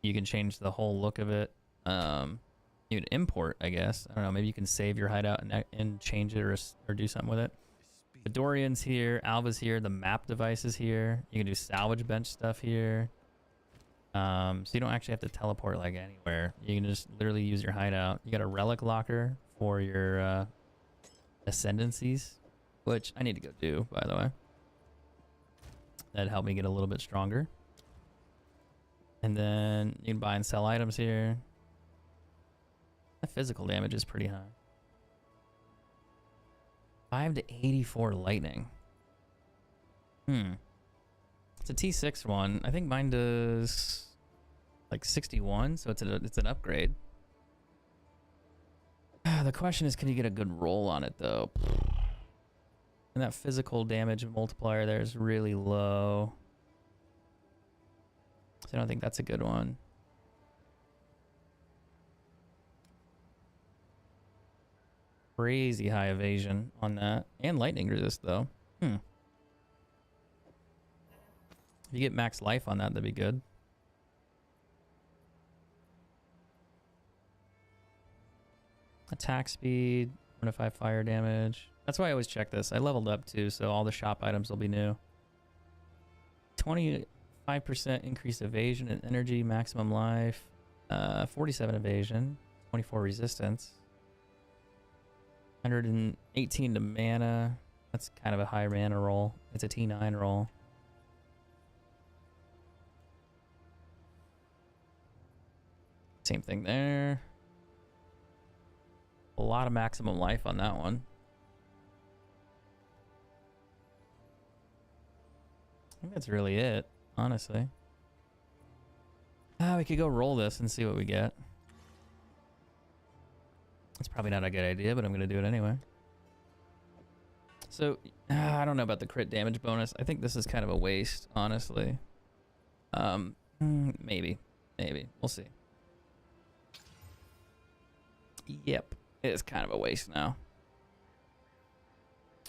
You can change the whole look of it. You can import, I guess. I don't know, maybe you can save your hideout and change it or do something with it. The Dorian's here, Alva's here, the map device is here. You can do salvage bench stuff here. So you don't actually have to teleport like anywhere. You can just literally use your hideout. You got a relic locker for your ascendancies, which I need to go do, by the way. That'd help me get a little bit stronger. And then you can buy and sell items here. The physical damage is pretty high. 5 to 84 lightning. It's a T6 one. I think mine does like 61, so it's an upgrade. The question is, can you get a good roll on it though? And that physical damage multiplier there is really low. So I don't think that's a good one. Crazy high evasion on that. And lightning resist though. If you get max life on that, that'd be good. Attack speed, 1 to 5 fire damage. That's why I always check this. I leveled up too, so all the shop items will be new. 25% increased evasion and energy, maximum life. 47 evasion, 24 resistance. 118 to mana. That's kind of a high mana roll. It's a T9 roll. Same thing there. A lot of maximum life on that one. I think that's really it, honestly. We could go roll this and see what we get. It's probably not a good idea, but I'm going to do it anyway. So, I don't know about the crit damage bonus. I think this is kind of a waste, honestly. Maybe. We'll see. Yep. It is kind of a waste now.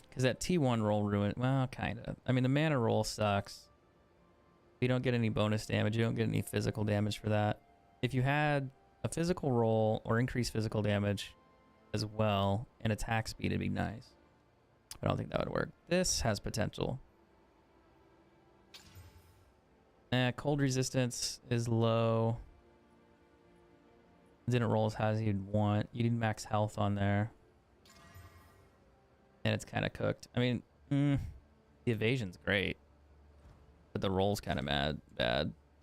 Because that T1 roll ruined... Well, kind of. I mean, the mana roll sucks. You don't get any bonus damage. You don't get any physical damage for that. If you had a physical roll or increased physical damage as well and attack speed, it'd be nice. I don't think that would work. This has potential. Cold resistance is low. Didn't roll as high as you'd want. You need max health on there. And it's kind of cooked. I mean, the evasion's great. But the roll's kind of bad.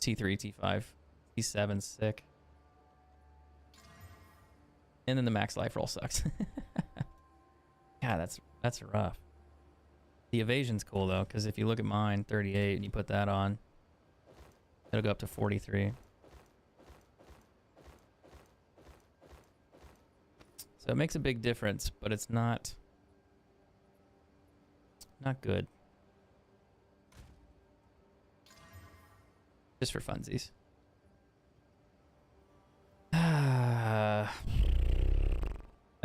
T3, T5, T7's sick. And then the max life roll sucks. God, that's rough. The evasion's cool though, because if you look at mine, 38, and you put that on, it'll go up to 43. So it makes a big difference, but it's not Not good. Just for funsies. I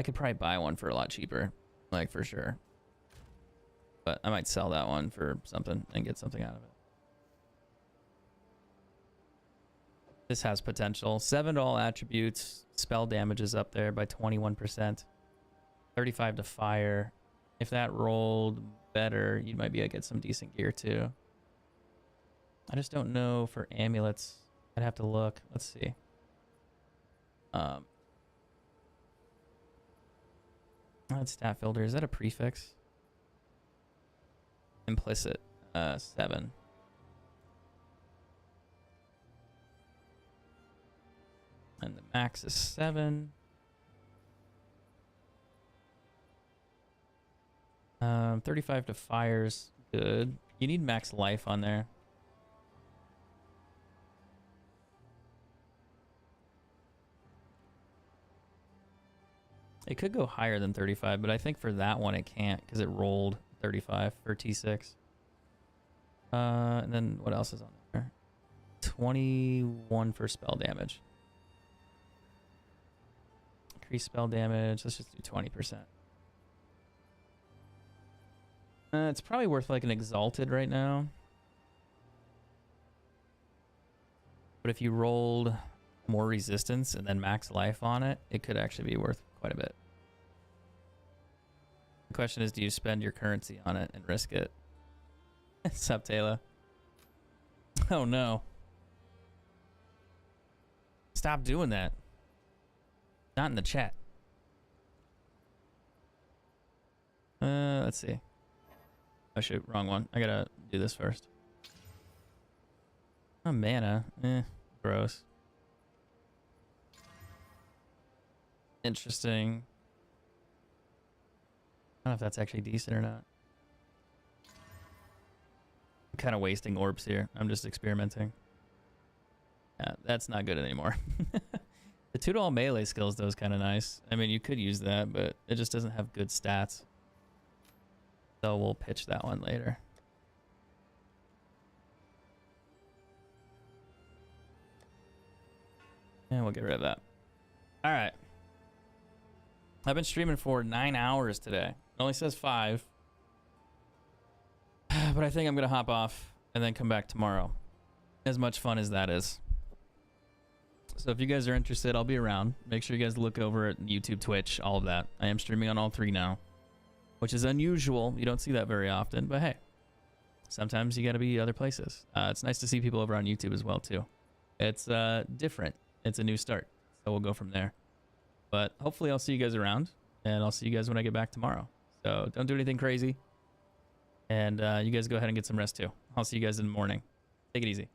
could probably buy one for a lot cheaper, like for sure. But I might sell that one for something and get something out of it. This has potential. 7 to all attributes. Spell damage is up there by 21%. 35 to fire. If that rolled better, you might be able to get some decent gear too. I just don't know for amulets. I'd have to look. Let's see. That's stat filter. Is that a prefix? Implicit. 7. And the max is 7. 35 to fire's good. You need max life on there. It could go higher than 35, but I think for that one it can't because it rolled 35 for T6. And then what else is on there? 21 for spell damage. Increase spell damage. Let's just do 20%. It's probably worth like an exalted right now. But if you rolled more resistance and then max life on it, it could actually be worth quite a bit. The question is, do you spend your currency on it and risk it? Sup, Taylor? Oh no. Stop doing that. Not in the chat. Let's see. Oh shoot, wrong one. I gotta do this first. Oh, mana. Gross. Interesting. I don't know if that's actually decent or not. I'm kind of wasting orbs here. I'm just experimenting. Yeah, that's not good anymore. The 2 to all melee skills though is kind of nice. I mean, you could use that, but it just doesn't have good stats. So we'll pitch that one later. And we'll get rid of that. All right. I've been streaming for 9 hours today. It only says 5. But I think I'm going to hop off and then come back tomorrow. As much fun as that is. So if you guys are interested, I'll be around. Make sure you guys look over at YouTube, Twitch, all of that. I am streaming on all 3 now, which is unusual. You don't see that very often, but hey, sometimes you got to be other places. It's nice to see people over on YouTube as well, too. It's different. It's a new start. So we'll go from there. But hopefully I'll see you guys around, and I'll see you guys when I get back tomorrow. So don't do anything crazy. And you guys go ahead and get some rest, too. I'll see you guys in the morning. Take it easy.